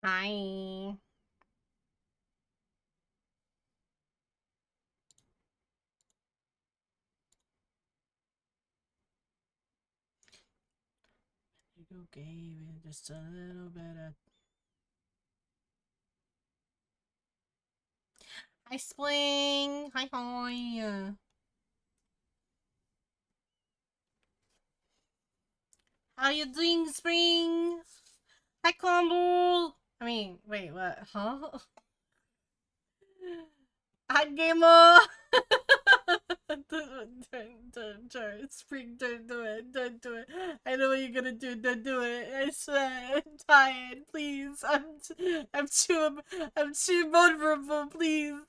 Hi. You gave it just a little bit of. Hi, Spling. Hi, hi. How you doing, Spring? Hi, Crumble. I mean, wait, what? Huh? Hi, Gamer. Don't, Spring, don't do it. Don't do it. I know what you're gonna do. Don't do it. I swear. I'm tired. Please. I'm too vulnerable. Please.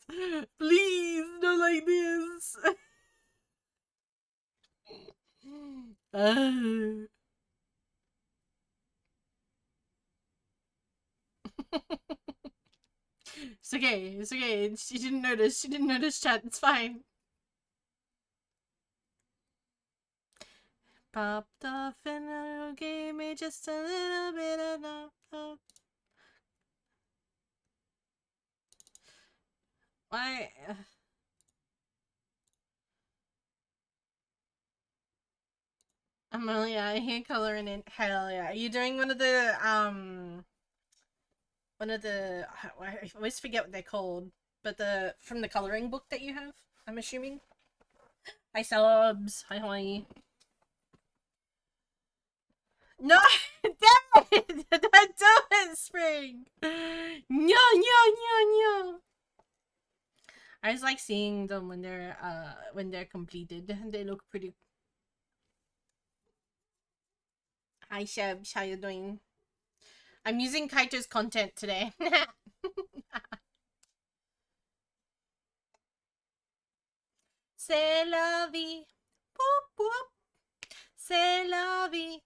Please. Not like this. Uh. It's okay. It's okay. She didn't notice. She didn't notice, chat. It's fine. Popped off and gave me just a little bit of love. Why? Amelia, I hate coloring in. Hell yeah. Are you doing one of the, I always forget what they're called, but from the coloring book that you have, I'm assuming? Hi, subs. Hi, hi. No! Damn it! Don't do it, Spring! No, no, no, no! I just like seeing them when they're completed. They look pretty. Hi, Shebs. How you doing? I'm using Kaito's content today. C'est la vie. Boop, boop. C'est la vie.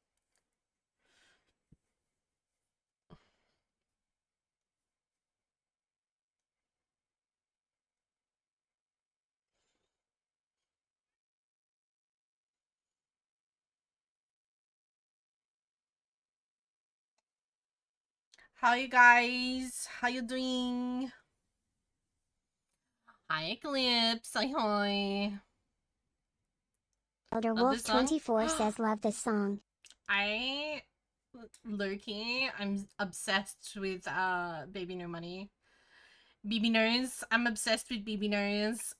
How you guys? How you doing? Hi, Eclipse. Hi, hi. Elder Love Wolf this song? 24 says love this song. I Lurky, I'm obsessed with Baby No Money. BB Nose. I'm obsessed with BB Nose.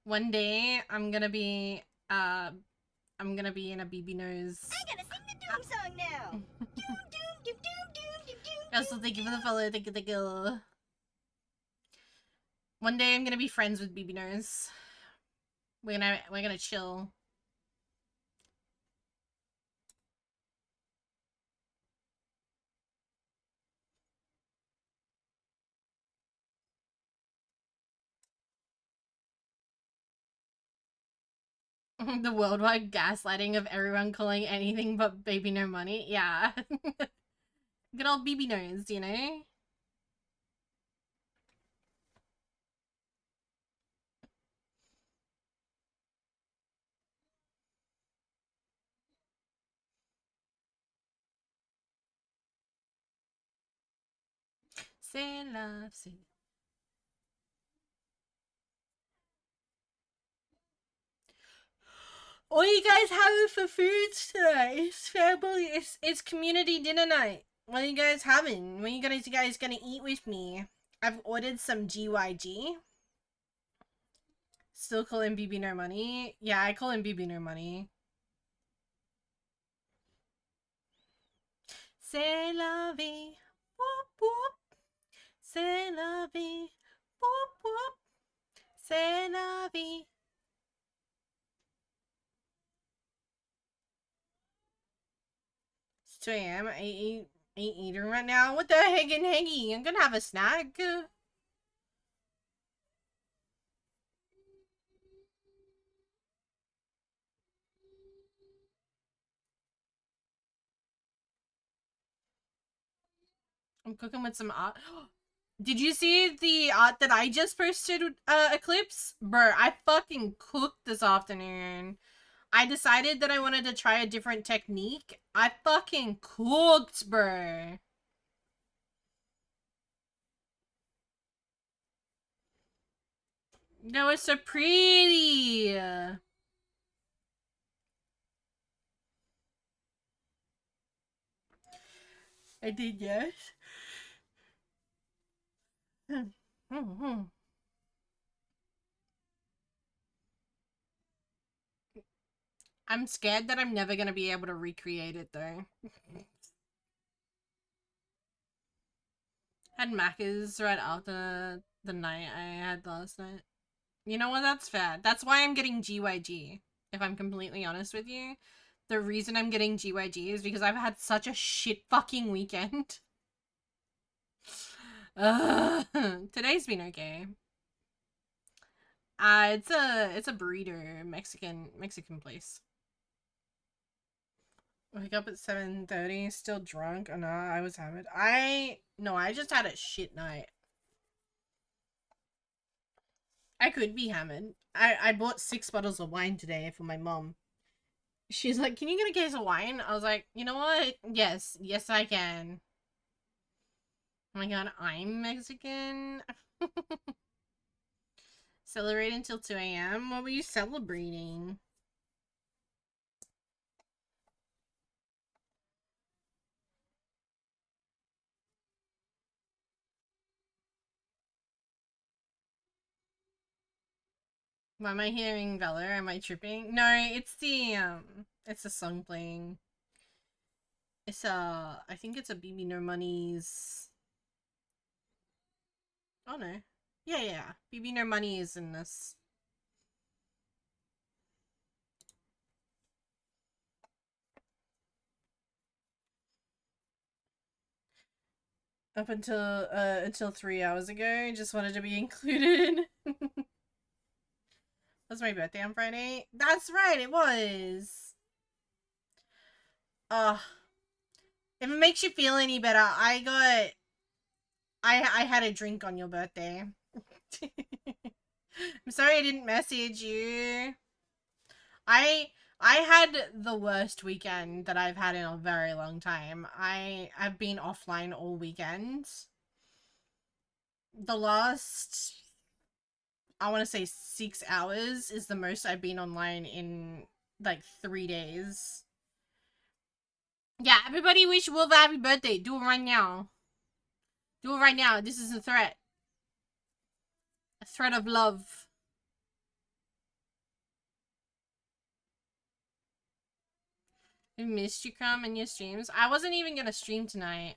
One day I'm gonna be in a BB Nose. I gotta sing the Doom song now. Doom, doom, doom, doom, doom, doom. Also, thank you for the follow. Thank you, thank you. One day I'm gonna be friends with BB Nose. We're gonna chill. The worldwide gaslighting of everyone calling anything but Baby No Money. Yeah. Good old BB Nose, you know? Say love, say. What are you guys having for food today? It's family. It's community dinner night. What are you guys having? What are you guys gonna eat with me? I've ordered some GYG. Still call him BB No Money. Yeah, I call him BB No Money. C'est la vie. Whoop whoop. C'est la vie. Whoop whoop. C'est la vie. It's 2 a.m. I ain't eating right now. What the heck and heggy? I'm gonna have a snack. I'm cooking with some art. Did you see the art that I just posted, Eclipse? Bruh, I fucking cooked this afternoon. I decided that I wanted to try a different technique. I fucking cooked, bro. That was so pretty. I did, yes. I'm scared that I'm never gonna be able to recreate it though. Had Macca's right after the night I had last night. You know what? That's fair. That's why I'm getting GYG. If I'm completely honest with you, the reason I'm getting GYG is because I've had such a shit fucking weekend. Today's been okay. It's a burrito Mexican place. Wake up at 7:30, still drunk. Oh no, I was hammered. I just had a shit night. I could be hammered. I bought 6 bottles of wine today for my mom. She's like, "Can you get a case of wine?" I was like, "You know what? Yes, I can." Oh my god, I'm Mexican. Celebrate until 2 a.m. What were you celebrating? Why am I hearing Valor? Am I tripping? No, it's the song playing. It's I think it's a BB No Money's. Oh no. Yeah. BB No Money is in this. Up until 3 hours ago, just wanted to be included. Was my birthday on Friday? That's right, it was. If it makes you feel any better, I had a drink on your birthday. I'm sorry I didn't message you. I had the worst weekend that I've had in a very long time. I've been offline all weekend. The last, I want to say 6 hours is the most I've been online in like 3 days. Yeah, everybody wish Wolf a happy birthday. Do it right now. Do it right now. This is a threat. A threat of love. I missed you, Crumb, and your streams. I wasn't even gonna stream tonight.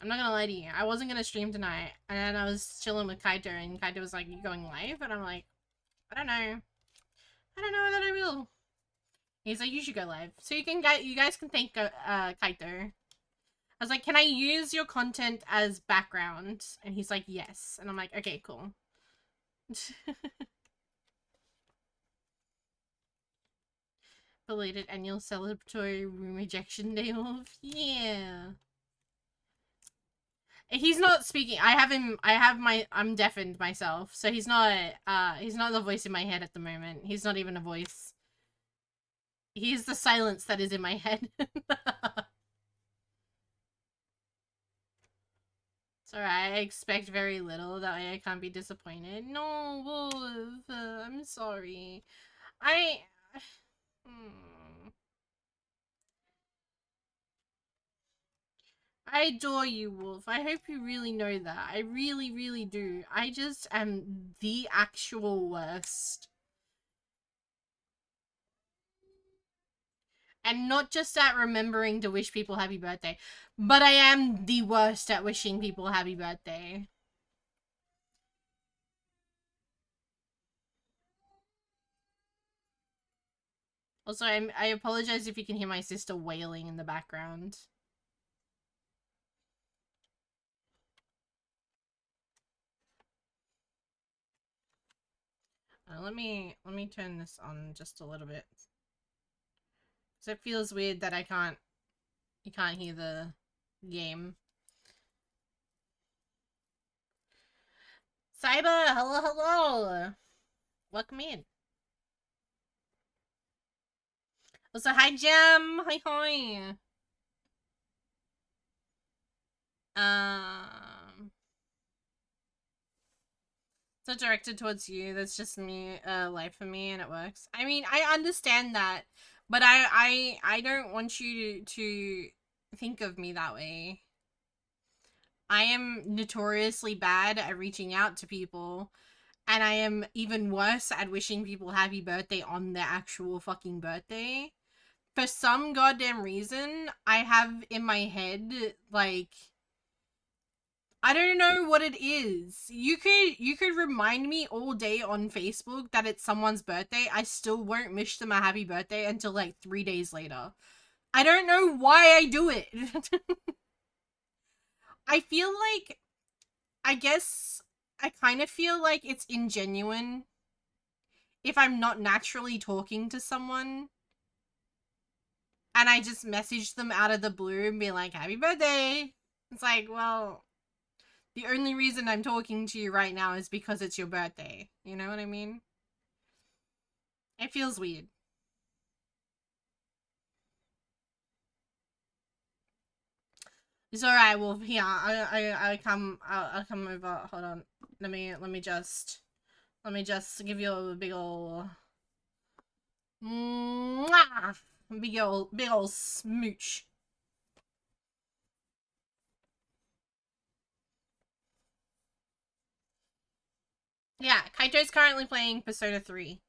I'm not gonna lie to you. I wasn't gonna stream tonight. And then I was chilling with Kaito, and Kaito was like, "You going live?" And I'm like, "I don't know. I don't know that I will." He's like, "You should go live." So you guys can thank Kaito. I was like, "Can I use your content as background?" And he's like, "Yes." And I'm like, "Okay, cool." Belated annual celebratory room ejection day off. Yeah. He's not speaking. I'm deafened myself. So he's not the voice in my head at the moment. He's not even a voice. He's the silence that is in my head. It's alright, I expect very little, that way I can't be disappointed. No, Wolf, I'm sorry. I... I adore you, Wolf. I hope you really know that. I really, really do. I just am the actual worst. And not just at remembering to wish people happy birthday, but I am the worst at wishing people happy birthday. Also, I apologize if you can hear my sister wailing in the background. Let me turn this on just a little bit. Cause it feels weird that you can't hear the game. Cyber, hello. Welcome in. Also, hi Jem. Hi hi. Um, so directed towards you. That's just me, life for me, and it works. I mean, I understand that, but I don't want you to think of me that way. I am notoriously bad at reaching out to people, and I am even worse at wishing people happy birthday on their actual fucking birthday. For some goddamn reason, I have in my head, like, I don't know what it is. You could remind me all day on Facebook that it's someone's birthday. I still won't wish them a happy birthday until like 3 days later. I don't know why I do it. I feel like, I guess I kind of feel like it's ingenuine if I'm not naturally talking to someone and I just message them out of the blue and be like, happy birthday. It's like, well, the only reason I'm talking to you right now is because it's your birthday. You know what I mean? It feels weird. It's alright, Wolf. Here, I'll come over. Hold on. Let me just give you a big ol' mwah! Big ol' smooch. Yeah, Kaito's currently playing Persona 3.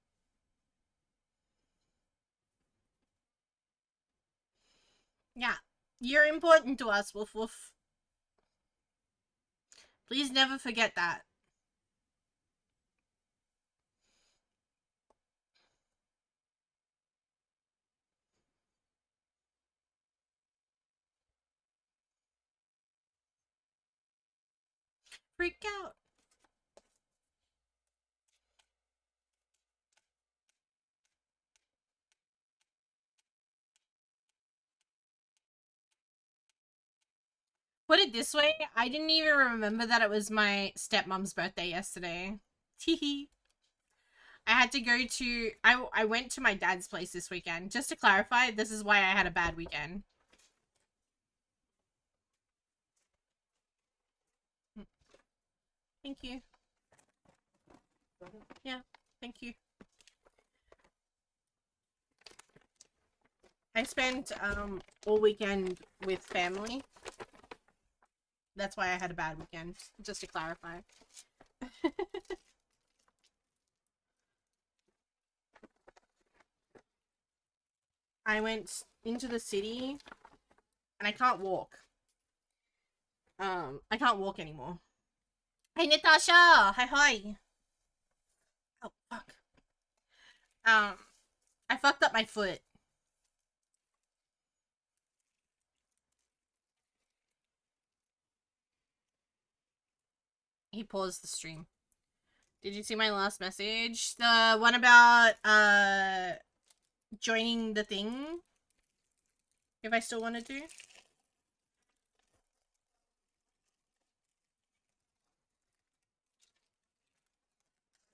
Yeah. You're important to us, Woof Woof. Please never forget that. Freak out. Put it this way, I didn't even remember that it was my stepmom's birthday yesterday. Teehee. I had to go to I went to my dad's place this weekend. Just to clarify, this is why I had a bad weekend. Thank you. Yeah, thank you. I spent all weekend with family. That's why I had a bad weekend. Just to clarify. I went into the city and I can't walk. I can't walk anymore. Hey Natasha! Hi hi! Oh fuck. I fucked up my foot. He paused the stream. Did you see my last message? The one about joining the thing? If I still wanted to?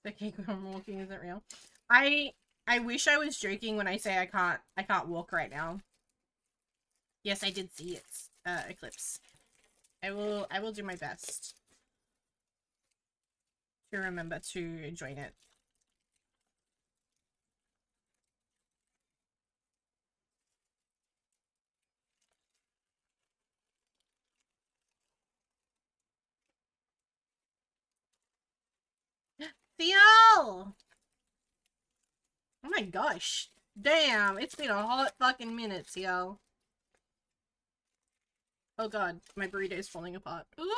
The cake I'm walking isn't real. I wish I was joking when I say I can't walk right now. Yes, I did see its eclipse. I will do my best to remember to join it. Theo! Oh my gosh. Damn, it's been a hot fucking minute, Theo. Oh god, my burrito is falling apart. Ooh!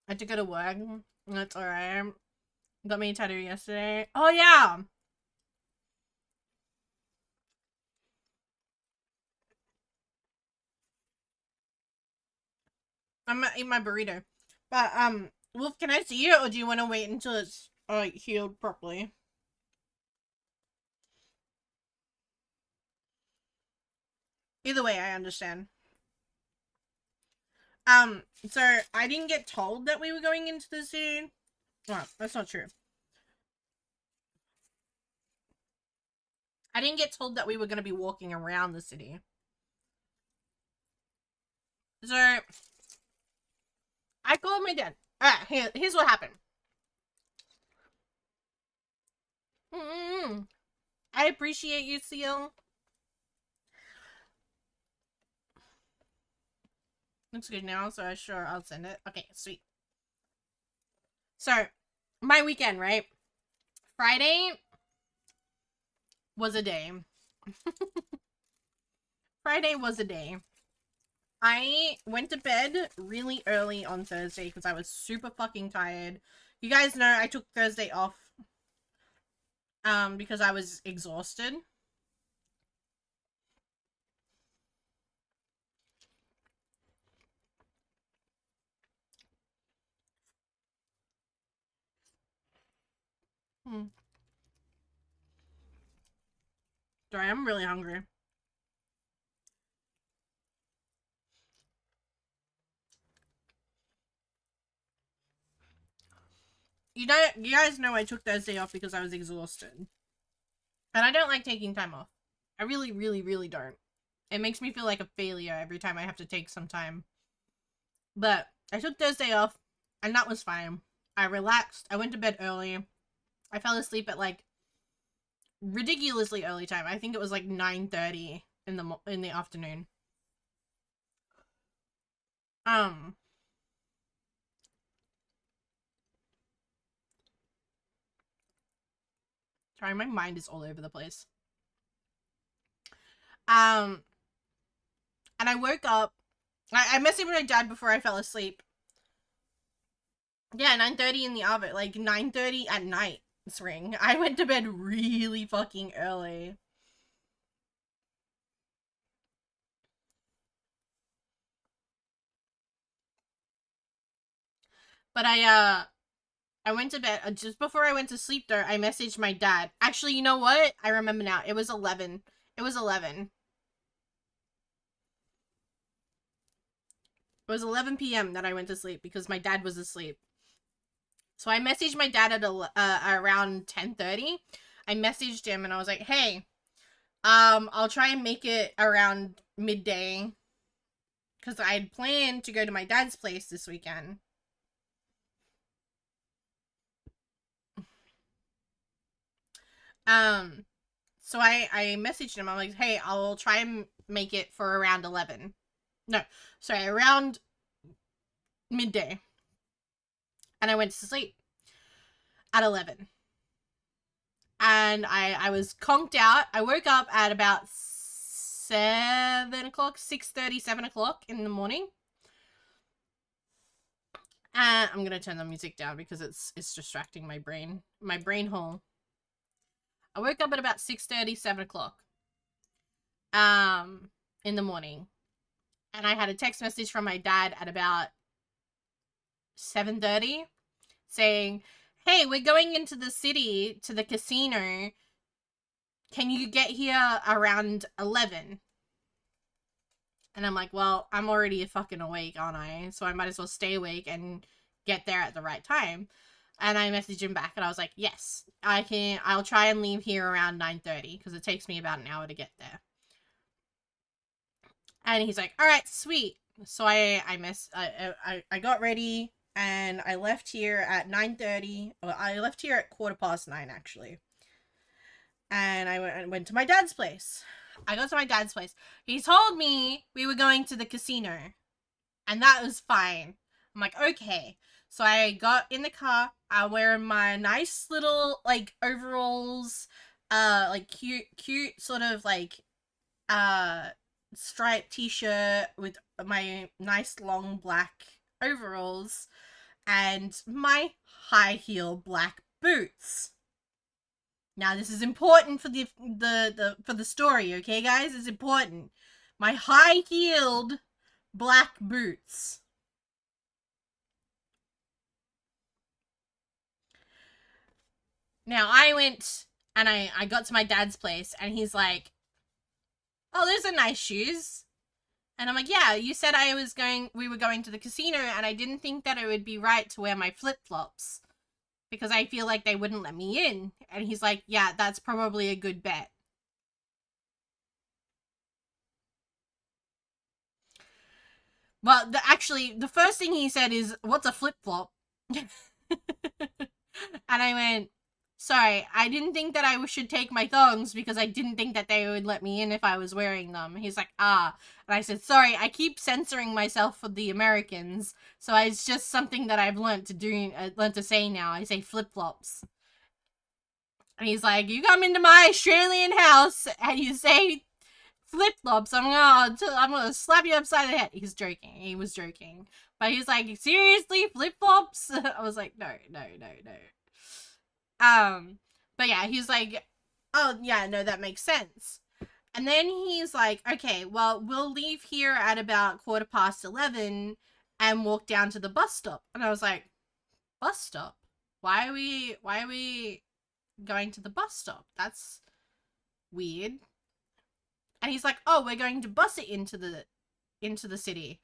I had to go to work. That's alright. Got me a tattoo yesterday. Oh yeah! I'm gonna eat my burrito. But, Wolf, can I see it or do you want to wait until it's, healed properly? Either way, I understand. So I didn't get told that we were going into the city. Well, that's not true. I didn't get told that we were going to be walking around the city. So I called my dad. Alright, here's what happened. I appreciate you, Seal. Looks good now, so sure I'll send it. Okay, sweet. So, my weekend, right? Friday was a day. Friday was a day. I went to bed really early on Thursday because I was super fucking tired. You guys know I took Thursday off because I was exhausted. Sorry, I'm really hungry. You guys know I took Thursday off because I was exhausted. And I don't like taking time off. I really, really, really don't. It makes me feel like a failure every time I have to take some time. But I took Thursday off, and that was fine. I relaxed. I went to bed early. I fell asleep at like ridiculously early time. I think it was like 9:30 in the afternoon. Sorry, my mind is all over the place. And I woke up. I messaged my dad before I fell asleep. Yeah, 9:30 in the oven, like 9:30 at night. Ring. I went to bed really fucking early. But I went to bed just before I went to sleep there. I messaged my dad. Actually, you know what? I remember now. It was 11. It was 11. It was 11 p.m. that I went to sleep because my dad was asleep. So I messaged my dad at around 10:30. I messaged him and I was like, "Hey, I'll try and make it around midday because I'd planned to go to my dad's place this weekend." So I messaged him. I'm like, "Hey, I'll try and make it for around 11." No, sorry, around midday. And I went to sleep at 11. And I was conked out. I woke up at about 7 o'clock, 6:30, 7 o'clock in the morning. And I'm gonna turn the music down because it's distracting my brain. My brain hole. I woke up at about 6:30, 7 o'clock. In the morning. And I had a text message from my dad at about 7:30 saying, "Hey, we're going into the city to the casino. Can you get here around 11?" And I'm like, "Well, I'm already fucking awake, aren't I? So I might as well stay awake and get there at the right time." And I messaged him back and I was like, "Yes, I can. I'll try and leave here around 9:30 because it takes me about an hour to get there." And he's like, "All right, sweet." So I got ready and I left here at 9:30. Well, I left here at 9:15 actually. And I went to my dad's place. I got to my dad's place. He told me we were going to the casino. And that was fine. I'm like, okay. So I got in the car. I wear my nice little like overalls, like cute sort of like striped t-shirt with my nice long black overalls and my high heel black boots. Now this is important for the story, okay guys? It's important. My high-heeled black boots. Now I went and I got to my dad's place and he's like, "Oh, those are nice shoes." And I'm like, yeah, you said we were going to the casino, and I didn't think that it would be right to wear my flip-flops because I feel like they wouldn't let me in. And he's like, yeah, that's probably a good bet. Well, actually, the first thing he said is, what's a flip-flop? And I went, sorry, I didn't think that I should take my thongs because I didn't think that they would let me in if I was wearing them. He's like, ah. And I said, sorry, I keep censoring myself for the Americans. So it's just something that I've learned to say now. I say flip-flops. And he's like, you come into my Australian house and you say flip-flops, I'm gonna slap you upside the head. He's joking. He was joking. But he's like, seriously, flip-flops? I was like, no. But yeah, he's like, oh yeah, no, that makes sense. And then he's like, okay, well, we'll leave here at about 11:15 and walk down to the bus stop. And I was like, bus stop? Why are we going to the bus stop? That's weird. And he's like, oh, we're going to bus it into the city.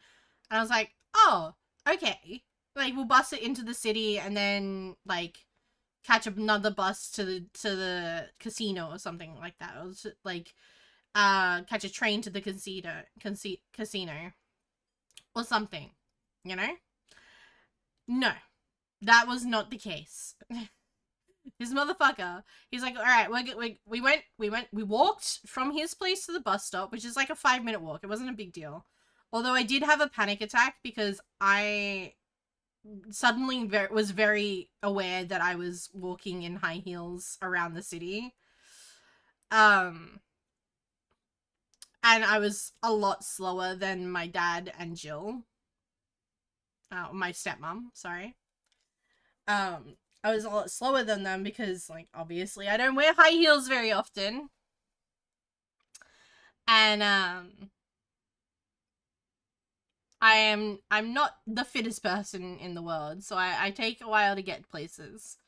And I was like, oh, okay. Like, we'll bus it into the city and then, like, catch another bus to the casino or something like that. It was like, catch a train to the casino or something, you know? No, that was not the case. This motherfucker, he's like, all right, we walked from his place to the bus stop, which is like a 5-minute walk. It wasn't a big deal. Although I did have a panic attack because I suddenly was very aware that I was walking in high heels around the city. And I was a lot slower than my dad and Jill. My stepmom, sorry. I was a lot slower than them because, like, obviously I don't wear high heels very often. And, I'm not the fittest person in the world, so I take a while to get places.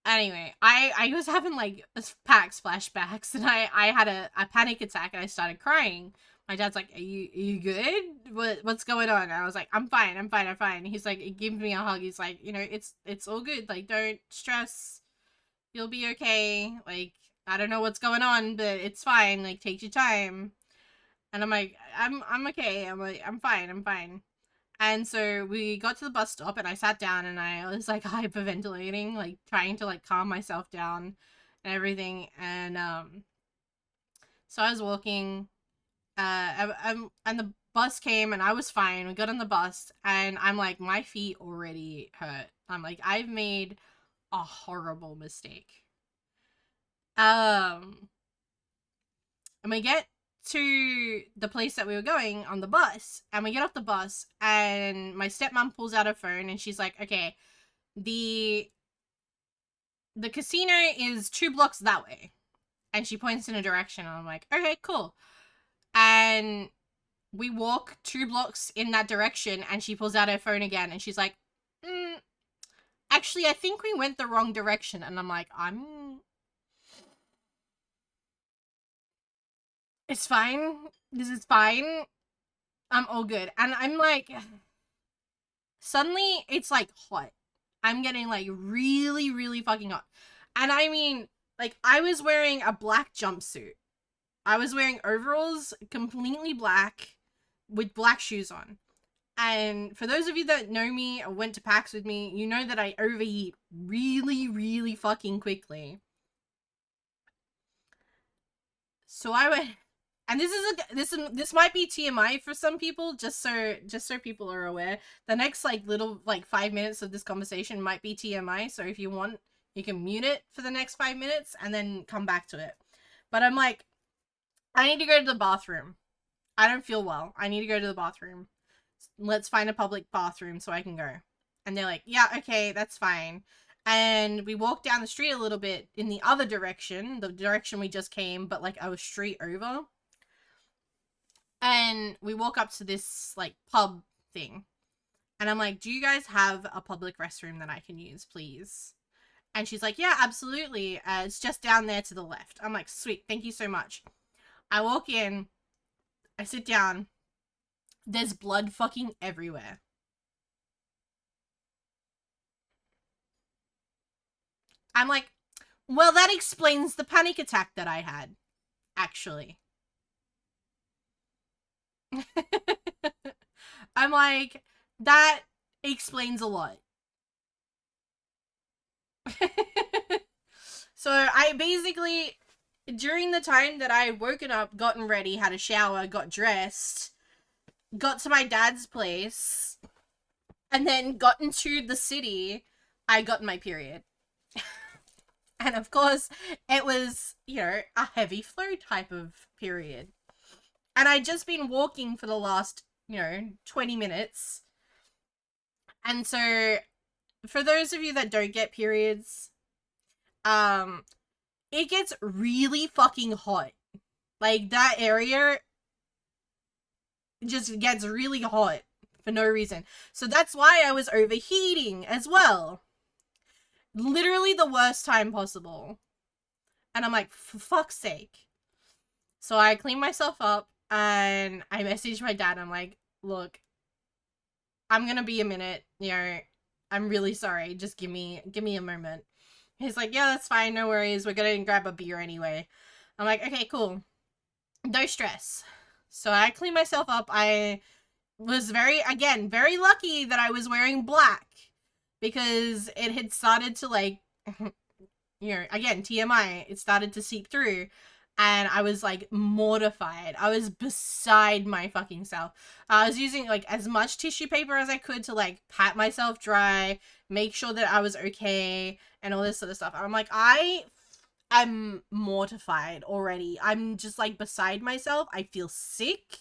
Anyway, I was having, like, PAX flashbacks, and I had a panic attack, and I started crying. My dad's like, are you good? What's going on? And I was like, I'm fine. He's like, he gives me a hug. He's like, you know, it's all good. Like, don't stress. You'll be okay. Like, I don't know what's going on, but it's fine. Like, take your time. And I'm like, I'm okay. I'm like, I'm fine. And so we got to the bus stop and I sat down and I was like hyperventilating, like trying to like calm myself down and everything. And so I was walking, and the bus came and I was fine. We got on the bus and I'm like, my feet already hurt. I'm like, I've made a horrible mistake. And we get to the place that we were going on the bus, and we get off the bus, and my stepmom pulls out her phone, and she's like, okay, the casino is 2 blocks that way. And she points in a direction, and I'm like, okay, cool. And we walk 2 blocks in that direction, and she pulls out her phone again, and she's like, actually, I think we went the wrong direction. And I'm like, it's fine. This is fine. I'm all good. And I'm like, suddenly it's like hot. I'm getting like really, really fucking hot. And I mean, like, I was wearing a black jumpsuit. I was wearing overalls, completely black, with black shoes on. And for those of you that know me or went to PAX with me, you know that I overheat really, really fucking quickly. So I went, and this might be TMI for some people, just so people are aware. The next like little like 5 minutes of this conversation might be TMI, so if you want, you can mute it for the next 5 minutes and then come back to it. But I'm like, I need to go to the bathroom. I don't feel well. I need to go to the bathroom. Let's find a public bathroom so I can go. And they're like, yeah, okay, that's fine. And we walked down the street a little bit in the other direction, the direction we just came, but like a street over. And we walk up to this like pub thing. And I'm like, do you guys have a public restroom that I can use, please? And she's like, yeah, absolutely. It's just down there to the left. I'm like, sweet, thank you so much. I walk in, I sit down, There's blood fucking everywhere. I'm like, well, that explains the panic attack that I had, actually. I'm like, that explains a lot. So I basically, during the time that I woken up, gotten ready, had a shower, got dressed, got to my dad's place, and then got into the city, I got my period. And of course, it was, a heavy flow type of period. And I'd just been walking for the last, 20 minutes. And so, for those of you that don't get periods, it gets really fucking hot. Like, that area just gets really hot for no reason. So that's why I was overheating as well. Literally the worst time possible. And I'm like, for fuck's sake. So I cleaned myself up and I messaged my dad. I'm like, look, I'm gonna be a minute. I'm really sorry. Just give me a moment. He's like, yeah, that's fine. No worries. We're gonna grab a beer anyway. I'm like, okay, cool. No stress. So I cleaned myself up. I was very lucky that I was wearing black because it had started to again, TMI, it started to seep through and I was like mortified. I was beside my fucking self. I was using like as much tissue paper as I could to like pat myself dry, make sure that I was okay and all this sort of stuff. I'm like, I'm mortified already. I'm just like beside myself. I feel sick.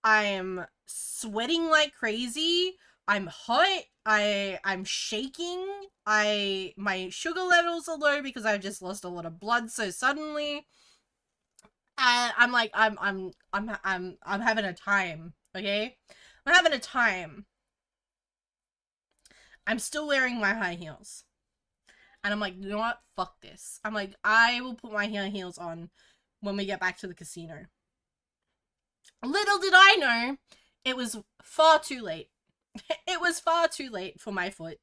I'm sweating like crazy. I'm hot. I'm shaking. My sugar levels are low because I've just lost a lot of blood so suddenly. And I'm like I'm having a time, okay? I'm having a time. I'm still wearing my high heels. And I'm like, you know what? Fuck this. I'm like, I will put my high heels on when we get back to the casino. Little did I know, it was far too late. It was far too late for my foot.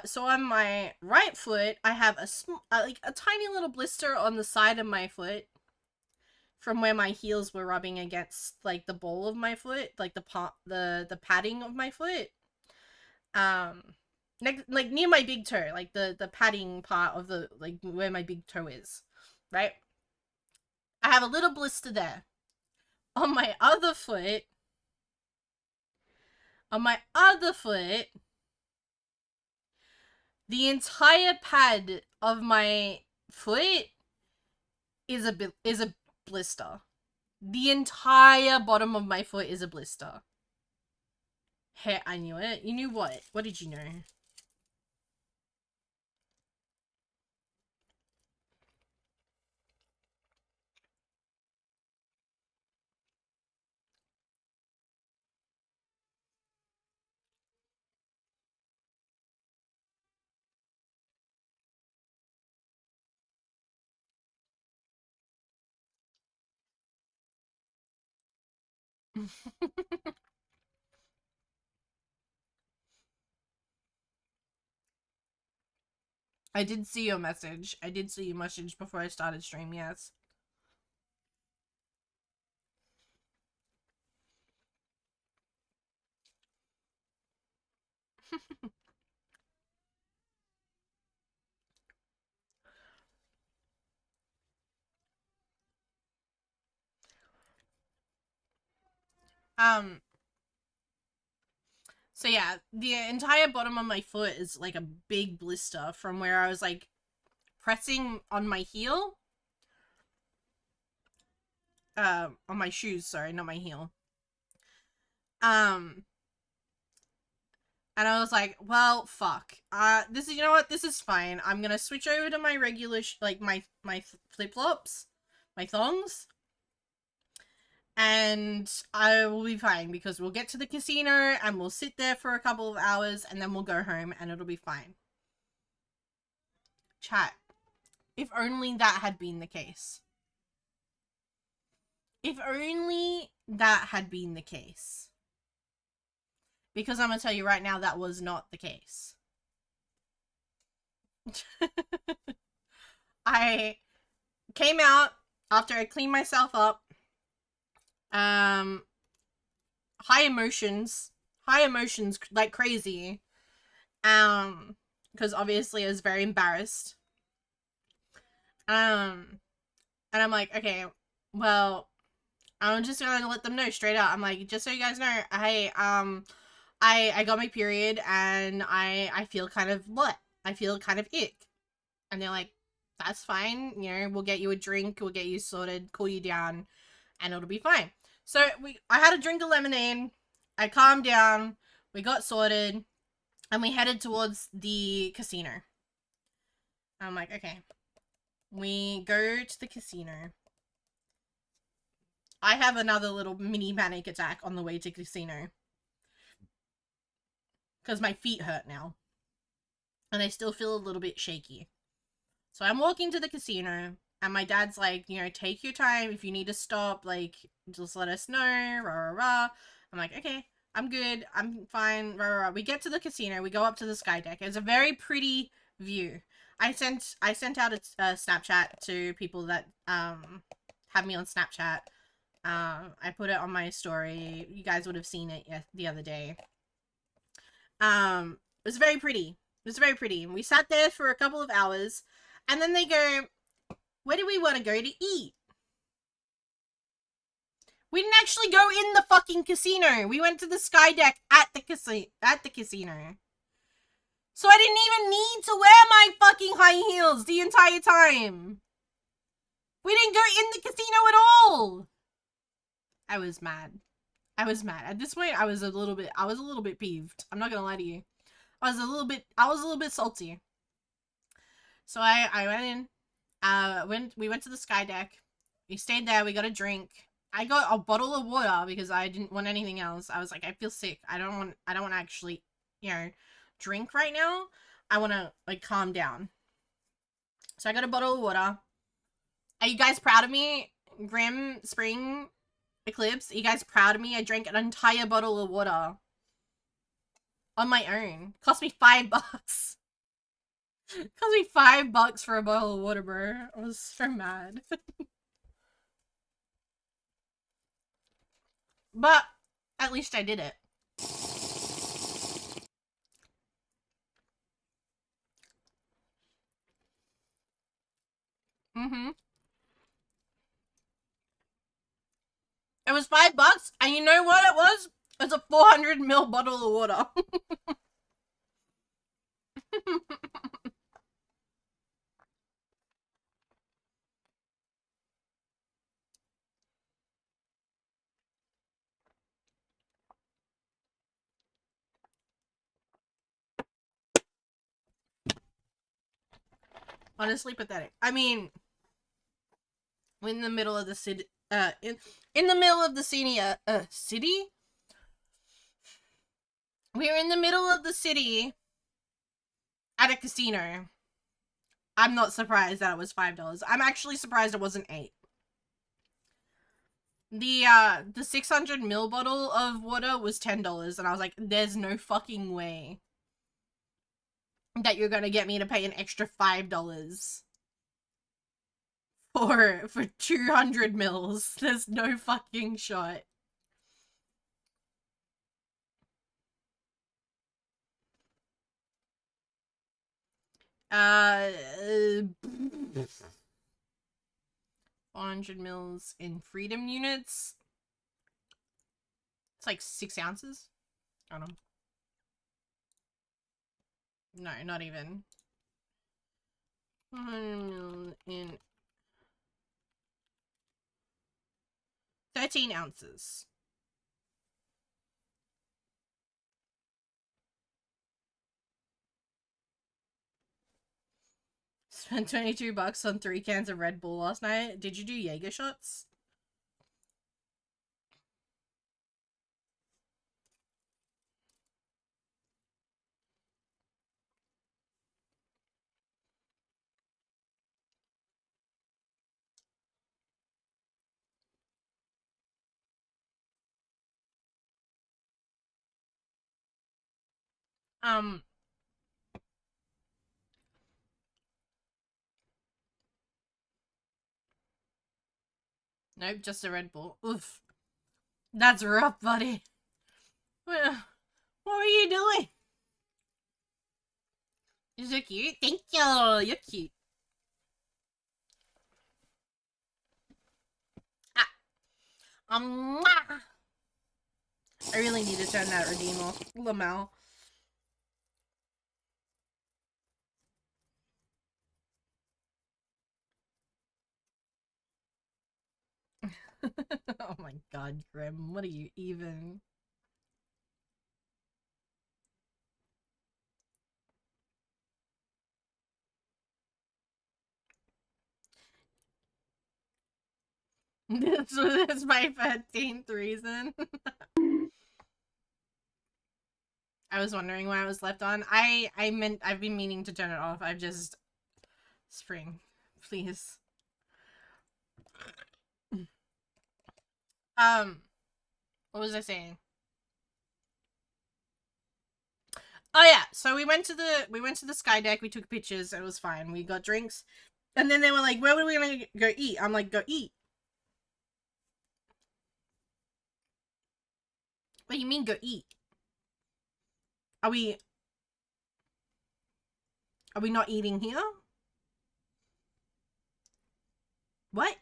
So on my right foot, I have a tiny little blister on the side of my foot from where my heels were rubbing against like the ball of my foot, like the padding of my foot. Like near my big toe, like the padding part of the like where my big toe is, right? I have a little blister there. On my other foot, the entire pad of my foot is a blister. The entire bottom of my foot is a blister. Hey, I knew it. You knew what? What did you know? I did see your message. I did see your message before I started stream, yes. um so yeah, the entire bottom of my foot is like a big blister from where I was like pressing on my heel. On my shoes, sorry, not my heel. Um and I was like, well, fuck. This is, you know what? This is fine. I'm gonna switch over to my regular, like, my flip-flops. My thongs. And I will be fine because we'll get to the casino and we'll sit there for a couple of hours and then we'll go home and it'll be fine. Chat. If only that had been the case. If only that had been the case. Because I'm gonna tell you right now, that was not the case. I came out after I cleaned myself up. High emotions like crazy. Because obviously I was very embarrassed. And I'm like, okay, well, I'm just gonna let them know straight out. I'm like, just so you guys know, I got my period and I feel kind of what? I feel kind of ick. And they're like, that's fine, you know, we'll get you a drink, we'll get you sorted, cool you down, and it'll be fine. So I had a drink of lemonade, I calmed down, we got sorted, and we headed towards the casino. I'm like, okay. We go to the casino. I have another little mini panic attack on the way to casino. Because my feet hurt now. And I still feel a little bit shaky. So I'm walking to the casino, and my dad's like, you know, take your time. If you need to stop, like, just let us know, rah, rah, rah. I'm like, okay, I'm good, I'm fine, rah, rah, rah. We get to the casino, we go up to the sky deck. It's a very pretty view. I sent out a Snapchat to people that, have me on Snapchat. I put it on my story. You guys would have seen it the other day. It was very pretty. It was very pretty. We sat there for a couple of hours, and then they go, where do we want to go to eat? We didn't actually go in the fucking casino. We went to the sky deck at the casino. So I didn't even need to wear my fucking high heels the entire time. We didn't go in the casino at all. I was mad. I was mad. At this point, I was a little bit peeved. I'm not gonna lie to you. I was a little bit salty. So I went in. We went to the sky deck. We stayed there. We got a drink. I got a bottle of water because I didn't want anything else. I was like, I feel sick. I don't want to actually, you know, drink right now. I want to like calm down. So I got a bottle of water. Are you guys proud of me? Grim Spring Eclipse, are you guys proud of me? I drank an entire bottle of water on my own. Cost me $5. Cost me $5 for a bottle of water, bro. I was so mad. But at least I did it. It was $5, and you know what it was? It's a 400ml bottle of water. Honestly pathetic. I mean, we're in the middle of the city, in the middle of the city? We're in the middle of the city at a casino. I'm not surprised that it was $5. I'm actually surprised it wasn't $8. The 600ml bottle of water was $10, and I was like, there's no fucking way that you're gonna get me to pay an extra $5 for 200 mils. There's no fucking shot. Uh, 400 mils in freedom units. It's like 6 ounces. I don't know. No, not even. 100 mils in 13 ounces. Spent $22 on 3 cans of Red Bull last night. Did you do Jaeger shots? Um, nope, just a Red Bull. Oof. That's rough, buddy. What were you doing? You're so cute. Thank you. You're cute. Ah. Mwah. I really need to turn that redeem off. Lamau. Oh my god, Grim. What are you even? This was my 15th reason. I was wondering why I was left on. I've been meaning to turn it off. I've just spring. Please. What was I saying? Oh yeah, so we went to the sky deck, we took pictures, it was fine. We got drinks. And then they were like, where were we gonna go eat? I'm like, go eat. What do you mean go eat? Are we not eating here? What?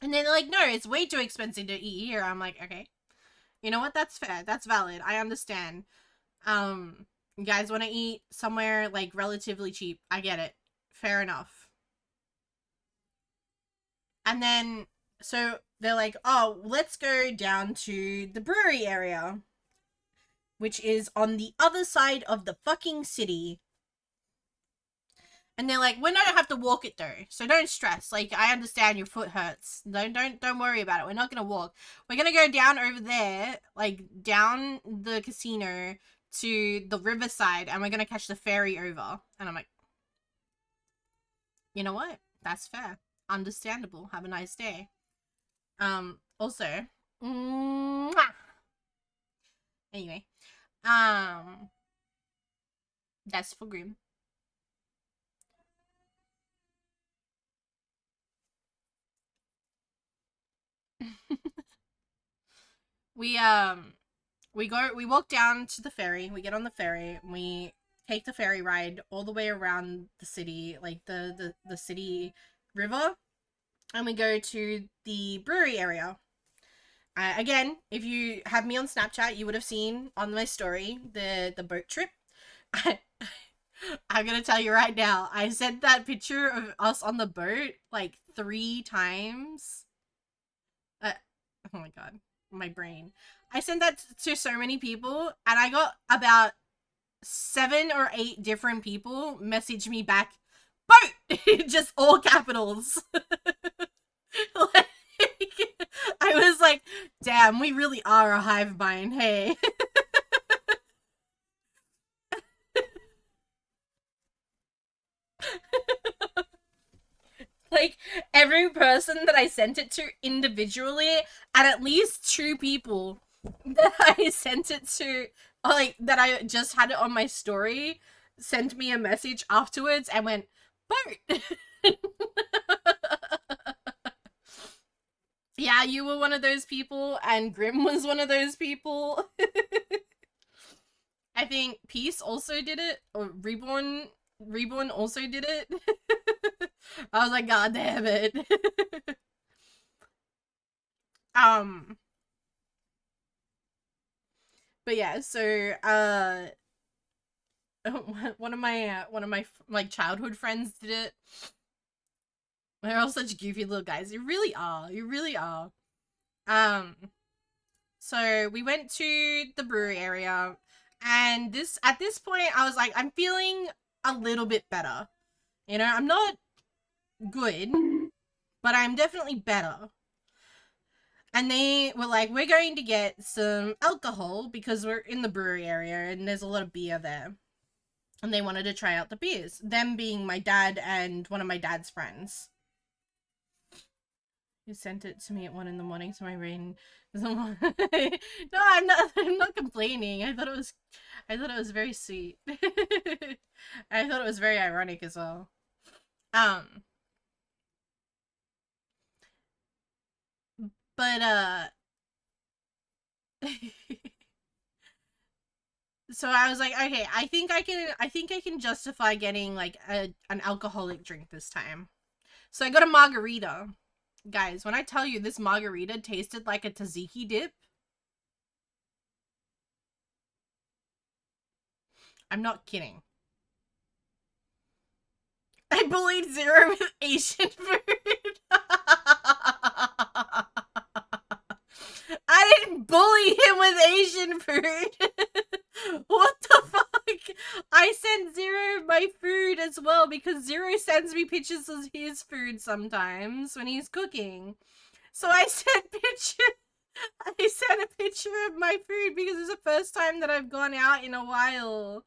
And then they're like, no, it's way too expensive to eat here. I'm like, okay. You know what? That's fair. That's valid. I understand. You guys want to eat somewhere like relatively cheap. I get it. Fair enough. And then, so they're like, oh, let's go down to the brewery area, which is on the other side of the fucking city. And they're like, we don't have to walk it though, so don't stress. Like, I understand your foot hurts. Don't worry about it. We're not gonna walk. We're gonna go down over there, like down the casino to the riverside, and we're gonna catch the ferry over. And I'm like, you know what? That's fair. Understandable. Have a nice day. Also, mwah! Anyway, that's for Grim. we walk down to the ferry. We get on the ferry. We take the ferry ride all the way around the city, like the city river, and we go to the brewery area. Again, if you have me on Snapchat, you would have seen on my story the boat trip. I'm gonna tell you right now, I sent that picture of us on the boat like 3 times. Oh my god, my brain. I sent that to so many people, and I got about 7 or 8 different people message me back, boat! Just all capitals. Like, I was like, damn, we really are a hive mind, hey. Like, every person that I sent it to individually, and at least 2 people that I sent it to, like, that I just had it on my story, sent me a message afterwards and went, boat! Yeah, you were one of those people, and Grim was one of those people. I think Peace also did it, or Reborn also did it. I was like, god damn it. um but yeah, so one of my like childhood friends did it. They're all such goofy little guys. You really are. You really are. So we went to the brewery area, and at this point I was like, I'm feeling a little bit better. You know, I'm not good, but I'm definitely better. And they were like, we're going to get some alcohol because we're in the brewery area and there's a lot of beer there. And they wanted to try out the beers. Them being my dad and one of my dad's friends. You sent it to me at 1 in the morning, so my brain doesn't want. No, I'm not. I'm not complaining. I thought it was very sweet. I thought it was very ironic as well. Um, but so I was like, okay, I think I can justify getting like an alcoholic drink this time. So I got a margarita. Guys, when I tell you this margarita tasted like a tzatziki dip, I'm not kidding. I bullied Zero with Asian food. I didn't bully him with Asian food. What the fuck? I sent Zero my food as well because Zero sends me pictures of his food sometimes when he's cooking. So I sent a picture of my food because it's the first time that I've gone out in a while.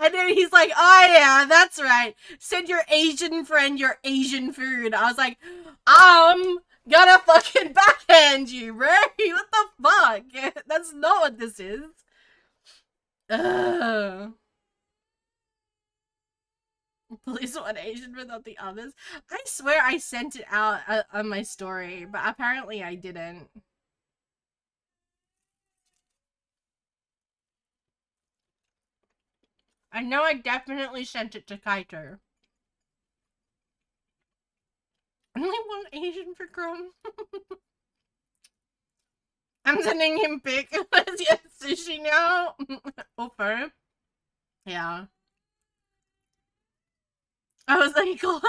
And then he's like, oh yeah, that's right. Send your Asian friend your Asian food. I was like, I'm gonna fucking backhand you, bro. What the fuck? That's not what this is. Ugh. Please one Asian but not the others. I swear I sent it out on my story, but apparently I didn't. I know I definitely sent it to Kaito. Only one Asian for Chrome. I'm sending him pic. Yes, sushi now. Offer. Yeah. I was like, God.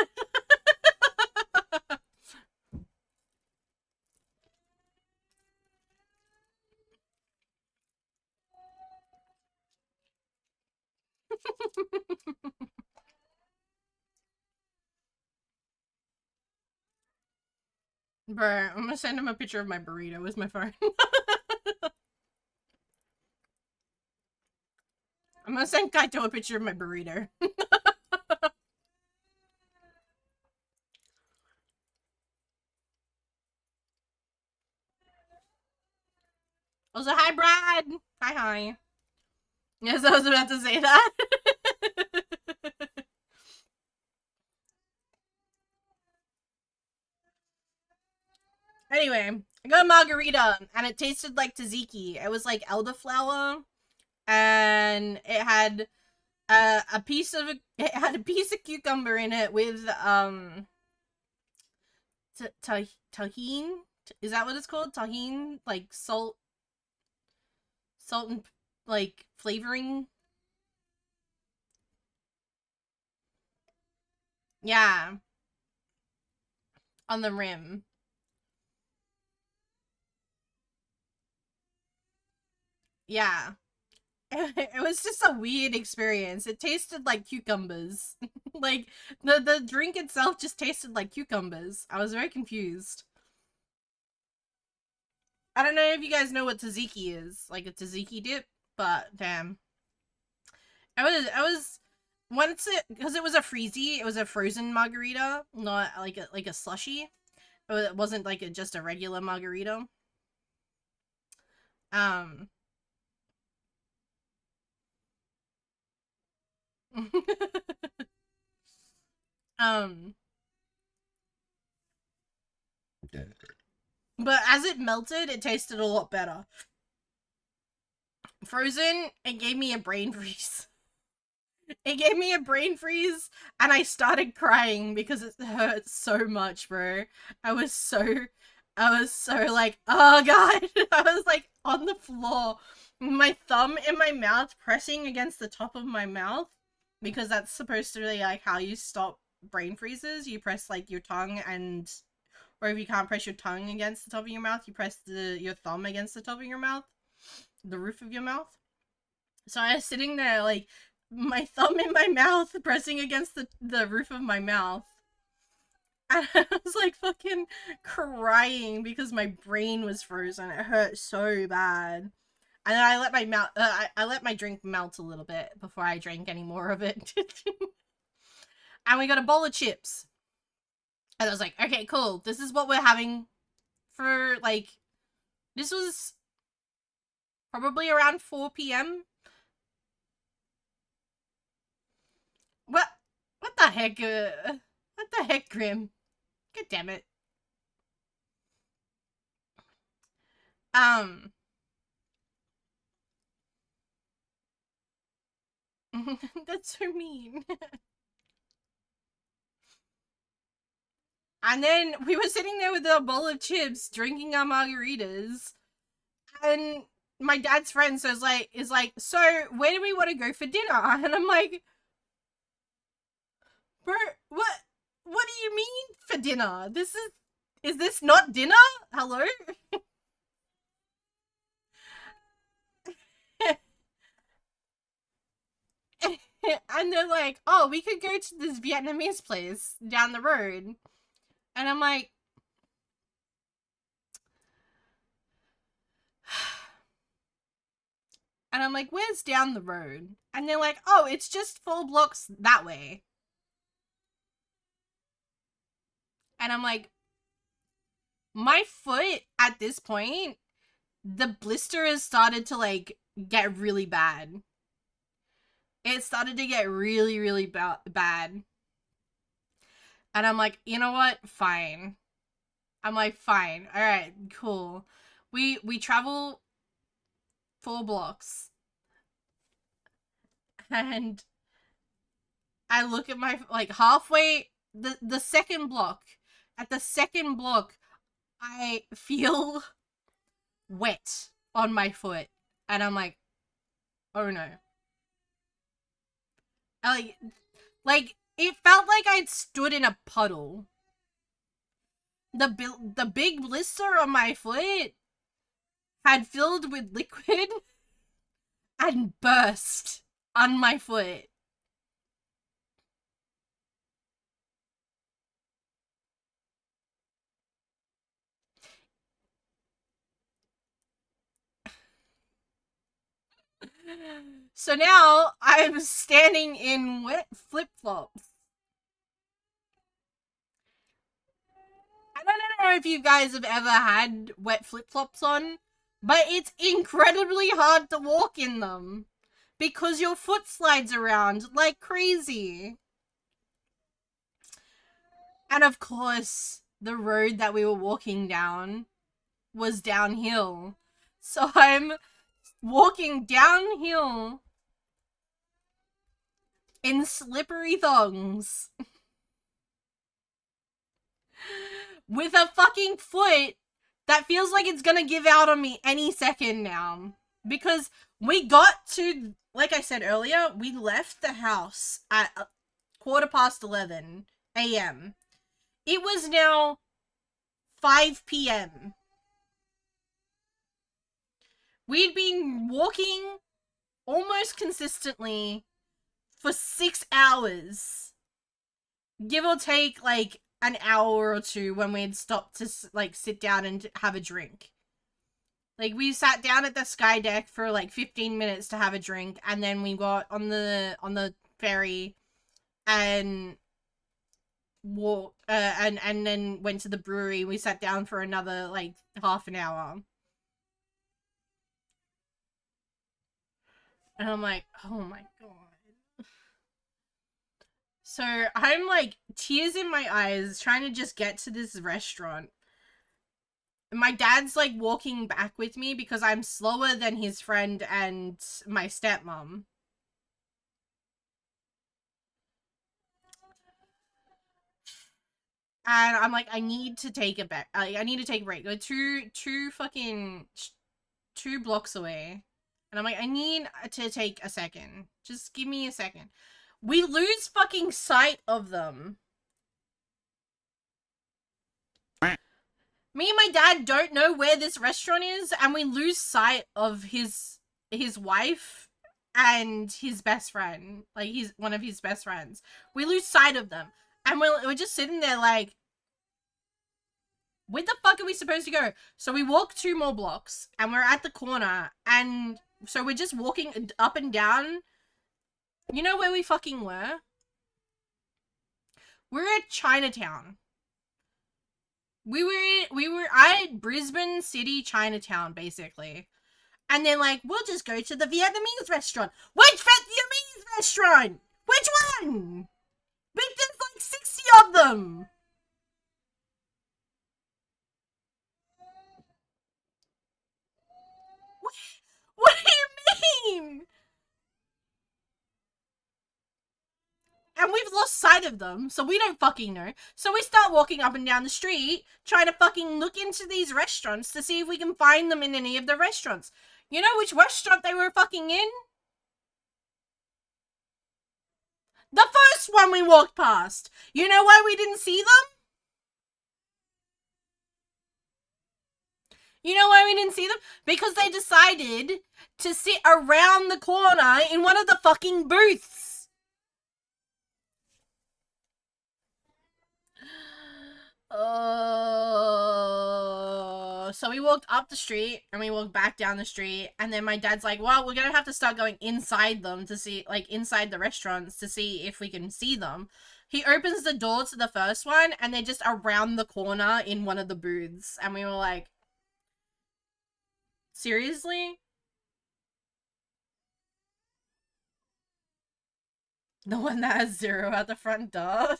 Bruh, I'm gonna send him a picture of my burrito with my phone. I'm gonna send Kaito a picture of my burrito. Also, hi, Brad. Hi. Yes, I was about to say that. Anyway, I got a margarita, and it tasted like tzatziki. It was like elderflower, and it had a piece of cucumber in it with tahine. Is that what it's called? Tahine, like salt and like flavoring. Yeah, on the rim. Yeah. It was just a weird experience. It tasted like cucumbers. Like the drink itself just tasted like cucumbers. I was very confused. I don't know if you guys know what tzatziki is, like a tzatziki dip, but damn. I was once it because it was a freezy, it was a frozen margarita, not like a slushy. It wasn't like just a regular margarita. Um um but as it melted, it tasted a lot better. Frozen, it gave me a brain freeze. It gave me a brain freeze, and I started crying because it hurt so much, bro. I was so, I was so like, oh god. I was like on the floor, my thumb in my mouth pressing against the top of my mouth, because that's supposed to be like how you stop brain freezes. You press like your tongue and, or if you can't press your tongue against the top of your mouth, you press your thumb against the top of your mouth, the roof of your mouth. So I was sitting there like my thumb in my mouth pressing against the roof of my mouth. And I was like fucking crying because my brain was frozen. It hurt so bad. And then I let my I let my drink melt a little bit before I drank any more of it. And we got a bowl of chips. And I was like, okay, cool. This is what we're having for, like, this was probably around 4 p.m. What the heck? What the heck, Grim? God damn it. That's so mean. And then we were sitting there with a bowl of chips, drinking our margaritas, and my dad's friend is like, so where do we want to go for dinner? And I'm like, bro, what do you mean for dinner? Is this not dinner? Hello? And they're like, oh, we could go to this Vietnamese place down the road. And I'm like, where's down the road? And they're like, oh, it's just 4 blocks that way. And I'm like, my foot at this point, the blister has started to, like, get really bad. It started to get really, really bad. And I'm like, you know what? Fine. I'm like, fine. All right, cool. We travel 4 blocks. And I look at my, like, halfway, the second block. At the second block, I feel wet on my foot. And I'm like, oh no. Like, it felt like I'd stood in a puddle. The big blister on my foot had filled with liquid and burst on my foot. So now I'm standing in wet flip-flops. I don't know if you guys have ever had wet flip-flops on, but it's incredibly hard to walk in them because your foot slides around like crazy. And of course, the road that we were walking down was downhill. So I'm walking downhill in slippery thongs with a fucking foot that feels like it's gonna give out on me any second now. Because we got to, like I said earlier, we left the house at 11:15 a.m. It was now 5 p.m. We'd been walking almost consistently for 6 hours. Give or take, like, an hour or two when we'd stopped to, like, sit down and have a drink. Like, we sat down at the sky deck for, like, 15 minutes to have a drink, and then we got on the ferry and walked, and then went to the brewery. We sat down for another, like, half an hour. And I'm like, oh my god. So I'm like, tears in my eyes, trying to just get to this restaurant. My dad's like walking back with me because I'm slower than his friend and my stepmom. And I'm like, I need to take a break. I need to take a break. Go two fucking 2 blocks away. And I'm like, I need to take a second. Just give me a second. We lose fucking sight of them. Me and my dad don't know where this restaurant is, and we lose sight of his wife and his best friend. Like, he's one of his best friends. We lose sight of them. And we're just sitting there like, where the fuck are we supposed to go? So we walk 2 more blocks, and we're at the corner, and so we're just walking up and down. You know where we fucking were? We're at Chinatown. I Brisbane City, Chinatown, basically. And then, like, we'll just go to the Vietnamese restaurant. Which Vietnamese restaurant? Which one? There's like 60 of them. What do you mean? And we've lost sight of them, so we don't fucking know. So we start walking up and down the street, trying to fucking look into these restaurants to see if we can find them in any of the restaurants. You know which restaurant they were fucking in? The first one we walked past. You know why we didn't see them? You know why we didn't see them? Because they decided to sit around the corner in one of the fucking booths. So we walked up the street and we walked back down the street, and then my dad's like, well, we're gonna have to start going inside them to see, like, inside the restaurants to see if we can see them. He opens the door to the first one and they're just around the corner in one of the booths, and we were like, seriously? The one that has 0 at the front door?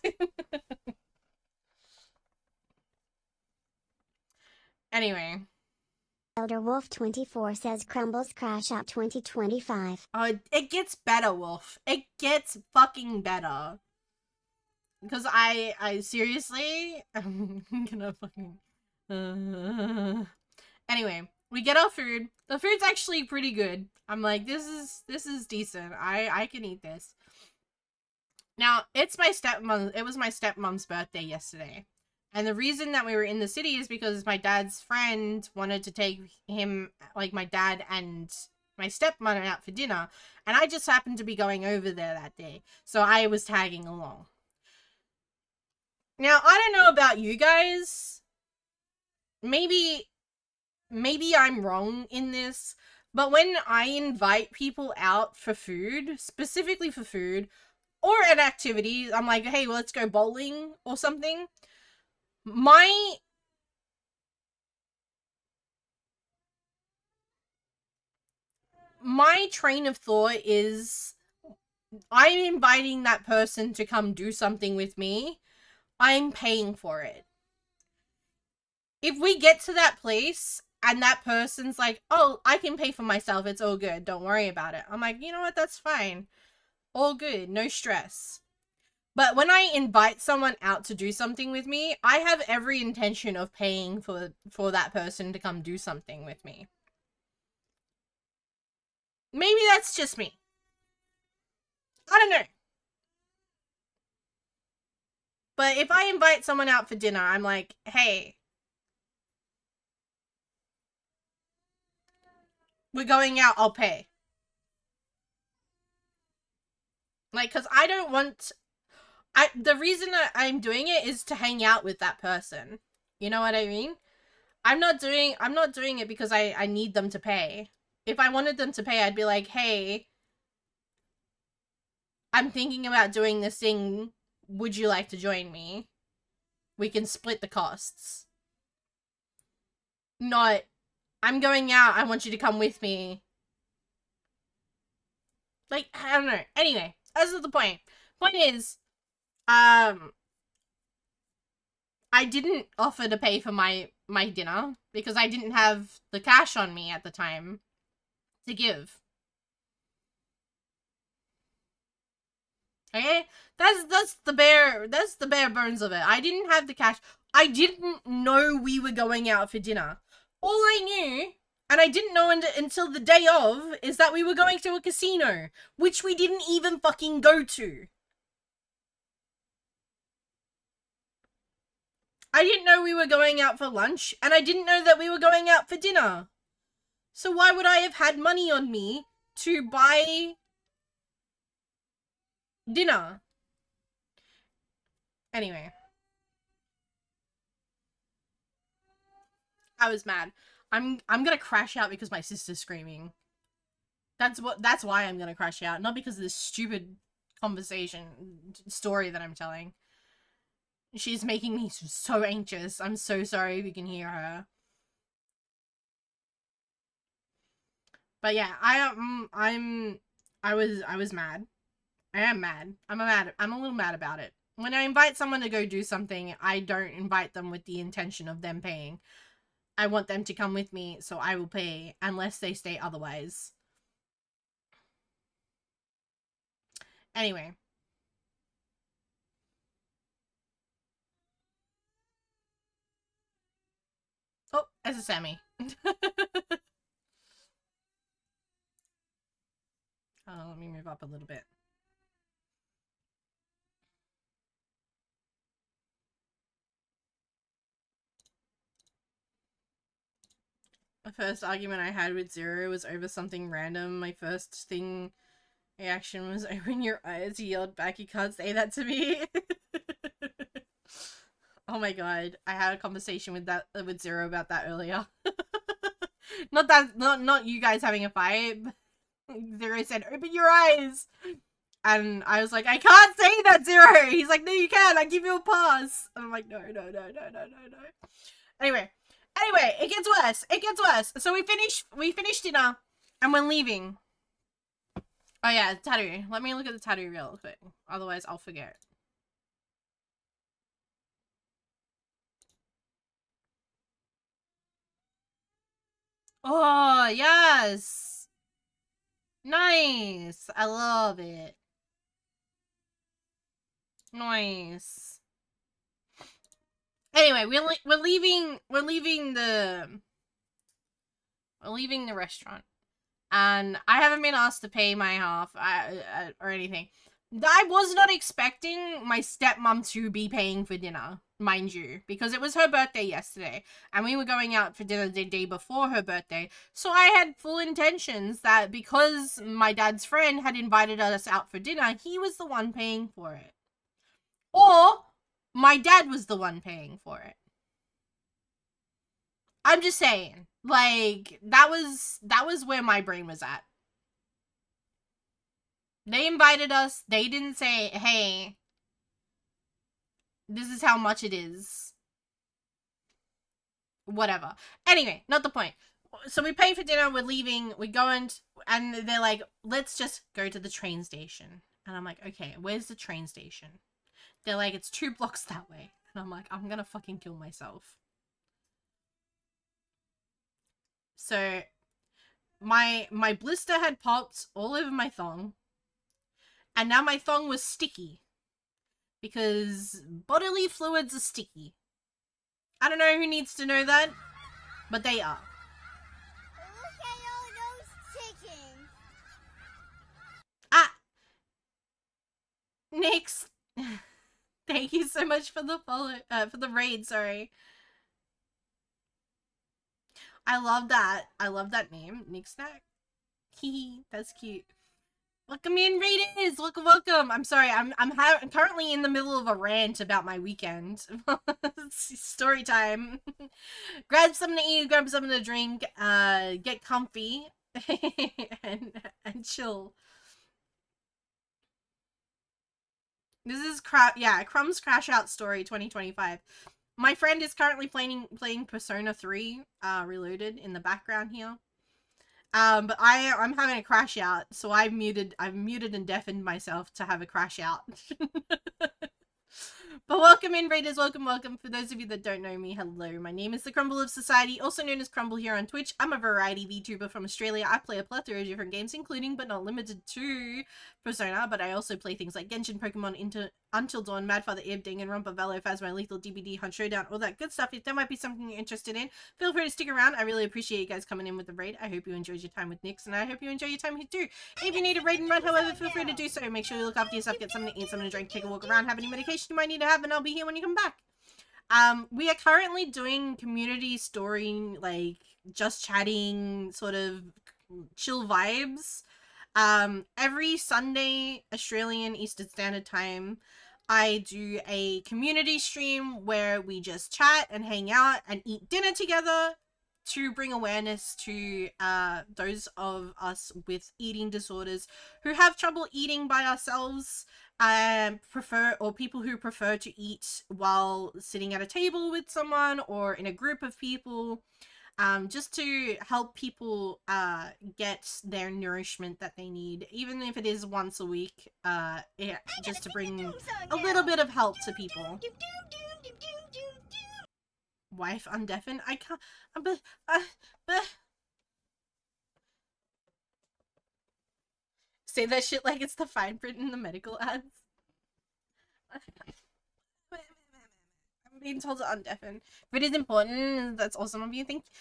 Anyway. Elder Wolf 24 says Crumbles Crash Out 2025. Oh, it gets better, Wolf. It gets fucking better. Because I seriously, I'm gonna fucking... Anyway, we get our food. The food's actually pretty good. I'm like, this is decent. I can eat this. Now, it was my stepmom's birthday yesterday. And the reason that we were in the city is because my dad's friend wanted to take him, like, my dad and my stepmother out for dinner. And I just happened to be going over there that day. So I was tagging along. Now, I don't know about you guys. Maybe I'm wrong in this. But when I invite people out for food, specifically for food, or an activity, I'm like, hey, well, let's go bowling or something. My train of thought is, I'm inviting that person to come do something with me. I'm paying for it. If we get to that place and that person's like, oh, I can pay for myself, it's all good, don't worry about it. I'm like, you know what, that's fine. All good, no stress. But when I invite someone out to do something with me, I have every intention of paying for that person to come do something with me. Maybe that's just me. I don't know. But if I invite someone out for dinner, I'm like, hey, we're going out, I'll pay. Like, because I don't want... the reason that I'm doing it is to hang out with that person. You know what I mean? I'm not doing it because I need them to pay. If I wanted them to pay, I'd be like, hey, I'm thinking about doing this thing. Would you like to join me? We can split the costs. Not, I'm going out, I want you to come with me. Like, I don't know. Anyway, that's not the point. Point is, I didn't offer to pay for my dinner because I didn't have the cash on me at the time to give. Okay? That's the bare bones of it. I didn't have the cash. I didn't know we were going out for dinner. All I knew, and I didn't know until the day of, is that we were going to a casino, which we didn't even fucking go to. I didn't know we were going out for lunch, and I didn't know that we were going out for dinner. So why would I have had money on me to buy dinner? Anyway. I was mad. I'm gonna crash out because my sister's screaming. That's why I'm gonna crash out, not because of this stupid conversation story that I'm telling. She's making me so anxious. I'm so sorry if you can hear her. But yeah, I was mad. I am mad. I'm a little mad about it. When I invite someone to go do something, I don't invite them with the intention of them paying. I want them to come with me, so I will pay unless they state otherwise. Anyway. Oh, there's a Sammy. Let me move up a little bit. The first argument I had with Zero was over something random. My first reaction was, open your eyes. He yelled back, you can't say that to me. Oh my god. I had a conversation with Zero about that earlier. Not you guys having a fight. Zero said, open your eyes. And I was like, I can't say that, Zero. He's like, no, you can. I give you a pass. And I'm like, no. Anyway, it gets worse. It gets worse. So we finished dinner, and we're leaving. Oh yeah, tattoo. Let me look at the tattoo real quick. Otherwise, I'll forget. Oh, yes. Nice. I love it. Nice. Anyway, we're leaving the restaurant, and I haven't been asked to pay my half or anything. I was not expecting my stepmom to be paying for dinner, mind you, because it was her birthday yesterday, and we were going out for dinner the day before her birthday, so I had full intentions that because my dad's friend had invited us out for dinner, he was the one paying for it. Or my dad was the one paying for it. I'm just saying, like, that was where my brain was at. They invited us. They didn't say, hey, this is how much it is. Whatever. Anyway, not the point. So we pay for dinner, we're leaving, we're going, and they're like, let's just go to the train station. And I'm like, okay, where's the train station? They're like, it's 2 blocks that way. And I'm like, I'm gonna fucking kill myself. So my blister had popped all over my thong, and now my thong was sticky because bodily fluids are sticky. I don't know who needs to know that, but they are. Look at all those chickens. Ah, Nix, thank you so much for the follow, for the raid. Sorry. I love that. I love that name, Nick Snack. Hee, that's cute. Welcome in, raiders. Welcome. I'm sorry. I'm currently in the middle of a rant about my weekend. Story time. Grab something to eat. Grab something to drink. Get comfy and chill. This is Crumb's Crash Out Story 2025. My friend is currently playing Persona 3 Reloaded in the background here. But I'm having a crash out, so I've muted and deafened myself to have a crash out. But welcome in, raiders. Welcome. For those of you that don't know me, hello. My name is the Crumble of Society, also known as Crumble here on Twitch. I'm a variety VTuber from Australia. I play a plethora of different games, including but not limited to Persona, but I also play things like Genshin, Pokemon, Until Dawn, Madfather, Ib, Danganronpa, Velo, Phasma, Lethal, DBD, Hunt Showdown, all that good stuff. If that might be something you're interested in, feel free to stick around. I really appreciate you guys coming in with the raid. I hope you enjoyed your time with Nyx, and I hope you enjoy your time here too. If you need a raid and run, however, feel free to do so. Make sure you look after yourself, get something to eat, something to drink, take a walk around, have any medication you might need to have, and I'll be here when you come back. We are currently doing community story, like, just chatting, sort of chill vibes. Every Sunday, Australian Eastern Standard Time, I do a community stream where we just chat and hang out and eat dinner together. to bring awareness to those of us with eating disorders who have trouble eating by ourselves, people who prefer to eat while sitting at a table with someone or in a group of people, just to help people get their nourishment that they need, even if it is once a week, just to bring a little bit of help to people. Wife undeafen? I can't. But. Say that shit like it's the fine print in the medical ads. I'm being told to undeafen. If it is important, that's awesome of you. Thank you.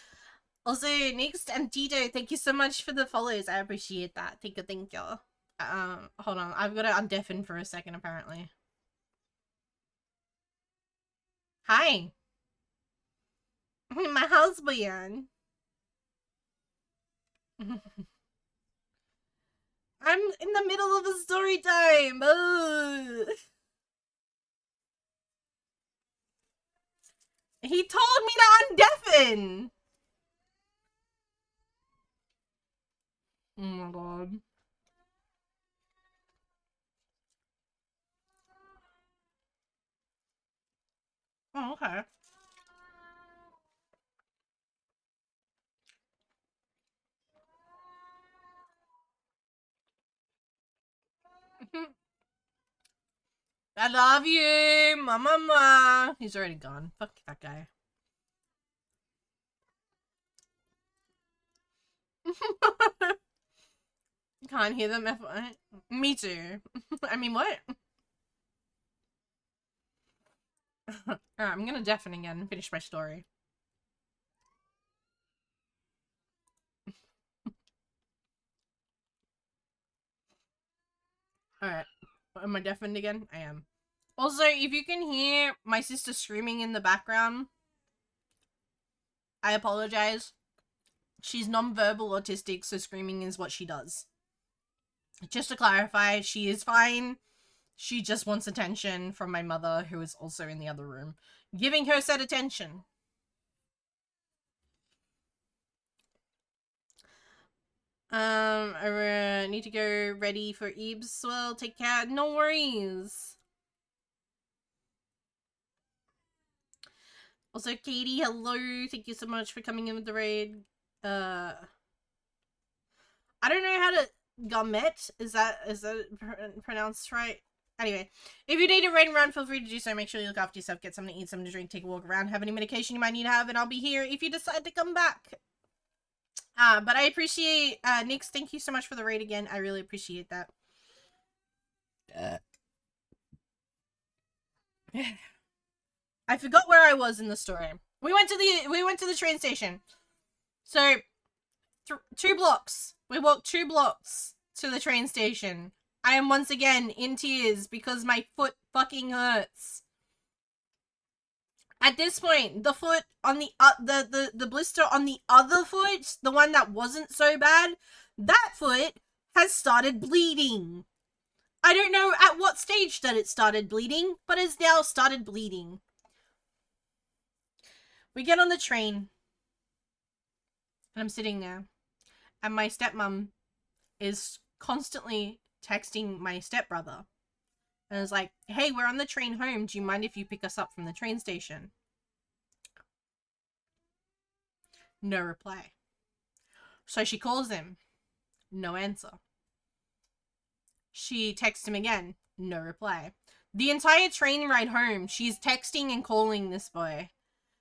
Also, Next and Tito, thank you so much for the follows. I appreciate that. Thank you, thank you. Hold on. I've got to undeafen for a second, apparently. Hi. My husband. I'm in the middle of a story time. He told me to undeafen. Oh my god. Oh, okay. I love you, mama. He's already gone. Fuck that guy. Can't hear them. Me too. I mean, what? Alright, I'm gonna deafen again and finish my story. Alright. Am I deafened again? I am. Also, if you can hear my sister screaming in the background, I apologize. She's non-verbal autistic, so screaming is what she does. Just to clarify, she is fine. She just wants attention from my mother, who is also in the other room, giving her said attention. I need to go ready for Eebs. Well, take care. No worries. Also, Katie, hello. Thank you so much for coming in with the raid. I don't know how to... Gummet? Is that pronounced right? Anyway, if you need to raid and run, feel free to do so. Make sure you look after yourself, get something to eat, something to drink, take a walk around, have any medication you might need to have, and I'll be here if you decide to come back. But I appreciate, Nix, thank you so much for the raid again. I really appreciate that. I forgot where I was in the story. We went to the train station. So, 2 blocks. We walked 2 blocks to the train station. I am once again in tears because my foot fucking hurts. At this point, the foot on the blister on the other foot, the one that wasn't so bad, that foot has started bleeding. I don't know at what stage that it started bleeding, but it's now started bleeding. We get on the train, and I'm sitting there, and my stepmom is constantly texting my stepbrother. And I was like, hey, we're on the train home. Do you mind if you pick us up from the train station? No reply. So she calls him. No answer. She texts him again. No reply. The entire train ride home, she's texting and calling this boy,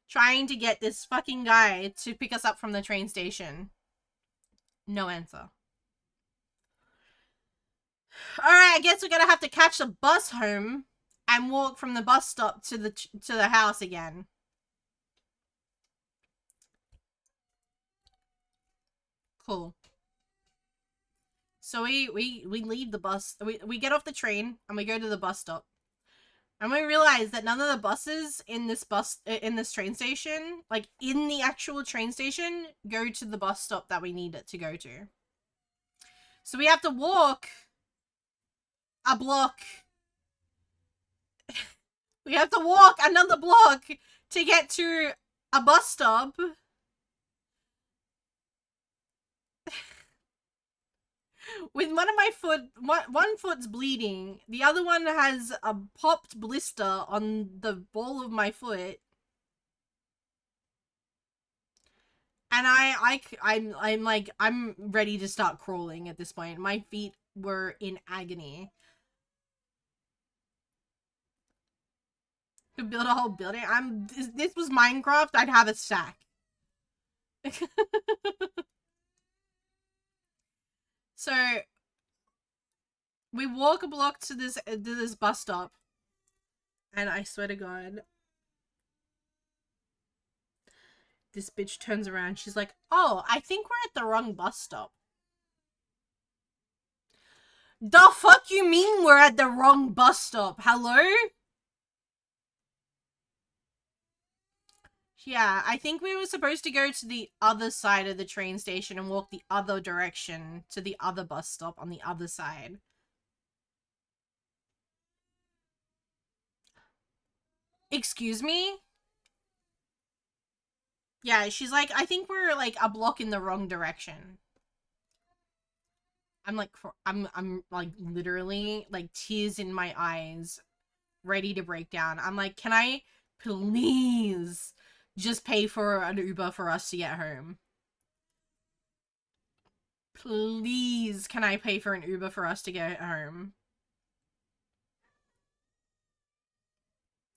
trying to get this fucking guy to pick us up from the train station. No answer. Alright, I guess we're gonna have to catch the bus home and walk from the bus stop to the house again. Cool. So we leave the bus. We get off the train and we go to the bus stop. And we realize that none of the buses in this train station, like in the actual train station, go to the bus stop that we need it to go to. So we have to walk a block. We have to walk another block to get to a bus stop with one of my one foot's bleeding, the other one has a popped blister on the ball of my foot. And I'm like, I'm ready to start crawling at this point. My feet were in agony. To build a whole building. This was Minecraft, I'd have a sack. So we walk a block to this bus stop, and I swear to God, this bitch turns around. She's like, "Oh, I think we're at the wrong bus stop." The fuck you mean we're at the wrong bus stop? Hello? Yeah, I think we were supposed to go to the other side of the train station and walk the other direction to the other bus stop on the other side. Excuse me? Yeah, she's like, I think we're like a block in the wrong direction. I'm like, I'm like literally like tears in my eyes, ready to break down. I'm like, can I please just pay for an Uber for us to get home? Please, can I pay for an Uber for us to get home?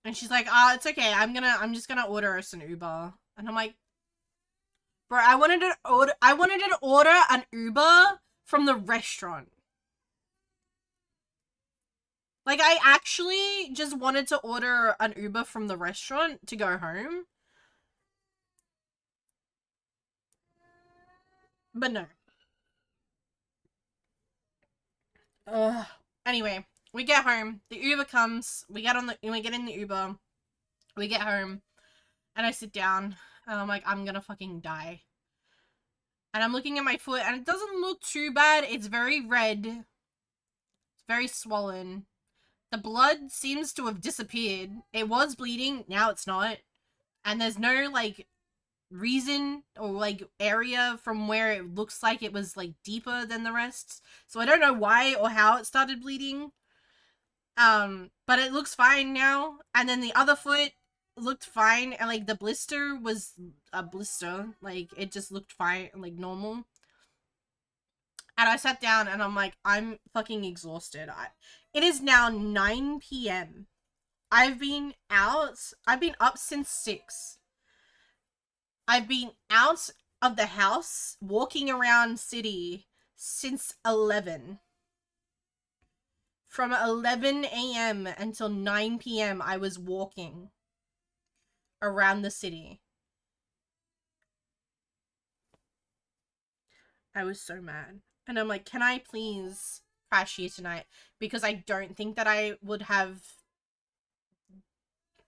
And she's like, it's okay. I'm just gonna order us an Uber. And I'm like, bro, I wanted to order an Uber from the restaurant. Like, I actually just wanted to order an Uber from the restaurant to go home. But no. Ugh. Anyway, we get home. The Uber comes. We get in the Uber. We get home. And I sit down. And I'm like, I'm gonna fucking die. And I'm looking at my foot. And it doesn't look too bad. It's very red. It's very swollen. The blood seems to have disappeared. It was bleeding. Now it's not. And there's no, like, reason or, like, area from where it looks like it was, like, deeper than the rest. So I don't know why or how it started bleeding. But it looks fine now. And then the other foot looked fine. And, like, the blister was a blister. Like, it just looked fine, like, normal. And I sat down and I'm like, I'm fucking exhausted. It is now 9 p.m. I've been up since 6. I've been out of the house, walking around city since 11. From 11 a.m. until 9 p.m. I was walking around the city. I was so mad. And I'm like, can I please crash here tonight? Because I don't think that I would have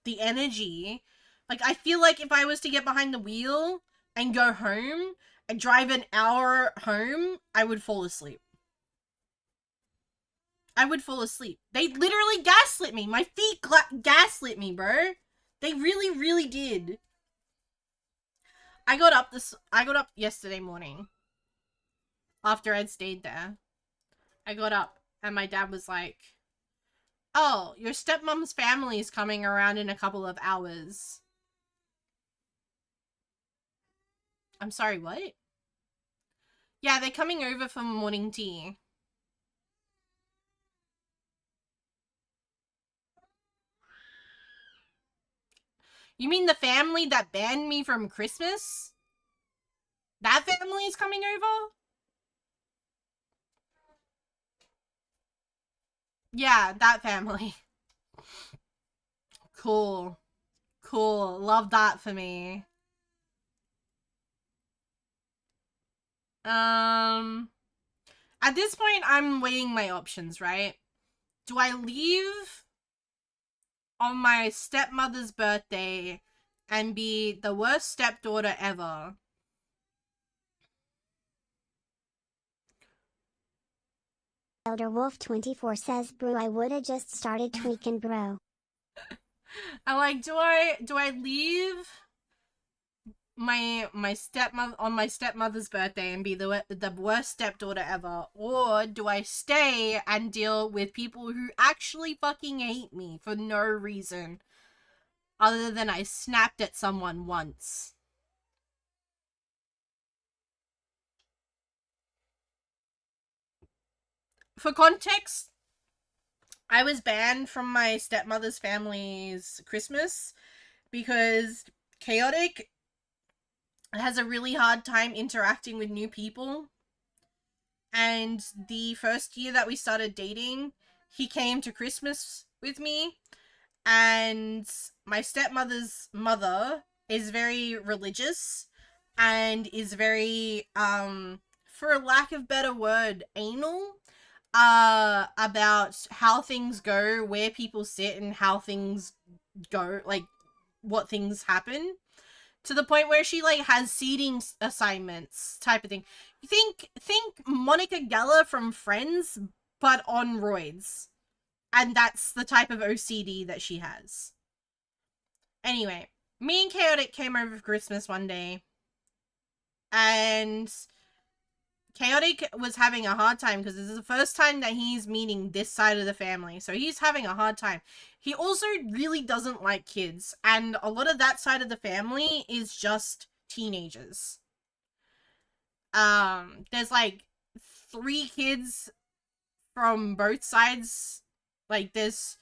the energy. Like, I feel like if I was to get behind the wheel and go home and drive an hour home, I would fall asleep. I would fall asleep. They literally gaslit me. My feet gaslit me, bro. They really, really did. I got up yesterday morning. After I'd stayed there. I got up and my dad was like, "Oh, your stepmom's family is coming around in a couple of hours." I'm sorry, what? Yeah, they're coming over for morning tea. You mean the family that banned me from Christmas? That family is coming over? Yeah, that family. Cool. Cool. Love that for me. At this point, I'm weighing my options, right? Do I leave on my stepmother's birthday and be the worst stepdaughter ever? Elder Wolf 24 says, "Bro, I woulda just started tweaking, bro." I like, do I leave my stepmother on my stepmother's birthday and be the worst stepdaughter ever, or do I stay and deal with people who actually fucking hate me for no reason other than I snapped at someone once? For context, I was banned from my stepmother's family's Christmas because Chaotic has a really hard time interacting with new people. And the first year that we started dating, he came to Christmas with me. And my stepmother's mother is very religious and is very, for lack of better word, anal about how things go, where people sit, and how things go, like what things happen, to the point where she like has seating assignments type of thing. You think Monica Geller from Friends, but on roids, and that's the type of OCD that she has. Anyway, me and Chaotic came over for Christmas one day, and Chaotic was having a hard time because this is the first time that he's meeting this side of the family. So he's having a hard time. He also really doesn't like kids. And a lot of that side of the family is just teenagers. There's like 3 kids from both sides. Like there's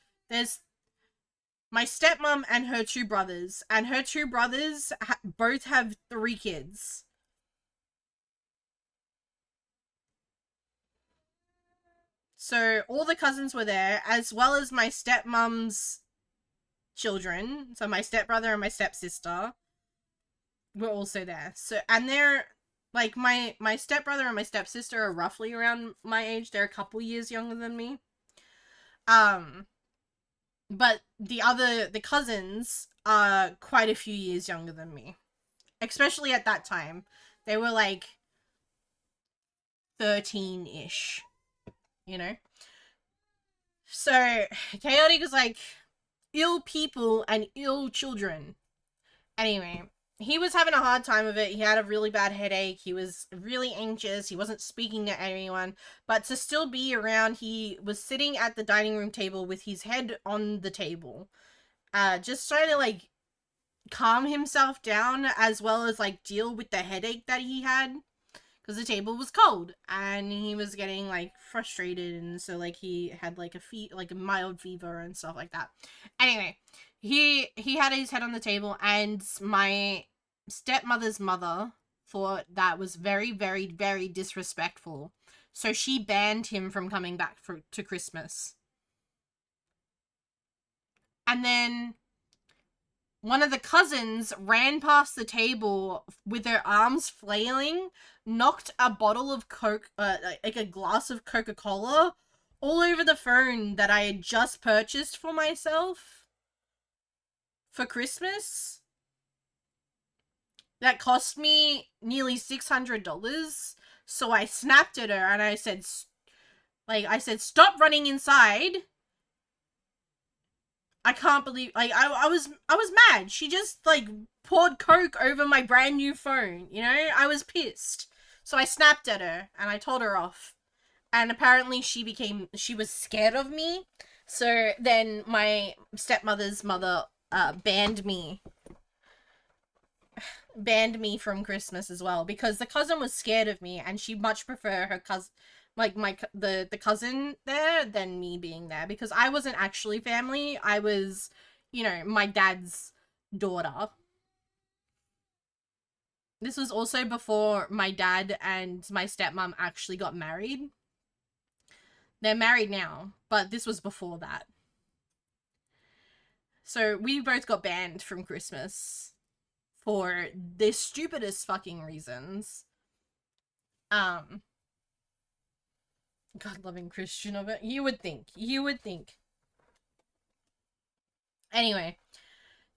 my stepmom and her 2 brothers. And her 2 brothers both have 3 kids. So all the cousins were there, as well as my stepmom's children. So my stepbrother and my stepsister were also there. So, and they're like my stepbrother and my stepsister are roughly around my age. They're a couple years younger than me. But the cousins are quite a few years younger than me. Especially at that time. They were like 13-ish. You know? So, Chaotic was like, ill people and ill children. Anyway, he was having a hard time of it. He had a really bad headache. He was really anxious. He wasn't speaking to anyone. But to still be around, he was sitting at the dining room table with his head on the table. Just trying to, like, calm himself down as well as, like, deal with the headache that he had. Because the table was cold and he was getting like frustrated, and so like he had like a mild fever and stuff like that. Anyway, he had his head on the table, and my stepmother's mother thought that was very, very, very disrespectful, so she banned him from coming back to Christmas. And then one of the cousins ran past the table with their arms flailing, knocked a bottle of Coke, like a glass of Coca-Cola, all over the phone that I had just purchased for myself for Christmas. That cost me nearly $600. So I snapped at her and I said, stop running inside. I can't believe, like, I was mad. She just, like, poured Coke over my brand new phone, you know? I was pissed. So I snapped at her, and I told her off. And apparently she was scared of me. So then my stepmother's mother, banned me from Christmas as well. Because the cousin was scared of me, and she much prefer her cousin, like the cousin there, than me being there, because I wasn't actually family. I was, you know, my dad's daughter. This was also before my dad and my stepmom actually got married. They're married now, but this was before that. So we both got banned from Christmas for the stupidest fucking reasons. God-loving Christian of it. You would think. Anyway,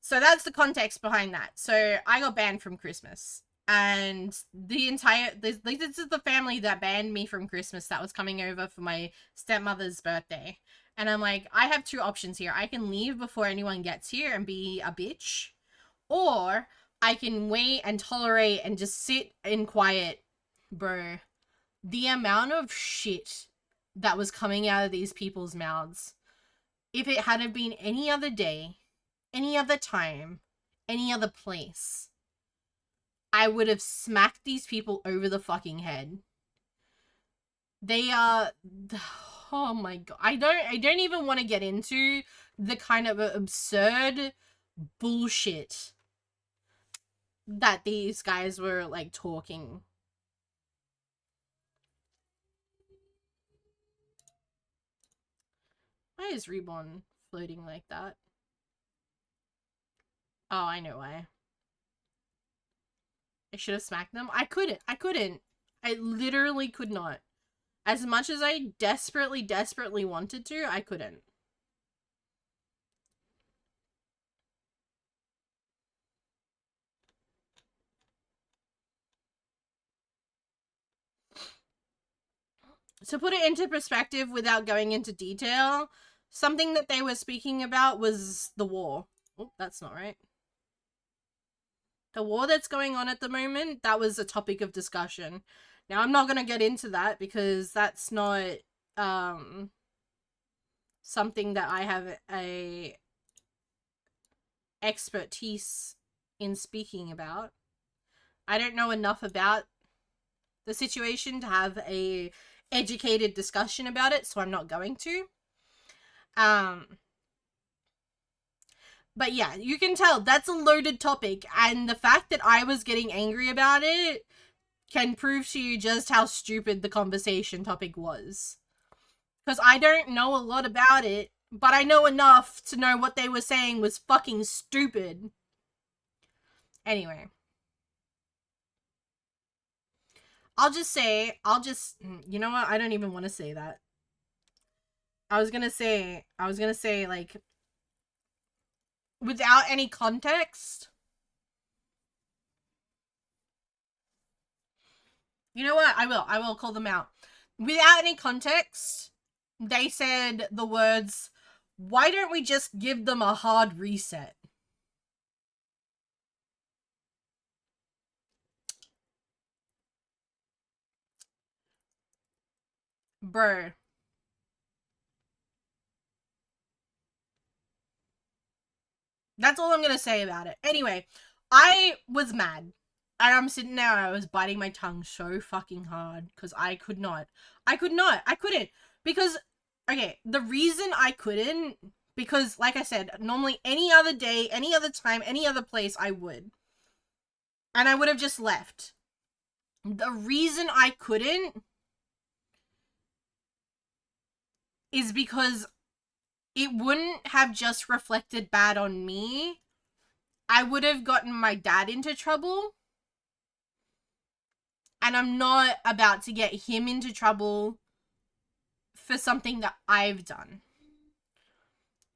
so that's the context behind that. So I got banned from Christmas. And this is the family that banned me from Christmas that was coming over for my stepmother's birthday. And I'm like, I have 2 options here. I can leave before anyone gets here and be a bitch. Or I can wait and tolerate and just sit in quiet. Bro, the amount of shit that was coming out of these people's mouths, if it had been any other day, any other time, any other place, I would have smacked these people over the fucking head. They are, oh my god, I don't even want to get into the kind of absurd bullshit that these guys were like talking. Why is Reborn floating like that? Oh, I know why. I should have smacked them. I couldn't. I literally could not. As much as I desperately wanted to, I couldn't. To put it into perspective without going into detail, something that they were speaking about was the war. Oh, that's not right. The war that's going on at the moment, that was a topic of discussion. Now, I'm not going to get into that because that's not something that I have a expertise in speaking about. I don't know enough about the situation to have a educated discussion about it, so I'm not going to. But yeah, you can tell that's a loaded topic, and the fact that I was getting angry about it can prove to you just how stupid the conversation topic was. Because I don't know a lot about it, but I know enough to know what they were saying was fucking stupid. Anyway. You know what? I don't even want to say that. I was gonna say, like, without any context. You know what? I will call them out. Without any context, they said the words, why don't we just give them a hard reset? Bro. That's all I'm gonna say about it. Anyway, I was mad. And I'm sitting there and I was biting my tongue so fucking hard because I could not. I couldn't. Because, okay, the reason I couldn't, because, like I said, normally any other day, any other time, any other place, I would. And I would have just left. The reason I couldn't is because it wouldn't have just reflected bad on me. I would have gotten my dad into trouble. And I'm not about to get him into trouble for something that I've done.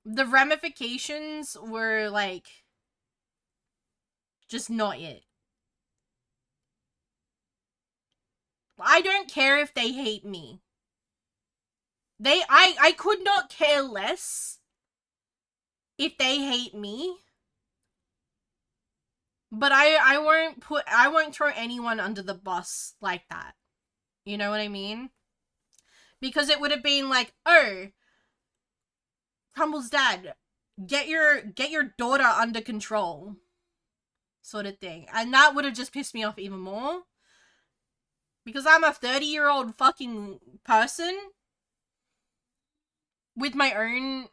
The ramifications were, like, just not it. I don't care if they hate me. I could not care less if they hate me. But I won't throw anyone under the bus like that. You know what I mean? Because it would have been like, oh, Crumble's dad, get your daughter under control, sort of thing. And that would have just pissed me off even more. Because I'm a 30-year-old fucking person with my own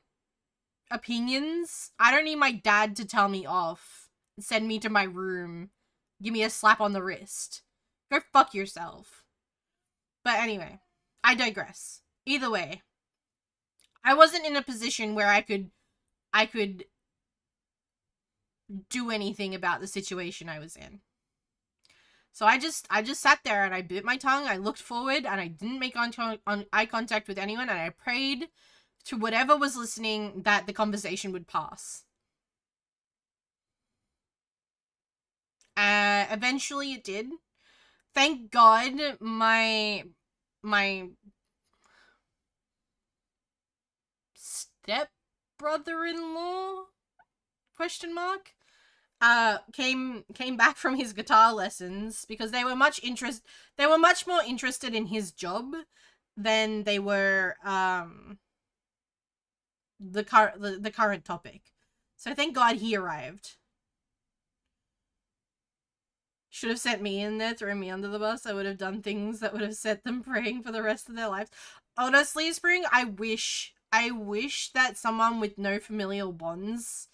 opinions. I don't need my dad to tell me off, send me to my room, give me a slap on the wrist. Go fuck yourself. But anyway, I digress. Either way, I wasn't in a position where I could do anything about the situation I was in. So I just sat there and I bit my tongue, I looked forward, and I didn't make eye contact with anyone, and I prayed to whatever was listening that the conversation would pass. Eventually it did. Thank God my step brother-in-law ? came back from his guitar lessons because they were much more interested in his job than they were the current topic. So thank God he arrived. Should have sent me in there, thrown me under the bus. I would have done things that would have set them praying for the rest of their lives. Honestly, Spring, I wish that someone with no familial bonds,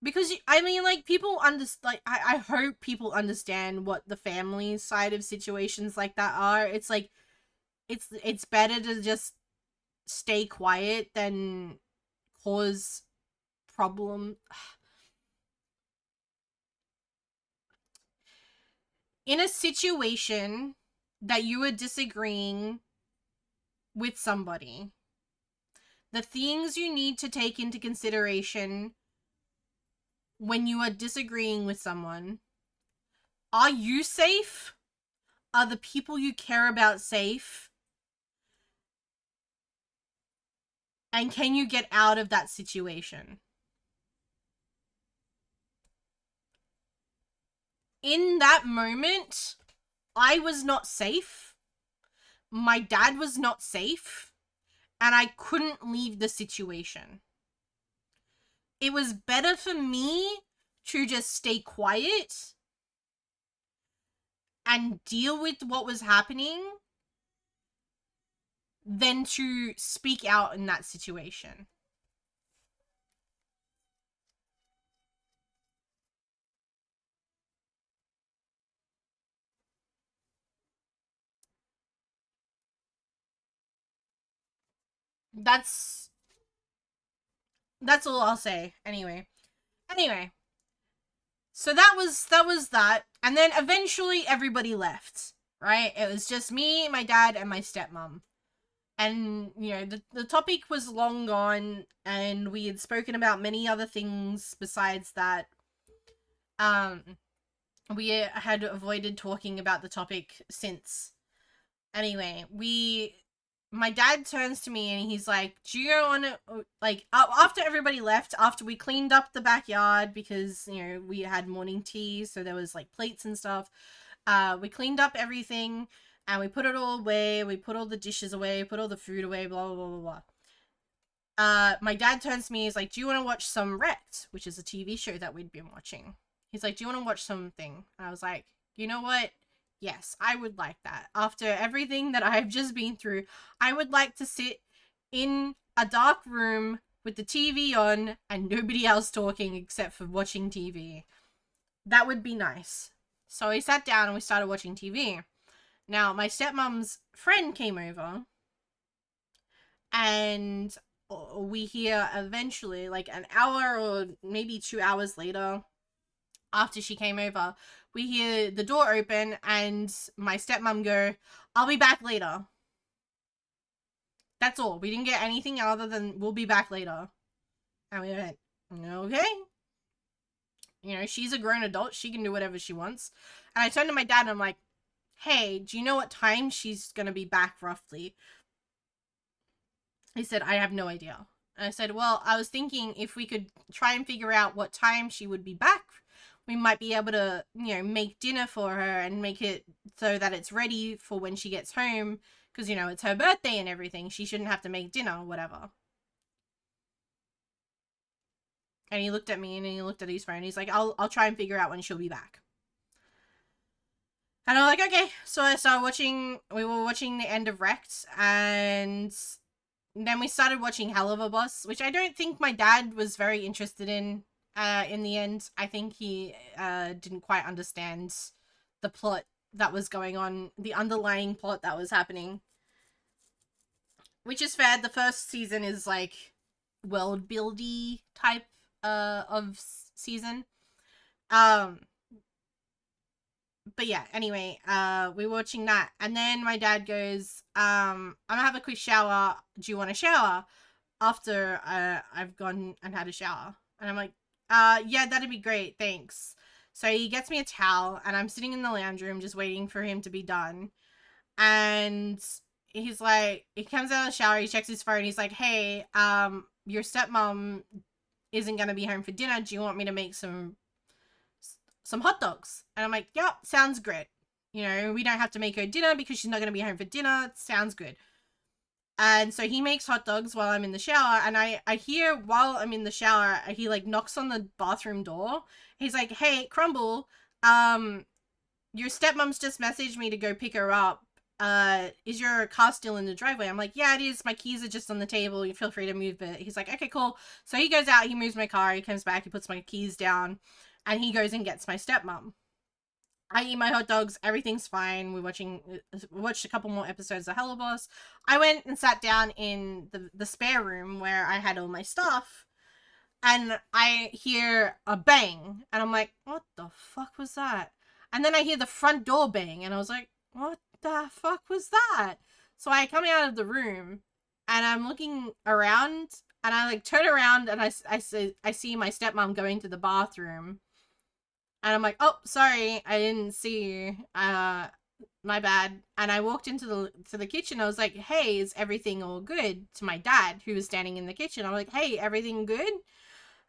because I mean, like, people understand. Like, I hope people understand what the family side of situations like that are. It's like, it's better to just stay quiet than cause problem. In a situation that you are disagreeing with somebody, the things you need to take into consideration when you are disagreeing with someone: are you safe? Are the people you care about safe? And can you get out of that situation? In that moment, I was not safe. My dad was not safe. And I couldn't leave the situation. It was better for me to just stay quiet and deal with what was happening than to speak out in that situation. That's all I'll say. Anyway, so that was that, and then eventually everybody left. Right? It was just me, my dad, and my stepmom. And, you know, the topic was long gone, and we had spoken about many other things besides that. We had avoided talking about the topic since. Anyway, my dad turns to me and he's like, do you want to, like, after everybody left, after we cleaned up the backyard, because, you know, we had morning tea, so there was, like, plates and stuff. We cleaned up everything, and we put it all away, we put all the dishes away, put all the food away, blah, blah, blah, blah, blah. My dad turns to me, he's like, do you want to watch some Wrecked, which is a TV show that we'd been watching. He's like, do you want to watch something? And I was like, you know what? Yes, I would like that. After everything that I've just been through, I would like to sit in a dark room with the TV on and nobody else talking except for watching TV. That would be nice. So we sat down and we started watching TV. Now, my stepmom's friend came over, and we hear eventually, like an hour or maybe 2 hours later, after she came over, we hear the door open and my stepmom go, I'll be back later. That's all. We didn't get anything other than, we'll be back later. And we went, okay. You know, she's a grown adult. She can do whatever she wants. And I turned to my dad and I'm like, hey, do you know what time she's going to be back roughly? He said, I have no idea. And I said, well, I was thinking if we could try and figure out what time she would be back, we might be able to, you know, make dinner for her and make it so that it's ready for when she gets home. Because, you know, it's her birthday and everything. She shouldn't have to make dinner or whatever. And he looked at me and he looked at his phone. He's like, I'll try and figure out when she'll be back. And I'm like, okay. So I started watching, we were watching the end of Wrecked, and then we started watching Hell of a Boss, which I don't think my dad was very interested in the end. I think he didn't quite understand the plot that was going on, the underlying plot that was happening. Which is fair. The first season is like world buildy type of season. But yeah, anyway, we were watching that, and then my dad goes, I'm gonna have a quick shower. Do you want a shower? After I've gone and had a shower. And I'm like, yeah, that'd be great, thanks. So he gets me a towel, and I'm sitting in the lounge room just waiting for him to be done. And he's like, he comes out of the shower, he checks his phone, he's like, hey, your stepmom isn't gonna be home for dinner. Do you want me to make some some hot dogs. And I'm like, yep, sounds great. You know, we don't have to make her dinner because she's not going to be home for dinner. Sounds good. And so he makes hot dogs while I'm in the shower. And I hear while I'm in the shower, he like knocks on the bathroom door. He's like, hey, Crumble, your stepmom's just messaged me to go pick her up. Is your car still in the driveway? I'm like, yeah, it is. My keys are just on the table. You feel free to move it. He's like, okay, cool. So he goes out, he moves my car, he comes back, he puts my keys down, and he goes and gets my stepmom. I eat my hot dogs, everything's fine. We watched a couple more episodes of Hello Boss. I went and sat down in the spare room where I had all my stuff, and I hear a bang, and I'm like, what the fuck was that? And then I hear the front door bang, and I was like, what the fuck was that? So I come out of the room, and I'm looking around, and I like turn around, and I see my stepmom going to the bathroom. And I'm like, oh, sorry, I didn't see you. My bad. And I walked into the kitchen. I was like, hey, is everything all good? To my dad, who was standing in the kitchen. I'm like, hey, everything good?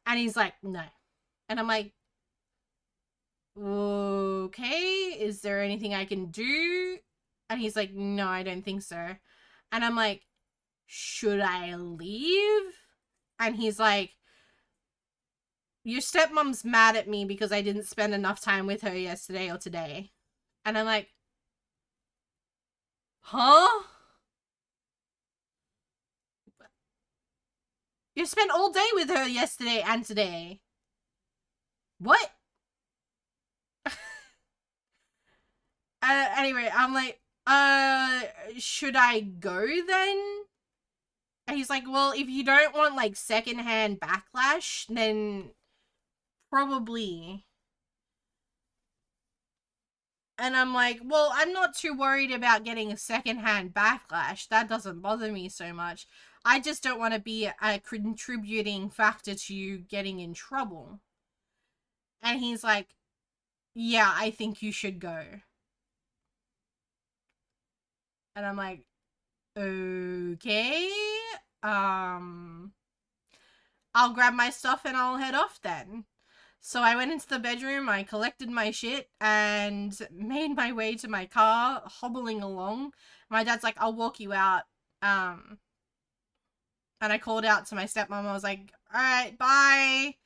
And he's like, no. And I'm like, okay, is there anything I can do? And he's like, no, I don't think so. And I'm like, should I leave? And he's like, your stepmom's mad at me because I didn't spend enough time with her yesterday or today. And I'm like, huh? You spent all day with her yesterday and today. What? Anyway, I'm like, should I go then? And he's like, well, if you don't want like secondhand backlash, then probably. And I'm like, well, I'm not too worried about getting a secondhand backlash. That doesn't bother me so much. I just don't want to be a contributing factor to you getting in trouble. And he's like, yeah, I think you should go. And I'm like, okay. I'll grab my stuff and I'll head off then. So I went into the bedroom, I collected my shit, and made my way to my car, hobbling along. My dad's like, I'll walk you out. And I called out to my stepmom. I was like, alright, bye.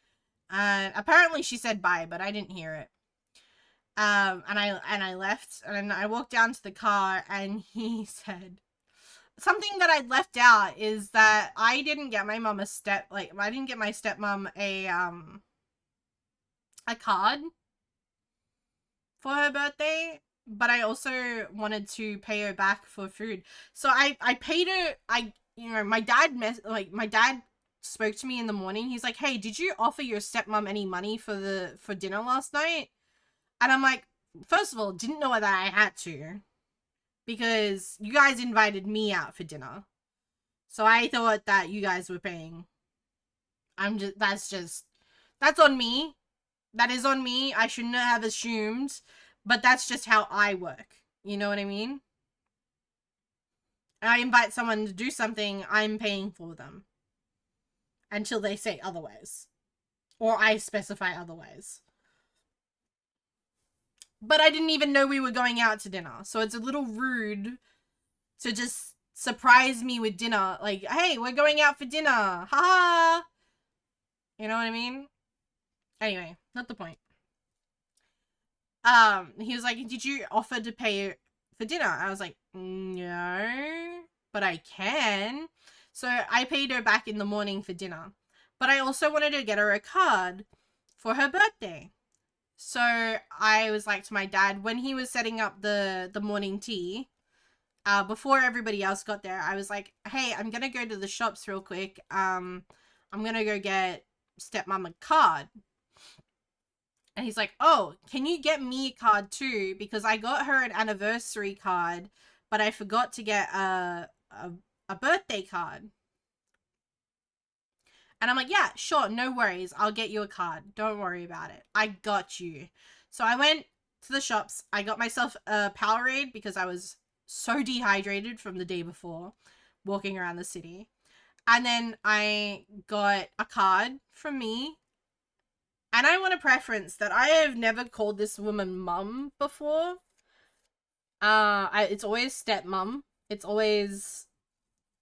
And apparently she said bye, but I didn't hear it. And I left, and I walked down to the car, and he said, something that I'd left out is that I didn't get my mom I didn't get my stepmom a card for her birthday, but I also wanted to pay her back for food. So I paid her. My dad spoke to me in the morning. He's like, hey, did you offer your stepmom any money for dinner last night? And I'm like, first of all, didn't know that I had to, because you guys invited me out for dinner. So I thought that you guys were paying. That's on me. That is on me. I shouldn't have assumed, but that's just how I work. You know what I mean? I invite someone to do something, I'm paying for them. Until they say otherwise. Or I specify otherwise. But I didn't even know we were going out to dinner. So it's a little rude to just surprise me with dinner. Like, hey, we're going out for dinner. Ha ha. You know what I mean? Anyway, not the point. He was like, did you offer to pay for dinner? I was like, no, but I can. So I paid her back in the morning for dinner. But I also wanted to get her a card for her birthday. So I was like to my dad, when he was setting up the morning tea, before everybody else got there, I was like, hey, I'm gonna go to the shops real quick. I'm gonna go get stepmom a card. And he's like, oh, can you get me a card too? Because I got her an anniversary card, but I forgot to get a birthday card. And I'm like, yeah, sure, no worries. I'll get you a card. Don't worry about it. I got you. So I went to the shops. I got myself a Powerade because I was so dehydrated from the day before walking around the city. And then I got a card from me. And I want to preference that I have never called this woman mum before. It's always stepmom. It's always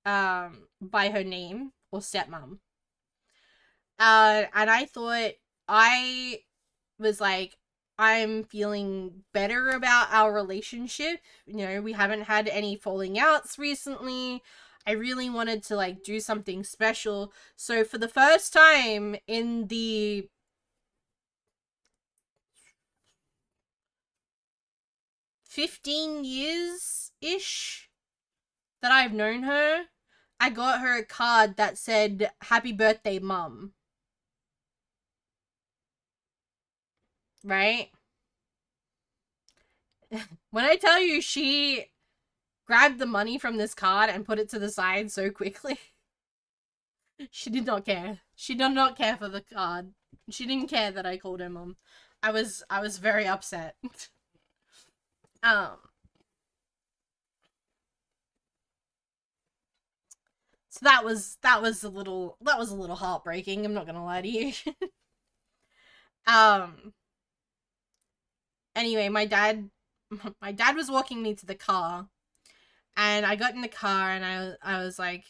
by her name or stepmom. And I thought I was like, I'm feeling better about our relationship. You know, we haven't had any falling outs recently. I really wanted to like do something special. So for the first time in the 15 years ish that I've known her, I got her a card that said happy birthday mum. Right? When I tell you she grabbed the money from this card and put it to the side so quickly. She did not care. She did not care for the card. She didn't care that I called her mom. I was very upset. um so that was a little heartbreaking, I'm not gonna lie to you. um anyway, my dad was walking me to the car, and I got in the car and I was like,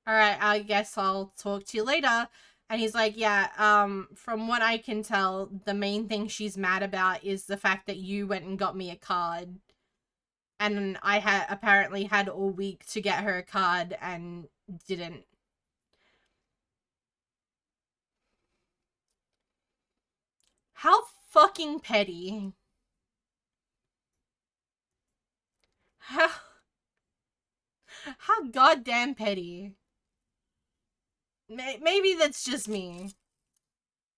all right, I guess I'll talk to you later. And he's like, yeah, from what I can tell, the main thing she's mad about is the fact that you went and got me a card. And I had apparently had all week to get her a card and didn't. How fucking petty. How, how goddamn petty. Maybe that's just me.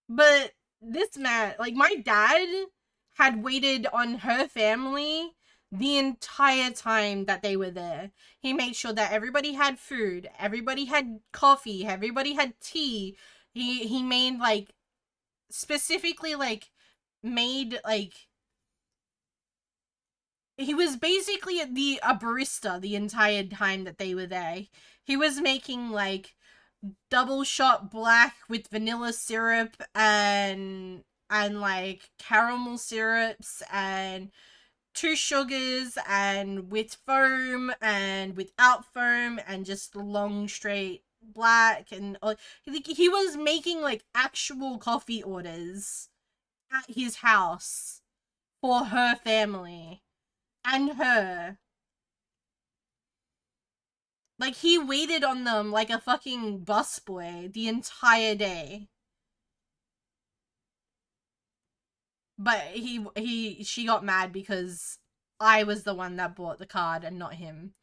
But this man, like, my dad had waited on her family the entire time that they were there. He made sure that everybody had food, everybody had coffee, everybody had tea. He made like specifically like made like he was basically a barista the entire time that they were there. He was making like double shot black with vanilla syrup and like caramel syrups and two sugars and with foam and without foam and just long straight black. And he was making like actual coffee orders at his house for her family and her. Like, he waited on them like a fucking busboy the entire day. But she got mad because I was the one that bought the card and not him.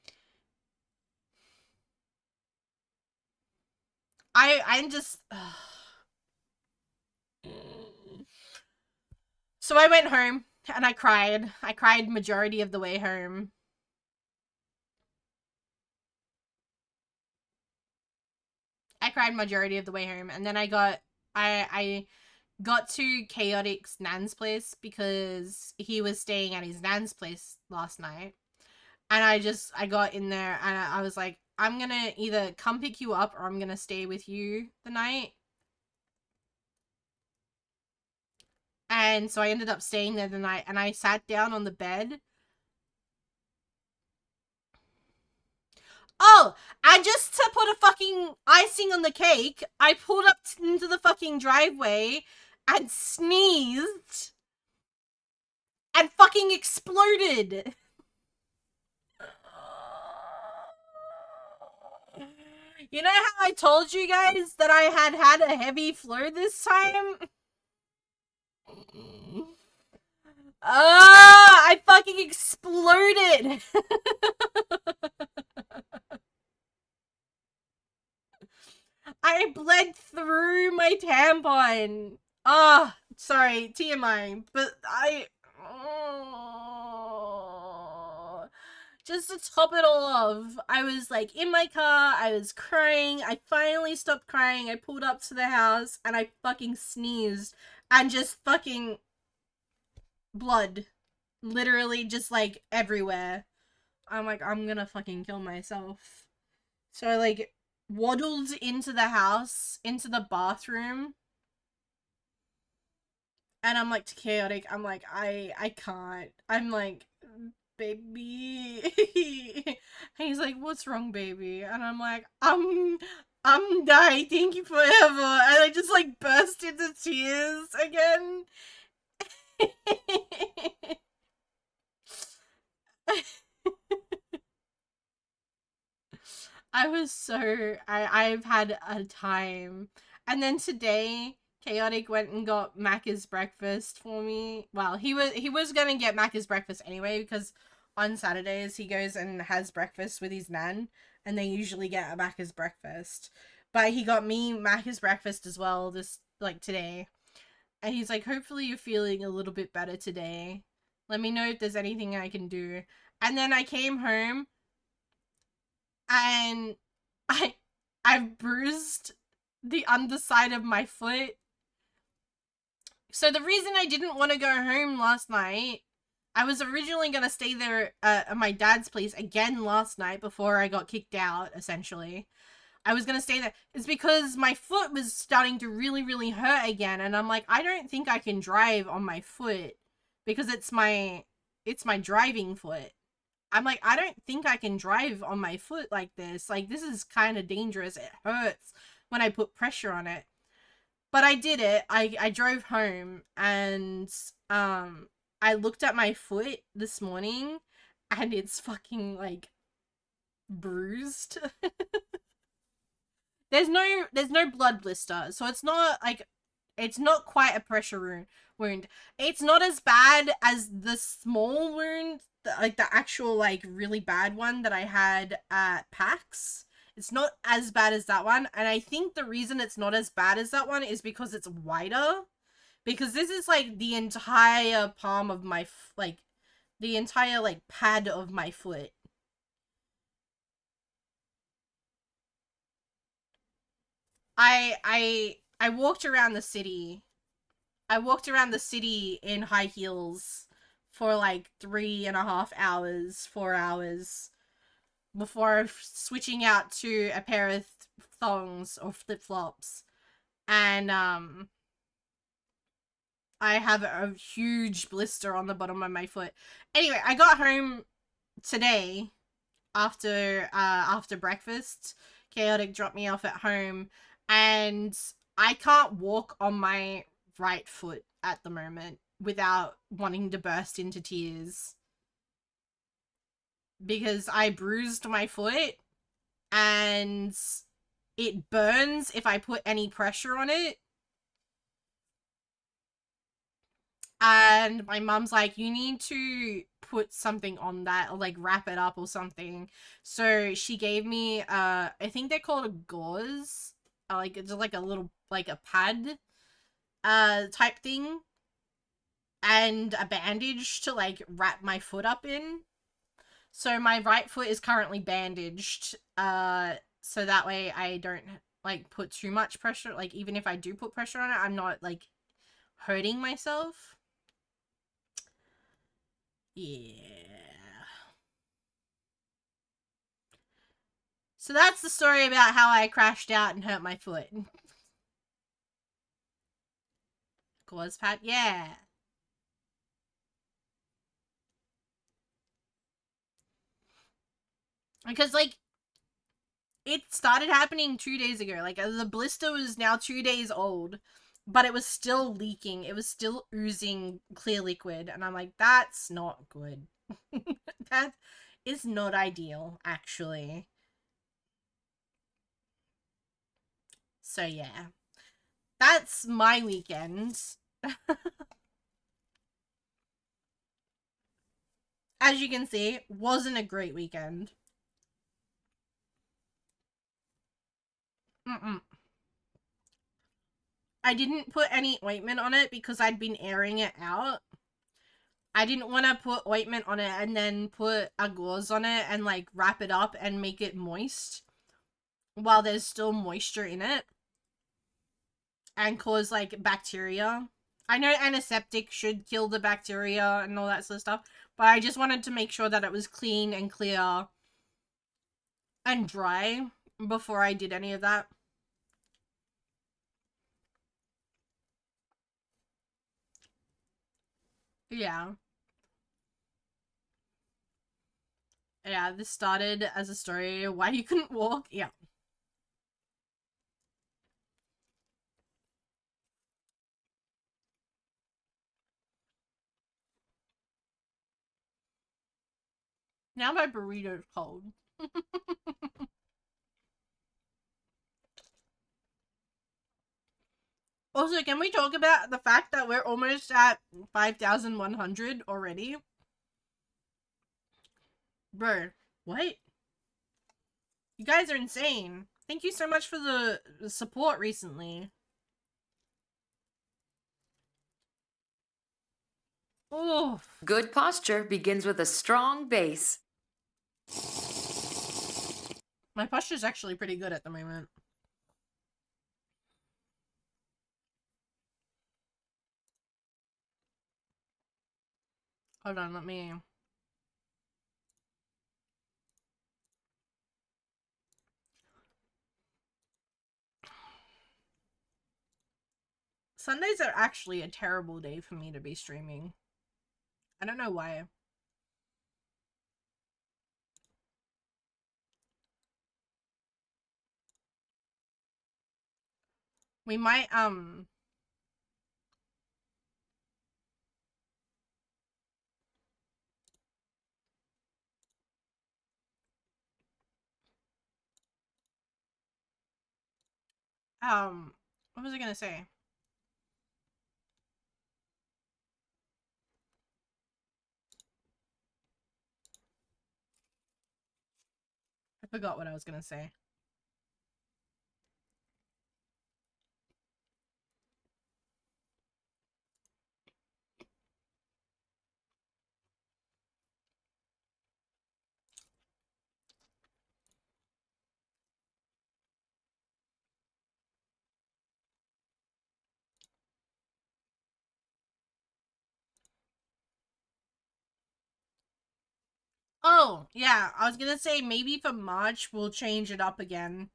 I'm just... So I went home and I cried. I cried majority of the way home. I cried majority of the way home, and then I got to Chaotic's nan's place because he was staying at his nan's place last night. And I got in there and I was like, I'm gonna either come pick you up or I'm gonna stay with you the night. And so I ended up staying there the night, and I sat down on the bed. Oh, and just to put a fucking icing on the cake, I pulled up into the fucking driveway and sneezed and fucking exploded. You know how I told you guys that I had a heavy flu this time? I fucking exploded. I bled through my tampon. Ah, sorry, TMI, but just to top it all off, I was like in my car, I was crying, I finally stopped crying, I pulled up to the house, and I fucking sneezed, and just fucking blood. Literally just like everywhere. I'm like, I'm gonna fucking kill myself. So I like waddled into the house, into the bathroom, And I'm like to Chaotic, I'm like, I can't. I'm like, baby. And he's like, what's wrong, baby? And I'm like, I'm dying, thank you forever. And I just like burst into tears again. I was so I've had a time. And then today Chaotic went and got Macca's breakfast for me. Well, he was gonna get Macca's breakfast anyway because on Saturdays he goes and has breakfast with his nan and they usually get a Macca's breakfast. But he got me Macca's breakfast as well this like today. And he's like, hopefully you're feeling a little bit better today. Let me know if there's anything I can do. And then I came home and I I've bruised the underside of my foot. So the reason I didn't want to go home last night, I was originally going to stay there at my dad's place again last night before I got kicked out, essentially. I was going to stay there. It's because my foot was starting to really, really hurt again. And I'm like, I don't think I can drive on my foot because it's my driving foot. I'm like, I don't think I can drive on my foot like this. Like, this is kind of dangerous. It hurts when I put pressure on it. But I did it. I drove home and I looked at my foot this morning and it's fucking like bruised. there's no blood blister. So it's not like it's not quite a pressure wound. It's not as bad as the small wound, like the actual like really bad one that I had at PAX. It's not as bad as that one, and I think the reason it's not as bad as that one is because it's wider. Because this is like the entire palm of my like the entire like pad of my foot. I walked around the city. I walked around the city in high heels for like 3.5 hours, 4 hours before switching out to a pair of thongs or flip flops. And I have a huge blister on the bottom of my foot. Anyway, I got home today after breakfast. Chaotic dropped me off at home, and I can't walk on my right foot at the moment without wanting to burst into tears because I bruised my foot and it burns if I put any pressure on it. And my mom's like, you need to put something on that or like wrap it up or something. So she gave me I think they're called a gauze. Like it's like a little like a pad type thing and a bandage to like wrap my foot up in. So my right foot is currently bandaged so that way I don't like put too much pressure. Like even if I do put pressure on it, I'm not like hurting myself. Yeah. So that's the story about how I crashed out and hurt my foot. Gauze pad, yeah. Because like it started happening 2 days ago. Like the blister was now 2 days old, but it was still leaking. It was still oozing clear liquid, and I'm like, that's not good. That is not ideal, actually. So yeah, that's my weekend. As you can see, wasn't a great weekend. Mm-mm. I didn't put any ointment on it because I'd been airing it out. I didn't want to put ointment on it and then put a gauze on it and like wrap it up and make it moist while there's still moisture in it and cause like bacteria. I know antiseptic should kill the bacteria and all that sort of stuff, but I just wanted to make sure that it was clean and clear and dry before I did any of that. Yeah. Yeah, this started as a story why you couldn't walk. Yeah. Now my burrito's cold. Also, can we talk about the fact that we're almost at 5,100 already? Bro, what? You guys are insane. Thank you so much for the support recently. Oh. Good posture begins with a strong base. My posture's actually pretty good at the moment. Hold on, let me... Sundays are actually a terrible day for me to be streaming. I don't know why. We might, what was I gonna say? I forgot what I was gonna say. Oh, yeah, I was gonna say maybe for March we'll change it up again.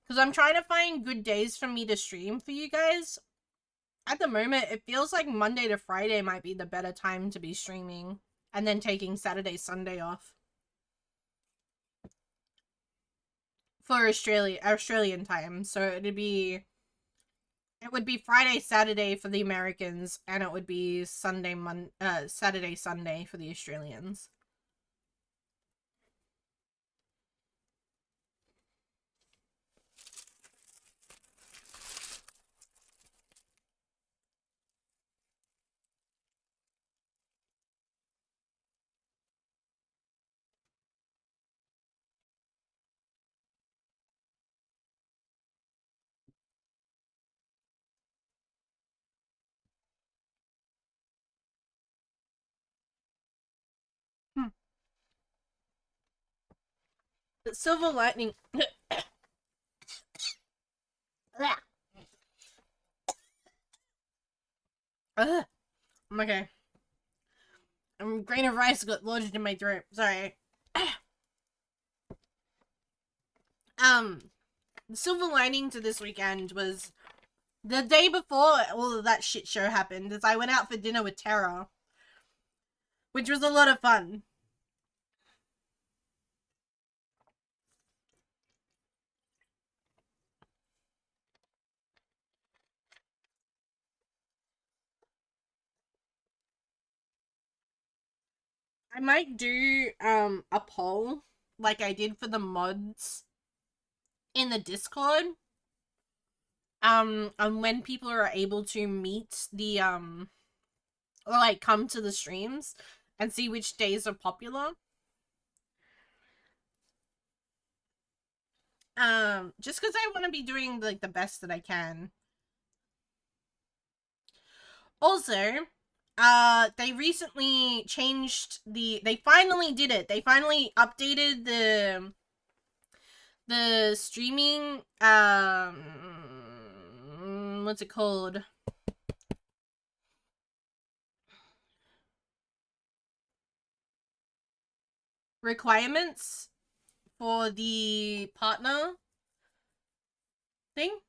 Because I'm trying to find good days for me to stream for you guys. At the moment, it feels like Monday to Friday might be the better time to be streaming. And then taking Saturday, Sunday off. For Australian time. So it'd be... It would be Friday, Saturday for the Americans, and it would be Saturday, Sunday for the Australians. Hmm. The silver lightning... Ugh. Okay. A grain of rice got lodged in my throat. Sorry. The silver lining to this weekend was the day before all of that shit show happened, is I went out for dinner with Tara, which was a lot of fun. I might do a poll like I did for the mods in the Discord. And when people are able to meet the or like come to the streams and see which days are popular. Just because I want to be doing like the best that I can. Also, they recently changed they finally did it. They finally updated the streaming, what's it called? Requirements for the partner thing.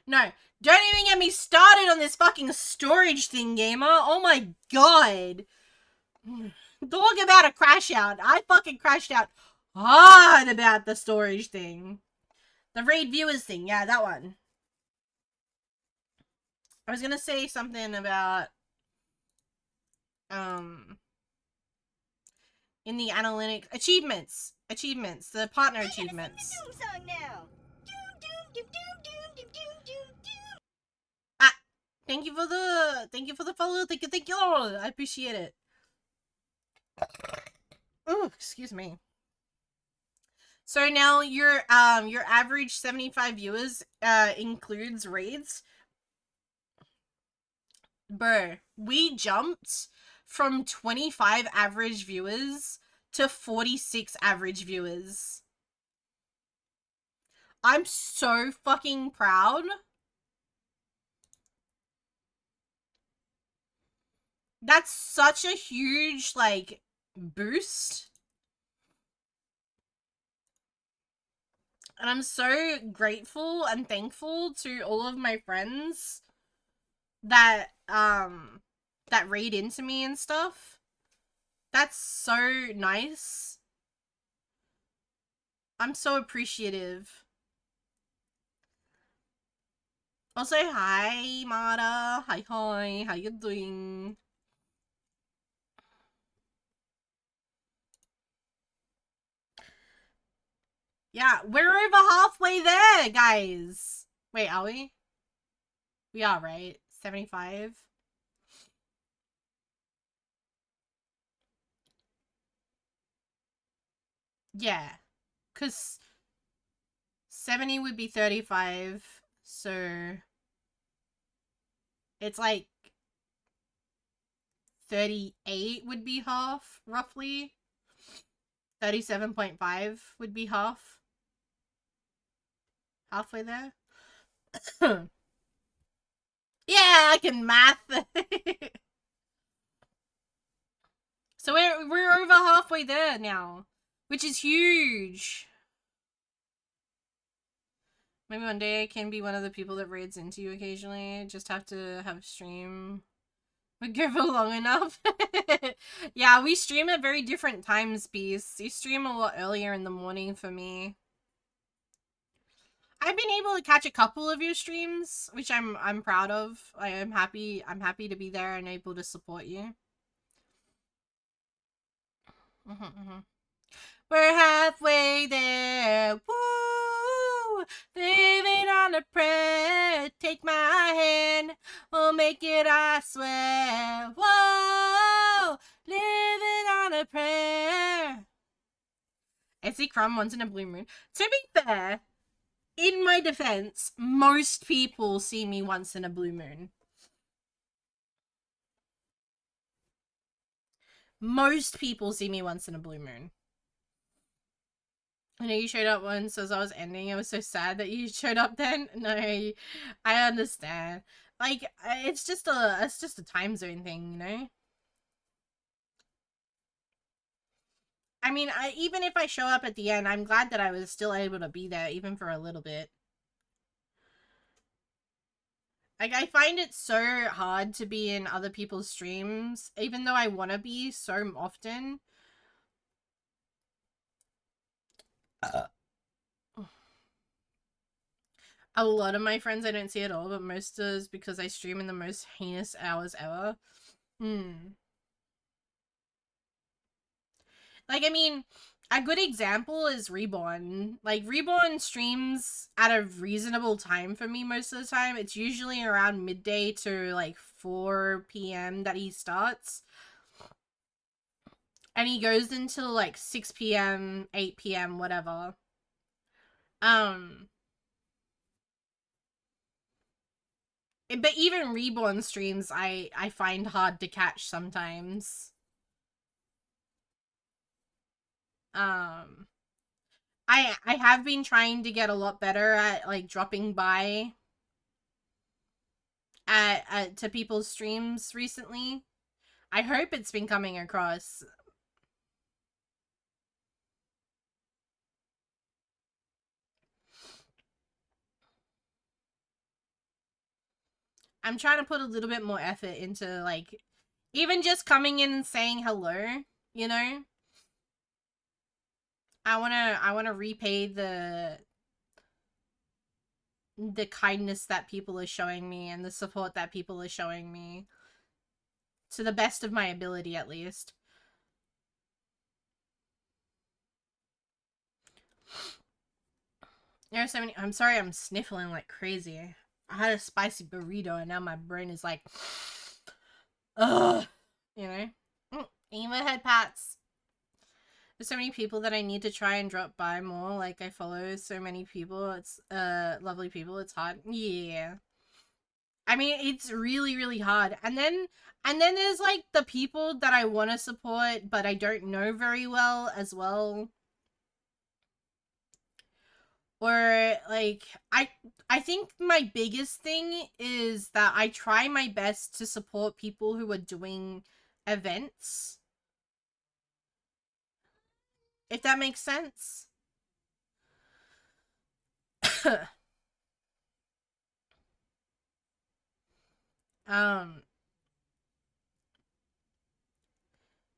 No, don't even get me started on this fucking storage thing, gamer. Oh my god. Talk about a crash out. I fucking crashed out hard about the storage thing. The raid viewers thing, yeah, that one. I was gonna say something about, in the analytics, achievements, the partner achievements. Doom song now. Doom, doom, doom, doom, doom, doom, doom, doom. Ah, thank you for the follow. Thank you. I appreciate it. Oh, excuse me. So now your average 75 viewers includes raids. Bro, we jumped from 25 average viewers to 46 average viewers. I'm so fucking proud. That's such a huge, like, boost. And I'm so grateful and thankful to all of my friends that raid into me and stuff. That's so nice. I'm so appreciative. Also, hi, Mara. Hi, how you doing? Yeah, we're over halfway there, guys. Wait, are we? We are, right? 75? Yeah. Because 70 would be 35, so it's like 38 would be half, roughly. 37.5 would be half. Halfway there. Yeah, I can math. So we're over halfway there now, which is huge. Maybe one day I can be one of the people that raids into you occasionally. Just have to have a stream. We go for long enough. Yeah, we stream at very different times, Beast. You stream a lot earlier in the morning for me. I've been able to catch a couple of your streams, which I'm proud of. I'm happy to be there and able to support you. We're halfway there. Woo! Living on a prayer. Take my hand. We'll make it, I swear. Whoa! Living on a prayer. Etsy Crumb once in a blue moon. To be fair, in my defense, most people see me once in a blue moon. Most people see me once in a blue moon. I know you showed up once as I was ending. I was so sad that you showed up then. No, I understand. Like, it's just a time zone thing, you know? I mean, even if I show up at the end, I'm glad that I was still able to be there, even for a little bit. Like, I find it so hard to be in other people's streams, even though I want to be so often. A lot of my friends I don't see at all, but most is because I stream in the most heinous hours ever. Like, I mean, a good example is Reborn. Like, Reborn streams at a reasonable time for me most of the time. It's usually around midday to, like, 4 p.m. that he starts. And he goes until, like, 6 p.m., 8 p.m., whatever. But even Reborn streams I find hard to catch sometimes. I have been trying to get a lot better at, like, dropping by to people's streams recently. I hope it's been coming across. I'm trying to put a little bit more effort into, like, even just coming in and saying hello, you know? I wanna repay the kindness that people are showing me and the support that people are showing me, to the best of my ability, at least. There are so many. I'm sorry, I'm sniffling like crazy. I had a spicy burrito and now my brain is like, ugh, you know. Eva head pats. There's so many people that I need to try and drop by more. Like, I follow so many people. It's lovely people. It's hard. Yeah. I mean, it's really, really hard. And then there's like the people that I want to support, but I don't know very well as well. Or like I think my biggest thing is that I try my best to support people who are doing events. If that makes sense. um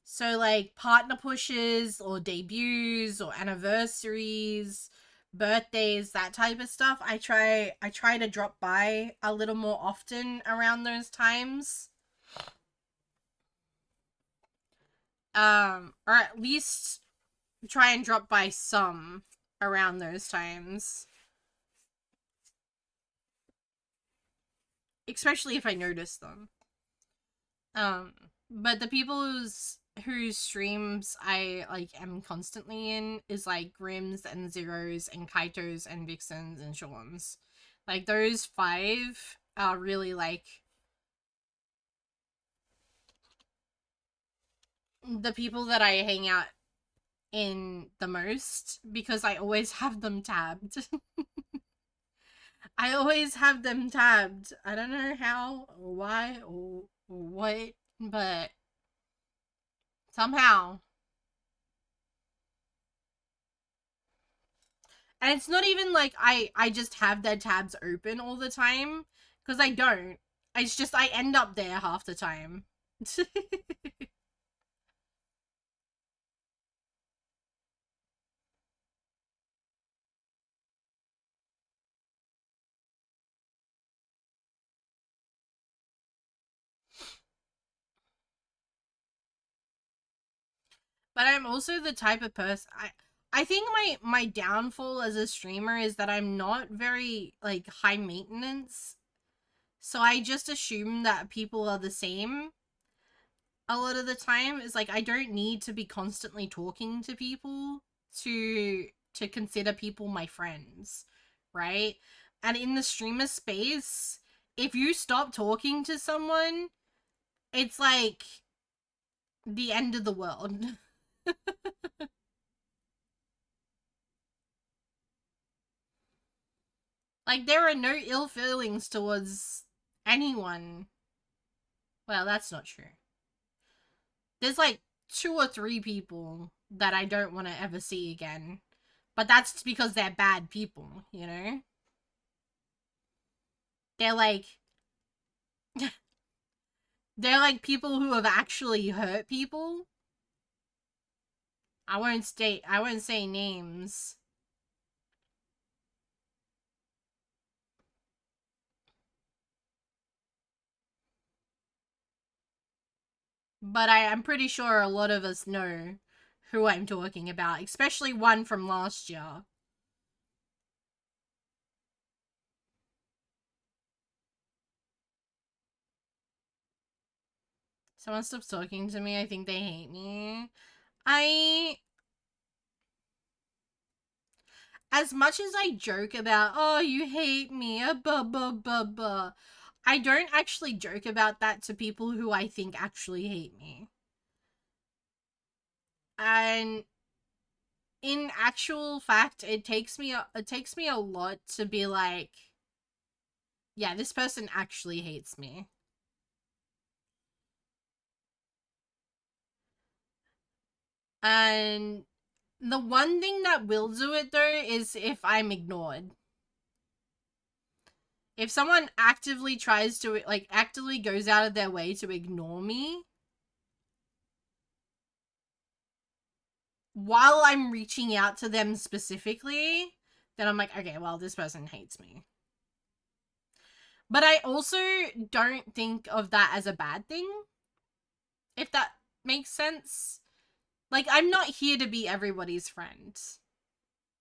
So like partner pushes or debuts or anniversaries, birthdays, that type of stuff. I try to drop by a little more often around those times. Or at least try and drop by some around those times. Especially if I notice them. But the people whose streams I like am constantly in is like Grims and Zeros and Kaitos and Vixens and Shawms. Like those 5 are really like the people that I hang out in the most because I always have them tabbed. I always have them tabbed. I don't know how or why or what, but somehow. And it's not even like I just have their tabs open all the time, because I don't. It's just I end up there half the time. But I'm also the type of person I think my downfall as a streamer is that I'm not very like high maintenance. So I just assume that people are the same a lot of the time. It's like I don't need to be constantly talking to people to consider people my friends, right? And in the streamer space, if you stop talking to someone, it's like the end of the world. Like there are no ill feelings towards anyone. Well, that's not true. There's like 2 or 3 people that I don't want to ever see again. But that's because they're bad people, you know? They're like they're like people who have actually hurt people. I won't say names. But I'm pretty sure a lot of us know who I'm talking about, especially one from last year. Someone stops talking to me, I think they hate me. I As much as I joke about, oh, you hate me, blah, blah, blah, blah, I don't actually joke about that to people who I think actually hate me. And in actual fact, it takes me a lot to be like, yeah, this person actually hates me. And the one thing that will do it though is if I'm ignored. If someone actively tries to, like, actively goes out of their way to ignore me while I'm reaching out to them specifically, then I'm like, okay, well, this person hates me. But I also don't think of that as a bad thing, if that makes sense. Like, I'm not here to be everybody's friend.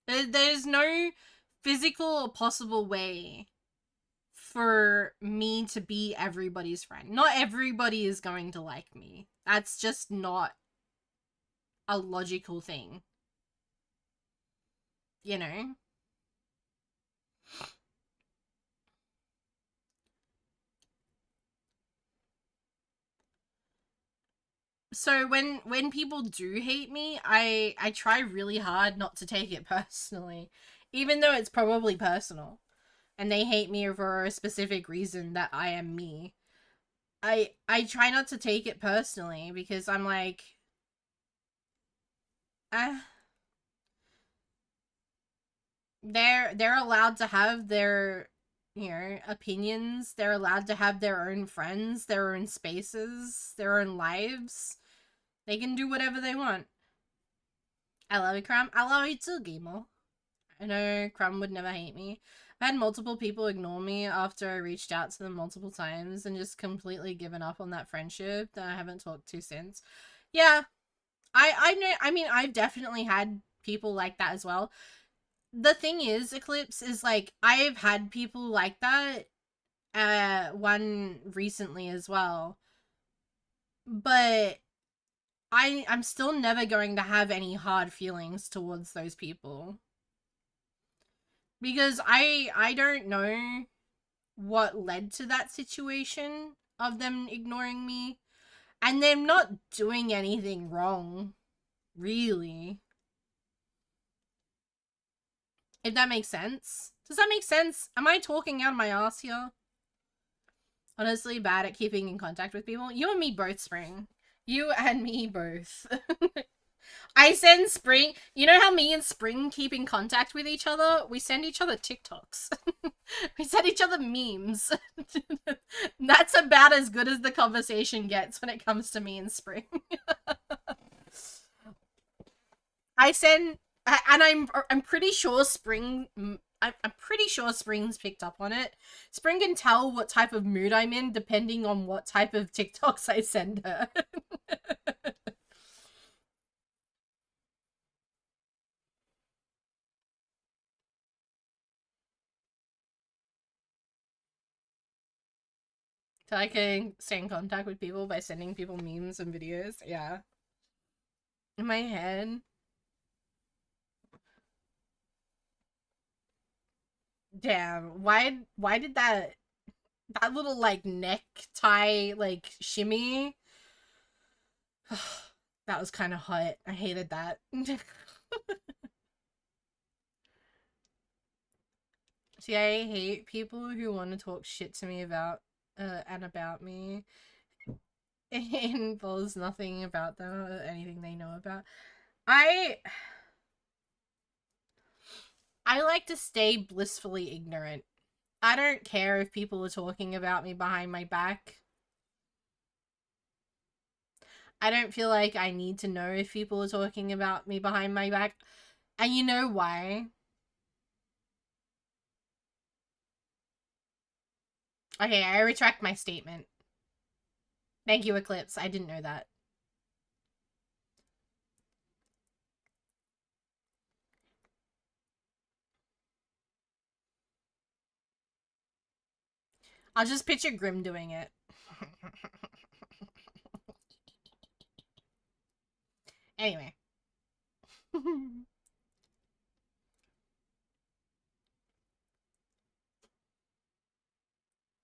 There's no physical or possible way for me to be everybody's friend. Not everybody is going to like me. That's just not a logical thing. You know? So when people do hate me, I try really hard not to take it personally, even though it's probably personal, and they hate me for a specific reason that I am me. I try not to take it personally because I'm like, uh, they're allowed to have their, you know, opinions. They're allowed to have their own friends, their own spaces, their own lives. They can do whatever they want. I love you, Crumb. I love you too, Gimo. I know Crumb would never hate me. I've had multiple people ignore me after I reached out to them multiple times and just completely given up on that friendship that I haven't talked to since. Yeah, I know. I mean, I've definitely had people like that as well. The thing is, Eclipse, is like I've had people like that. One recently as well, but I'm still never going to have any hard feelings towards those people because I don't know what led to that situation of them ignoring me, and them not doing anything wrong, really. If that makes sense. Does that make sense? Am I talking out of my ass here? Honestly, bad at keeping in contact with people. You and me both, Spring. You and me both. I send Spring. You know how me and Spring keep in contact with each other? We send each other TikToks. We send each other memes. That's about as good as the conversation gets when it comes to me and Spring. I send, and I'm pretty sure Spring. I'm pretty sure Spring's picked up on it. Spring can tell what type of mood I'm in depending on what type of TikToks I send her. So I can stay in contact with people by sending people memes and videos. Yeah. In my head. Damn. Why did that little like necktie like shimmy? That was kind of hot. I hated that. See, I hate people who want to talk shit to me about and about me. It involves nothing about them or anything they know about. I I like to stay blissfully ignorant. I don't care if people are talking about me behind my back. I don't feel like I need to know if people are talking about me behind my back. And you know why? Okay, I retract my statement. Thank you, Eclipse. I didn't know that. I'll just picture Grim doing it. Anyway.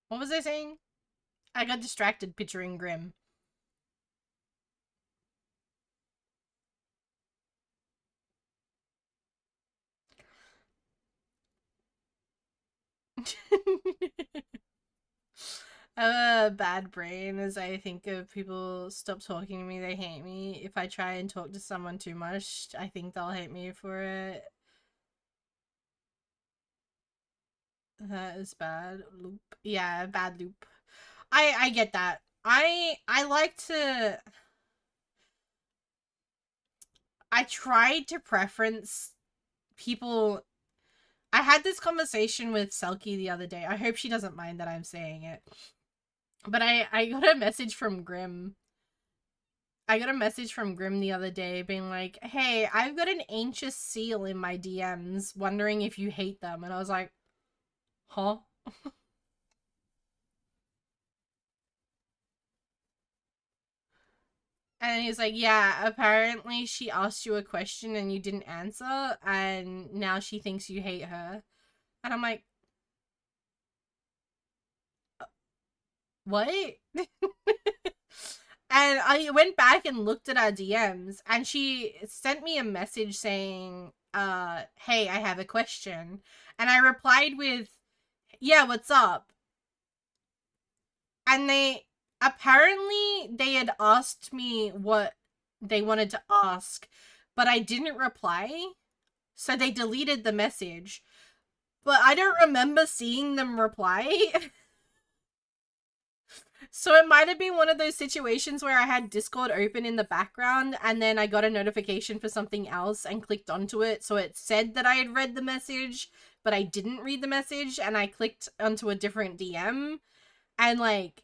What was I saying? I got distracted picturing Grim. I have a bad brain as I think of people stop talking to me, they hate me. If I try and talk to someone too much, I think they'll hate me for it. That is bad loop. Yeah, bad loop. I get that. I like to. I tried to preference people. I had this conversation with Selkie the other day. I hope she doesn't mind that I'm saying it. But I got a message from Grim. I got a message from Grim the other day being like, hey, I've got an anxious seal in my DMs wondering if you hate them. And I was like, huh? And he's like, yeah, apparently she asked you a question and you didn't answer, and now she thinks you hate her. And I'm like, what? And I went back and looked at our DMs, and she sent me a message saying, hey, I have a question. And I replied with, yeah, what's up? And they had asked me what they wanted to ask, but I didn't reply. So they deleted the message. But I don't remember seeing them reply. So it might have been one of those situations where I had Discord open in the background and then I got a notification for something else and clicked onto it. So it said that I had read the message, but I didn't read the message, and I clicked onto a different DM. And like,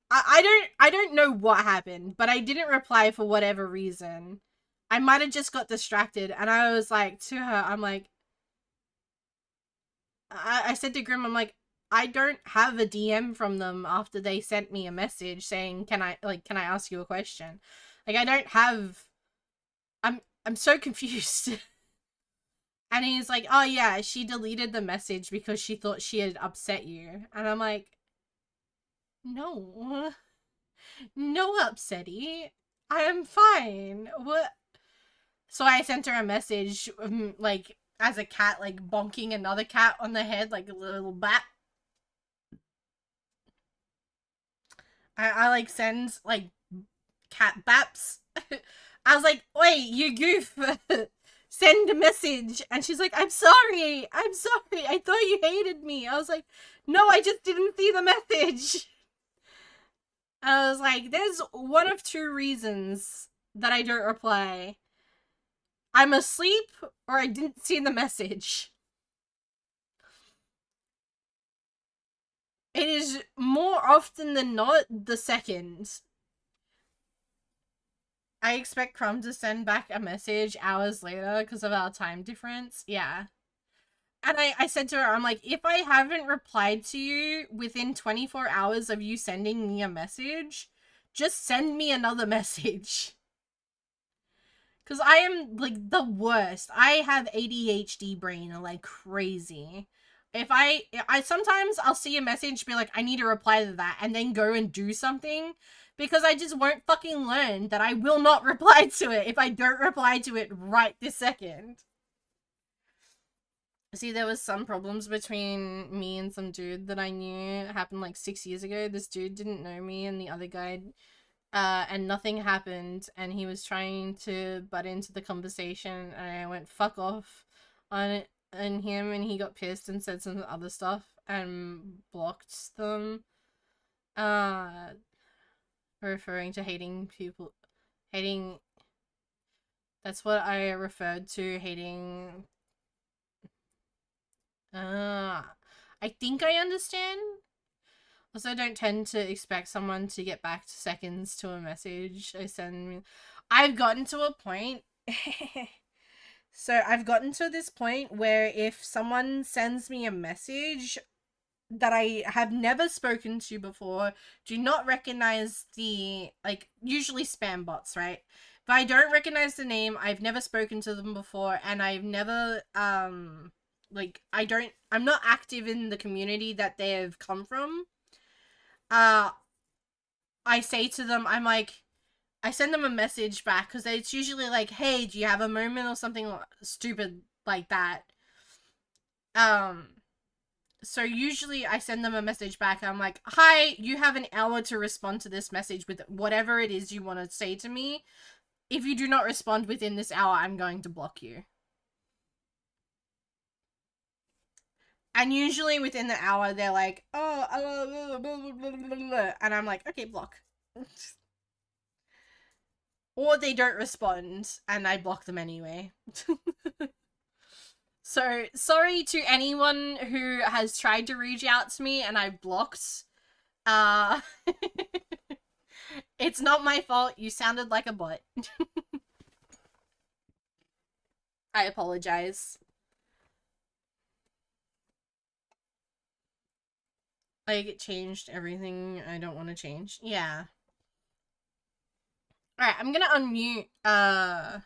I don't know what happened, but I didn't reply for whatever reason. I might have just got distracted, and I was like to her, I'm like, I said to Grim, I'm like, I don't have a DM from them after they sent me a message saying, can I ask you a question? Like, I don't have, I'm so confused. And he's like, oh yeah, she deleted the message because she thought she had upset you. And I'm like, no, upsetty. I am fine. What? So I sent her a message, like, as a cat, like, bonking another cat on the head, like a little bat. I like, send, like, cat baps. I was like, wait, you goof. Send a message. And she's like, I'm sorry. I thought you hated me. I was like, no, I just didn't see the message. I was like, there's one of two reasons that I don't reply. I'm asleep, or I didn't see the message. It is more often than not the second. I expect Crumb to send back a message hours later because of our time difference. Yeah. And I said to her, I'm like, if I haven't replied to you within 24 hours of you sending me a message, just send me another message. Because I am, like, the worst. I have ADHD brain like crazy. If I sometimes I'll see a message, be like, I need to reply to that, and then go and do something, because I just won't fucking learn that I will not reply to it if I don't reply to it right this second. See, there was some problems between me and some dude that I knew. It happened like 6 years ago. This dude didn't know me, and the other guy, and nothing happened, and he was trying to butt into the conversation, and I went fuck off on it and him, and he got pissed and said some other stuff and blocked them. Referring to hating people, hating, that's what I referred to, hating. I think I understand. Also, I don't tend to expect someone to get back to seconds to a message I send. I've gotten to a point. So I've gotten to this point where if someone sends me a message that I have never spoken to before, do not recognize the, like, usually spam bots, right? If I don't recognize the name, I've never spoken to them before, and I've never, like, I'm not active in the community that they have come from, I say to them, I'm like, I send them a message back, because it's usually like, hey, do you have a moment, or something stupid like that. So usually I send them a message back, and I'm like, hi, you have an hour to respond to this message with whatever it is you want to say to me. If you do not respond within this hour, I'm going to block you. And usually within the hour, they're like, oh, blah, blah, blah, blah, blah, and I'm like, okay, block. Or they don't respond, and I block them anyway. So, sorry to anyone who has tried to reach out to me and I blocked. It's not my fault. You sounded like a bot. I apologize. Like, it changed everything I don't want to change. Yeah. Alright, I'm gonna unmute, I'm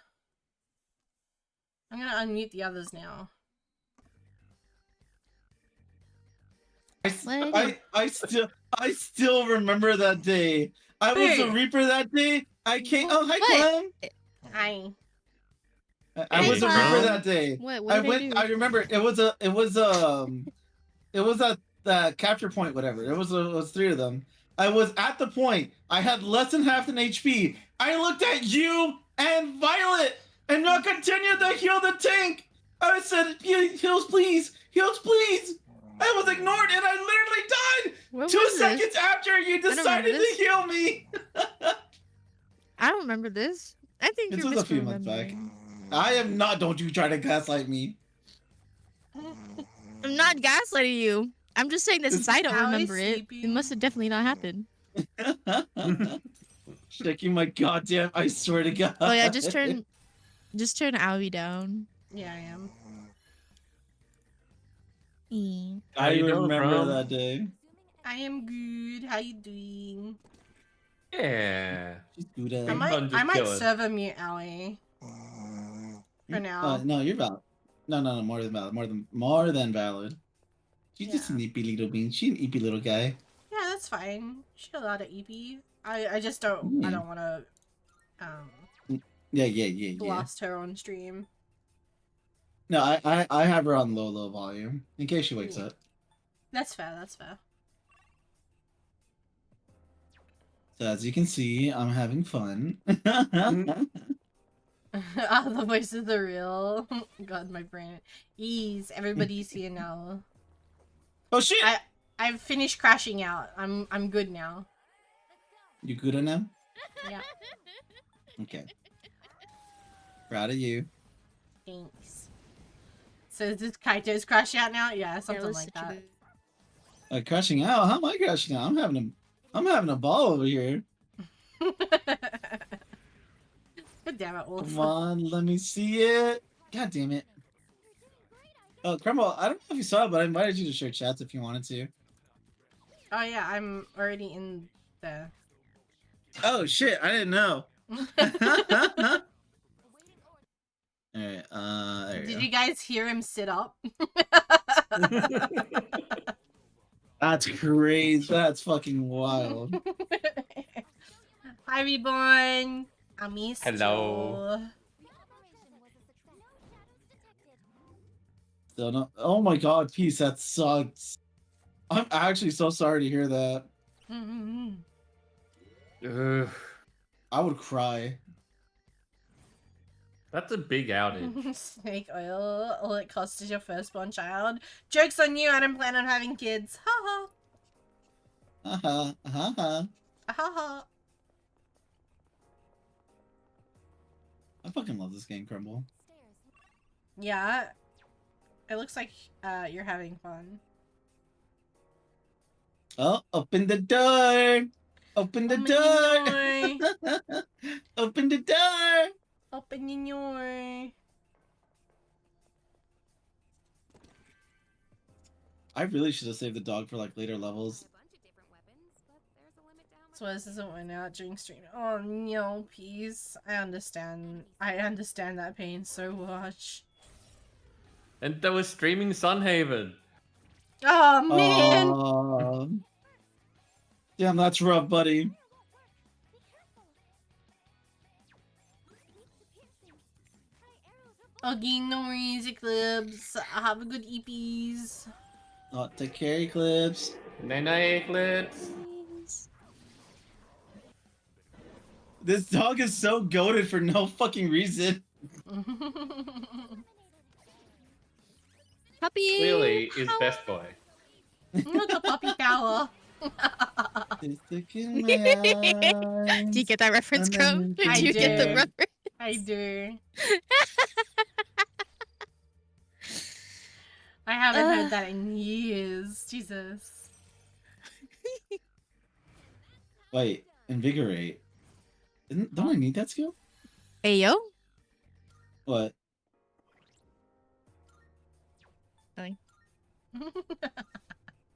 gonna unmute the others now. I still remember that day. I was a Reaper that day. I came. Oh, hi, Clem. Hi. I was a Reaper that day. What I did went. do? I remember it was a capture point. Whatever. It was 3 of them. I was at the point. I had less than half an HP. I looked at you and Violet, and not continued to heal the tank. I said, "Heals, please. Heals, please." I was ignored, and I literally died. What 2 was seconds this? after you don't decided remember to heal me. I don't remember this. I think This you're was a few months back. misremembering. I am not. Don't you try to gaslight me. I'm not gaslighting you. I'm just saying that since I don't How is remember it, sleepy? it must have definitely not happened. Checking my goddamn. I swear to God. Oh yeah, just turn Owie down. Yeah, I am. I How you doing, remember Brom? that day. I am good. How you doing? Yeah. She's good at I it. might, just chilling. server mute Owie. For now. No, you're valid. No, more than valid. More than valid. She's just Yeah. an eepy little bean. She's an eepy little guy. Yeah, that's fine. She allowed to EP. I just don't. I Yeah. don't want to. Yeah. Blast her on stream. No, I have her on low volume in case she wakes Yeah. up. That's fair. That's fair. So as you can see, I'm having fun. Ah, the voice of the real. God, my brain. Ease. Everybody's here now. Oh shit! I've finished crashing out. I'm good now. You good on them? Yeah. Okay. Proud of you. Thanks. So is this Kaito's crash out now? Yeah, something let's like switch that. Crashing out? How am I crashing out? I'm having a ball over here. God damn it, Wolf. Come on, let me see it. God damn it. Oh, Crumble, I don't know if you saw it, but I invited you to share chats if you wanted to. Oh yeah, I'm already in there. Oh shit, I didn't know. Alright, there Did you you guys hear him sit up? go. That's crazy. That's fucking wild. Hi, Reborn. I missed Hello. you. Still no. Oh my god, peace. That sucks. I'm actually so sorry to hear that. Ugh, I would cry. that's a big outage. Snake oil. All it costs is your firstborn child. Joke's on you, I don't plan on having kids. Ha Haha. Haha. ha. Ha ha. I fucking love this game, Crumble. Yeah. It looks like you're having fun. Oh, open the door! Open the door! Open the door! Open your door. I really should have saved the dog for like later levels. So this doesn't win out during stream. Oh no, please. I understand that pain so much. And there was streaming Sunhaven. Oh man! Aw. Damn, that's rough, buddy. Okay, no music clubs. Have a good EPs. Not the carry clips. Night Eclipse. This dog is so goated for no fucking reason. How puppy. clearly is power. best boy. The puppy power. It's look in my eyes. Do you get that reference, and Chrome? then Did I you get the do. reference? I do. I haven't heard that in years. Jesus. Wait, invigorate. Don't I need that skill? Hey yo. What?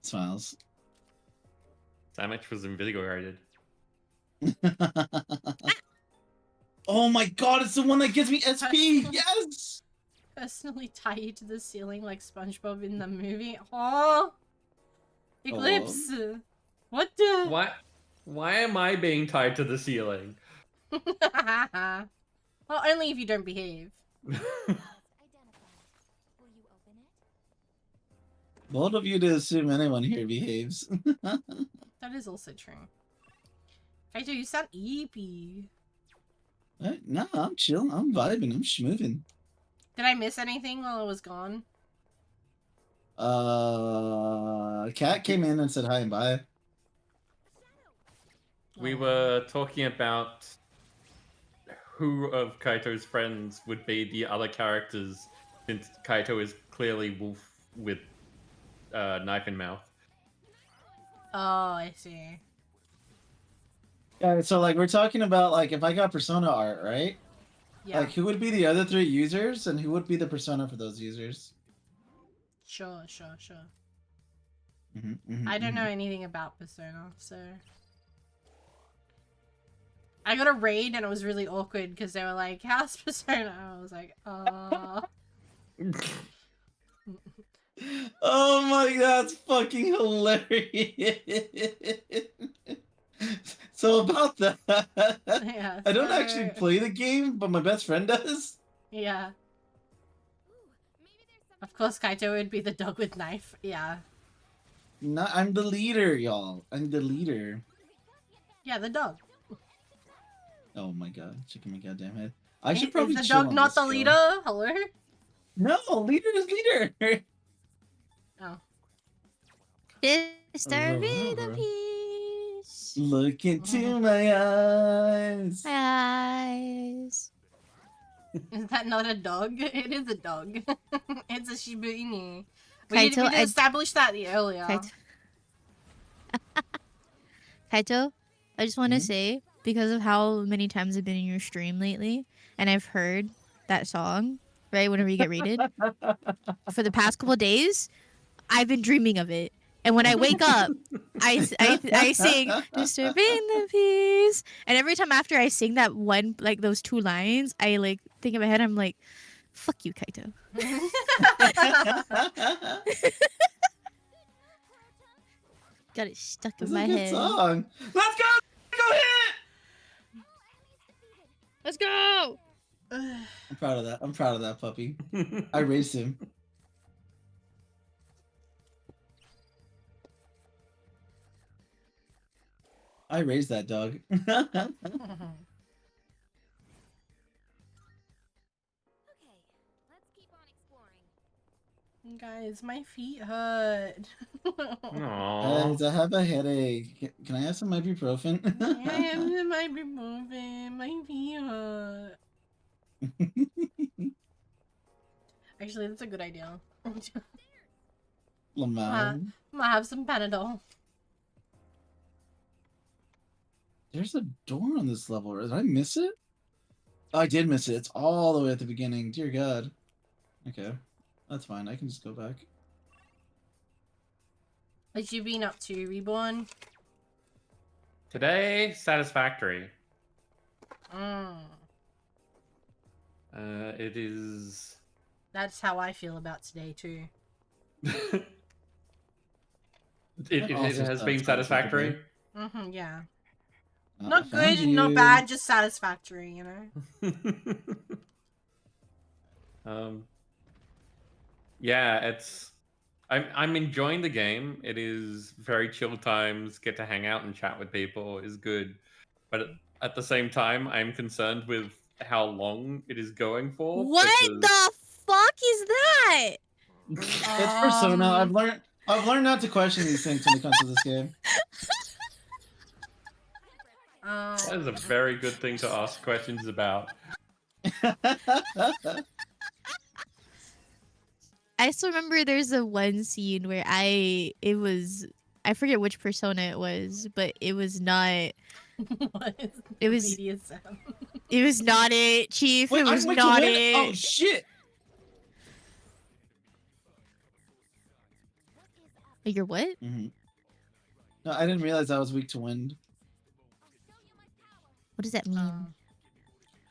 Smiles. Samich was invigorated. Oh my god, it's the one that gives me SP! Yes! Personally tie you to the ceiling like SpongeBob in the movie. Oh, Eclipse. What the? Why am I being tied to the ceiling? Well, only if you don't behave. Bold of you to assume anyone here behaves. That is also true. Kaito, you sound eepy. What? No, I'm chilling. I'm vibing. I'm schmoving. Did I miss anything while I was gone? Cat came in and said hi and bye. We Oh. were talking about who of Kaito's friends would be the other characters, since Kaito is clearly Wolf with knife in mouth. Oh, I see. Yeah, so like we're talking about like if I got persona art, right? Yeah. Like who would be the other 3 users and who would be the persona for those users? Sure. Mm-hmm, I don't know anything about Persona, so... I got a raid and it was really awkward because they were like, how's Persona? I was like, Oh my god, that's fucking hilarious. So about that, Yeah, I don't actually play the game, but my best friend does. Yeah. Of course, Kaito would be the dog with knife. Yeah. No, I'm the leader, y'all. I'm the leader. Yeah, the dog. Oh my god, chicken my goddamn head. I should probably Is the chill dog on not this the skill. leader? Hello? No, leader is leader. Oh. Disturbing the peace. Look into my eyes. Eyes. Is that not a dog? It is a dog. It's a Shiba Inu. We Kaito, didn't establish that earlier. Kaito, I just want to say, because of how many times I've been in your stream lately, and I've heard that song, right, whenever you get rated, for the past couple days, I've been dreaming of it. And when I wake up, I sing "Disturbing the Peace," and every time after I sing that one, like those 2 lines, I like think in my head, I'm like, "Fuck you, Kaito." Got it stuck in It's my a good head. song. Let's go! Go hit! Let's go! I'm proud of that. I'm proud of that puppy. I raised him. I raised that dog. Guys, my feet hurt. Aww. Guys, I have a headache. Can I have some ibuprofen? I might be moving. My feet hurt. Actually, that's a good idea. Lamau. I'm gonna have some Panadol. There's a door on this level. Did I miss it? Oh, I did miss it. It's all the way at the beginning. Dear God. Okay. That's fine. I can just go back. What you been up to, Reborn? Today, satisfactory. It is. That's how I feel about today, too. It Also has been satisfactory. Yeah. I Not found good, not you. bad, just satisfactory, you know? Yeah, it's. I'm enjoying the game. It is very chill times. Get to hang out and chat with people is good, but at the same time, I'm concerned with how long it is going for. What because the fuck is that? It's Persona. I've learned not to question these things when it comes to this game. That is a very good thing to ask questions about. I still remember there's a one scene where I forget which persona it was, but it was not What is it was BDSM? it was not it, Chief. Wait, it was I'm weak to not win? it. Oh shit! You're what? Mm-hmm. No, I didn't realize I was weak to wind. What does that mean?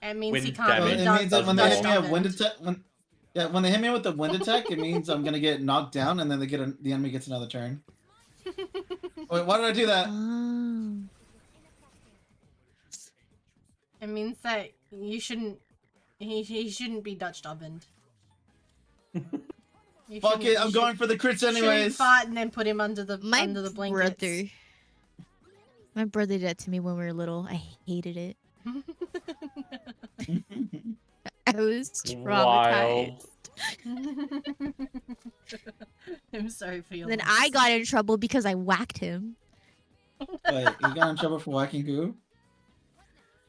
It means Wind he can't damage. be It dodged. means that when they hit me dodged up wind off attack, when they hit me with the wind attack, it means I'm gonna get knocked down, and then the enemy gets another turn. Wait, why did I do that? Oh. It means that you shouldn't. He shouldn't be Dutch ovened. Fuck it, I'm going for the crits anyways. Fought and then put him under the My blankets. My brother did that to me when we were little. I hated it. I was traumatized. I'm sorry for your Then loss. I got in trouble because I whacked him. Wait, you got in trouble for whacking who?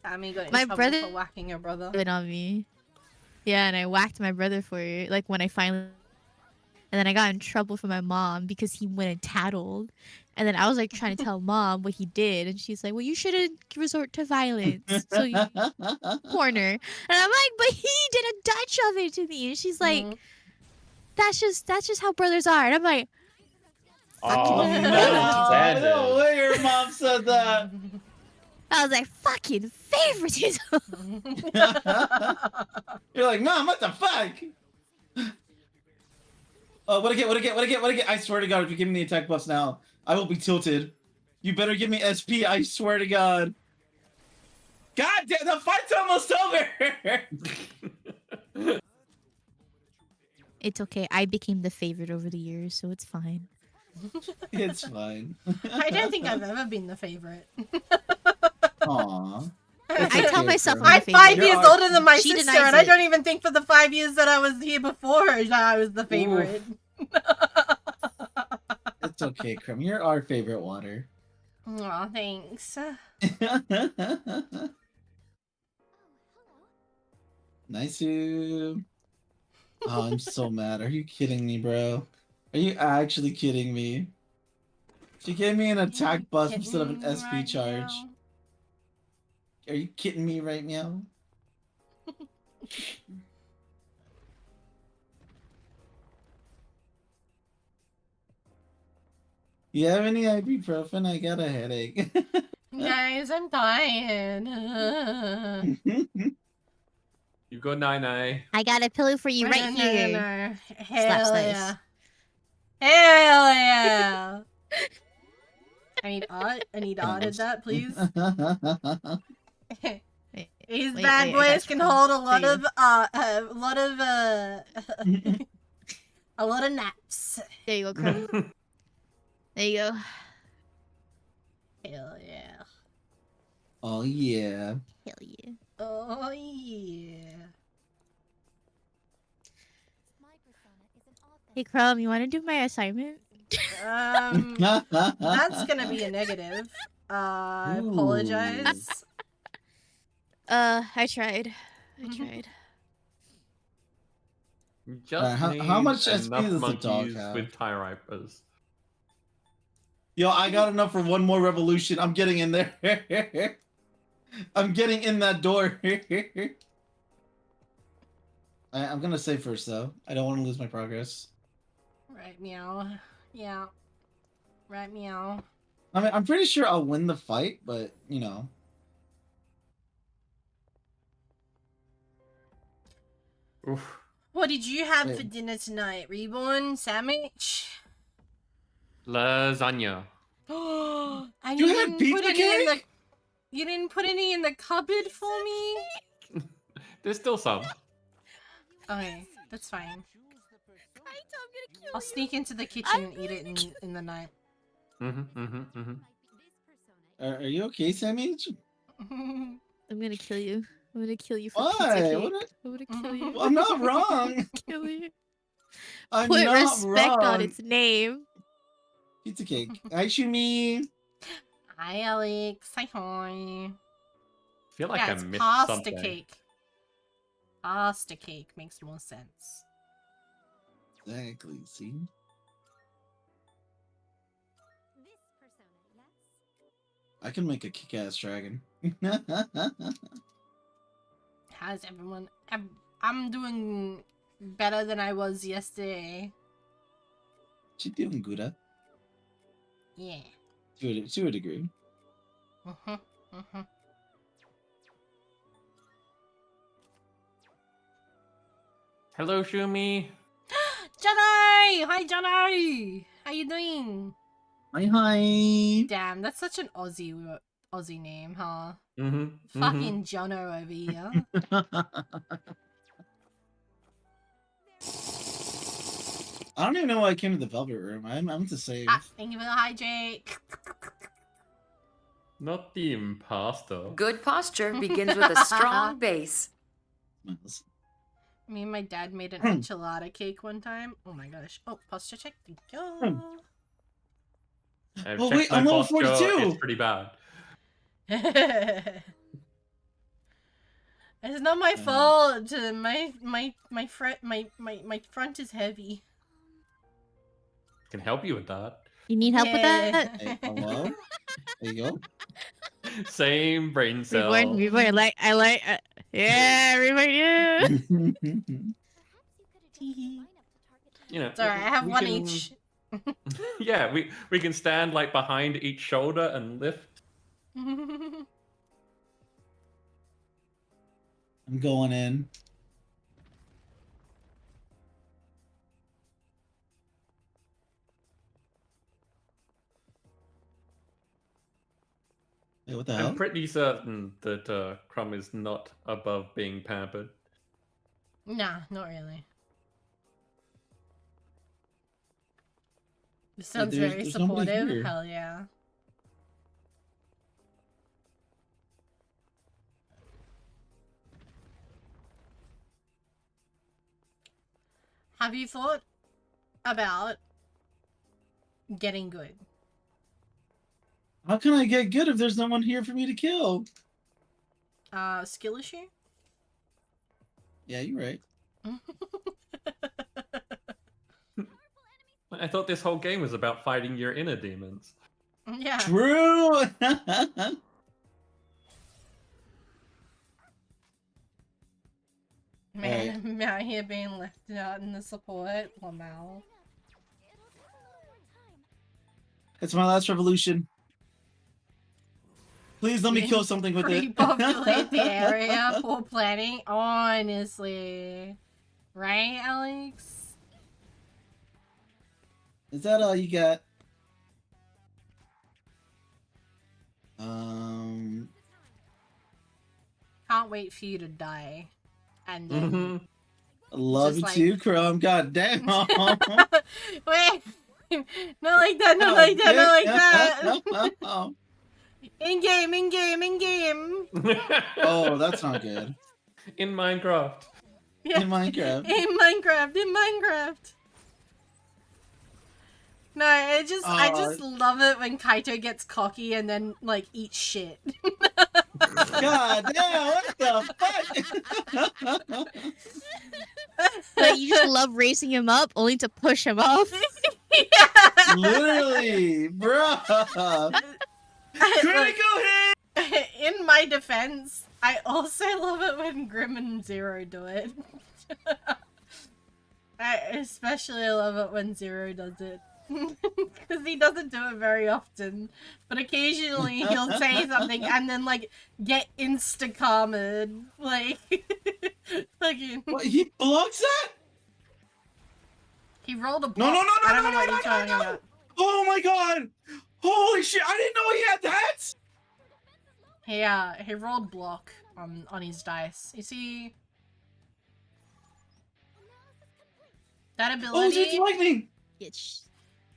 Sammy got in My trouble brother- for whacking your brother. Went on me. Yeah, and I whacked my brother for it. Like when I finally, and then I got in trouble from my mom because he went and tattled. And then I was like trying to tell mom what he did, and she's like, "Well, you shouldn't resort to violence." So you corner, and I'm like, "But he did a Dutch of it to me," and she's like, Mhm. "That's just how brothers are," and I'm like, Oh, Fucking that No, is standard. no way your mom said that. I was like, "Fucking favoritism." You're like, Mom, what the fuck? Oh, what I get? I swear to God, if you give me the attack buffs now, I will be tilted. You better give me SP, I swear to God. God damn, the fight's almost over! It's okay. I became the favorite over the years, so it's fine. It's fine. I don't think I've ever been the favorite. Aww. I tell okay, myself bro. I'm I'm the 5 favorite. years older than my She sister, denies and I it. don't even think for the 5 years that I was here before her that I was the favorite. It's okay, Crumb. You're our favorite water. Aw, thanks. Nice. Oh, I'm so mad. Are you kidding me, bro? Are you actually kidding me? She gave me an attack buff instead of an Kidding me SP right charge. now? Are you kidding me right now? You have any ibuprofen? I got a headache. Guys, I'm tired. You go 9-9. I got a pillow for you right here. No. Slaps Hell nice. yeah. Hell yeah. I need art in that, please. These Wait, bad I boys got can you. hold a There lot of naps. There you go, Crumb. There you go. Hell yeah. Oh yeah. Hell yeah. Oh yeah. Hey, Crumb, you want to do my assignment? That's gonna be a negative. I apologize. I tried. You just how need much SP enough does the dog monkeys have? with tie ripers. Yo, I got enough for one more revolution. I'm getting in there. I'm getting in that door. I'm gonna save first though. I don't want to lose my progress. Right, meow. Yeah. Right, meow. I mean, I'm pretty sure I'll win the fight, but you know. Oof. What did you have Wait. for dinner tonight, Reborn? Sandwich? Lasagna. And You you had didn't pizza put any in the cake? You didn't put any in the cupboard for me? There's still some. Okay, that's fine. I'll sneak into the kitchen and eat it in the night. Are you okay, Sammy? I'm gonna kill you. I'm gonna kill you for Why? pizza cake. What I'm gonna kill you. I'm not wrong. Kill you. I'm Put not respect on wrong. its name. Pizza cake. Hi, Shumi. Hi, Alex. Hi, hi. I feel like Yeah, I it's missed pasta something. cake. Pasta cake makes more sense. Exactly. See. I can make a kick-ass dragon. How's everyone? I'm doing better than I was yesterday. She doing good, huh? Yeah. To a degree. Hello, Shumi. Johnny! Hi, Johnny! How you doing? Hi. Damn, that's such an Aussie name, huh? Mm-hmm. Fucking Jono over here. I don't even know why I came to the Velvet Room. I'm to save. Ah, thank you for the hydrate. Not the imposter. Good posture begins with a strong base. Smiles. Me and my dad made an enchilada cake one time. Oh my gosh. Oh, posture check. Thank you. I've Oh, checked wait, my I'm level posture, 42. It's pretty bad. It's not my fault. My front is heavy. Can help you with that. You need help with that? Hey, hello? There you go. Same brain cell. Reborn, yeah, reborn, yeah. You know, Sorry, I have we one can- each. Yeah, we can stand like behind each shoulder and lift. I'm going in. Hey, what the hell? I'm pretty certain that Crumb is not above being pampered. Nah, not really. This sounds very there's nobody supportive. here. Hell yeah. Have you thought about getting good? How can I get good if there's no one here for me to kill? Skill issue? Yeah, you're right. I thought this whole game was about fighting your inner demons. Yeah. True! Man, I'm out here being left out in the support. Lamau. It's my last revolution. Please let me kill something with it. Repopulate the area. Poor planning. Honestly. Right, Alex? Is that all you got? Can't wait for you to die. And then... I love Just you like- too, Chrome. God damn. Wait! Not like that, not like that, not like that! In-game, in-game, in-game! Oh, that's not good. In Minecraft. Yeah. In Minecraft. In Minecraft, in Minecraft! No, I just love it when Kaito gets cocky and then, like, eats shit. God damn, what the fuck? But you just love racing him up only to push him off. Yeah. Literally, bro. Critical hit! In my defense, I also love it when Grim and Zero do it. I especially love it when Zero does it. Because he doesn't do it very often. But occasionally he'll say something and then, like, get insta-calmed. Like, fucking... What, he blocks that? He rolled a block. No, no, no, no, I don't no, know what no, you're no, talking no. about. Oh my god! Holy shit, I didn't know he had that! He rolled block on his dice. You see... That Oh, ability... it's lightning! It's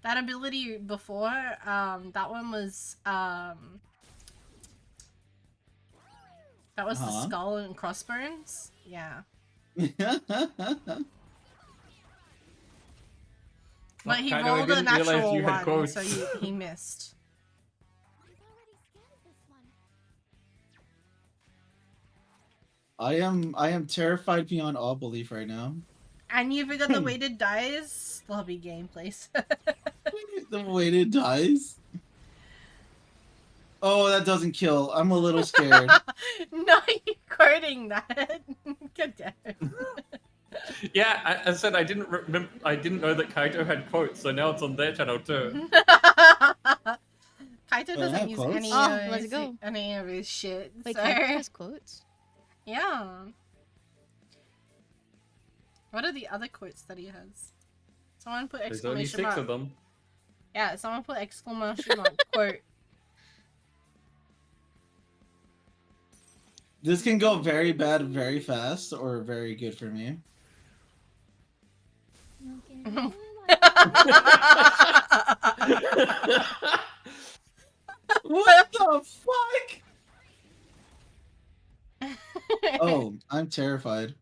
That ability before, that one was, that was the skull and crossbones? Yeah. But he Kaido, I rolled a didn't realize natural you had one, quotes. so he missed. I am terrified beyond all belief right now. And you forgot the weighted dice. Lobby gameplays. The weighted dice. Oh, that doesn't kill. I'm a little scared. No, you're quoting that. God damn it. Yeah, I said I didn't remember. I didn't know that Kaito had quotes, so now it's on their channel too. Kaito I doesn't have use quotes. any, Oh, let's go. any of his shit. Wait, so... Kaito has quotes? Yeah. What are the other quotes that he has? Someone put There's only exclamation 6 mark. of them. Yeah, someone put exclamation mark quote. This can go very bad very fast or very good for me. What the fuck? Oh, I'm terrified.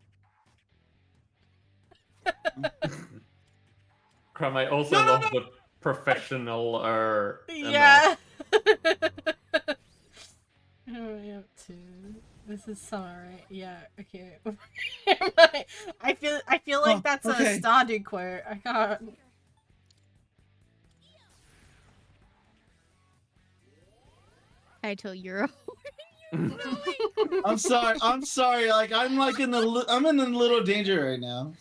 Crum, I also love the professional Yeah. Who are we up to? This is summer, right? Yeah. Okay. I feel like that's a Stardew quote. I can't. Kaito Euro. I'm sorry. I'm sorry. Like I'm like in a little danger right now.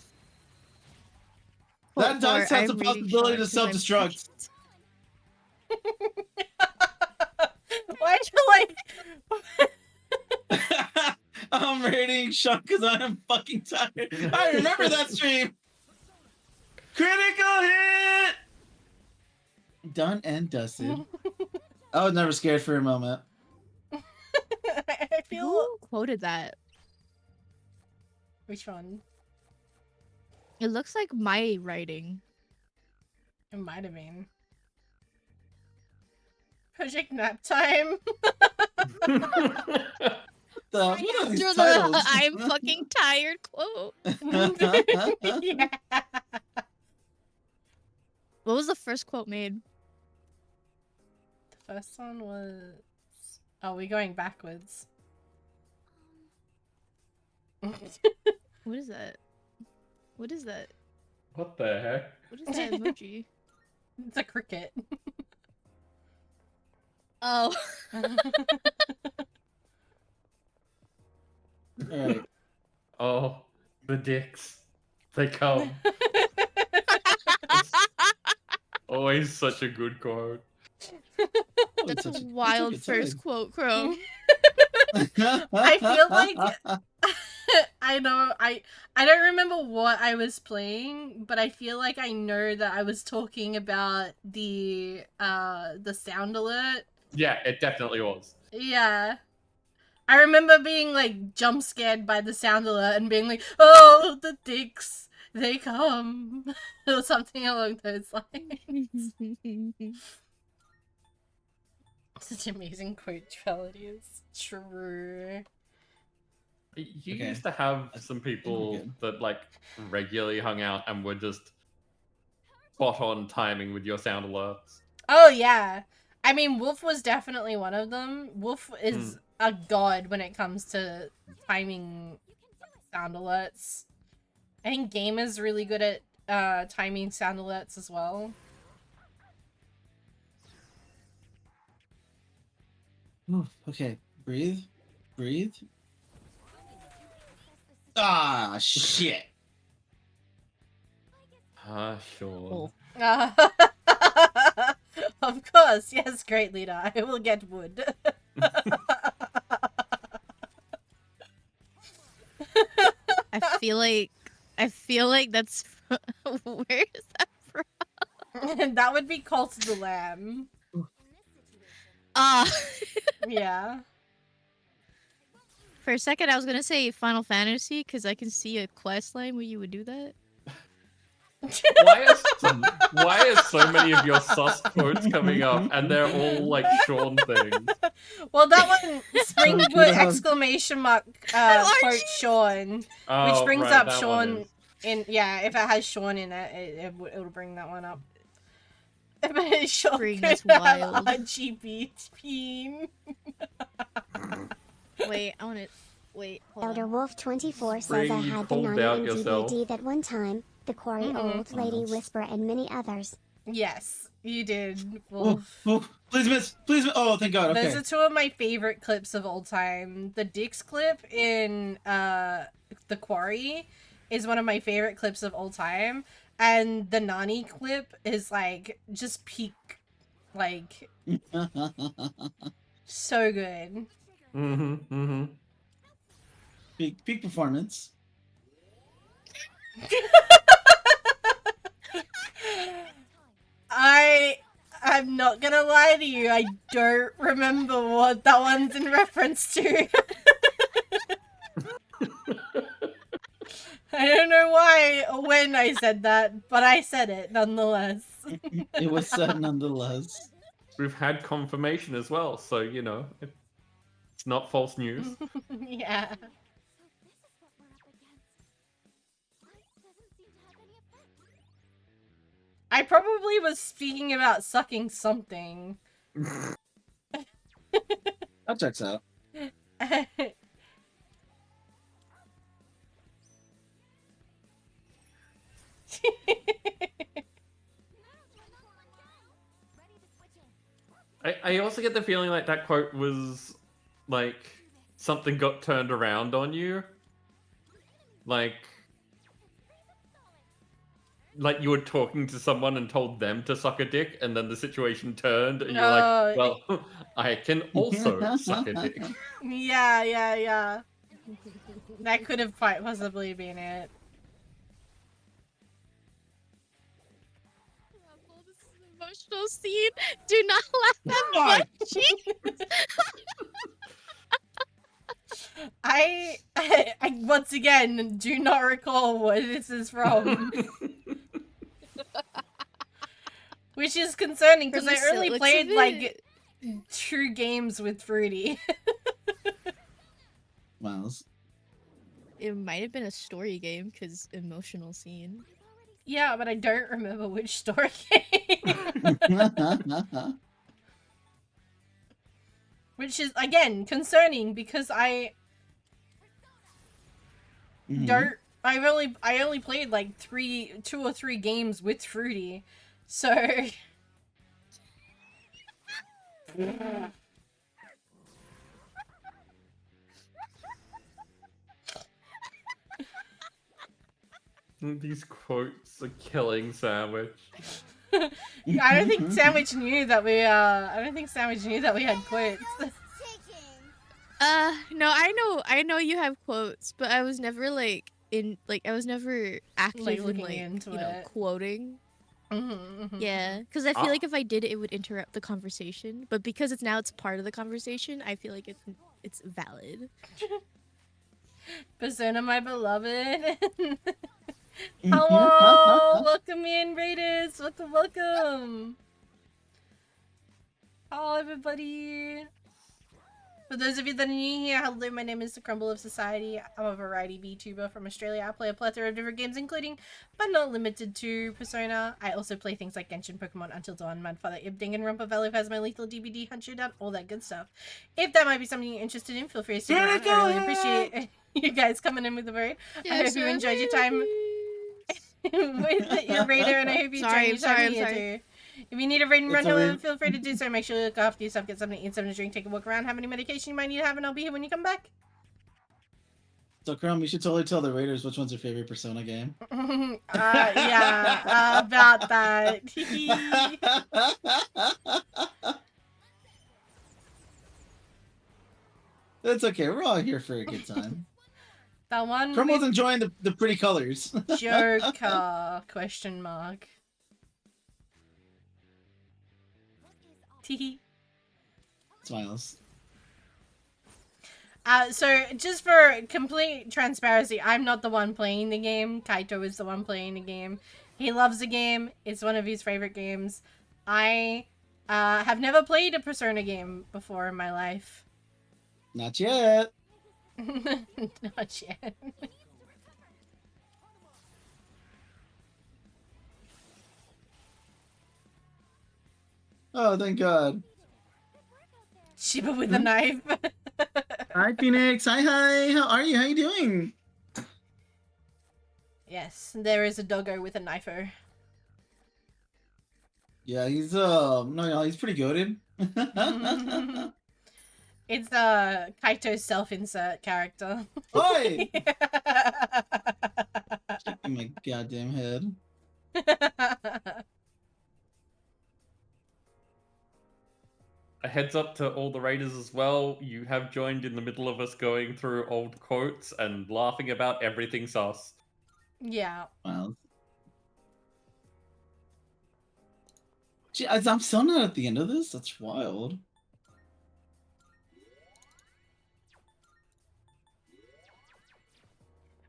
That dice has the possibility to self-destruct. Why'd you like? I'm rating Sean because I'm fucking tired. I remember that stream. Critical hit. Done and dusted. I was never scared for a moment. I feel. Who quoted that? Which one? It looks like my writing. It might have been. Project Nap Time. What are these Through titles? the I'm fucking tired quote. Yeah. What was the first quote made? The first one was. Oh, we're going backwards. What is that? What is that? What the heck? What is that emoji? It's a cricket. Oh. Alright. Oh, the dicks. They come. Always such a good quote. That's a wild first quote, Crow. I feel like I know I don't remember what I was playing, but I feel like I know that I was talking about the sound alert. Yeah, it definitely was. Yeah. I remember being like jump scared by the sound alert and being like, "Oh, the dicks, they come," or something along those lines. Such amazing quote quality is true. You Okay. used to have I some think we're people good. that like regularly hung out and were just spot on timing with your sound alerts. Oh yeah. I mean, Wolf was definitely one of them. Wolf is a god when it comes to timing sound alerts. I think Game is really good at timing sound alerts as well. Okay, breathe. Breathe. Ah, shit. Ah, sure. Of course, yes, great leader. I will get wood. I feel like that's where is that from? That would be Cult of the Lamb. Yeah. For a second, I was gonna say Final Fantasy because I can see a quest line where you would do that. Why are so many of your sus quotes coming up and they're all like Sean things? Well, that one Springwood exclamation mark quote Sean, which brings up that Sean one is. in if it has Sean in it, it'll bring that one up. Spring, that's wild. RGB peen. Wait, I want to. Wait, hold Elder on. Wolf 24 says Spring, I you had the called Nani out and yourself. DBD that one time, the Quarry Mhm. Old Lady Yes. Whisper and many others. Yes, you did. Oh, Wolf. oh, please miss. Please miss. Oh, thank God. Okay. Those are two of my favorite clips of all time. The Dix clip in The Quarry is one of my favorite clips of all time. And the Nani clip is like just peak, like so good. Peak performance. I'm not gonna lie to you, I don't remember what that one's in reference to. I don't know why or when I said that, but I said it nonetheless. It was said nonetheless. We've had confirmation as well, so you know it's not false news. Yeah. I probably was speaking about sucking something. That checks out. I also get the feeling like that quote was like something got turned around on you. Like you were talking to someone and told them to suck a dick, and then the situation turned, and you're like, well, I can also suck a dick. Yeah. That could have quite possibly been it. This is an emotional scene. Do not laugh at God. my cheeks. I once again do not recall what this is from. Which is concerning because I only played like 2 games with Fruity. Miles. It might have been a story game because emotional scene. Yeah, but I don't remember which story game. Which is again concerning because I don't. I only played like 2 or 3 games with Fruity, so. These quotes are killing Sandwich. I don't think Sandwich knew that we. I don't think Sandwich knew that we had quotes. No, I know you have quotes, but I was never like I was never active Like, in looking like into you know it. quoting. Mm-hmm. Yeah, because I feel like if I did, it would interrupt the conversation. But because it's part of the conversation, I feel like it's valid. Persona, my beloved. Hello, welcome in, Raiders. Welcome. Hello, everybody. For those of you that are new here, hello, my name is The Crumble of Society. I'm a variety VTuber from Australia. I play a plethora of different games, including, but not limited to, Persona. I also play things like Genshin, Pokemon, Until Dawn, Madfather, Ibding, and Rumpafell has my lethal DBD, Hunt Showdown, all that good stuff. If that might be something you're interested in, feel free to stick around. I really appreciate you guys coming in with the vote. I hope you enjoyed your time with your raider, and I hope you enjoyed your time here too. If you need a raid and run home, feel free to do so. Make sure you look after yourself, get something to eat, something to drink, take a walk around, have any medication you might need to have, and I'll be here when you come back. So, Chrome, you should totally tell the Raiders which one's your favorite Persona game. Yeah, about that. That's okay. We're all here for a good time. That one Chrome was with enjoying the pretty colors. Joker, question mark. Teehee. Smiles. So just for complete transparency, I'm not the one playing the game. Kaito is the one playing the game. He loves the game. It's one of his favorite games. I have never played a Persona game before in my life. Not yet. Not yet. Oh, thank God. Shiba with a knife. Hi, Phoenix. Hi, hi. How are you? How you doing? Yes, there is a doggo with a knifer. Yeah, he's no, he's pretty goated. It's Kaito's self-insert character. Oi! Shaking my goddamn head. A heads up to all the raiders as well. You have joined in the middle of us going through old quotes and laughing about everything sus. Yeah. Wow. Gee, I'm still not at the end of this. That's wild.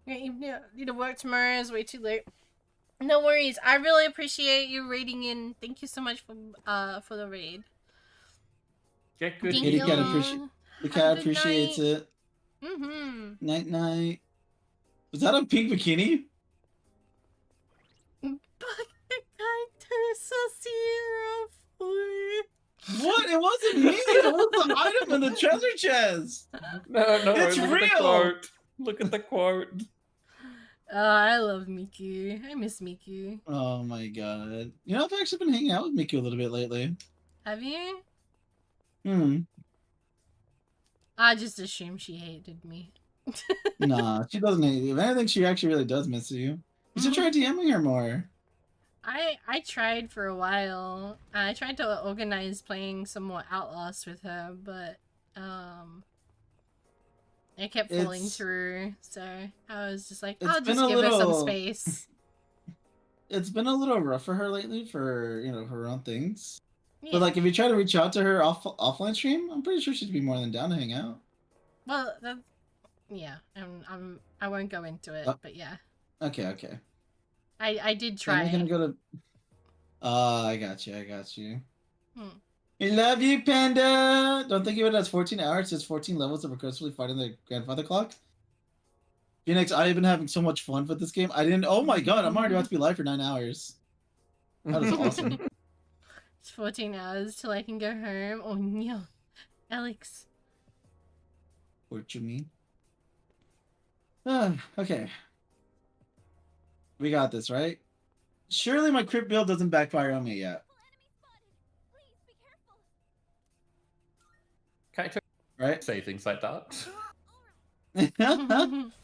Yeah, you need to work tomorrow. It's way too late. No worries. I really appreciate you raiding in. Thank you so much for the raid. Get good. Thank Kitty you. cat appreciates Have a good appreciates night. it. Mm-hmm. Night night. Was that a pink bikini? What? It wasn't me. It was the item in the treasure chest. No, It's look real. at the quote. Look at the quote. Oh, I love Miku. I miss Miku. Oh my God. You know, I've actually been hanging out with Miku a little bit lately. Have you? Hmm. I just assumed she hated me. Nah, she doesn't hate you. If anything, she actually really does miss you. You should try DMing her more. I tried for a while. I tried to organize playing some more Outlast with her, but I kept falling It's- through. So I was just like, It's I'll been just a give her some little- space. It's been a little rough for her lately for, you know, her own things. Yeah. But like, if you try to reach out to her offline stream, I'm pretty sure she'd be more than down to hang out. Well, that's yeah. I won't go into it, but yeah. Okay, okay. I did Then try. we're gonna go to. I got you. I got you. Hmm. I love you, Panda. Don't think of it as 14 hours. It's 14 levels of recursively fighting the grandfather clock. Phoenix, I've been having so much fun with this game. I didn't. Oh my God, I'm already about to be live for 9 hours. That is awesome. It's 14 hours till I can go home. Oh no, Alex. What you mean? Okay. We got this, right? Surely my crypt build doesn't backfire on me yet, Kaito right? say things like that.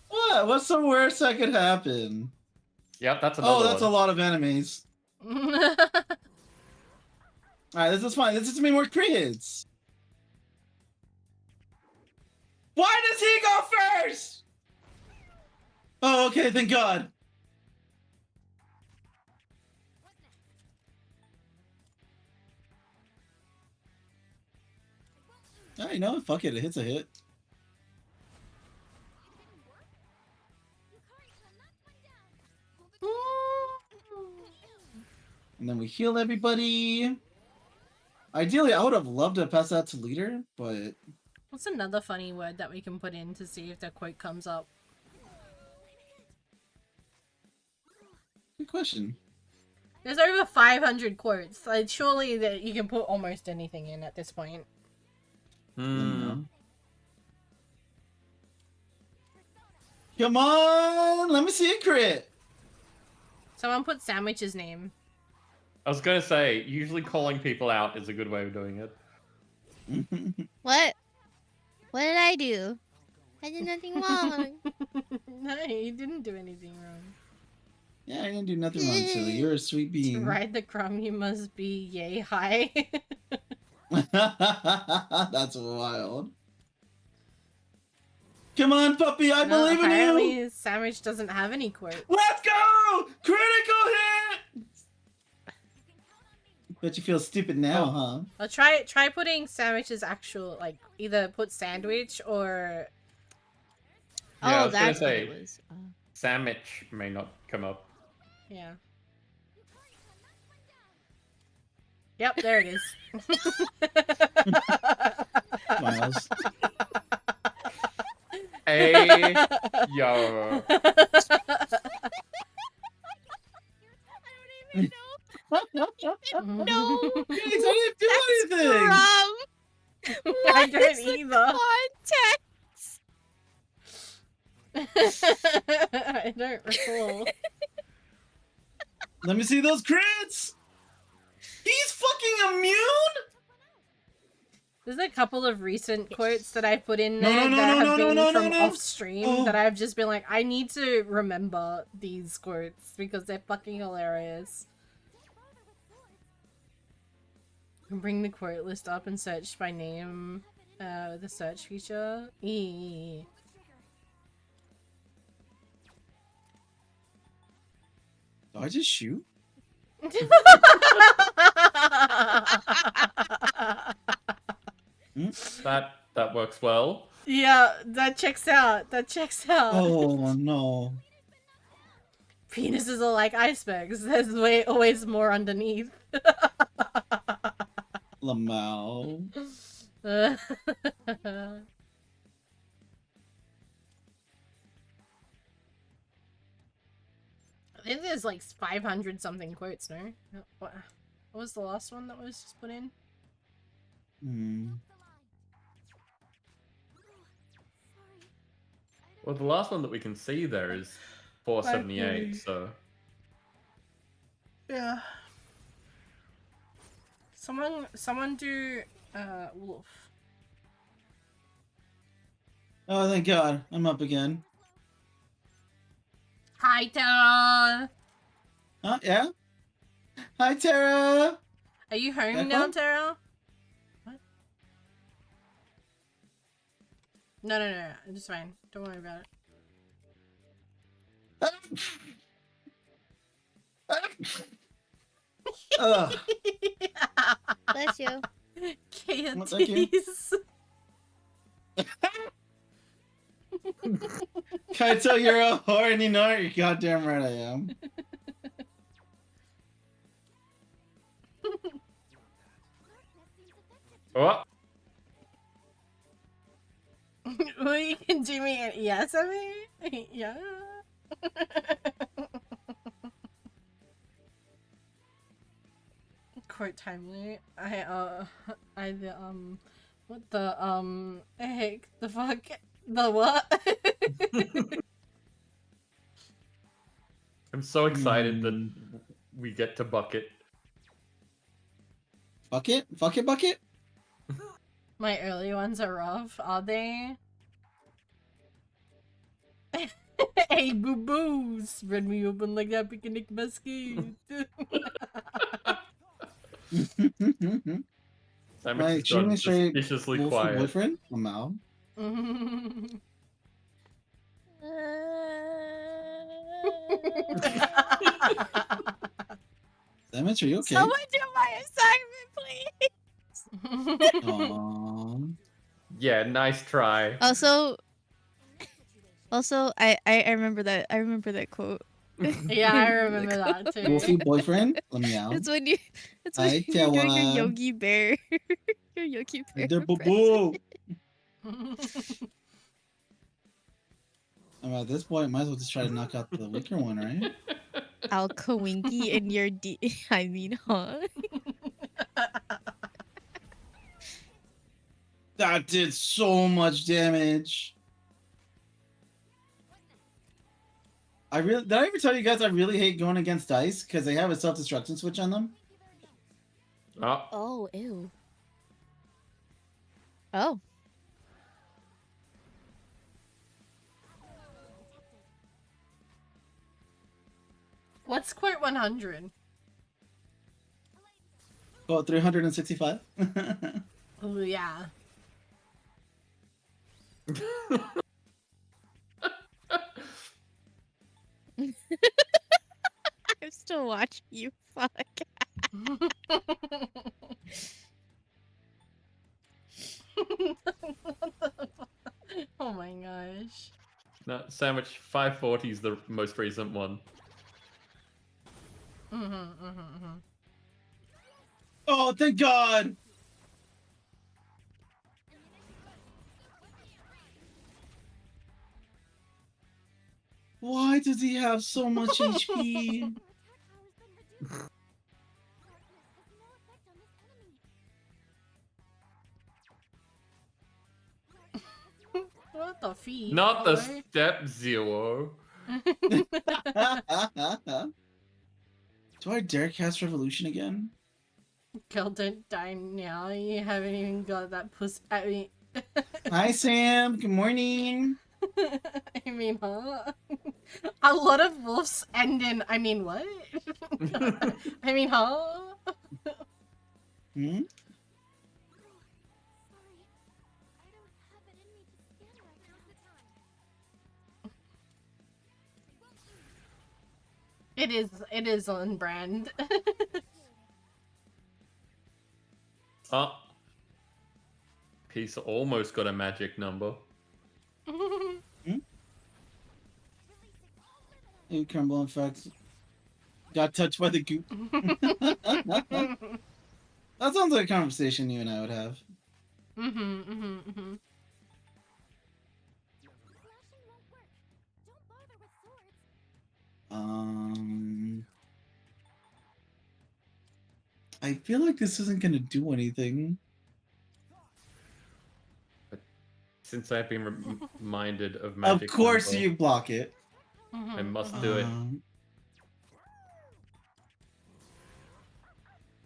What? What's the worst that could happen? Yep, that's another Oh, that's one. a lot of enemies. Alright, this is fine. This is me more crits. Why does he go first? Oh, okay, thank God. Oh, you know, fuck it, it hits a hit. And then we heal everybody. Ideally, I would have loved to pass that to leader, but What's another funny word that we can put in to see if that quote comes up? good question. There's over 500 quotes. Like, surely that you can put almost anything in at this point. Let me know. Come on, let me see a crit. Someone put Sandwich's name. I was gonna say, usually calling people out is a good way of doing it. What? What did I do? I did nothing wrong. No, you didn't do anything wrong. Yeah, I didn't do nothing wrong, silly. You're a sweet To being. ride the crumb, you must be yay high. That's wild. Come on, puppy, I No, believe in you. apparently Sandwich doesn't have any quotes. Let's go! Critical hit! Bet you feel stupid now, huh? I'll try putting Sandwich's actual, like, either put sandwich or... Yeah, I Oh, was gonna that's what say, it was. Oh. sandwich may not come up. Yeah. Yep, there it is. Miles. Hey, yo. No, Phoenix, I didn't do anything. Scrum. I What don't is the either. context? I don't recall. Let me see those crits. He's fucking immune. There's a couple of recent quotes that I put in No, there no, no, that no, have no, been no, no, from no. off stream Oh. that I've just been like, I need to remember these quotes because they're fucking hilarious. Bring the quote list up and search by name, the search feature. Eee. Did I just shoot? That works well. Yeah, that checks out. That checks out. Oh no. Penises are like icebergs. There's always more underneath. Lamau. I think there's like 500 something quotes, no? What was the last one that was just put in? Well, the last one that we can see there is 478, so... Yeah. Someone do, Wolf. Oh, thank God. I'm up again. Hi, Tara! Huh? Yeah? Hi, Tara! Are you home Echo? now, Tara? What? No, it's fine. Don't worry about Ugh. it. Bless you. Well, thank you. KFTs. Kaito, you're a whore and you know it. You're goddamn right I am. Oh, Well, you can do me an yes, I mean? Yeah. Quite timely. What the, heck, the fuck, the what? I'm so excited that we get to Bucket. Bucket? Bucket bucket? My early ones are rough, are they? Hey, boo-boo! Spread me open like that picnic basket. Simon My has gone extremely straight suspiciously wolf quiet. boyfriend? Lamau. Damage, are you okay? Someone do my assignment, please. Aww. Yeah, nice try. Also, I remember that. I remember that quote. Yeah, I remember that too. Wolfie boyfriend? Lamau. It's when you. It's when Hi, you're doing your Tawa. Yogi Bear. Your Yogi Bear. They're boo-boo. I mean, at this point, might as well just try to knock out the weaker one, right? I'll Kawinky in your D. I mean, huh? That did so much damage. Did I ever tell you guys I really hate going against dice because they have a self-destruction switch on them? Oh, Oh, ew. Oh. What's quote 100? Oh, 365? Oh, yeah. I'm still watching you. Fuck. Oh my gosh. no, Sandwich 540 is the most recent one. Oh, thank God! Why does he have so much HP? feet. Not the boy. step zero. Do I dare cast Revolution again? Girl, don't die now. You haven't even got that puss. I mean, Hi, Sam. Good morning. I mean, huh? A lot of wolves end in. I mean, what? I mean, huh? Hmm? It is on brand. Oh. Piece almost got a magic number. Hey, Crumble, in fact, got touched by the goop. That sounds like a conversation you and I would have. I feel like this isn't gonna do anything. Since I've been reminded of magic Of course number, you block it. I must do it.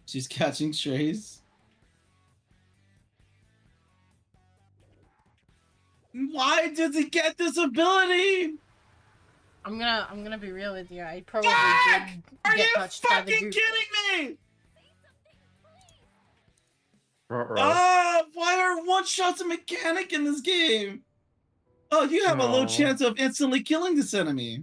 She's catching strays. Why does he get this ability? I'm gonna be real with you. I probably Jack! did Are get you touched by the fucking goop. kidding me? Ruh-roh. Why are one shots a mechanic in this game? Oh, you have a low Aw. chance of instantly killing this enemy.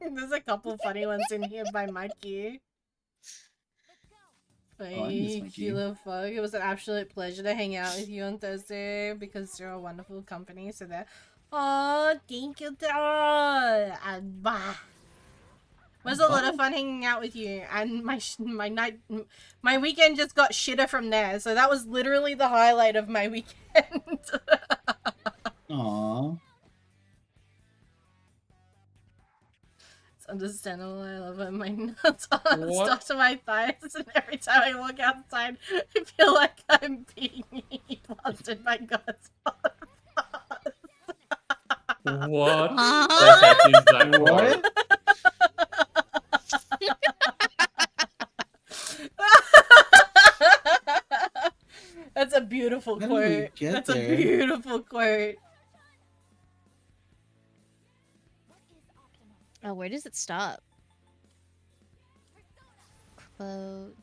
There's a couple funny ones in here by Mikey. I miss Hey, Mikey. Kilo Fug. It was an absolute pleasure to hang out with you on Thursday because you're a wonderful company. So that, oh, thank you, Tara. And bye. It was a lot of fun hanging out with you, and my weekend just got shitter from there. So that was literally the highlight of my weekend. Aww. It's understandable. I love it. My nuts are What? stuck to my thighs, and every time I walk outside, I feel like I'm being blasted by God's What? Huh? The heck is that What? quote? That's a beautiful How did we quote. get That's there? a beautiful quote. Oh, where does it stop? Quote.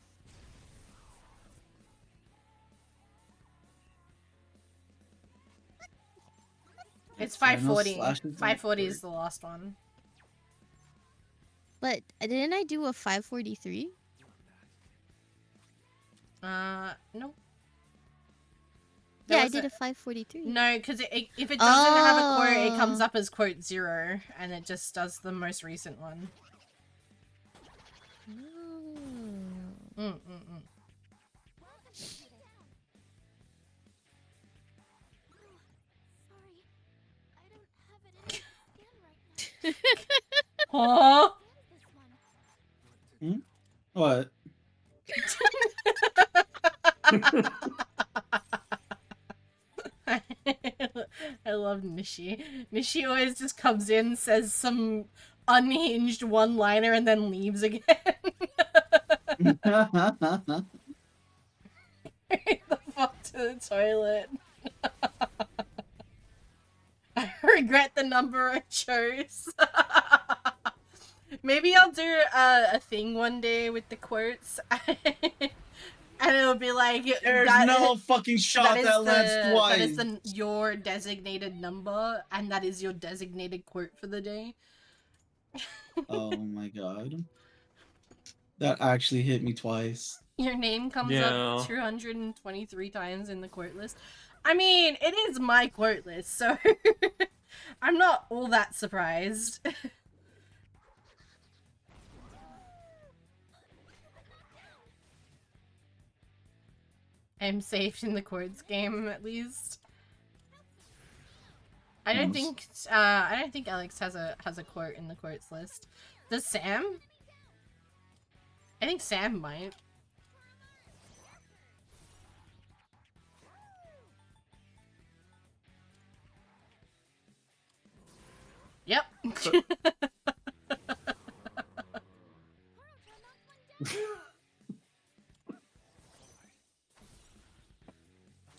It's Final 540. slashes on 540 the is the last one. But didn't I do a 543? Nope. Yeah, I was did a- a 543. No, because if it doesn't have a quote, it comes Oh. up as quote 0, and it just does the most recent one. Oh. Huh? What? I love Nishi. Nishi always just comes in, says some unhinged one-liner, and then leaves again. The fuck to the toilet. I regret the number I chose. Maybe I'll do a thing one day with the quotes, and it'll be like There's that- no fucking shot that lands twice. That is your designated number, and that is your designated quote for the day. Oh my god. That actually hit me twice. Your name comes Yeah. up 223 times in the quote list. I mean, it is my quote list, so I'm not all that surprised. I'm safe in the quotes game, at least. I don't think Alex has a quote in the quotes list. Does Sam? I think Sam might. Yep.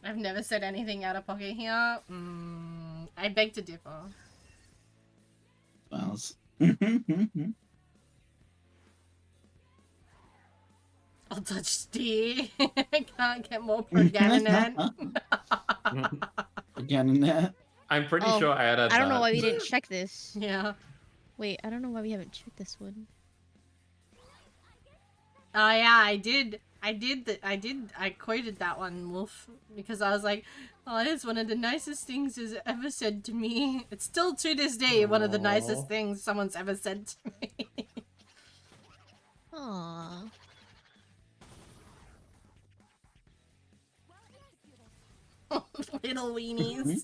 I've never said anything out of pocket here. I beg to differ. Smiles. I'll touch D. I can't get more Pergananet. Pergananet. I'm pretty Oh, sure I added I don't know that. why we didn't check this. Yeah. Wait, I don't know why we haven't checked this one. Oh yeah, I quoted that one, Wolf, because I was like, oh, it's one of the nicest things he's ever said to me. It's still to this day one of the nicest things someone's ever said to me. Aww. Little weenies.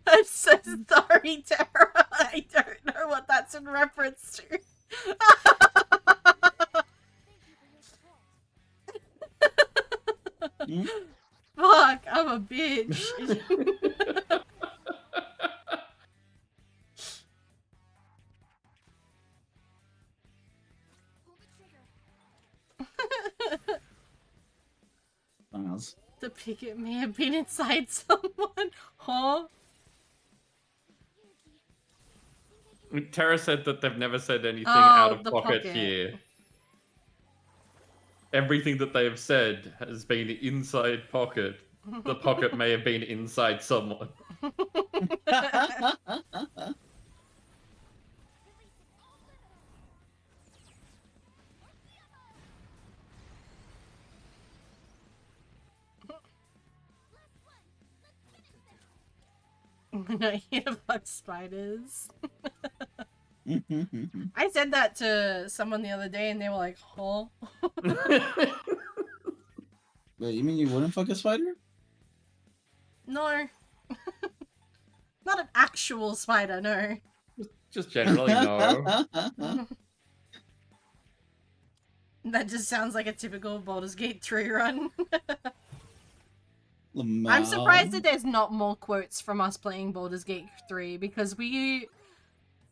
I'm so sorry, Tara. I don't know what that's in reference to. Fuck, I'm a bitch. Smiles. The picket may have been inside someone. Huh? Tara said that they've never said anything Oh, out of the pocket pocket. here. Everything that they have said has been inside pocket. The pocket may have been inside someone. When I hear fuck spiders. I said that to someone the other day and they were like, huh? Wait, you mean you wouldn't fuck a spider? No. Not an actual spider, no. Just generally no. That just sounds like a typical Baldur's Gate 3 run. Lamau. I'm surprised that there's not more quotes from us playing Baldur's Gate 3 because we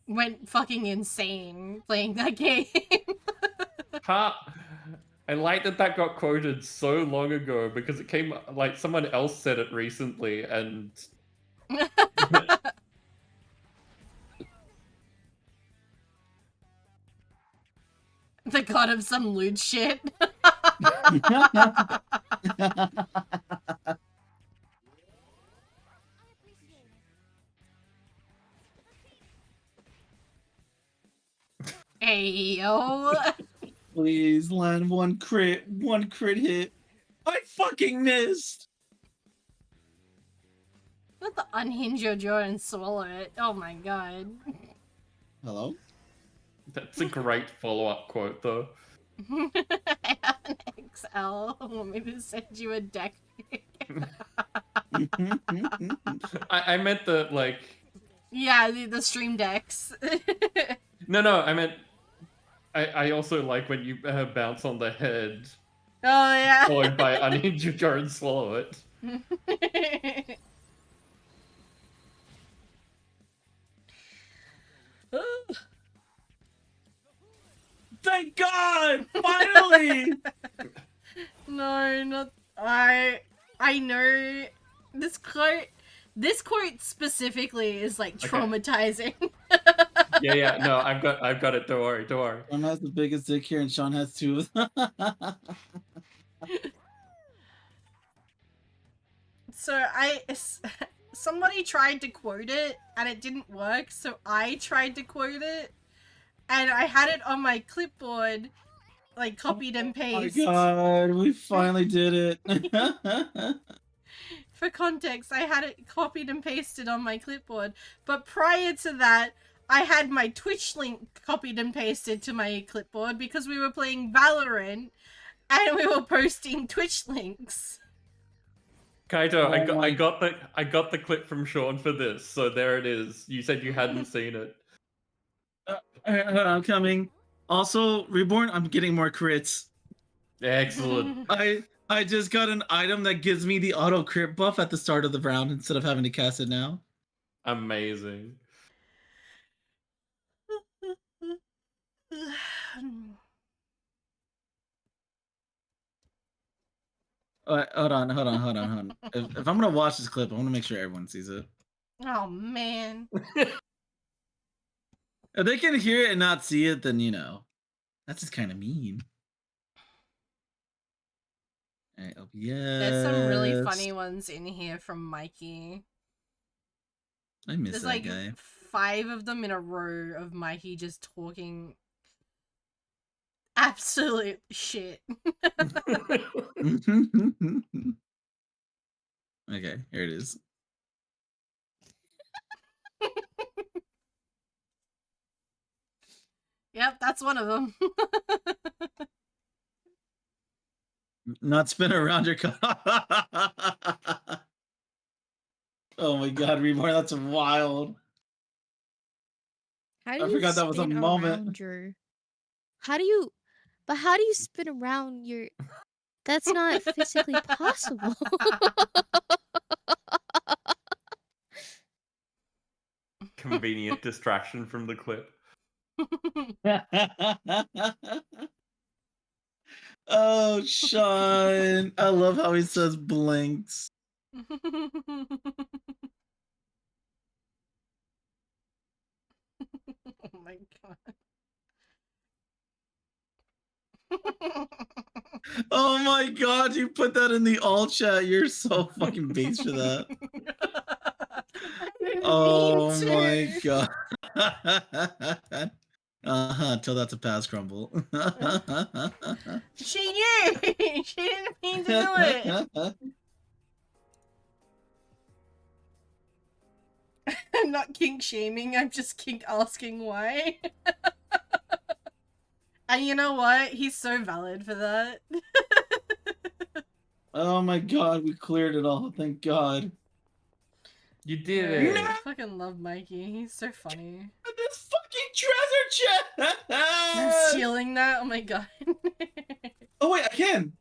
went fucking insane playing that game. I like that got quoted so long ago because it came like someone else said it recently and The god of some lewd shit. Ayo. Please land one crit hit. I fucking missed. Not the unhinge your jaw and swallow it. Oh my god. Hello? that's a great follow-up quote though. I have an XL. Want me to send you a deck pic? I meant the like Yeah, the stream decks. no, I meant I also like when you bounce on the head Oh yeah. followed by unhinge your jaw and swallow it. Thank God! Finally! No, not I know this quote. This quote specifically is like Okay. traumatizing. Yeah, no, I've got it. Don't worry. Sean has the biggest dick here, and Sean has two of them. So somebody tried to quote it and it didn't work, so I tried to quote it, and I had it on my clipboard, like copied and Oh my pasted. God, we finally did it. For context, I had it copied and pasted on my clipboard, but prior to that, I had my Twitch link copied and pasted to my clipboard because we were playing Valorant and we were posting Twitch links. Kaito, Oh I got the clip from Sean for this, so there it is. You said you hadn't seen it. I'm coming. Also, Reborn, I'm getting more crits. Excellent. I just got an item that gives me the auto crit buff at the start of the round instead of having to cast it now. Amazing. Hold on. If I'm gonna watch this clip, I want to make sure everyone sees it. Oh man. If they can hear it and not see it, then that's just kind of mean. All right, OBS. There's some really funny ones in here from Mikey. I miss There's that like guy. 5 of them in a row of Mikey just talking absolute shit. Okay, here it is. Yep, that's one of them. Not spin around your car. Oh my god, Reborn, that's wild. How do I you forgot that was a spin moment. around your? How do you spin around your? That's not physically possible. Convenient distraction from the clip. Oh, Sean. I love how he says blinks. Oh my god. Oh my god, you put that in the all chat. You're so fucking base for that. Oh my god. Tell that to pass, Crumble. She knew! She didn't mean to do it! I'm not kink shaming, I'm just kink asking why. And you know what? He's so valid for that. Oh my god, we cleared it all. Thank god. You did it. I fucking love Mikey. He's so funny. This fucking treasure chest! I'm stealing that? Oh my god. Oh wait, I can.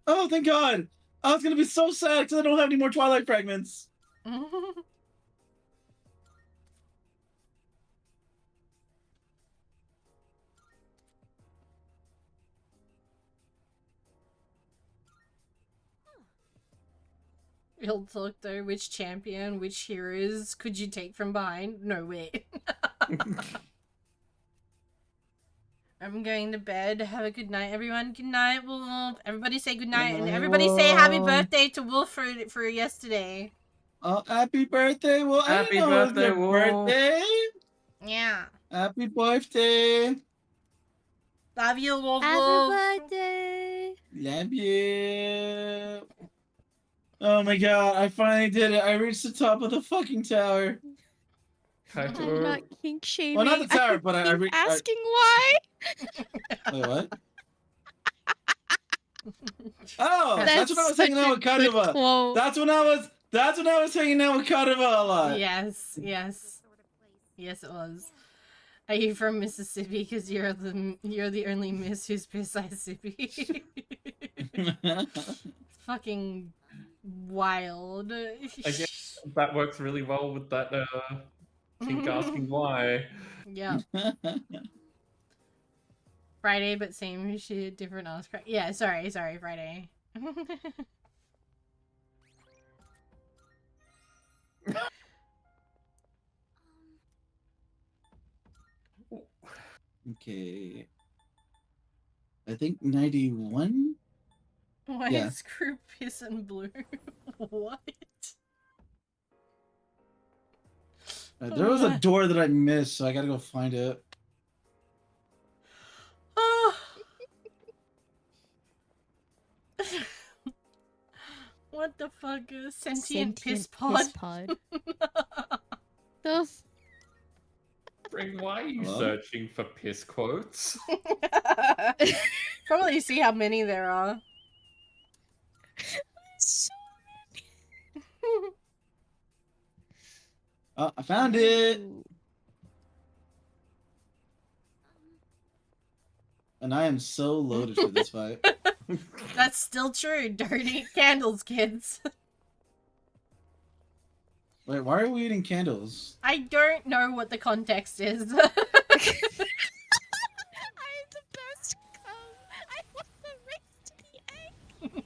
Oh, thank god. I was gonna be so sad because I don't have any more Twilight fragments. Real talk though, which champion, which heroes could you take from behind? No, wait. I'm going to bed. Have a good night, everyone. Good night, Wolf. Everybody say good night, and everybody say happy birthday to Wolf for yesterday. Oh, happy birthday, Wolf. Happy I didn't know it was birthday, your Wolf. birthday. Yeah. Happy birthday. Love you, Wolf. Happy birthday. Love you. Oh my god, I finally did it. I reached the top of the fucking tower. I'm not kink shaming. Well, not the tower, I'm but I kink reached. asking why. Wait, what? Oh, That's that's when I was hanging such out a with good Kariva. quote. That's when I was hanging out with Kariva a lot. Yes, yes. Yes, it was. Are you from Mississippi? Because you're the only miss who's Mississippi. Fucking wild. I guess that works really well with that kink asking why. Yeah. Friday, but same shit, different Oscar. Yeah, sorry, Friday. Okay. I think 91? Why Yeah. is crew piss and blue? What? There was a door that I missed, so I gotta go find it. What the fuck? Sentient piss pod? The Spring, why are you Hello? searching for piss quotes? Probably see how many there are. so Oh, I found it. And I am so loaded for this fight. That's still true. Dirty candles, kids. Wait, why are we eating candles? I don't know what the context is. I am the best come. I want the race to the egg.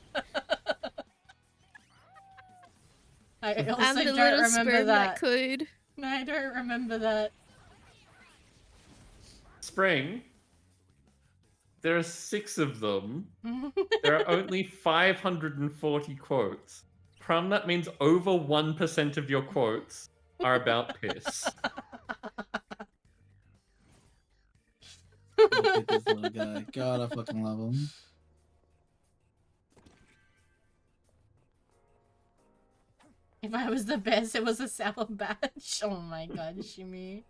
I I'm also the don't little remember sperm that. could. I don't remember that. Spring. There are 6 of them. There are only 540 quotes. Crumb, that means over 1% of your quotes are about piss. Look at this little guy. God, I fucking love him. If I was the best, it was a sour batch. Oh my god, Shimmy.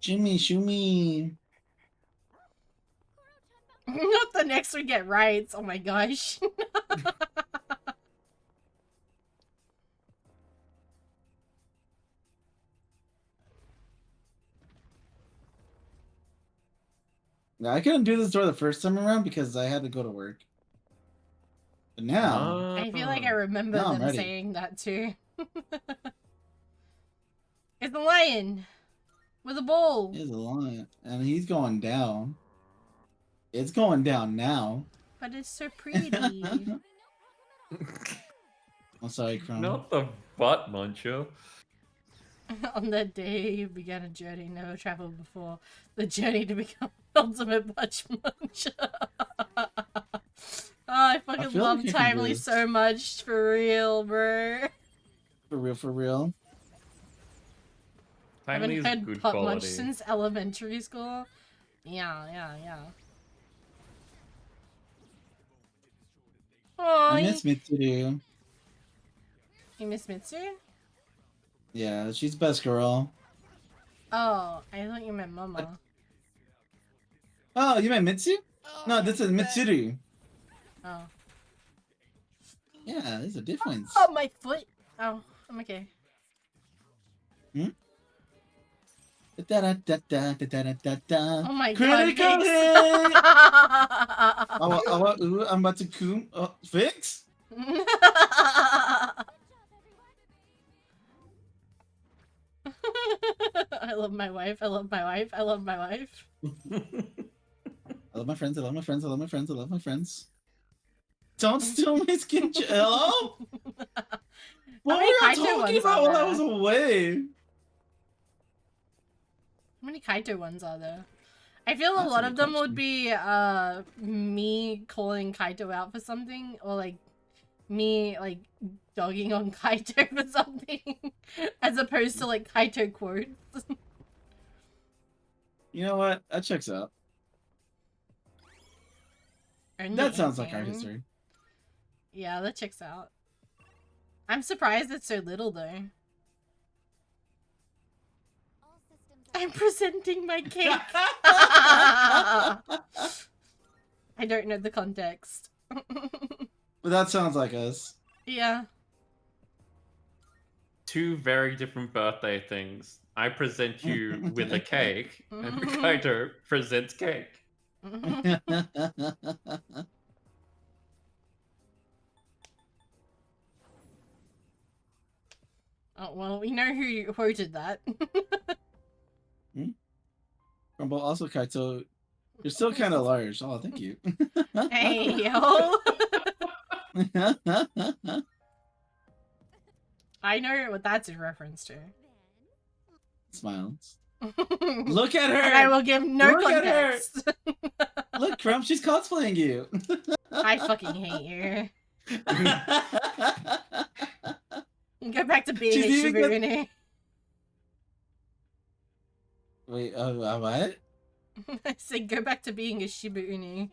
Jimmy, Shumi. Not the next we get rights. Oh my gosh. Now, I couldn't do this door the first time around because I had to go to work. But now, I feel like I remember Now I'm them ready. saying that too. It's the lion with a ball. he's a lion, and he's going down. It's going down now. But it's so pretty. I'm sorry, Crumb. Not the butt muncher. On that day, you began a journey never traveled before. The journey to become ultimate butch munch. Oh, I fucking feel love like I can do Timely this. so much, for real, bro. For real, for real. I Timely haven't is had good butt munch quality. since elementary school. Yeah. Oh, I miss Mitsuru. you miss Mitsu? Yeah, she's best girl. Oh, I thought you meant Mama. Oh, you meant Mitsu? No, this is Mitsuru. Oh. Yeah, there's a difference. Oh, my foot! Oh, I'm okay. Da-da-da-da-da-da-da-da. Oh my Critical god, hit! thanks. I'm about to coom. Fix? I love my wife, I love my wife, I love my wife. I love my friends, I love my friends, I love my friends, I love my friends. Don't steal my skin. Hello? What were many you Kaito talking ones about are while I there? was away? How many Kaito ones are there? I feel a That's a lot good of them question. would be me calling Kaito out for something, or like me like dogging on Kaito for something, as opposed to like Kaito quotes. You know what? That checks out. Only That sounds like our 18. history. Yeah, that checks out. I'm surprised it's so little though. I'm presenting my cake. I don't know the context. But that sounds like us. Yeah. 2 very different birthday things. I present you with a cake, and Kaito presents cake. Oh, well, we know who quoted that. Rumble, also Kaito, you're still kind of large. Oh, thank you. Hey, yo. I know what that's in reference to. Smiles. Look at her! And I will give no Look at her! context. Look, Crump, she's cosplaying you. I fucking hate you. Go back to being She's a even got- Shiba Wait, what? I said go back to being a Shiba Inu.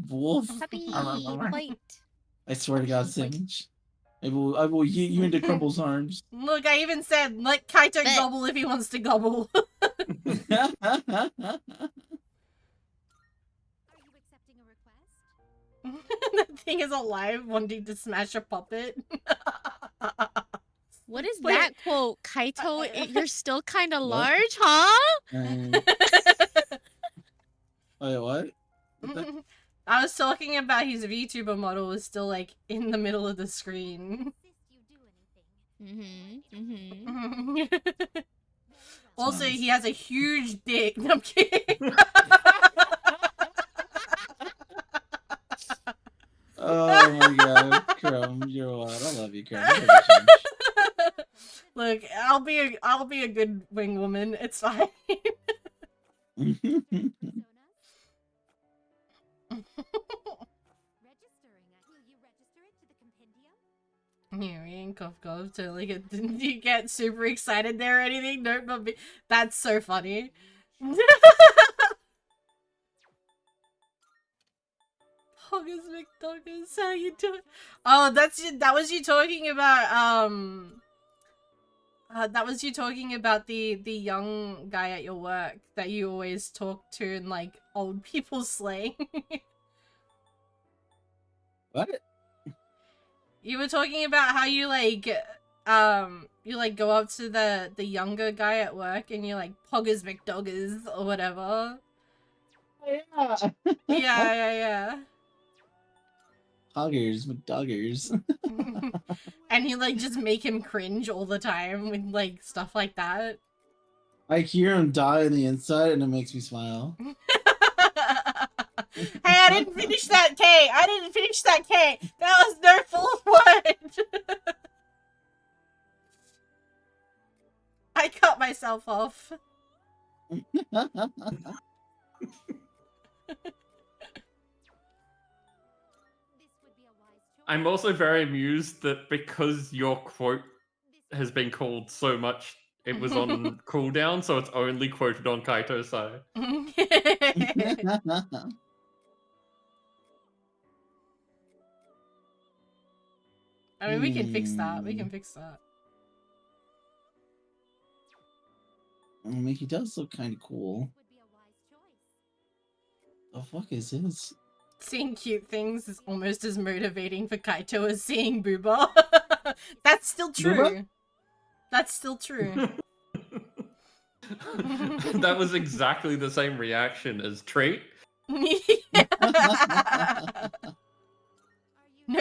Wolf. Puppy, Arr. fight. I swear to God, Sage. I will yeet you into Crumble's arms. Look, I even said let Kaito Bet. gobble if he wants to gobble. Are you accepting a request? That thing is alive, wanting to smash a puppet. What is Wait. that quote? Kaito, you're still kind of large, huh? Wait, what? What the- I was talking about his VTuber model was still like in the middle of the screen. Also, nice. he has a huge dick. No, I'm kidding. Oh my god, Crumb, you're wild. I love you, Crumb. Look, I'll be a good wing woman. It's fine. Yeah, we ain't Cuff Cuff totally get. Didn't you get super excited there or anything? No, not me. That's so funny. Hoggers McDoggers, how you doing? Oh, that was you talking about that was you talking about the young guy at your work that you always talk to in like old people slang. What? You were talking about how you like go up to the younger guy at work and you're like Poggers McDoggers or whatever. Yeah. Yeah. Hoggers, McDoggers. And you like just make him cringe all the time with like stuff like that. I hear him die on the inside and it makes me smile. Hey, I didn't finish that K! I didn't finish that K! That was no full word! I cut myself off. I'm also very amused that because your quote has been called so much, it was on cooldown, so it's only quoted on Kaito's side. I mean, we can fix that. We can fix that. I mean, he does look kind of cool. The fuck is this? Seeing cute things is almost as motivating for Kaito as seeing Booba. That's still true. Booba? That's still true. That was exactly the same reaction as Treat. No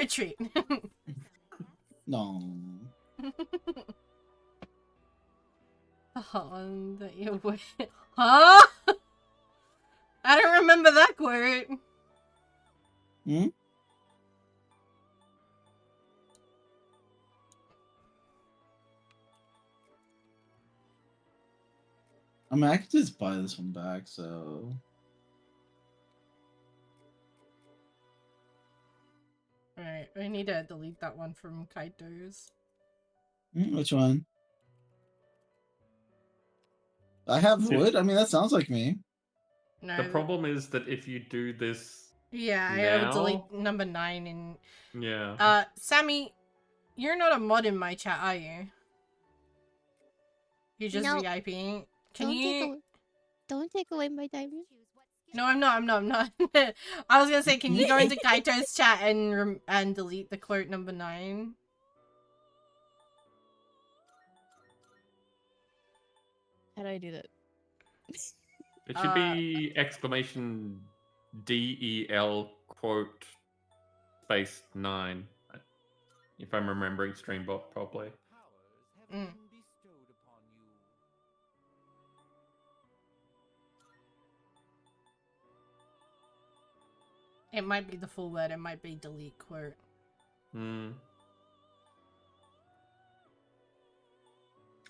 treat. No. Oh, that you would. Huh? I don't remember that quote. Hmm? I mean, I could just buy this one back, so... Alright, I need to delete that one from Kaito's. Which one? I have wood? I mean, that sounds like me. No, The problem is that if you do this, yeah, I now? will delete number 9 and... yeah. Sammy, you're not a mod in my chat, are you? You're just No. VIPing? Can you... Don't take away my diamond. No, I'm not. I was gonna say, can you go into Kaito's chat and delete the quote number 9? How do I do that? It should be exclamation DEL quote space 9, if I'm remembering Streambot properly. Mm. It might be the full word, it might be delete quote. Hmm.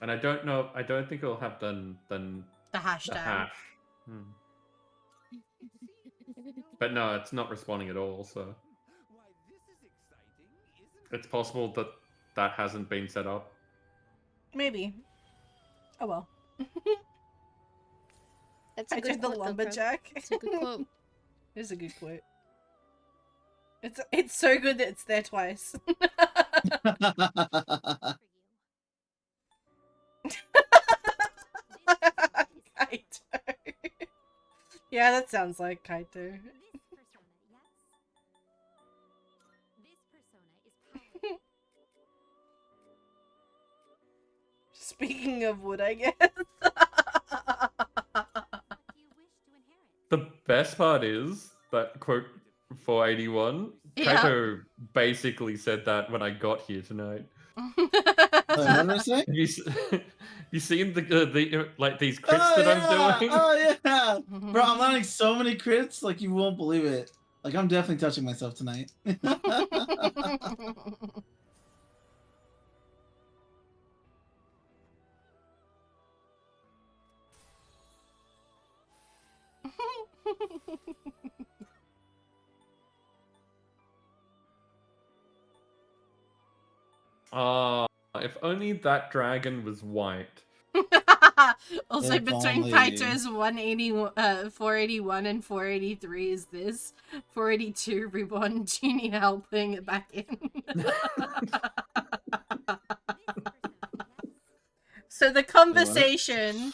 And I don't know. I don't think it'll have the hashtag. hash. Hmm. But no, it's not responding at all. So it's possible that that hasn't been set up. Maybe. Oh well. That's a I good did the quote, though, Crow. lumberjack. It's a good quote. It's a good quote. It's so good that it's there twice. Kaito. Yeah, that sounds like Kaito. chopping of wood, I guess. The best part is that quote 481. Yeah. Kaito basically said that when I got here tonight. What did I say? Have you, you seen the like these crits that I'm doing? Oh yeah, bro! I'm landing so many crits, like you won't believe it. Like I'm definitely touching myself tonight. If only that dragon was white. Also, If between only. Kaito's 481 and 483 is this. 482 reborn. Do you need help putting it back in? So the conversation,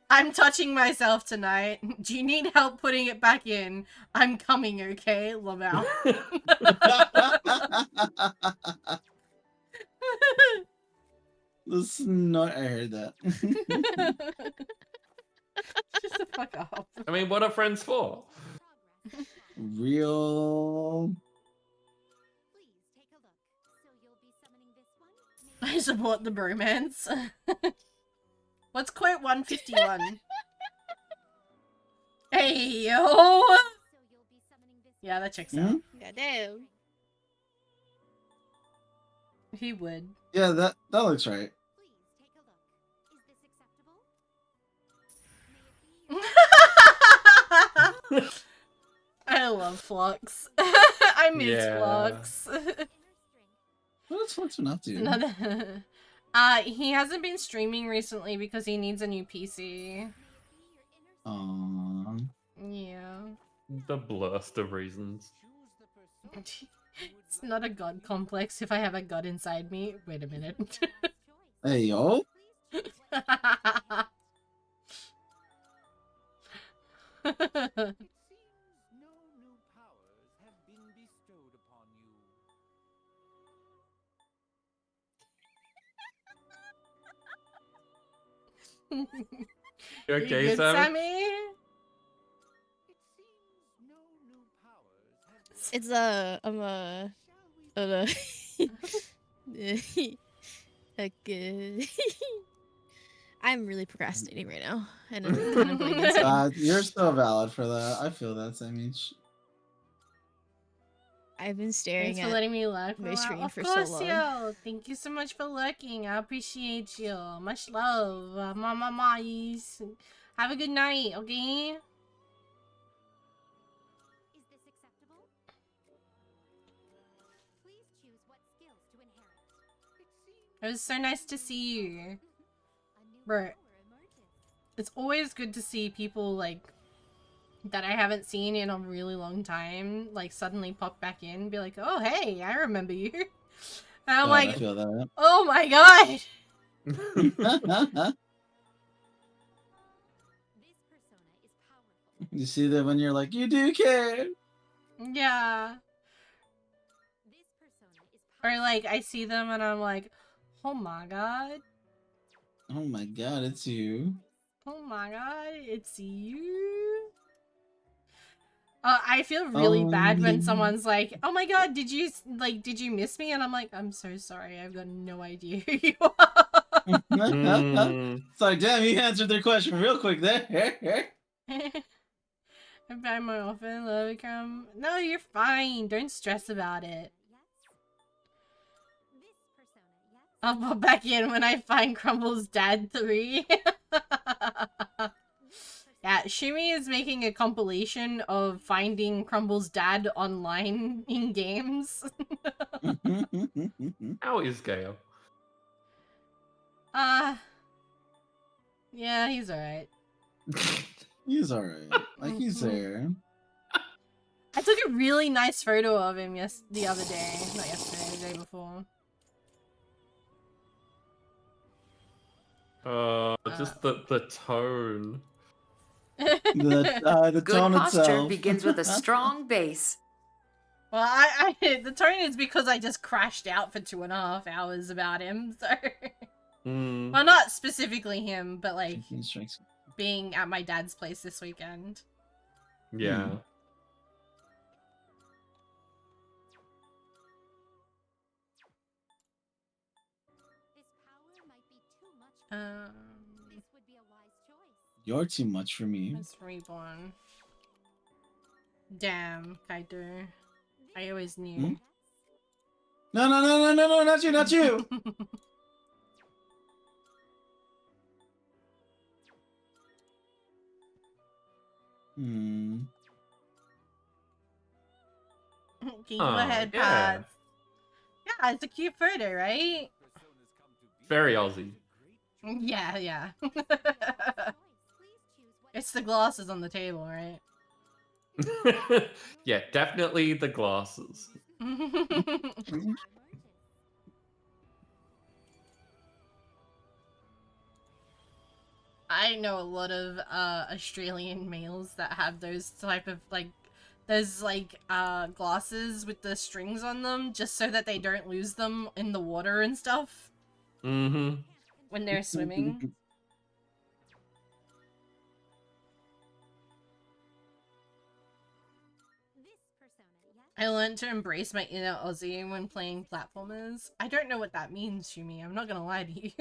I'm touching myself tonight. Do you need help putting it back in? I'm coming, okay, Lamau. This is not. I heard that. Just the fuck up. I mean, what are friends for? Real. I support the bromance. What's quote 151? Hey, yo! Yeah, that checks out. Goddamn. He would. Yeah, that looks right. I love Flux. I miss Flux. What has Flux been up to? He hasn't been streaming recently because he needs a new PC. Aww. Yeah. The blurst of reasons. It's not a god complex if I have a god inside me. Wait a minute. Hey, yo. You You okay, good, Sammy? Sammy? It's I'm like, I'm really procrastinating right now, and I'm kind of going insane. You're so valid for that. I feel that, Sammy. I've been staring Thanks for at letting me lurk. my screen Of for course, so long. yo. Thank you so much for lurking. I appreciate you. Much love. Mama mais. Have a good night, okay? It was so nice to see you. Bro, it's always good to see people, like, that I haven't seen in a really long time, like, suddenly pop back in and be like, oh, hey, I remember you. And I'm like, I feel that. oh my god! You see that when you're like, you do care. Yeah. Or, like, I see them and I'm like, oh my god. Oh my god, it's you. Oh my god, it's you. I feel really bad when someone's like, oh my god, did you miss me? And I'm like, I'm so sorry, I've got no idea who you are. It's like, damn, you answered their question real quick there. I'm back more often, love it, come. No, you're fine. Don't stress about it. I'll pop back in when I find Crumble's Dad 3. Yeah, Shimi is making a compilation of finding Crumble's dad online in games. How is Gale? Yeah, he's alright. He's alright. Like, he's there. I took a really nice photo of him the other day. Not yesterday, the day before. Just the tone. The Good tone posture itself. begins with a strong base. Well, the tone is because I just crashed out for 2.5 hours about him, so... Mm, Well, not specifically him, but like Chicken strikes. being at my dad's place this weekend. yeah. You're too much for me. That's Reborn. Damn, Kaito. I always knew. No, no, no, no, no, no, not you, not you. Hmm. Can you Oh, go ahead, yeah. Pat? Yeah, it's a cute photo, right? Very Aussie. Yeah, yeah. It's the glasses on the table, right? Yeah, definitely the glasses. I know a lot of Australian males that have those type of like those like glasses with the strings on them just so that they don't lose them in the water and stuff Mm-hmm. when they're swimming. I learned to embrace my inner Aussie when playing platformers. I don't know what that means, Shumi. I'm not gonna lie to you.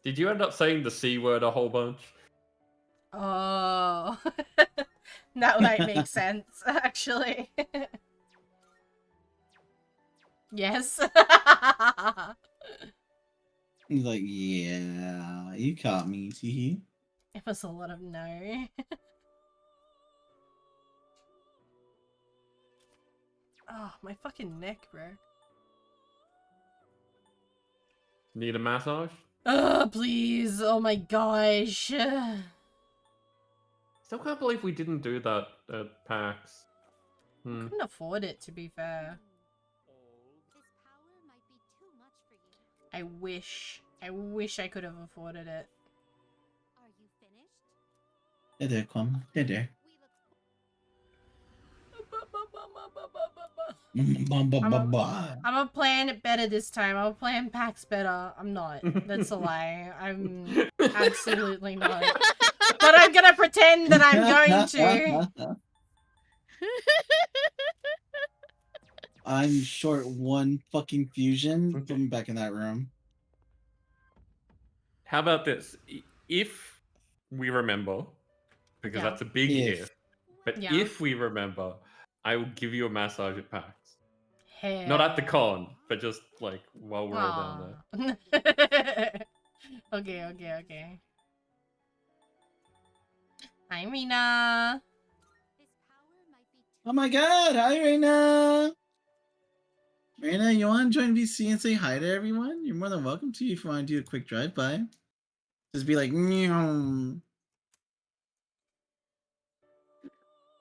Did you end up saying the C word a whole bunch? Oh, that might make sense, actually. Yes. He's like, yeah, you caught me, tee. It was a lot of no. Oh, my fucking neck, bro. Need a massage? Oh, please. Oh my gosh. Still can't believe we didn't do that at PAX. Hmm. Couldn't afford it, to be fair. I wish I could have afforded it. There, come. There. I'm gonna plan it better this time. I'll plan PAX better. I'm not. That's a lie. I'm absolutely not. But I'm gonna pretend that I'm going to. I'm short one fucking fusion. Put me back in that room. How about this? If we remember, because Yeah. that's a big If. if, but Yeah. if we remember, I will give you a massage at PAX. Hell. Not at the con, but just like while we're all down there. there. Okay. Hi, Mina. Oh my god, hi Reina! Reina, you want to join VC and say hi to everyone? You're more than welcome to if you want to do a quick drive-by. Just be like, meow.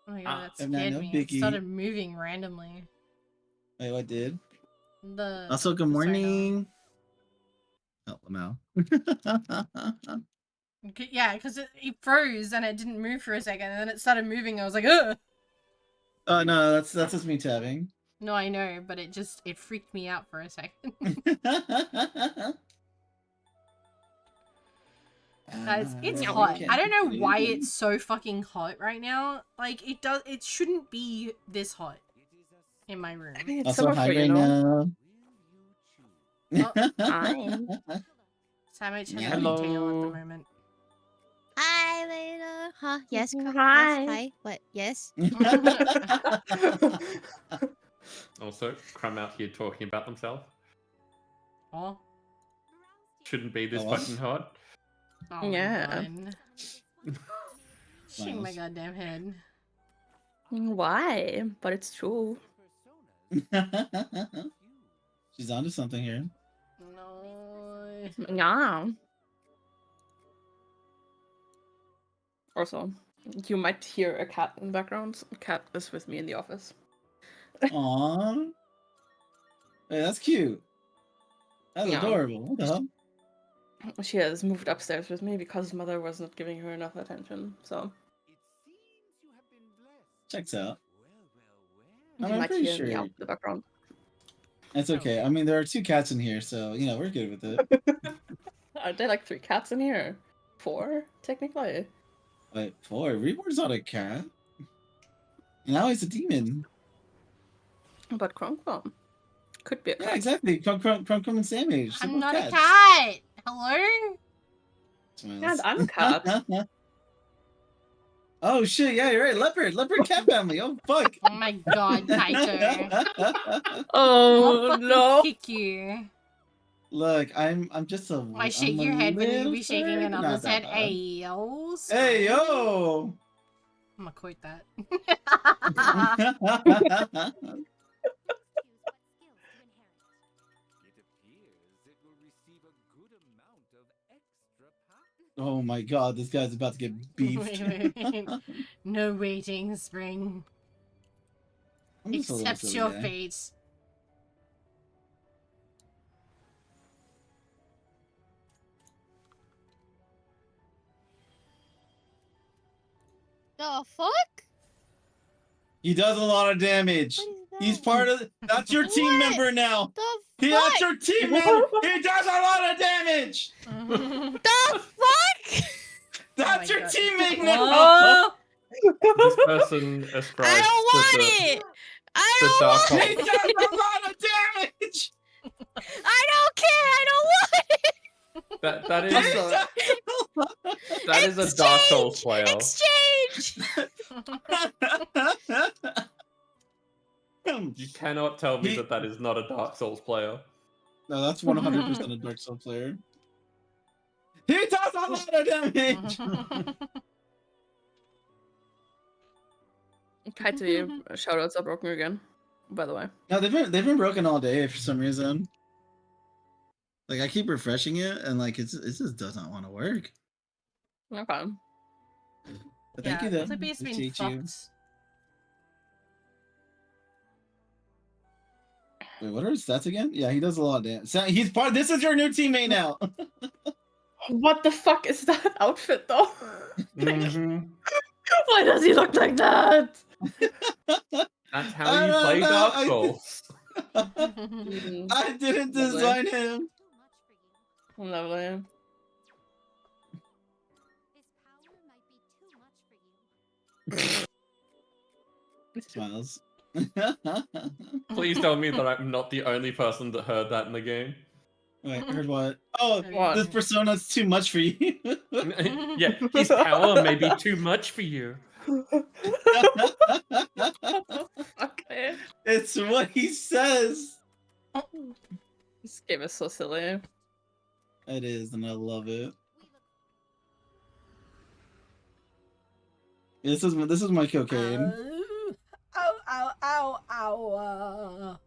Oh my god, that I'm not scared no me. It biggie. started moving randomly. Wait, what did? The Also, good persona. morning. Oh, no. Yeah, because it froze and it didn't move for a second, and then it started moving. I was like, ugh. Oh no, that's just me tabbing. No, I know, but it freaked me out for a second. Guys, it's hot. I don't know why it's so fucking hot right now. Like, it shouldn't be this hot in my room. I mean, it's Also, summer hi for you, right know? now. Hi. Sandwich has Hello. a tail at the moment. Hi, Layla. Huh? Yes. Hi. Yes, hi. What? Yes. Also, Crumb out here talking about themselves. Oh. Shouldn't be this Oh, what? fucking hot. Oh Yeah. my god. Shake my Miles. goddamn head. Why? But it's true. She's onto something here. No. Yeah. Also, you might hear a cat in the background. A cat is with me in the office. Aww. Hey, that's cute. That's Yeah. adorable. What the hell? She has moved upstairs with me because mother was not giving her enough attention. So Checks out. you I'm might pretty hear me sure. out in the background. That's okay. I mean, there are 2 cats in here, so you know we're good with it. Are there like 3 cats in here? 4, technically. But 4, Reborn's not a cat. And now he's a demon. But Crumb could be a cat. Yeah, exactly. Crumb and Sandwich. I'm not a cat. Hello? And I'm a cat. Oh shit, yeah, you're right. Leopard cat family. Oh fuck. Oh my god, Kaito. Oh I'll no. kick you. Look, I'm just a. I shake I'm a your head when you little be shaking scared. another's Not that head. bad. Hey, yo. Hey yo. I'm gonna quote that. Oh my god, this guy's about to get beefed. Wait. No waiting, Spring. I'm just a little Accept silly your guy. fate. The fuck? He does a lot of damage. What is that? He's part of. That's your team What? member now. The That's fuck? your team member. He does a lot of damage. The fuck? That's my your God. teammate now. Oh! This person ascribes I don't want the, it. I the don't dark want He hole. does a lot of damage. I don't care. I don't want it. That He is does that is a Dark Souls player. Exchange. You cannot tell me He- that is not a Dark Souls player. No, that's 100% a Dark Souls player. He does a lot of damage. Kaito, shoutouts are broken again, by the way. No, they've been broken all day for some reason. Like I keep refreshing it, and like it just does not want to work. Okay. But thank you though. Clippy's been Appreciate you. fucked. Wait, what are his stats again? Yeah, he does a lot of damage. So he's part. This is your new teammate now. What the fuck is that outfit though? Mhm. Why does he look like that? That's I how you don't play know, Dark I- Souls. I didn't design him. Lovely. Smiles. Please tell me that I'm not the only person that heard that in the game. Wait, heard what? Oh, What? this persona's too much for you. Yeah, his power may be too much for you. Okay. It's what he says. This game is so silly. It is, and I love it. This is my cocaine. Ow, ow, ow, ow.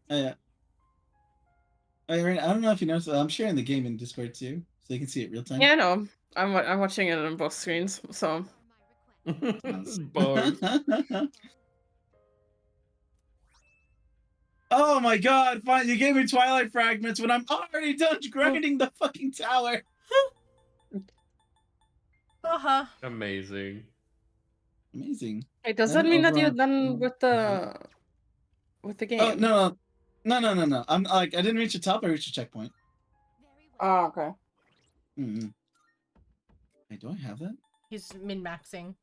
Oh, yeah. Oh, yeah, right. I don't know if you noticed, I'm sharing the game in Discord too, so you can see it real time. Yeah, no. I'm watching it on both screens, so Both. Oh my god, fine, you gave me Twilight Fragments when I'm already done grinding the fucking tower. Uh-huh. Amazing. Amazing. Hey, does that mean that you're overall- done with the game? Oh, no. I'm like, I didn't reach the top, I reached a checkpoint. Oh, okay. Mm-hmm. Wait, do I have that? He's min-maxing.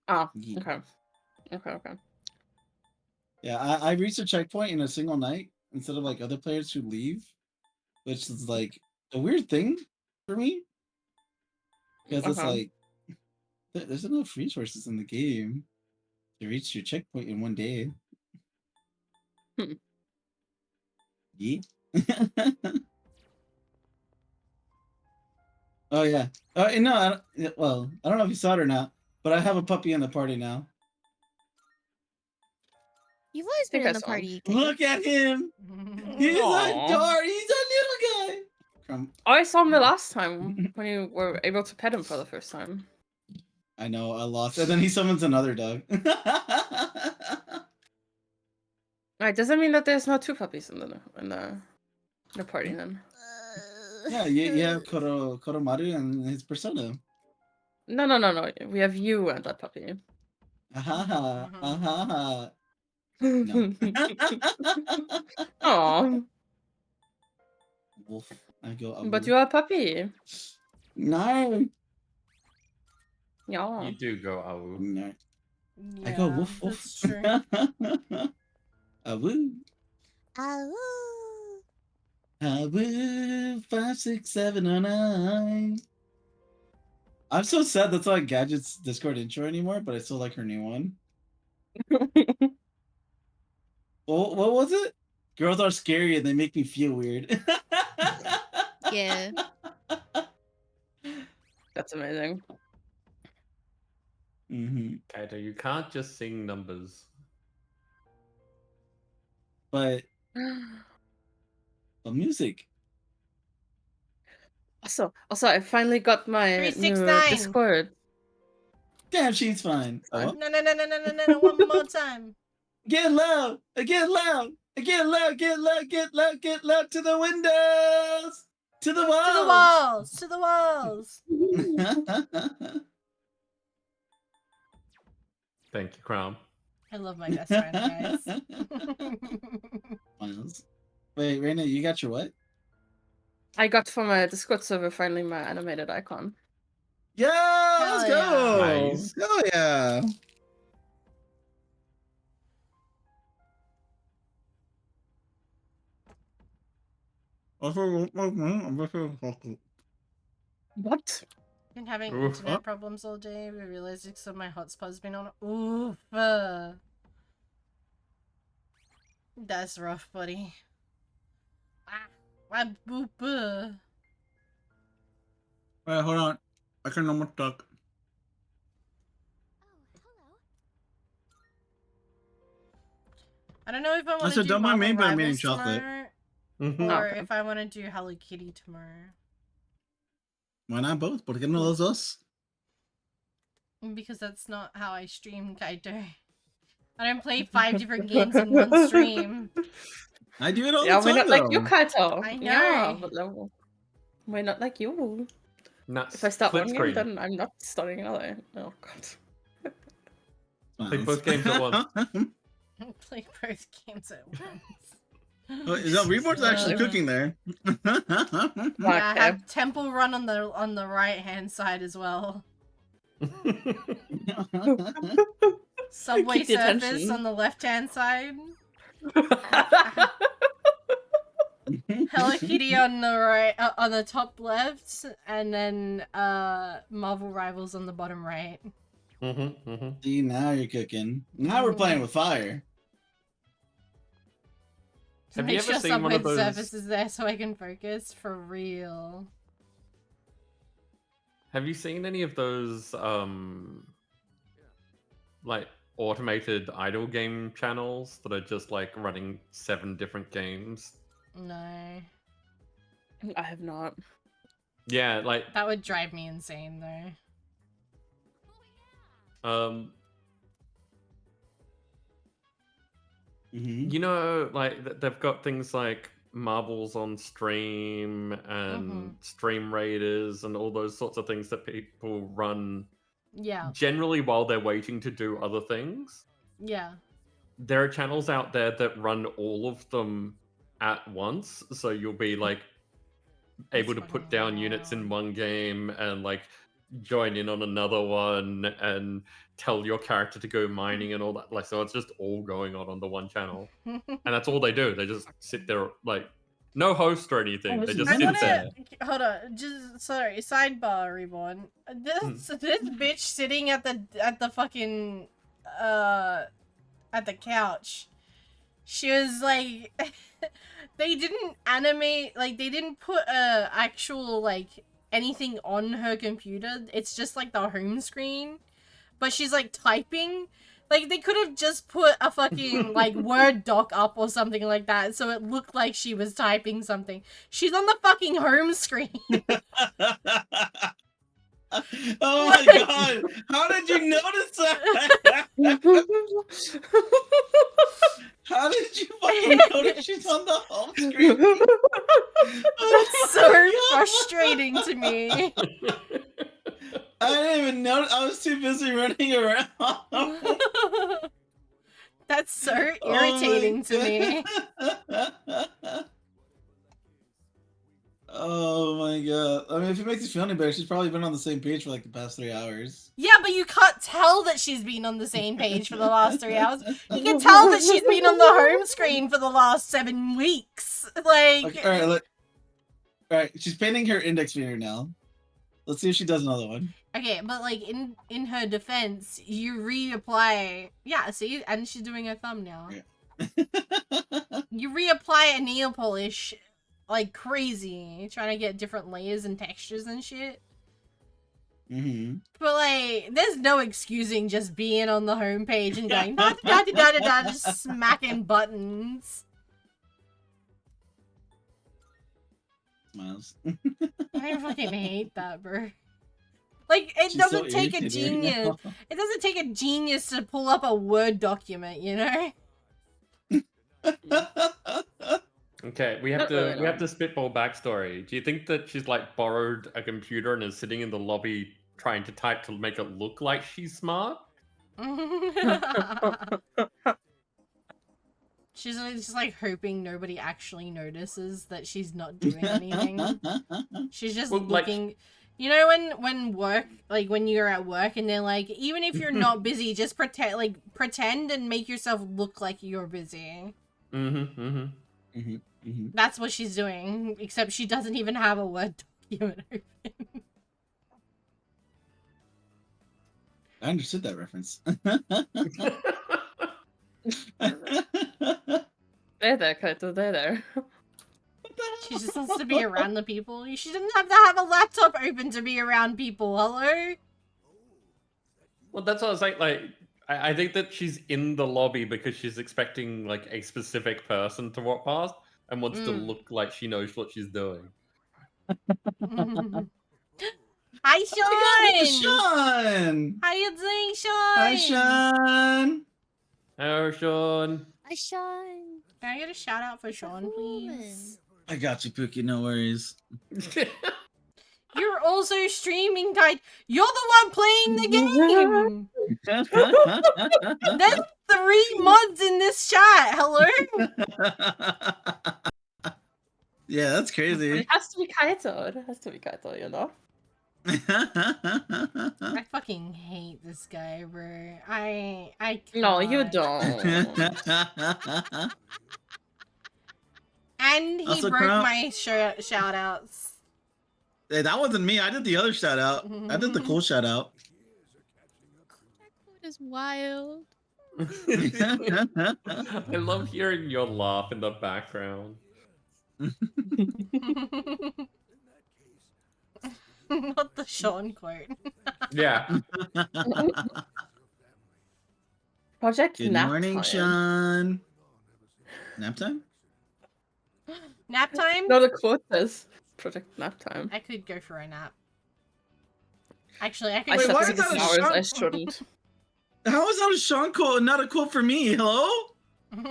Oh, Yeah. okay. Yeah, I reached a checkpoint in a single night instead of like other players who leave, which is like a weird thing for me. Because it's Okay. like, there's enough resources in the game to reach your checkpoint in one day. Hmm. Yeah. Oh, yeah. No, well, I don't know if you saw it or not, but I have a puppy in the party now. You've always been Think in I the saw party. Look at him! He's Aw. adorable! He's a little guy! Oh, I saw him the last time when you were able to pet him for the first time. I know, I lost. And then he summons another dog. Right, does that mean that there's not 2 puppies in the party then? Yeah, you have Koromaru and his persona. No. We have you and that puppy. Ahaha, ahaha. No. Aw, Wolf. I go a but wolf. you are a puppy. No. Yeah. You do go ow. No. I Yeah, go woof woof. that's true. A woo. Oh. A woo. 5, 6, 7, or 9. I'm so sad that's not Gadget's Discord intro anymore, but I still like her new one. Well, what was it? Girls are scary and they make me feel weird. Yeah. That's amazing. Mm-hmm. Kato, you can't just sing numbers. But music. Also, I finally got my new 369. Discord. Damn, she's fine. Oh, No, one more time. get loud, get loud, get loud, get loud, get loud, get loud to the windows, to the walls. To the walls. To the walls. Thank you, Crown. I love my best friend, guys. Miles. Wait, Raina, you got your what? I got for my Discord server finally my animated icon. Yeah, let's Hell go. Nice. Hell yeah. What? Been having Oof. internet problems all day. We realized because of my hotspot's been on. Oof. That's rough, buddy. Ah, boop. Wait, hold on. I can almost talk. I don't know if I want Also, to do don't mind Marvel me, but I'm eating Rivals chocolate. tomorrow, Mhm. or Okay. if I want to do Hello Kitty tomorrow. Why not both? ¿Por qué no los dos? Because that's not how I stream Kaito. I don't play 5 different games in one stream. I do it all Yeah, the we're time, not like you, though. Kaito. I know. Yeah, but we're not like you. Nuts. If I start Split one screen. game, then I'm not starting another. Oh god. Play both games at once. Play both games at once. No, Reborn's actually Uh, cooking there. Yeah, I Okay. have Temple Run on the right hand side as well. Subway Keep the Surface attention. on the left hand side. Hello Kitty on the right, on the top left, and then Marvel Rivals on the bottom right. See, now you're cooking. Now we're playing with fire. Have Make you ever sure seen one Subway of those? Surface is there so I can focus for real. Have you seen any of those like automated idle game channels that are just like running 7 different games? No, I have not. Yeah, like that would drive me insane though. Mm-hmm. you know, like they've got things like marbles on stream and stream raiders and all those sorts of things that people run Yeah, generally while they're waiting to do other things. yeah. There are channels out there that run all of them at once, so you'll be like able to put down units in one game and like join in on another one and tell your character to go mining and all that. Like, so it's just all going on the one channel, and that's all they do. They just sit there, like no host or anything. They just I sit wanna there. hold on. Just sorry. Sidebar, Reborn. This bitch sitting at the fucking at the couch. She was like, they didn't animate, like they didn't put a actual like anything on her computer. It's just like the home screen, but she's like typing. Like they could have just put a fucking like Word doc up or something like that, so it looked like she was typing something. She's on the fucking home screen. Oh my god! How did you notice that? How did you fucking notice she's on the home screen? It's so frustrating to me. I didn't even notice. I was too busy running around. That's so irritating to me. Oh my god. I mean, if it makes you feel any better, she's probably been on the same page for like the past 3 hours. Yeah, but you can't tell that she's been on the same page for the last 3 hours. You can tell that she's been on the home screen for the last 7 weeks. Like, Okay, all right, she's painting her index finger now. Let's see if she does another one. okay, but like in her defense, you reapply. Yeah, see, and she's doing her thumb now. Yeah. You reapply a nail polish like crazy, trying to get different layers and textures and shit. Mm-hmm. But like, there's no excusing just being on the homepage and going da da da da da da, just smacking buttons. Smiles. I fucking hate that, bro. Like, it She's so doesn't take a irritated right genius. now. It doesn't take a genius to pull up a Word document, you know? Okay, we have to spitball backstory. Do you think that she's like borrowed a computer and is sitting in the lobby trying to type to make it look like she's smart? She's just like hoping nobody actually notices that she's not doing anything. She's just Well, like- looking. You know when work, like when you're at work and they're like, even if you're not busy, just pretend and make yourself look like you're busy. Mm-hmm. Mm-hmm. Mm-hmm. Mm-hmm. That's what she's doing, except she doesn't even have a Word document open. I understood that reference. They're there, Kaito, they're there. She just wants to be around the people. She didn't have to have a laptop open to be around people. Hello? Well, that's what I was like I think that she's in the lobby because she's expecting like a specific person to walk past and wants to look like she knows what she's doing. Hi, Sean! Sean! How you doing, Sean? Hi, Sean! Oh, Sean. I shine. Can I get a shout out for Sean, please? I got you, Pookie, no worries. You're also streaming, guide. You're the one playing the game! There's 3 mods in this chat, hello? Yeah, that's It crazy. has to be Kaito. It has to be Kaito, you know? I fucking hate this guy, bro. I No, you can't. don't. And he Also, broke Crown- my shout outs. Hey, that wasn't me. I did the other shout out. I did the cool shout out. That quote is wild. I love hearing your laugh in the background. Not the Sean quote. Yeah. Project Good Nap morning, Time. Sean. Nap time? Nap time? No, the quote says Project Nap Time. I could go for a nap. Actually, I could I Wait, go why slept for is that 6 a hours, shot? I shouldn't. How is that a Sean quote and not a quote for me? Hello?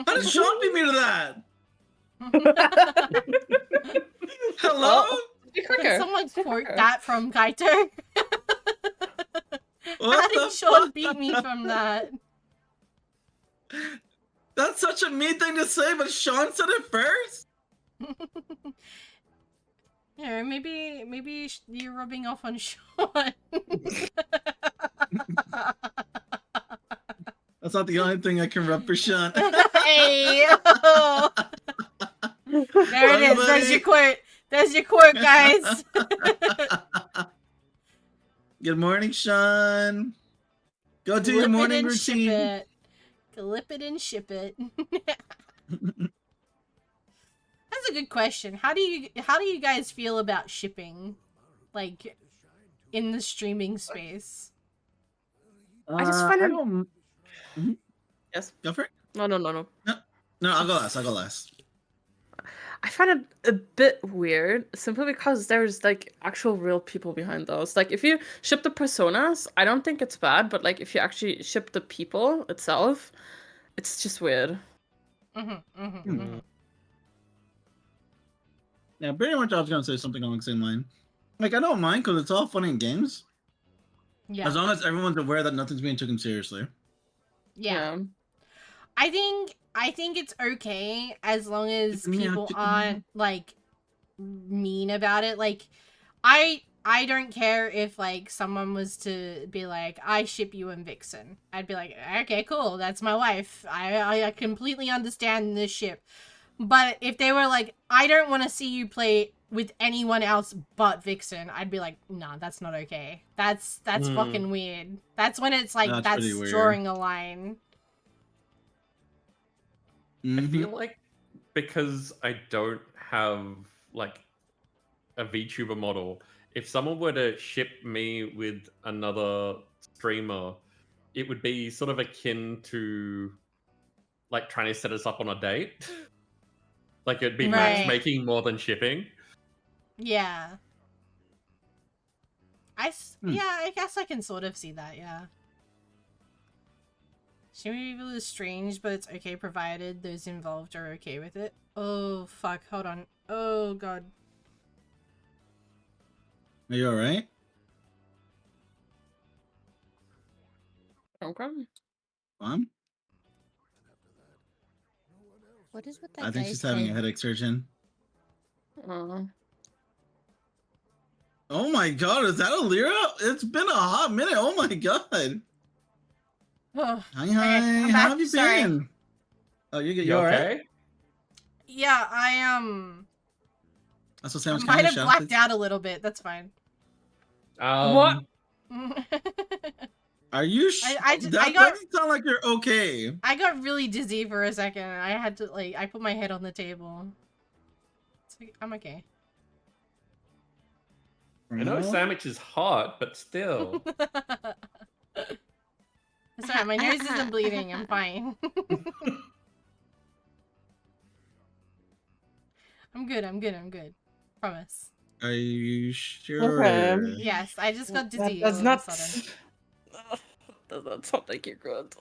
How did Sean beat me to that? Hello? Oh, be Can quicker. someone be quote quicker. that from Kaito? How What did the Sean fuck? beat me from that? That's such a mean thing to say, but Sean said it first? Yeah, maybe you're rubbing off on Sean. That's not the only thing I can rub for Sean. Hey, oh. There it is. There's your quote. There's your quote, guys. Good morning, Sean. Go do your Clip it morning and ship routine. it. Clip it and ship it. That's a good question. How do you guys feel about shipping, like, in the streaming space? I just find it- don't... Yes. Go for it. No. No, I'll go last. I find it a bit weird simply because there's like actual real people behind those. Like if you ship the personas, I don't think it's bad, but like if you actually ship the people itself, it's just weird. Yeah, pretty much I was going to say something along the same line. Like, I don't mind because it's all fun and games. Yeah. As long as everyone's aware that nothing's being taken seriously. Yeah. I think it's okay as long as Chicken meow, people chicken aren't like mean about it. Like I don't care if like someone was to be like, I ship you and Vixen. I'd be like, okay, cool, that's my wife. I completely understand this ship. But if they were like, I don't want to see you play with anyone else but Vixen, I'd be like, nah, that's not okay. That's fucking weird. That's when it's like, That's pretty that's weird. drawing a line. I Mhm. feel like because I don't have like a VTuber model, if someone were to ship me with another streamer, it would be sort of akin to like trying to set us up on a date. Like it'd be Right. matchmaking more than shipping. Yeah. Hmm. Yeah, I guess I can sort of see that, yeah. Shipping people is strange, but it's okay provided those involved are okay with it. Oh, fuck, hold on. Oh, God. Are you alright? Okay. Mom? What is with that I think guy's she's having a head? headache surgeon. Uh, Oh my god, is that a Lyra? It's been a hot minute. Oh my god. Oh, Hi, okay, hi. I'm How back. have you Sorry. been? Oh, you're good. You You alright? okay? Yeah, That's what I Sam's might have shout blacked outs. out a little bit. That's fine. What? Are you I that got- doesn't sound like you're okay. I got really dizzy for a second. I had to, like, I put my head on the table. I'm okay. I know No? sandwich is hot, but still. Sorry, my nose isn't bleeding. I'm fine. I'm good. Promise. Are you sure? Okay. Yes, I just got dizzy That's all not. of a sudden. Does not sound like you're good.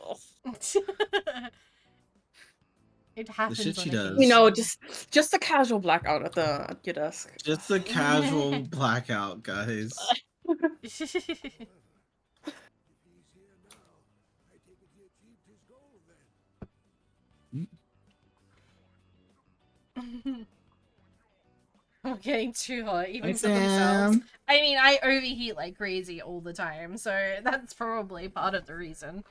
It happens shit on she does. occasion. You know, just a casual blackout at your desk. Just a casual blackout, guys. I'm getting too hot, even Hi, for themselves. Sam. I mean, I overheat like crazy all the time, so that's probably part of the reason.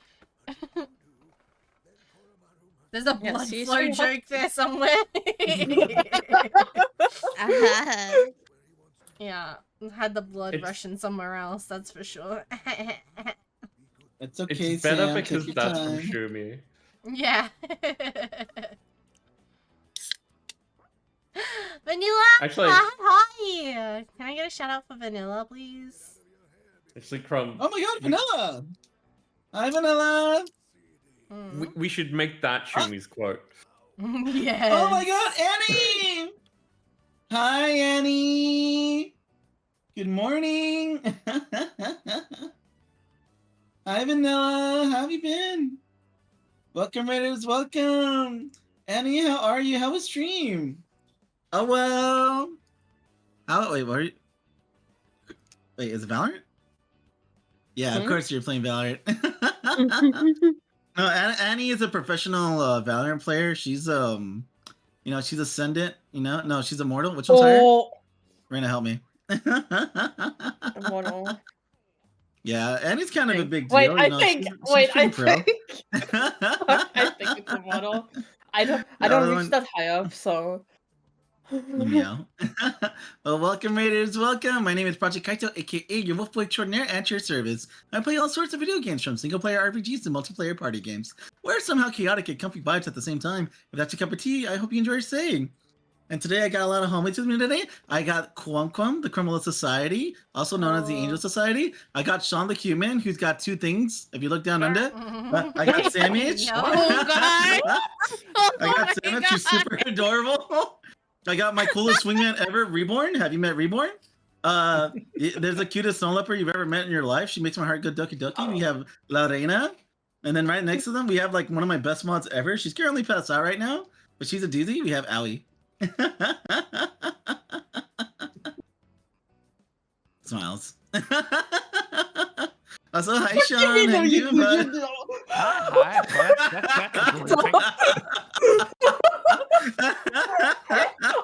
There's a Yeah, blood see, flow so you have- joke there somewhere. Yeah, had the blood It's- rushing somewhere else, that's for sure. It's okay, It's better Sam. because Take your that's time. from Shumi. Yeah. Vanilla! Actually- Hi! Can I get a shout out for Vanilla, please? Actually, Crumb, Oh my god, Vanilla! Hi, Vanilla! we should make that Shumi's quote. Yes. Oh my god, Annie! Hi, Annie! Good morning! Hi, Vanilla! How have you been? Welcome, Raiders, welcome! Annie, how are you? How was stream? Oh, well... wait, what are you... Wait, is it Valorant? Yeah, of Hmm? course you're playing Valorant. No, Annie is a professional Valorant player. She's you know, she's Ascendant. You know, no, she's Immortal. Which one's higher? Oh, Raina, help me. Immortal. Yeah, Annie's kind of a big deal. Wait, you I know, think. she's Wait, I pretty pro. think. I think it's Immortal. I don't other reach one- that high up, so. Yeah. Well, welcome, Raiders. Welcome. My name is Project Kaito, aka your Wolf Boy Extraordinaire at your service. I play all sorts of video games, from single-player RPGs to multiplayer party games, where somehow chaotic and comfy vibes at the same time. If that's your cup of tea, I hope you enjoy staying. And today I got a lot of homies with me today. I got Quum, the Criminal Society, also known as the Angel Society. I got Sean the Human, who's got two things. If you look down under, I got Samich. No. Oh, God. Oh, I got my Samich, who's God. super adorable. I got my coolest swingman ever, Reborn. Have you met Reborn? There's the cutest snow leopard you've ever met in your life. She makes my heart go doki doki. We have Lorena. And then right next to them, we have like one of my best mods ever. She's currently passed out right now, but she's a doozy. We have Owie. Smiles. Also, hi Sean. How you doing, bud? Hi, that's a greeting.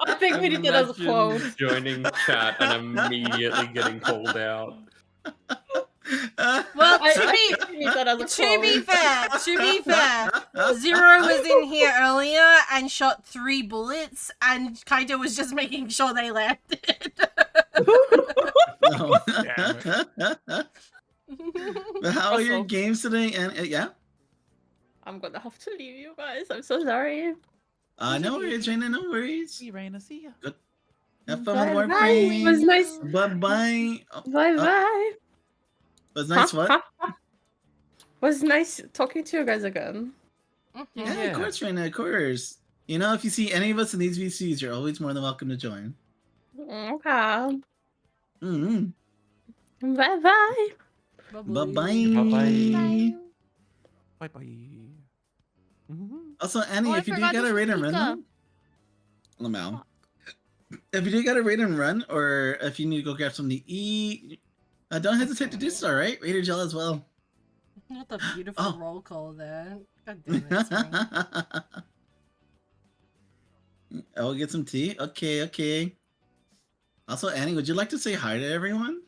I think we need it as a quote. Imagine joining chat and immediately getting called out. Well, I need that as a to be quote. fair, Zero was in here earlier and shot 3 bullets, and Kaito was just making sure they landed. No. Damn But how are your Also- games today? And yeah, I'm gonna have to leave you guys. I'm so sorry. no worries, Raina, no worries. See you, Raina. See ya. Good. Have fun with Bye-bye. It was Warframe. nice. Bye bye. Bye bye. Was nice. What? Was nice talking to you guys again. Yeah, Yeah. of course, Raina, of course. You know, if you see any of us in these VCs, you're always more than welcome to join. Okay. Mm-hmm. Bye bye. Bye Bye-bye. Bye bye. Mm-hmm. Also, Annie, Oh, I if you do forgot gotta to raid and run, Pika. though, Lamau. If you do gotta raid and run, or if you need to go grab something to eat, don't hesitate to do so. All right, Raider Gel as well. Not the beautiful Oh. roll call there. God damn it, Spring. I'll get some tea. Okay, okay. Also, Annie, would you like to say hi to everyone?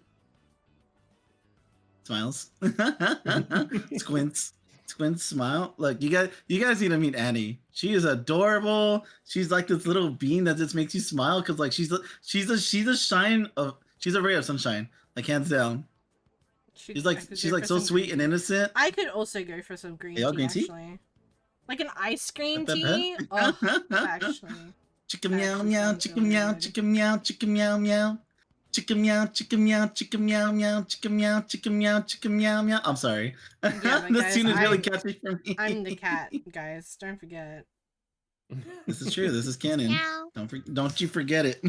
Smiles. Squints. Squints, smile. Look, you guys need to meet Annie. She is adorable. She's like this little bean that just makes you smile because like she's a ray of sunshine, like hands down. She's like so sweet and innocent. I could also go for some green Y'all tea, green tea? actually. Like an ice cream Pep, pep, tea? pep. Oh, actually. Chicka meow meow, chicka meow, chicka meow, chicka meow meow. Chicka meow, chicka meow, chicka meow meow, chicka meow, chicka meow, chicka meow meow. I'm sorry. Yeah, but This guys, tune is really I'm- catchy for me. I'm the cat, guys. Don't forget. This is true. This is canon. Meow. Don't you forget it.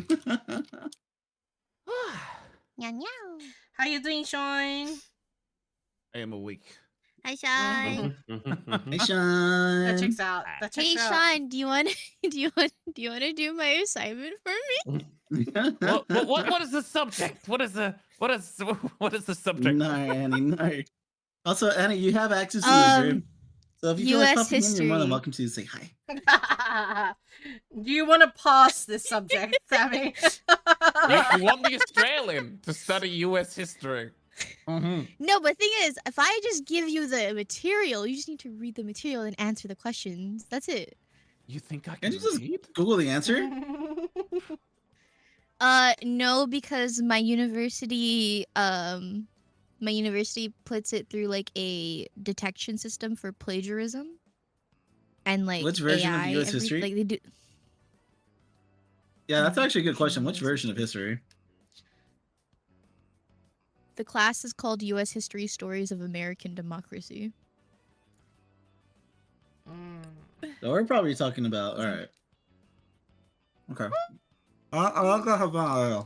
Meow meow. How you doing, Sean? I am awake. Hi, Sean. Hey, Sean. That checks out. That checks Hey out. Sean, do you want to do my assignment for me? What is the subject? What is the subject? No, Annie, no. Also, Annie, you have access to this Um, room. So if you feel like US popping in, you're more than history. welcome to say hi. Do you want to pass this subject, Sammy? You want the Australian to study U.S. history? Mm-hmm. No, but thing is, if I just give you the material, you just need to read the material and answer the questions. That's it. You think I can Can't you just read? Google the answer? No, because my university puts it through like a detection system for plagiarism. And like Which version of AI, US history? like they do. Yeah, that's actually a good question. Which version of history? The class is called U.S. History: Stories of American Democracy. So we're probably talking about. All right. Okay. I like to have fun.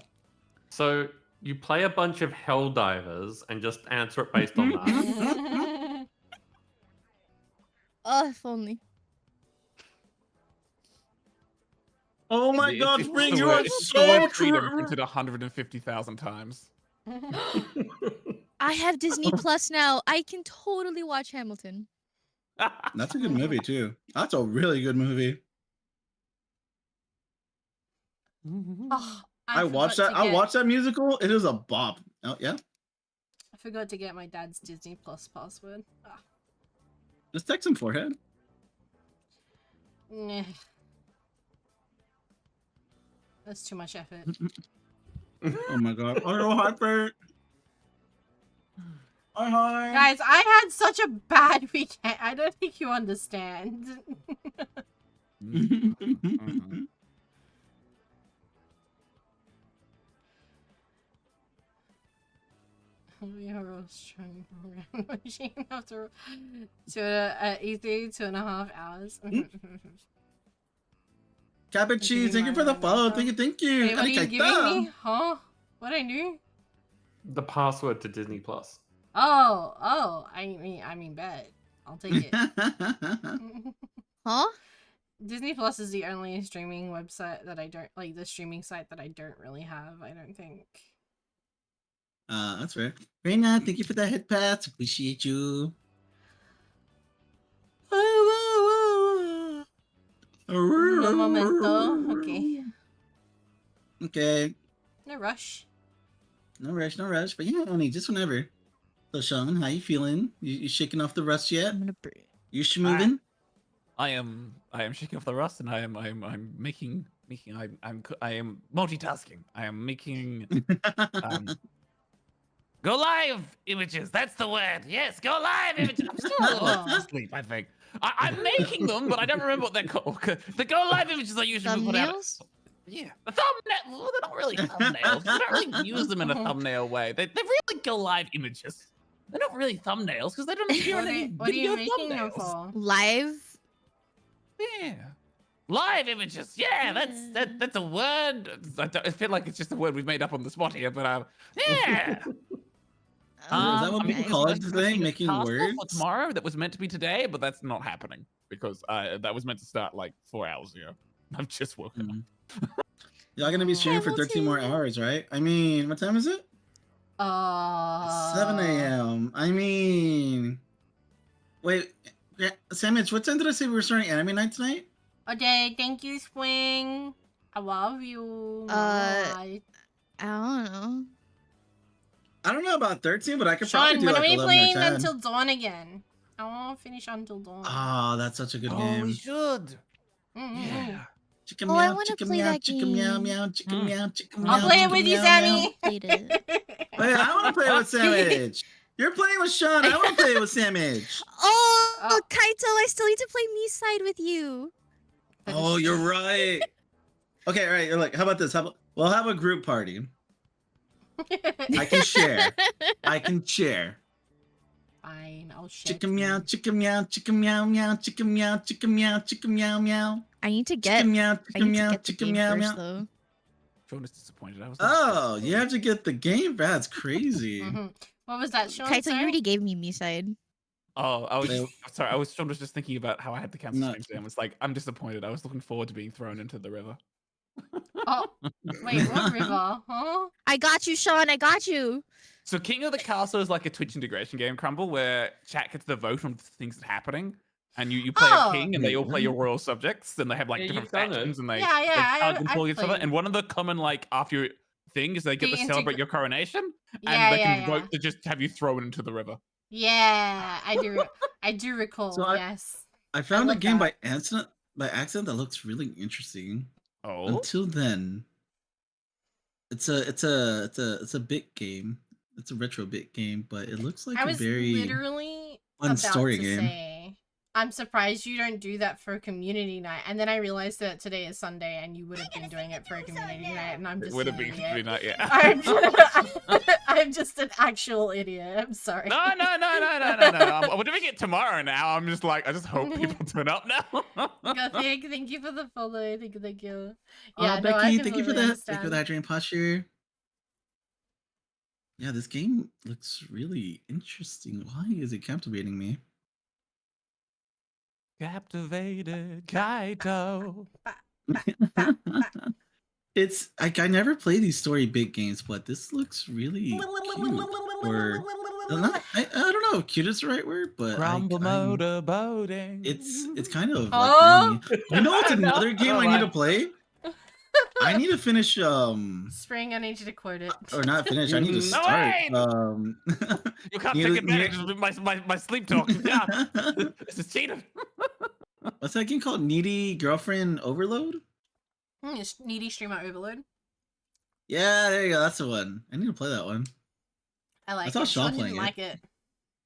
So you play a bunch of Helldivers and just answer it based on that. Oh, if only. Oh my It's- God, it's Spring, the you word- are it's the word so freedom true. printed 150,000 times. I have Disney Plus now. I can totally watch Hamilton. That's a good movie too. That's a really good movie. Oh, I watched forgot that. to I get- watched that musical. It is a bop. Oh yeah. I forgot to get my dad's Disney Plus password. Ah. Just text him forehead. Nah. That's too much effort. Oh my God. Oh, no, hyper. Hi. Guys, I had such a bad weekend. I don't think you understand. Mhm. We are all strong program machine after E3 2.5 hours. Cabbage cheese. Thank you for the follow. Thank you. Wait, what are you giving Arikata. me? Huh? What I do? The password to Disney Plus. Oh, I mean, bet. I'll take it. Huh? Disney Plus is the only streaming website that I don't like. The streaming site that I don't really have. I don't think. That's fair. Reina, thank you for that head pass. Appreciate you. No momento. Okay. Okay. No rush. No rush, no rush. But yeah, honey, just whenever. So, Sean, how you feeling? You shaking off the rust yet? I'm gonna breathe. You moving? I am shaking off the rust, and I'm making I am multitasking. I am making go live images. That's the word. Yes, go live images. I'm still a little asleep, I think. I'm making them, but I don't remember what they're called. The go live images I usually put out. Thumbnails? Yeah, the thumbnail. Well, they're not really thumbnails. We don't really use them in a thumbnail way. They're really go live images. They're not really thumbnails because they don't appear in any What are you video making them thumbnails. for? Live? Yeah. Live images. Yeah, that's a word. I feel like it's just a word we've made up on the spot here, but yeah. Is that what people call it today? Making For words? tomorrow that was meant to be today, but that's not happening because that was meant to start like 4 hours ago. I've just woken up. Y'all gonna be streaming for 13 more hours, right? I mean, what time is it? 7 a.m. I mean, wait, Sandwich, what time did I say we were starting anime night tonight? Okay, thank you, Spring. I love you. I don't know. I don't know about 13, but I could Sean, probably do when like are we 11 playing or 10. Until Dawn again? I want to finish Until Dawn. Oh, that's such a good Oh, game. we should. Mm-hmm. Yeah. Chicken Oh, I meow, wanna chicken play meow, that chicken meow, game. meow, chicken meow, chicken meow. I'll play it chicken with you, meow, Sammy. Played it. Wait, I want to play with Sandwich. You're playing with Sean. I want to play with Sandwich. Oh, Kaito, I still need to play me side with you. Oh, you're right. Okay, all right. Like, how about this? We'll have a group party. I can share. I can share. Fine, I'll share. Chicken meow, chicken meow, chicken meow, meow, chicken meow, chicken meow, chicken meow, meow. I need to get. Chicken meow, I chicken need to meow, get the chicken game meow, first, meow. though. Sean is disappointed. I was. Oh, you have to get the game. That's crazy. What was that, Sean? Kaito, Sorry? you already gave me me side. Oh, I was Wait. sorry. Sean was just thinking about how I had to cancel No. streams and was like, I'm disappointed. I was looking forward to being thrown into the river. Oh, wait, what river? Huh? I got you, Sean. I got you. So King of the Castle is like a Twitch integration game, Crumble, where chat gets the vote on things that's happening. And you play Oh. a king and they all play your royal subjects and they have like Yeah, different you've done it. factions and they Yeah, tug and I've pull each other. played. And one of the common like after thing is they get The to celebrate your coronation Yeah, and they yeah, can vote to just have you thrown into the river. Yeah, I do recall. So yes. I found a love game that. by accident that looks really interesting. Oh, Until then, it's a bit game. It's a retro bit game, but it looks like I a was very literally fun about story to game. say, I'm surprised you don't do that for community night. And then I realized that today is Sunday and you would have been doing it for a community night, and I'm it just would an have been idiot. really not, yeah. I'm just an actual idiot. I'm sorry. No. We're doing it tomorrow now. I'm just like, I just hope people turn up now. Thank you for the follow. Thank you. Oh, Yeah, no, I Becky, thank you for completely that. Thank you for understand. that dream posture. Yeah, this game looks really interesting. Why is it captivating me? Captivated Kaito. It's like I never play these story big games, but this looks really cute. Or I don't know if cute is the right word, but Crumble motor boating. it's kind of Oh! like me. You know what's another game I need to play? I need to finish Spring, I need you to quote it. or not finish. I need to No, start wait! You can't take advantage of my sleep talk. Yeah. This is cheating. What's that game called? Needy Girlfriend Overload? Needy Streamer Overload. Yeah, there you go. That's the one. I need to play that one. I like saw it. Sean Sean playing didn't it. like it.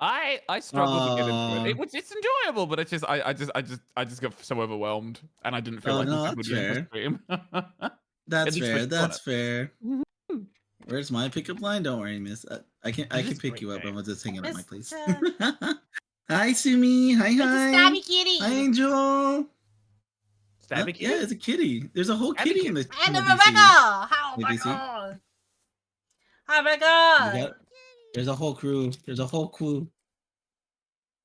I struggled to get into it. It's enjoyable, but it's just I just got so overwhelmed, and I didn't feel like no, this would be a stream. That's At least fair. we're That's doing fair. Where's my pickup line? Don't worry, miss. I can is pick you great, up. I'm just hanging at my place. Mr. Hi, Sumi. Hi, It's a hi. stabby kitty. Hi, Angel. Stabby Yeah, it's a kitty. There's a whole Stabby kitty kitty. in the And in the the Rebecca. DC. How Hey, my DC. god. Oh my You god. got- There's a whole crew. There's a whole crew.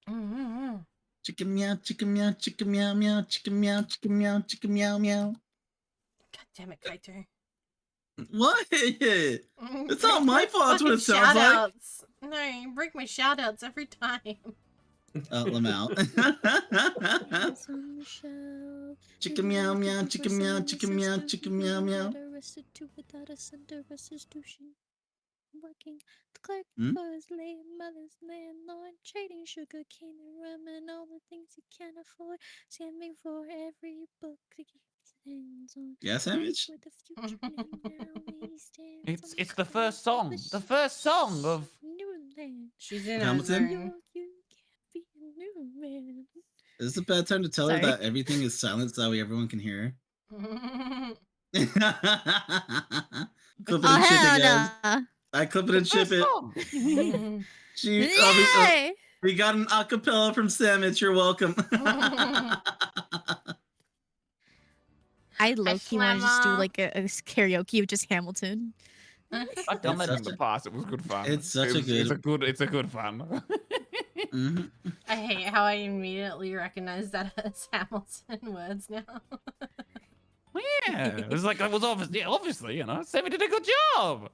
Mm-hmm. Chicken meow, chicken meow, chicken meow, meow, chicken meow, chicken meow, chicken meow, meow. God damn it, Kaito. What? It's Break not my fault. That's what it fucking sounds like. shoutouts. No, you break my shoutouts every time. Lamau. Chicken meow meow, chicken meow, chicken meow, chicken meow meow. Arrested too without a center restitution. Working the clerk Hmm? for his late mother's landlord, trading sugar cane and rum and all the things he can't afford, scamming for every book that keeps his hands on. Yeah, sandwich. With the future now he stands on It's the corner first of song. The first song of. Newland. She's in a Hamilton? zone. York, you can't be a new man. Is this a bad time to tell her Sorry. that everything is silent so that way everyone can hear her? Clip it Oh and ship it, hell guys. no! I clip it and ship it. She, Yay! we got an acapella from Sandwich. You're welcome. I low-key want to just do Slammer. like a karaoke of just Hamilton. I've done It's that in such the a- past. It was good fun. it's such a It's a good fun. Mhm. I hate how I immediately recognize that as Hamilton words now. Well, yeah, it was like I was obviously, you know, Sammy did a good job.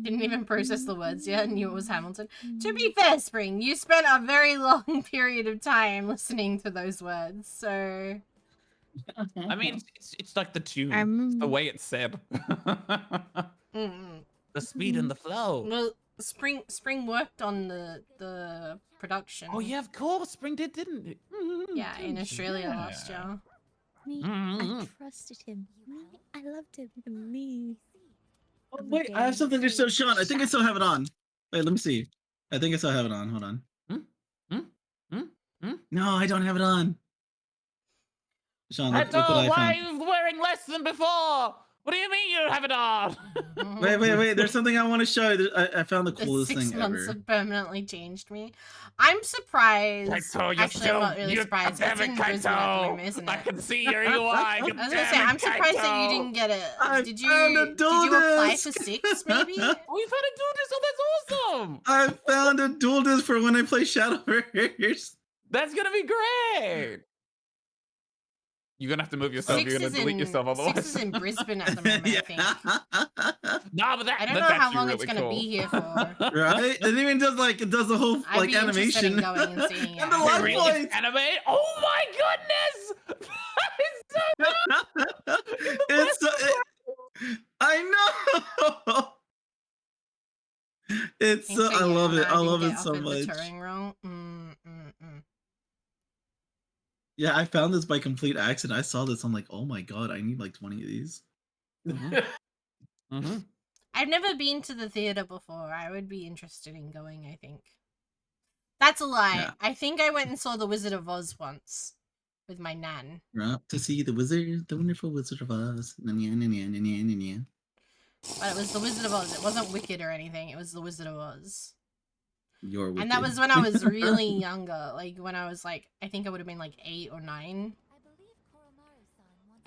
Didn't even process the words yet, knew it was Hamilton. To be fair, Spring, you spent a very long period of time listening to those words, so... I mean, it's like the tune, I'm- the way it's said, Mm-mm. the speed and the flow. Well, Spring worked on the production. Oh yeah, of course, Spring didn't it? Yeah, in Australia last year. Me, Mhm. I trusted him. Me, I loved him. Me. Oh, wait, I have something to show Sean. I think I still have it on. Wait, let me see. I think I still have it on. Hold on. No, I don't have it on. Sean, look what I Why are found. you wearing less than before? What do you mean you don't have it on? Wait. There's something I want to show you. I found the The coolest 6 thing months ever. have permanently changed me. I'm surprised. Kaito, you're Actually, I'm not really you surprised. It's in Brisbane at the moment, isn't I it? can see your UI. I was gonna say, I'm surprised that you didn't get it. I Did found a you dual apply disc! for 6, maybe? Oh, you found a dual disc. Oh, that's awesome. I found a dual disc for when I play Shadowverse. That's gonna be great. You're gonna have to move yourself. You're gonna delete yourself otherwise. 6 is in Brisbane at the moment, I think. No, but I don't know how long it's gonna be here for. Right? It even does it does the whole I'd be interested animation. in going and seeing it. And the life Really? points. Anime? Oh my goodness! That is so It's I know. It's Thanks for I love you, it. I didn't love get it so offered much. The touring role. Yeah, I found this by complete accident. I saw this. I'm like, oh my god, I need like 20 of these. Mm-hmm. I've never been to the theater before. I would be interested in going, I think. That's a lie. Yeah. I think I went and saw The Wizard of Oz once with my nan. We're up to see the wonderful Wizard of Oz. But it was The Wizard of Oz. It wasn't Wicked or anything. It was The Wizard of Oz. You're wicked. And that was when I was really younger. Like, when I was like, I think I would have been like 8 or 9.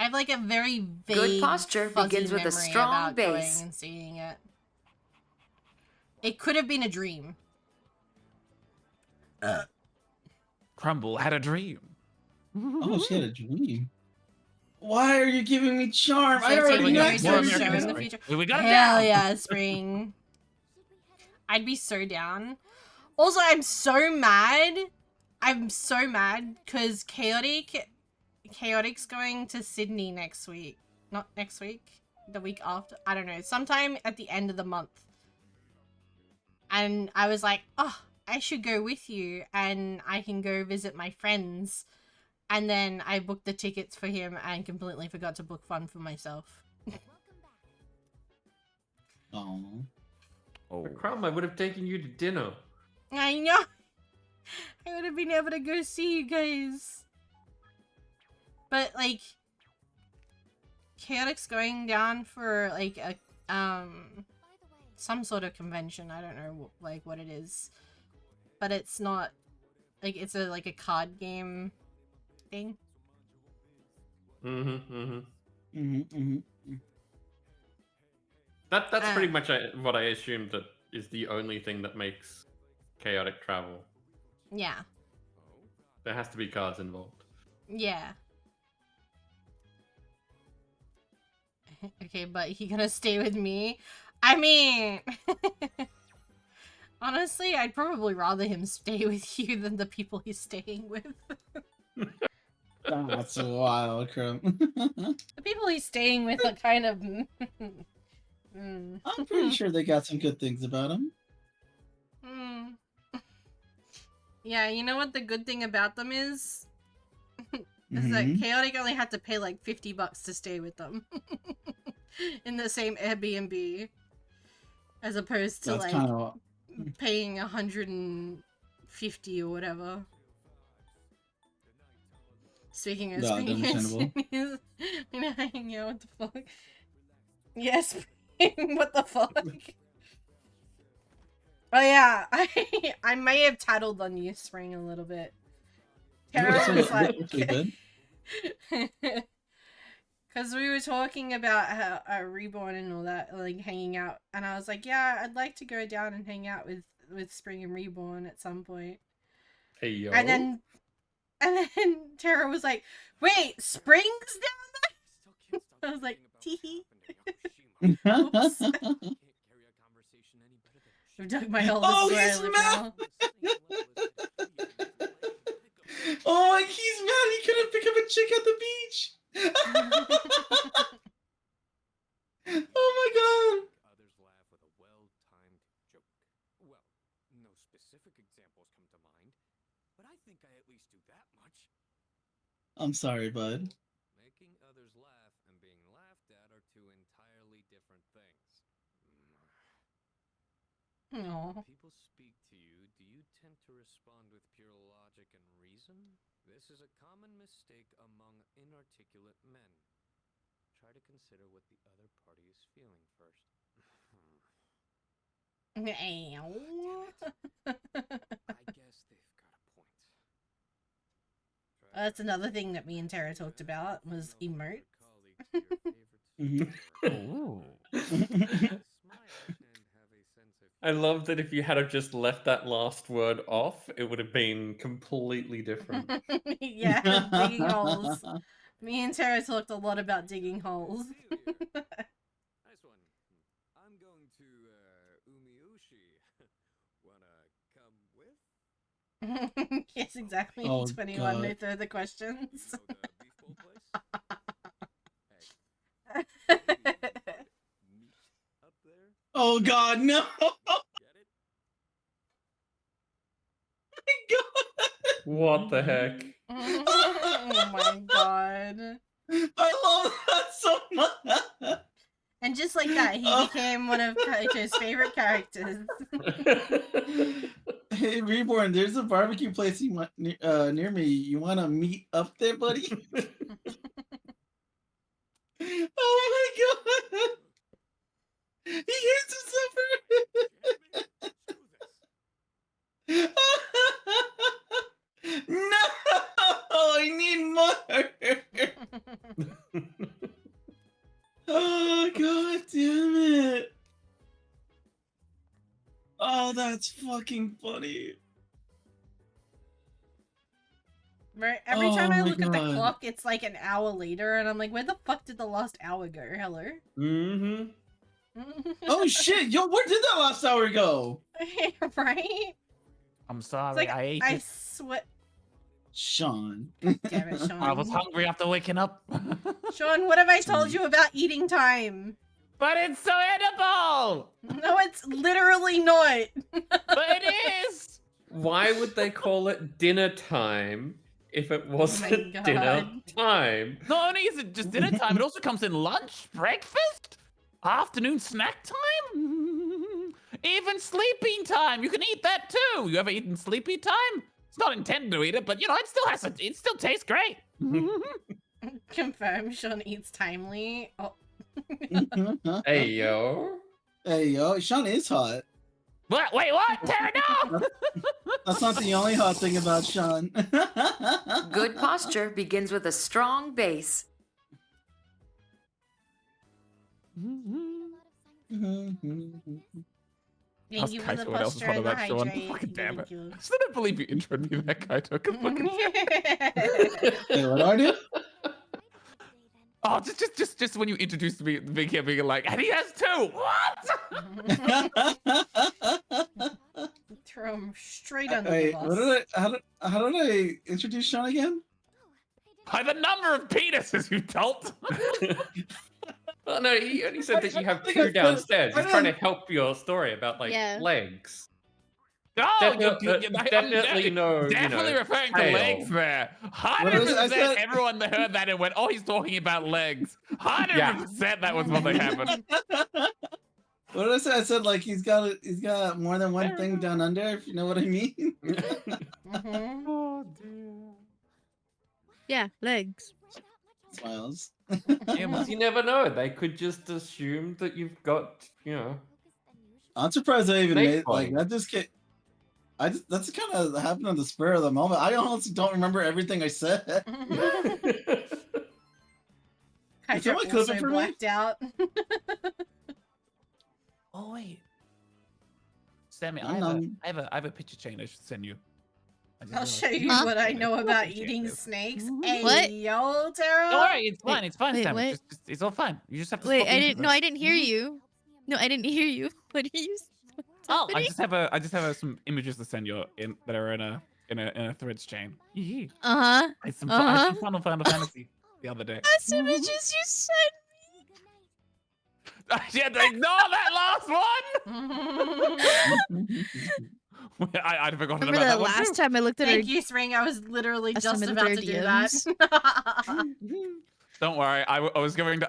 I have like a very vague, Good posture fuzzy begins with a memory strong about base. going and seeing it. It could have been a dream. Crumble had a dream. Oh, she had a dream. Why are you giving me charm? I So already taking have you to More a American show in the history. future. We got it Hell down. yeah, Spring. I'd be so down. Also, I'm so mad. I'm so mad because Chaotic's going to Sydney next week. Not next week. The week after. I don't know. Sometime at the end of the month. And I was like, oh, I should go with you and I can go visit my friends. And then I booked the tickets for him and completely forgot to book one for myself. Oh. For Crumb, I would have taken you to dinner. I know. I would have been able to go see you guys. But like, Chaotic's going down for like a some sort of convention. I don't know like what it is, but it's not like it's a like a card game thing. That's pretty much what I assumed that is the only thing that makes chaotic travel. Yeah. There has to be cards involved. Yeah. Okay, but he gonna stay with me? I mean, Honestly, I'd probably rather him stay with you than the people he's staying with. That's wild, Crumb. The people he's staying with are kind of. I'm pretty sure they got some good things about him. Yeah, you know what the good thing about them is? Is that Chaotic only had to pay like $50 to stay with them in the same Airbnb, as opposed to That's like kind of paying 150 or whatever. Speaking of No, spring understandable. you know, hanging out, what the fuck? Yes, what the fuck? Oh yeah, I may have tattled on you, Spring, a little bit. Tara was like, because we were talking about how Reborn and all that, like hanging out, and I was like, yeah, I'd like to go down and hang out with Spring and Reborn at some point. Hey yo. And then Tara was like, wait, Spring's down there? I was like, tee. Oops. I've dug my hole. Oh, This is he's where I mad! live Oh, he's mad. He couldn't pick up a chick at the beach. Oh my god. Others laugh with a well-timed joke. Well, no specific examples come to mind, but I think I at least do that much. I'm sorry, bud. Making others laugh and being laughed at are two entirely different things. Aww. People speak to you, do you tend to respond with pure logic and reason? This is a common mistake among inarticulate men. Try to consider what the other party is feeling first. I guess they've got a point. That's another thing that me and Tara talked about was emotes. Ooh. I love that if you had have just left that last word off, it would have been completely different. Yeah, digging holes. Me and Tara talked a lot about digging holes. Nice one. I'm going to Umiushi. Wanna come with? Yes, exactly. Oh, 21, no God. further questions. You know the beef bowl place? Hey, meat up there? Oh god, no. Get it? What the heck? Oh my god. I love that so much. And just like that, he became one of Kaicho's favorite characters. Hey, Reborn, there's a barbecue place near me. You want to meet up there, buddy? Oh my god. He hates himself. No, I need more. Oh god damn it. Oh, that's fucking funny. Right, every time I Oh my look at the God. clock, it's like an hour later, and I'm like, where the fuck did the last hour go? Hello? Mm-hmm. Oh shit, yo, where did that last hour go? Right? I'm It's sorry, like, I ate I it. sweat. Sean. Damn it, Sean. I was hungry after waking up. Sean, what have I told you about eating time? But it's so edible! No, it's literally not. But it is! Why would they call it dinner time if it wasn't God. dinner time? Not only is it just dinner time, it also comes in lunch, breakfast, afternoon snack time, even sleeping time. You can eat that too. You ever eaten sleepy time? It's not intended to eat it, but you know, it still tastes great. Confirm Sean eats timely. Oh. Hey yo. Hey yo, Sean is hot. What? Wait, what? Tara, no! That's not the only hot thing about Sean. Good posture begins with a strong base. Thank you for the What else is posture fun and the about Sean? hydrate. Fucking damn it. Thank you. I still don't believe you introed me that, Kaito. Good fucking Hey, what do I do? Oh, just when you introduced me, being like, and he has two. What? Throw him straight under the Wait, bus. how did I introduce Sean again? By the number of penises, you dolt. Well, no, he only said that you have think I two said- downstairs. I He's trying to didn't- help your story about like Yeah. legs. Oh, Definitely no, definitely referring to tail. legs there. What was I 100% said? everyone that heard that and went, oh, he's talking about legs. 100% that was what they happened. What did I say? I said like he's got more than one thing down under, if you know what I mean. Mhm. Oh dear. Yeah, legs. Smiles. Yeah, but you never know. They could just assume that you've got, I'm surprised I even Snake made like bite. that. That's kind of happened on the spur of the moment. I honestly don't remember everything I said. I someone just clip it also for me? blacked out. Oh, wait. Sammy, I know. I have a picture chain I should send you. I'll show you Huh? what I know about eating snakes. Hey, What? yo, Tara. Don't worry, it's fine. It's fine, wait, Sammy. what? It's all fine. You just have to Wait, stop I being didn't. No, stupid. I didn't hear you. No, I didn't hear you. What are you? what's Oh, I happening? just have some images to send you that are in a threads chain. Yee. Uh-huh. I had some fun, I had some fun on Final Fantasy the other day. That's images you sent Yeah, ignore that last one. I'd forgotten Remember about that that one last too. time I looked at her? Thank you, Spring. I was literally I just submitted about their to do DMs. that. Don't worry, I was going to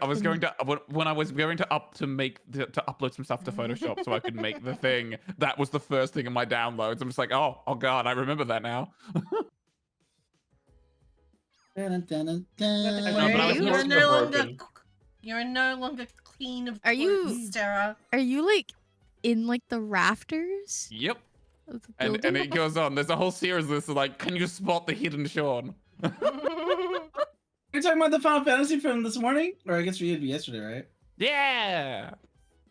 when I was going to upload some stuff to Photoshop so I could make the thing. That was the first thing in my downloads. I'm just like, oh god, I remember that now. Dun, dun, dun, but I Where was you more are so no longer, broken. you're no longer clean of Are you- corpse, Tara. Are you like in like the rafters Yep. of the And building? it goes on. There's a whole series of this like, can you spot the hidden Sean? You're talking about the Final Fantasy from this morning, or I guess we did yesterday, right? Yeah.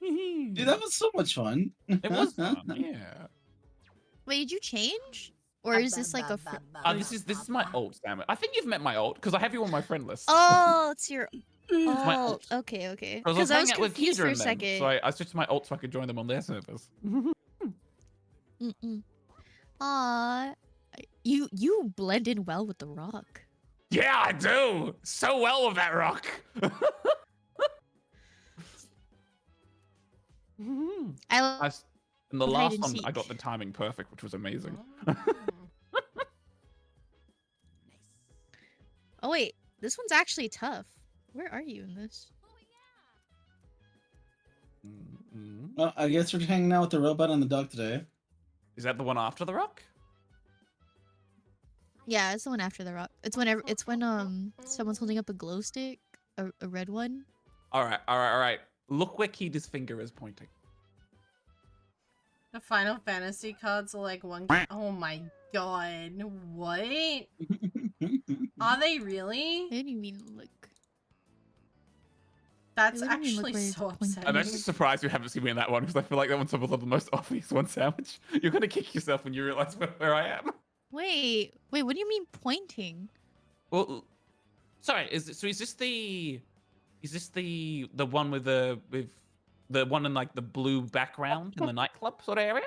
Dude, that was so much fun. It was fun. Yeah. Wait, did you change? Or is this like a? This is my alt, Sam. I think you've met my alt because I have you on my friend list. Oh, it's your. my Oh, alt. okay, okay. Because I was Because I was hanging out with confused for Kedra a and them, second. so I switched to my alt so I could join them on their servers. Aw, you blend in well with the rock. Yeah, I do so well with that rock. I In the hide last and one, I seek. got the timing perfect, which was amazing. Oh wait, this one's actually tough. Where are you in this? Well, I guess we're hanging out with the robot and the dog today. Is that the one after the rock? Yeah, it's the one after the rock. It's when someone's holding up a glow stick, a red one. All right. Look where Keda's finger is pointing. The Final Fantasy cards are like one. Oh my god! What? Are they really? I didn't even look. That's It wouldn't even look actually where it's so pointing. upsetting. I'm actually surprised you haven't seen me in that one because I feel like that one's some of the most obvious one, Sandwich. You're gonna kick yourself when you realize where I am. Wait, what do you mean pointing? Well, sorry. Is this the one with the one in like the blue background in the nightclub sort of area?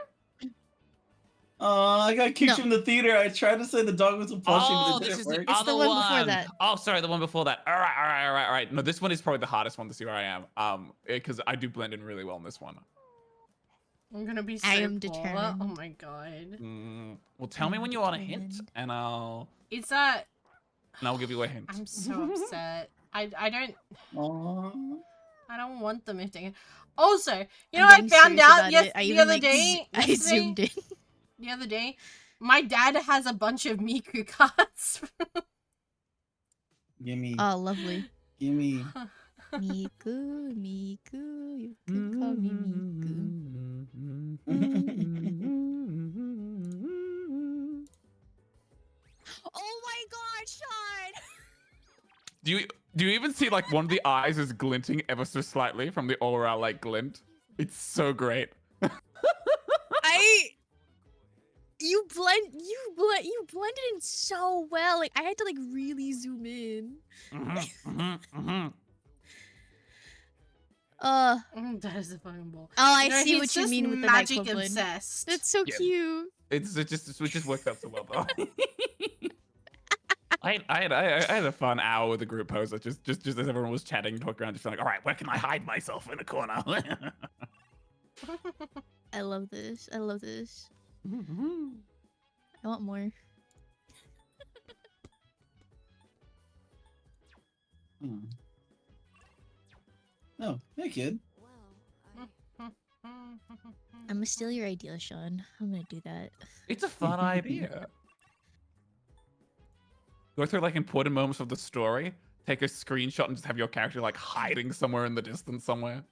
Oh, I got kicked No. from the theater. I tried to say the dog was a plushie, Oh, but it this didn't is work. the It's other the one before that. Oh, sorry, the one before that. All right. No, this one is probably the hardest one to see where I am. Because I do blend in really well in this one. I'm gonna be so I am poor. determined. Oh my god. Well, tell me when you want a hint, Determined. and I'll give you a hint. I'm so upset. I don't Aw. want them ifting. Also, you know, I'm I getting found serious out about it. I the even, other like, day. I yesterday- zoomed in. The other day, my dad has a bunch of Miku cards. Gimme. Oh, lovely. Gimme. Miku, you can call me Miku. Oh my god, Sean! Do you even see like one of the eyes is glinting ever so slightly from the aura like glint? It's so great. You blended in so well. Like I had to like really zoom in. That is a fucking bull. I No, see he's what you just mean with the magic nightclub one. obsessed. That's so Yeah. cute. It just worked out so well though. I had a fun hour with the group poster, just as everyone was chatting, talking around, just like, all right, where can I hide myself in a corner? I love this. I love this. I want more. Oh, hey kid. I'm gonna steal your idea, Sean. I'm gonna do that. It's a fun idea. Go through like important moments of the story, take a screenshot, and just have your character like hiding somewhere in the distance somewhere.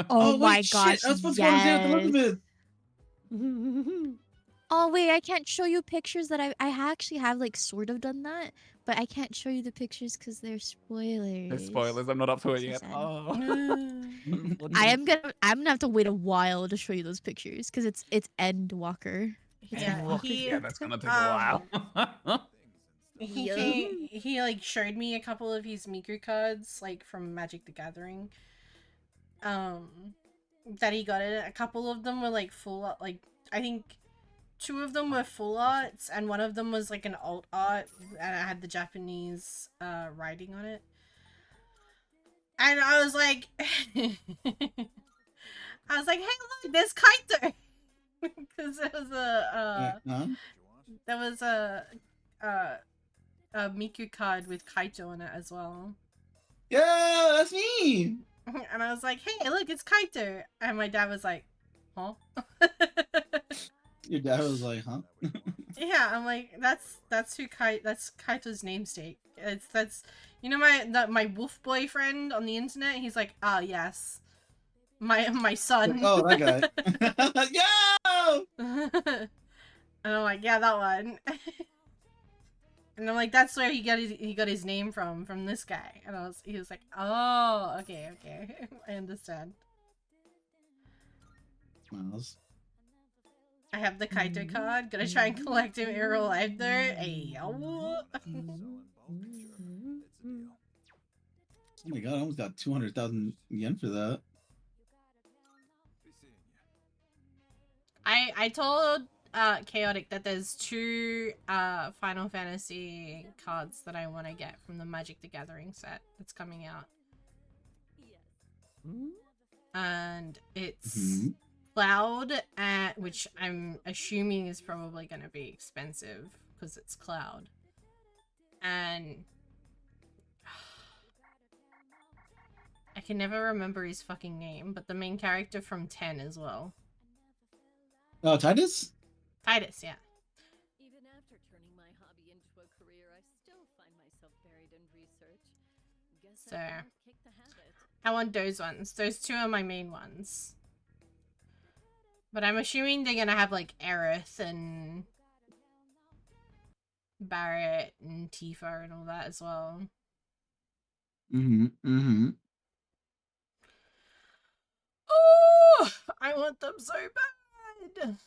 Oh, wait, my shit, gosh! that's what's going to do with Elizabeth. Oh wait, I can't show you pictures that I actually have like sort of done that, but I can't show you the pictures because they're spoilers. There's spoilers. I'm not up to it So yet. sad. Oh. I'm gonna have to wait a while to show you those pictures because it's Endwalker. It's Yeah, Endwalker. Yeah, that's gonna take a while. He like showed me a couple of his Miku cards like from Magic the Gathering. That he got it. A couple of them were like full like I think 2 of them were full arts and one of them was like an alt art and it had the Japanese writing on it. And I was like hey look, there's Kaito. Because there was a Miku card with Kaito on it as well. Yeah, that's me. And I was like, hey, look, it's Kaito. And my dad was like, huh? Your dad was like, huh? Yeah, I'm like, that's Kaito's namesake. That's you know my wolf boyfriend on the internet. He's like, ah, yes, my son. Oh, that guy. Yo! And I'm like, yeah, that one. And I'm like, that's where he got his name from this guy. And he was like, oh, okay, I understand. Miles. I have the Kaito card. Gonna try and collect him in real life though. Hey, Oh my god, I almost got 200,000 yen for that. I told Chaotic that there's 2 Final Fantasy cards that I want to get from the Magic the Gathering set that's coming out. And it's Cloud, which I'm assuming is probably going to be expensive because it's Cloud. And I can never remember his fucking name, but the main character from 10 as well. Oh, Titus? Titus, yeah. Even after turning my hobby into a career, I still find myself buried in research. Guess So, I can't kick the habit. I want those ones. Those 2 are my main ones. But I'm assuming they're gonna have like Aerith and Barrett and Tifa and all that as well. Oh, I want them so bad.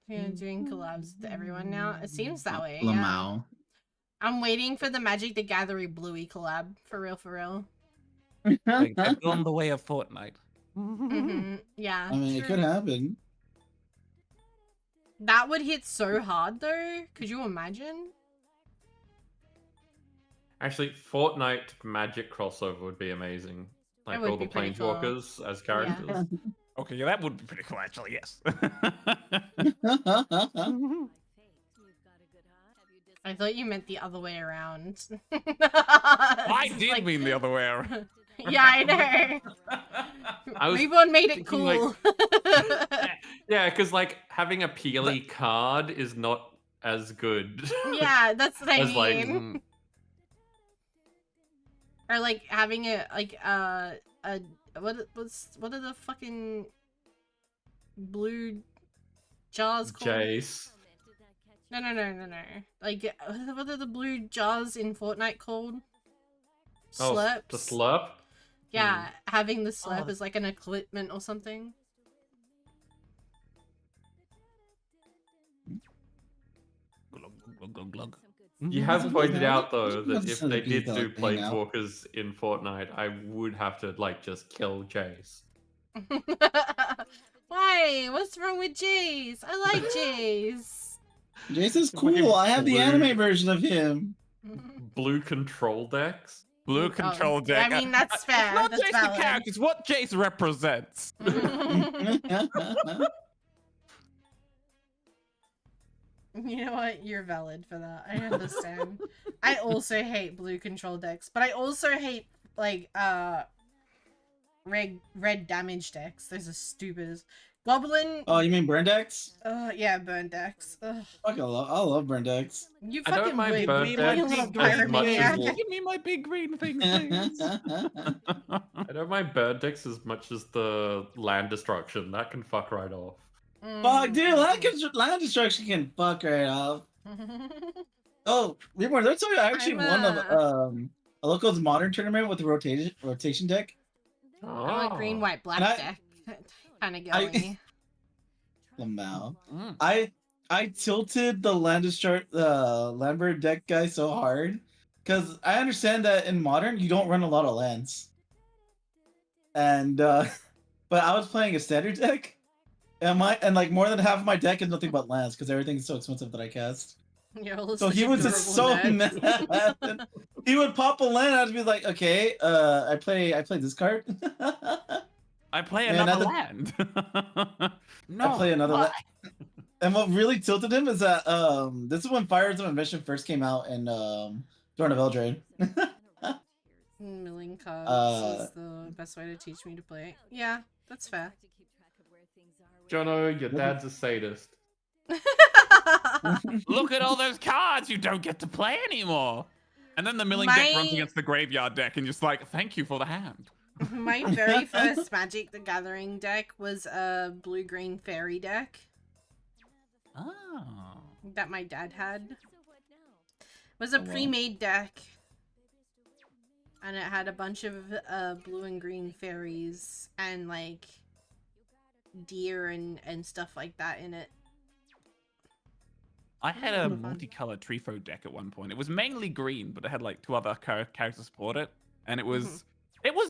Yeah, doing collabs with everyone now. It seems that way. Yeah. Lamau. I'm waiting for the Magic the Gathering Bluey collab. For real. Like, they've gone the way of Fortnite. Yeah. I mean, it could happen. That would hit so hard though. Could you imagine? Actually, Fortnite Magic crossover would be amazing. Like would all the be pretty cool. Planeswalkers as characters. Okay, yeah, that would be pretty cool, actually, yes. I thought you meant the other way around. I did mean the other way around. Yeah, I know. I was Reborn made it thinking, cool. Yeah, because like having a Peely card is not as good. Yeah, that's what I as like mean. Or like having a what are the fucking blue jaws called? Jace. No. Like what are the blue jaws in Fortnite called? Slurps. Oh, the slurp. Yeah, having the slurp as like an equipment or something. Glug, glug, glug, glug. You have pointed out though that What's if the they beef did that, do like, hang out? Planeswalkers in Fortnite, I would have to like just kill Jace. Why? What's wrong with Jace? I like Jace. Jason's Fucking cool. I have the blue- anime version of him. Blue control decks. Blue control deck. I mean, that's fair. It's not That's Jace the valid. character, it's what Jace represents. You know what? You're valid for that. I understand. I also hate blue control decks, but I also hate like red damage decks. Those are stupid as Goblin. Oh, you mean burn decks? Yeah, burn decks. Ugh. Fuck, I love burn decks. You I don't fucking mind would. burn You decks little as much pyromaniac. as Give me my big green thing, please. I don't mind bird decks as much as the land destruction. That can fuck right off. Fuck, dude, land destruction can fuck right off. Oh, Reborn, let's tell you, I actually won a locals modern tournament with the rotation deck. I'm a green, white, black deck. Kind of I- going. Lamau. I tilted the Lambert deck guy so hard because I understand that in modern you don't run a lot of lands, and but I was playing a standard deck, and like more than half of my deck is nothing but lands because everything's so expensive that I cast. So he was just so mad. He would pop a land and I'd be like, okay, I play this card. I play Man, another that's land. No. I play another why? land. And what really tilted him is that this is when Fires of Ambition first came out in Dawn of Eldraine. Milling cards is the best way to teach me to play. Yeah, that's fair. Jono, your dad's a sadist. Look at all those cards you don't get to play anymore. And then the milling deck runs against the graveyard deck and just like, thank you for the hand. My very first Magic the Gathering deck was a blue-green fairy deck. Oh. That my dad had. It was a pre-made deck. And it had a bunch of blue and green fairies and like deer and stuff like that in it. I had a multicolored Trifo deck at one point. It was mainly green, but it had like two other characters support it. And it was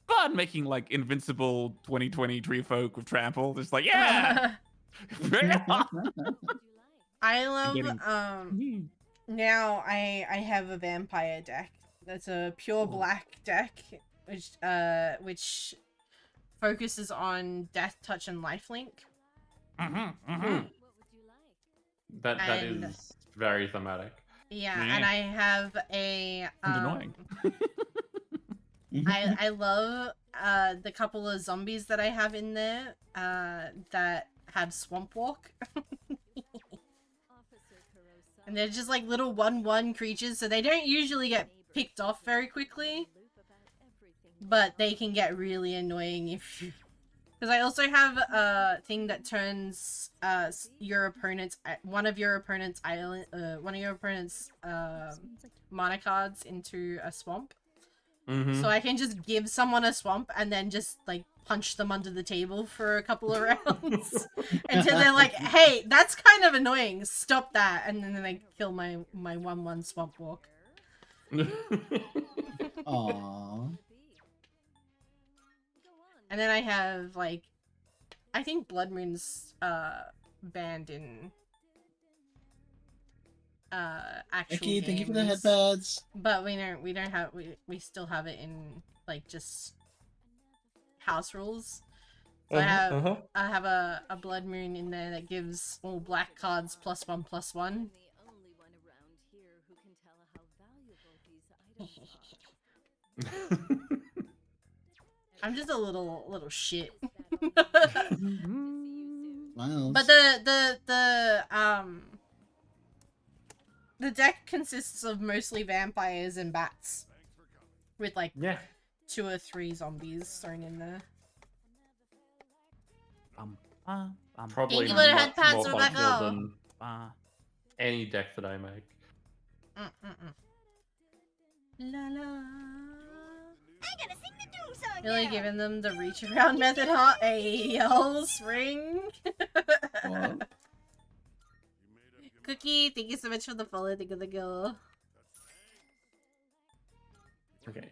fun making like invincible 2020 Trifolk with trample. Just like, yeah! I love now I have a vampire deck. That's a pure black deck which focuses on death, touch, and lifelink. That is very thematic. Yeah, and I have a annoying. I love the couple of zombies that I have in there that have Swamp Walk. And they're just like little 1/1 creatures, so they don't usually get picked off very quickly. But they can get really annoying if you... Because I also have a thing that turns your opponent's one of your opponent's mana cards into a swamp. So I can just give someone a swamp and then just like punch them under the table for a couple of rounds until they're like, "Hey, that's kind of annoying. Stop that!" And then they kill my 1/1 swamp walk. Aww. And then I have like, I think Blood Moon's banned in actual Thank you for the games. headpads. But we don't have we still have it in like just house rules. So I have a Blood Moon in there that gives all black cards +1/+1. I'm just a little shit. But the deck consists of mostly vampires and bats, with like 2 or 3 zombies thrown in there. Probably Thank you for the much headpads, more Rebecca. functional than any deck that I make. La la. I gotta sing the doom song Really now. giving them the reach around method, huh? Ayo, spring. Cookie, thank you so much for the follow. Thank you, the girl. Okay.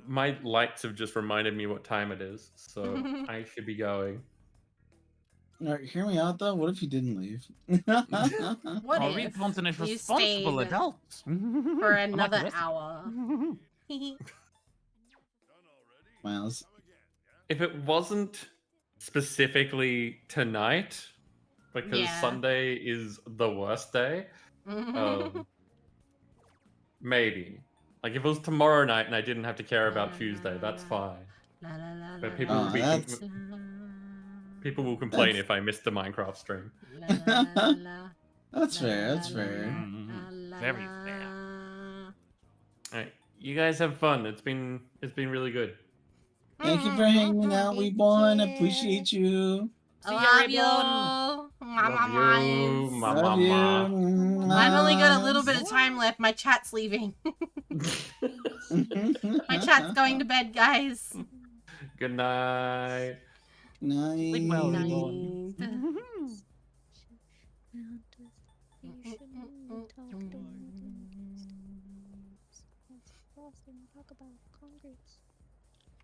My lights have just reminded me what time it is, so I should be going. All right, hear me out though. What if you didn't leave? What Oh, if Reed Johnson is you responsible stayed adult. for Unlike the another rest of hour? Miles. If it wasn't specifically tonight, because Yeah. Sunday is the worst day, maybe. Like if it was tomorrow night and I didn't have to care about Tuesday, that's fine. But people will that's people will complain if I miss the Minecraft stream. that's fair. That's fair. Very fair. Alright, you guys have fun. It's been really good. Thank you for hanging out, Reborn. Appreciate you. I love you. Love you, Love mama. you. I've only got a little bit of time left. My chat's leaving. My chat's going to bed, guys. Good night. Night. Sleep well, Reborn.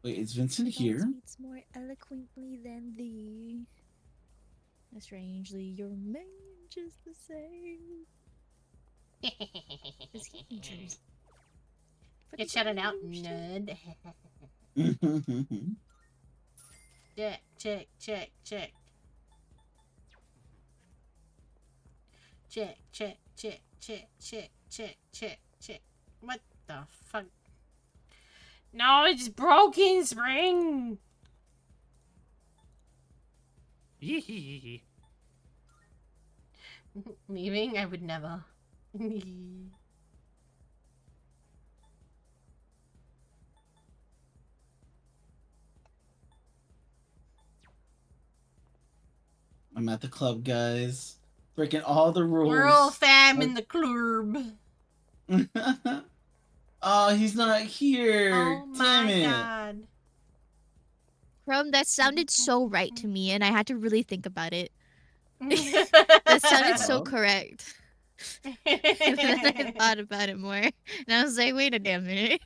Wait, is Vincent here? Speaks more eloquently than thee. Strangely, your man just the same. Get shouted out, nerd. Check, check, check, check. Check, check, check, check, check, check, check, check. What the fuck? No, it's broken, Spring! Leaving? I would never. I'm at the club, guys. Breaking all the rules. We're all fam in the club. Oh, he's not here. Oh Damn my it. god. Chrome, that sounded so right to me, and I had to really think about it. That sounded so correct. And then I thought about it more, and I was like, wait a damn minute.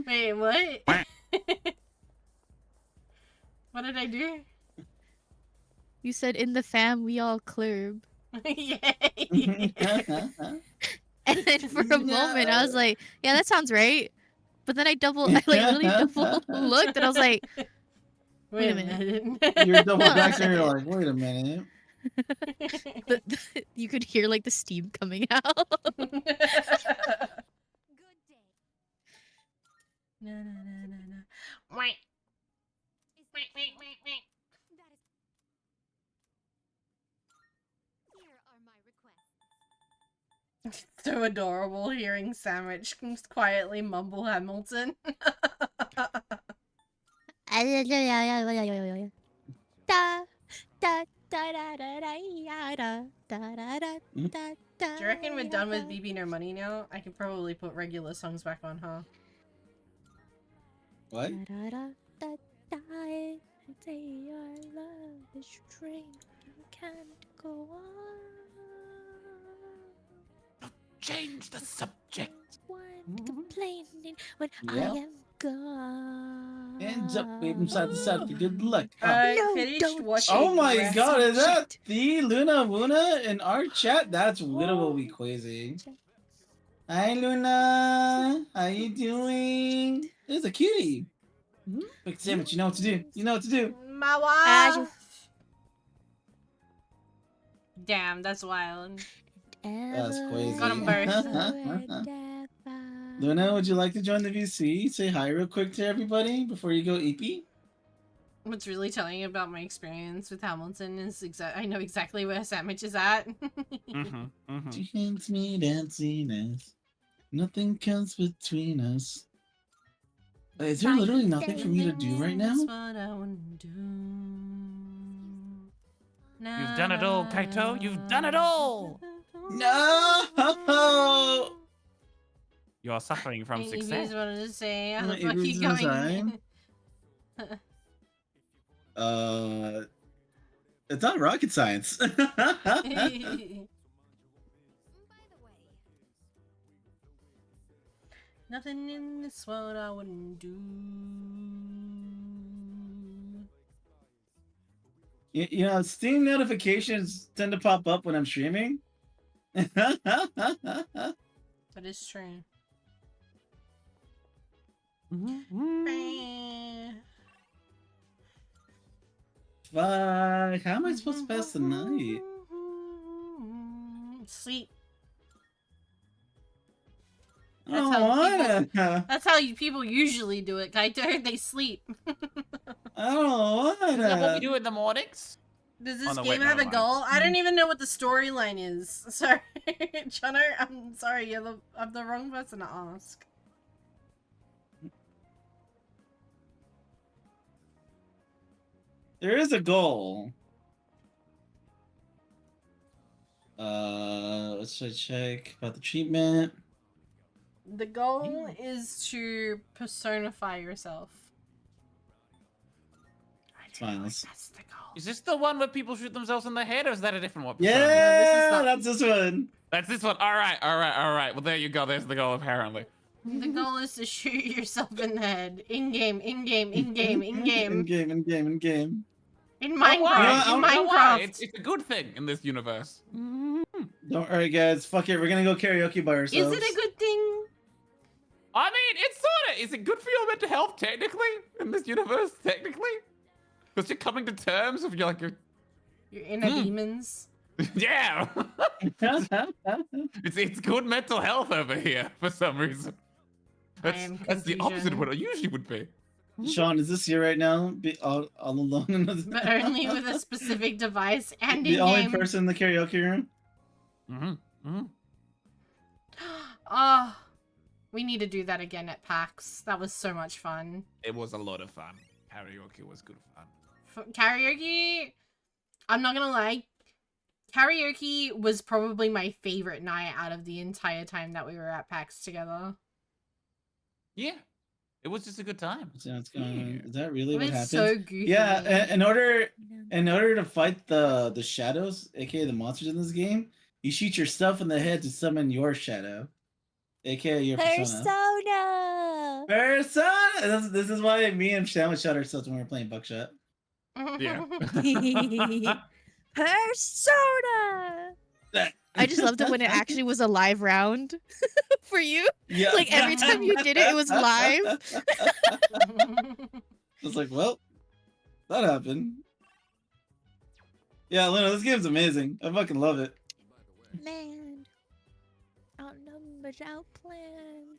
Wait, what? What did I do? You said in the fam we all club. Yay! And then for a moment I was like, yeah, that sounds right. But then I really double looked and I was like, wait a minute. You're double back and you're like, wait a minute. You could hear like the steam coming out. Good day. No. Wait. Wait. That is. Here are my requests. So adorable hearing Sandwich quietly mumble Hamilton. Do you reckon we're done with BB No Money now? I could probably put regular songs back on, huh? What? Say your love is strength, you can't go on. Change the subject. One complaining when Yep. I am gone. Hands up, wave them side to side for good luck. I No, finished don't watching. Oh my Rest- god, is that the Luna Wuna in our chat? That's literally crazy. Hi Luna, how you doing? There's a cutie. Quick sandwich, you know what to do. You know what to do. My As wife. Damn, that's wild. That's crazy. Got 'em both. Luna, would you like to join the VC? Say hi real quick to everybody before you go EP. What's really telling about my experience with Hamilton is I know exactly where Sandwich is at. She hints me danciness. Nothing comes between us. Is there literally nothing for me to do right now? That's what I wanna do. You've done it all, Kaito. You've done it all. No! You are suffering from If you success. just wanted to say, how the It fuck was you going? design. It's not rocket science. By the way, Nothing in this world I wouldn't do. You know, Steam notifications tend to pop up when I'm streaming. That is true. Fuck, how am I supposed to pass the night? Sleep. I don't wanna. That's how people usually do it, Kaito. They sleep. I don't Isn't that what we wanna. do in the mornings? Does this Oh, no, game wait, have a never mind. goal? I don't even know what the storyline is. Sorry, Chunner. I'm sorry. I'm the wrong person to ask. There is a goal. Let's check about the treatment. The goal is to personify yourself. Smiles. That's the goal. Is this the one where people shoot themselves in the head, or is that a different one? Yeah, that's this one. That's this one. All right, all right, all right. Well, there you go. There's the goal, apparently. The goal is to shoot yourself in the head. In-game, in-game, in-game, in-game. In-game, in-game, in-game. In Oh, Minecraft, why? in You know why? Minecraft. It's a good thing in this universe. Don't worry, guys. Fuck it. We're gonna go karaoke by Is ourselves. it a good thing? I mean, it's sort of. Is it good for your mental health, technically, in this universe? Technically? Because you're coming to terms with your inner demons. Yeah. it's good mental health over here for some reason. That's the opposite of what it usually would be. Sean, is this you right now? Be all alone in the But only with a specific device and the in only game. person in the karaoke room? Oh, we need to do that again at PAX. That was so much fun. It was a lot of fun. Karaoke was good fun. Karaoke, I'm not gonna lie, karaoke was probably my favorite night out of the entire time that we were at PAX together. Yeah. It was just a good time. Is that really It what was happened? so goofy. Yeah, in order to fight the shadows, aka the monsters in this game, you shoot yourself in the head to summon your shadow, aka your persona. Persona. This is why me and Shan would shot ourselves when we were playing Buckshot. Yeah. Persona. I just loved it when it actually was a live round for you. Yeah. Like every time you did it, it was live. It's like, well, that happened. Yeah, Luna, this game's amazing. I fucking love it. Man, outnumbered, outplanned.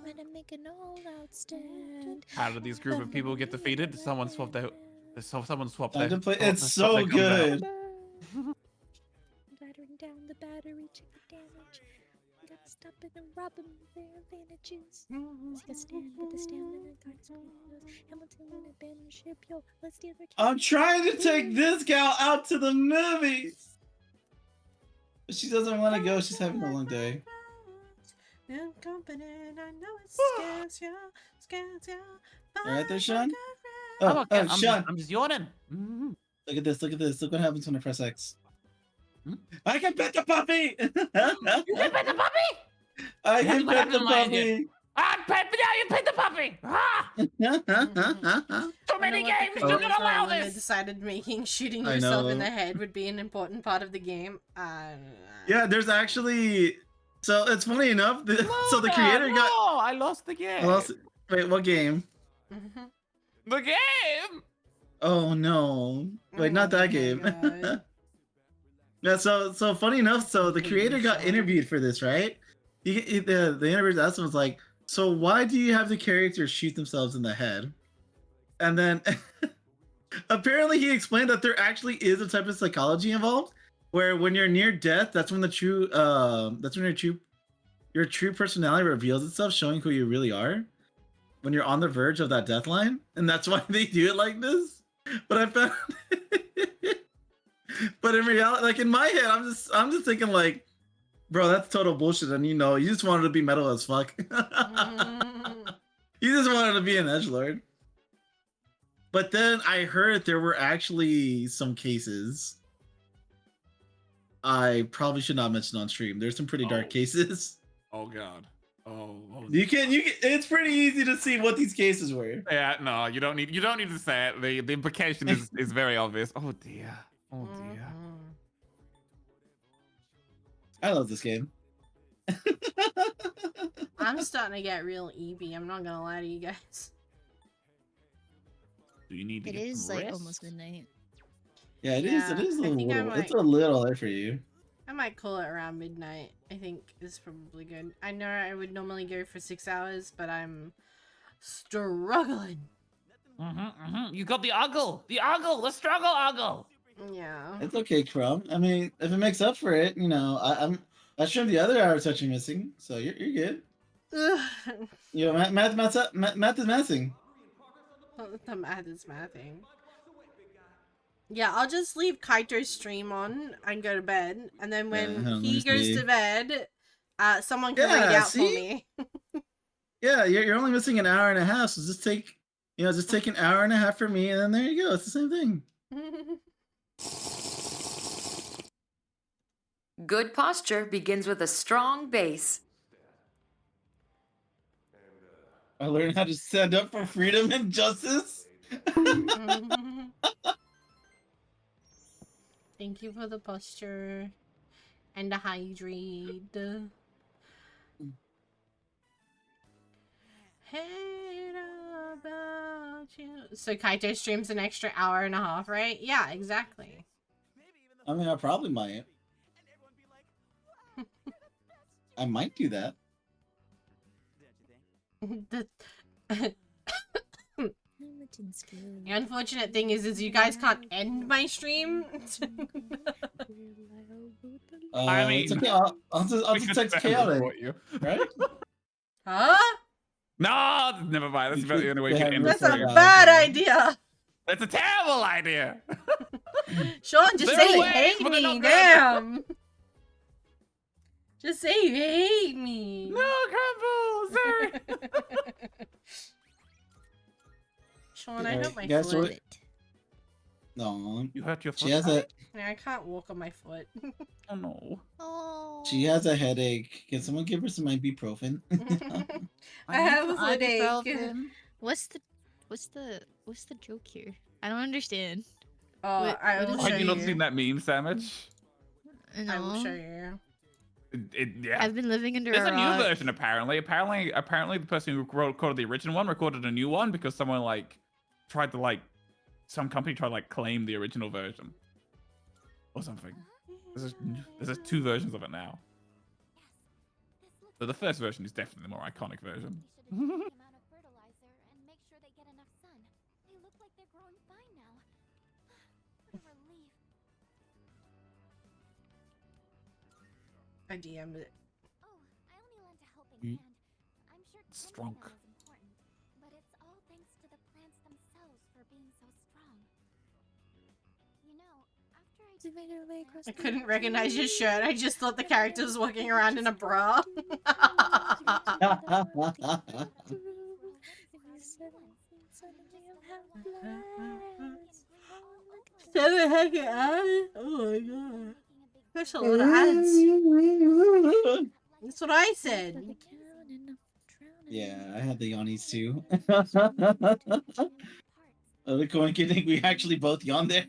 Gonna make an all-out stand. How did these group of people get defeated? Someone swapped out. Someone swapped Time their. to play. oh, It's swapped so their combat. good. Battering down the battery, check the damage. Got to stop it and rob them of their advantages. Let's get stand with the stamina, guards, Hamilton and abandon ship. Yo, let's steal their. I'm trying to take this gal out to the movies. But she doesn't want to go. She's having a long day. I'm confident, I know it scares you, All right there, Sean? I'm okay. I'm Sean. I'm just yawning. Look at this. Look at this. Look what happens when I press X. I can pet the puppy! You can pet the puppy? I can What pet the happened to mine puppy! here? You pet the puppy! Ah! Too many games do not allow When they this! decided shooting I yourself in know. the head would be an important part of the game. Yeah, there's actually... So, it's funny enough. So, the creator got... No, I lost the game. Wait, what game? The game! Oh, no. Wait, not that game. Yeah, so funny enough, so the creator got interviewed for this, right? The interviewer asked him, was like, so why do you have the characters shoot themselves in the head? And then apparently he explained that there actually is a type of psychology involved where when you're near death, that's when your true personality reveals itself, showing who you really are when you're on the verge of that death line. And that's why they do it like this. But I found but in reality, like in my head, I'm just thinking like, bro, that's total bullshit. And you just wanted to be metal as fuck. You just wanted to be an edgelord. But then I heard there were actually some cases I probably should not mention on stream. There's some pretty dark cases. Oh god. Oh, You can. It's pretty easy to see what these cases were. yeah, no, you don't need to say it. The implication is very obvious. Oh dear. Oh dear. I love this game. I'm starting to get real EB. I'm not gonna lie to you guys. Do you need to It get is some like rest? almost midnight. Yeah, it is. It is a I think I little. It's a might- little there for you. I might call it around midnight. I think is probably good. I know I would normally go for 6 hours, but I'm struggling. You got the ogle, the struggle ogle. Yeah. It's okay, Crumb. I mean, if it makes up for it, you know, I trimmed the other hours that you're missing, so you're good. Ugh. You know, math is messing. The math is mathing. Yeah, I'll just leave Kaito's stream on and go to bed, and then when let he me goes see. to bed, someone can read Yeah, out for see? me. Yeah, you're only missing an hour and a half, so just take an hour and a half for me, and then there you go. It's the same thing. Good posture begins with a strong base. I learned how to stand up for freedom and justice. Thank you for the posture and the hydrate. Hate about you. So Kaito streams an extra hour and a half, right? Yeah, exactly. I mean, I probably might. I might do that. The unfortunate thing is you guys can't end my stream. I mean, it's okay. I'll just text chaotic, right? Huh? No, never mind. That's about the only way you can end That's the a stream. bad idea. That's a terrible idea. Sean, just There say are you ways, hate but they're me. not good. Damn. Just say you hate me. No, Crumble, sorry. Sean, I Alright, hurt my you guys do foot. it. No, You hurt your foot. she has a Yeah, I can't walk on my foot. Oh no. Oh. she has a headache. Can someone give her some ibuprofen? I have a some headache. ibuprofen. What's the joke here? I don't understand. Oh, What- I what will is show Have you. you not seen that meme sandwich? I will No. show you. Yeah. I've been living under There's a a new rock. version apparently. Apparently, the person who recorded the original one recorded a new one because someone tried to some company tried to claim the original version or something. There's two versions of it now. But the first version is definitely the more iconic version. I DM'd it. Strong. But it's all thanks to the plants themselves for being so strong. You know, after I couldn't recognize your shirt. I just thought the character was walking around in a bra. Seven heckin' ads? Oh my god. There's a lot of ads. That's what I said. Yeah, I had the yawnies too. The coincidence we actually both yawned there.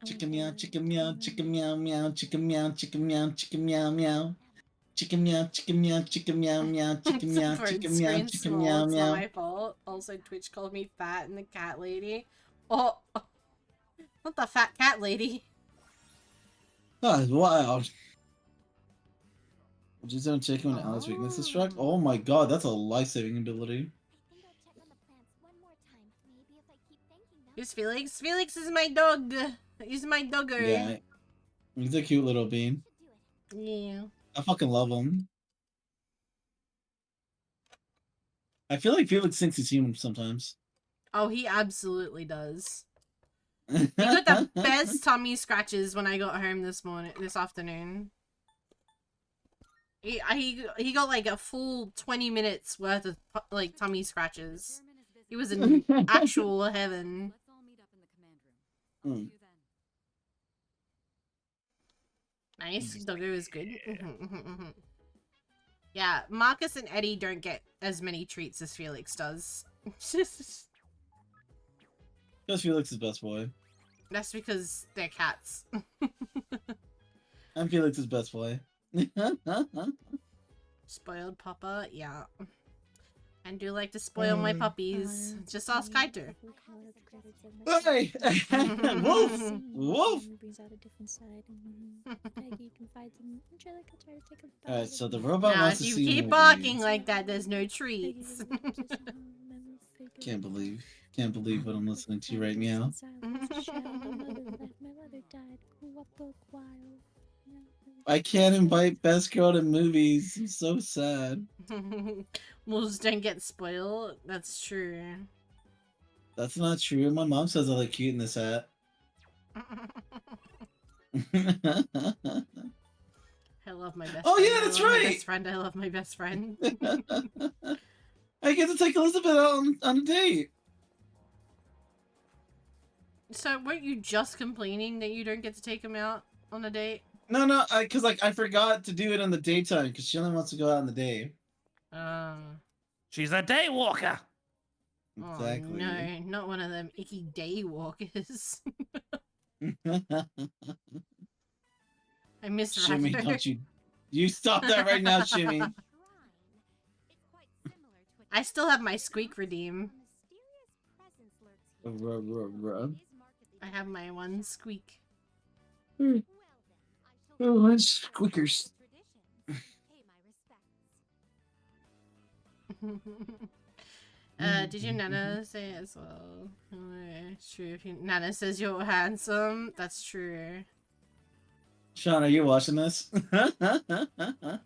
Chicken meow, chicken meow, chicken meow meow, chicken meow, chicken meow, chicken meow meow. Chicken meow, chicken meow, chicken meow meow, chicken meow, chicken meow, chicken meow It's not meow. my fault. Also, Twitch called me fat and the cat lady. Oh, not the fat cat lady. Oh, wild. Just don't check when Alice weakness is struck. Oh my god, that's a life-saving ability. Here's Felix. Felix is my dog. He's my dogger. Yeah, he's a cute little bean. Yeah. I fucking love him. I feel like Felix thinks he's human sometimes. Oh, he absolutely does. He got the best tummy scratches when I got home this afternoon. He got like a full 20 minutes worth of tummy scratches. He was in actual heaven. Hmm. Nice. Doggo is good. Yeah, Marcus and Eddie don't get as many treats as Felix does. Because Felix is best boy. That's because they're cats. I'm Felix's best boy. Spoiled papa, yeah. I do like to spoil my puppies. Just ask Kaito. Hey! Wolf! Wolf! Alright, so the robot Now, wants if to you see keep movies. barking like that, there's no treats. Can't believe what I'm listening to right now. I can't invite best girl to movies. I'm so sad. Wolves don't get spoiled. That's true. That's not true. My mom says I look cute in this hat. I love my best Oh, friend. yeah, I that's love my right. best friend. I love my best friend. I get to take Elizabeth out on a date. So, weren't you just complaining that you don't get to take him out on a date? No, because I forgot to do it in the daytime because she only wants to go out in the day. She's a day walker. Exactly. Oh, no, not one of them icky day walkers. I miss Shimmy, Ryder. don't you stop that right now, Shimmy. I still have my squeak redeem. I have my one squeak. Oh, it's squeakers. Did your Nana say it as well? It's true. If Nana says you're handsome, that's true. Sean, are you watching this? A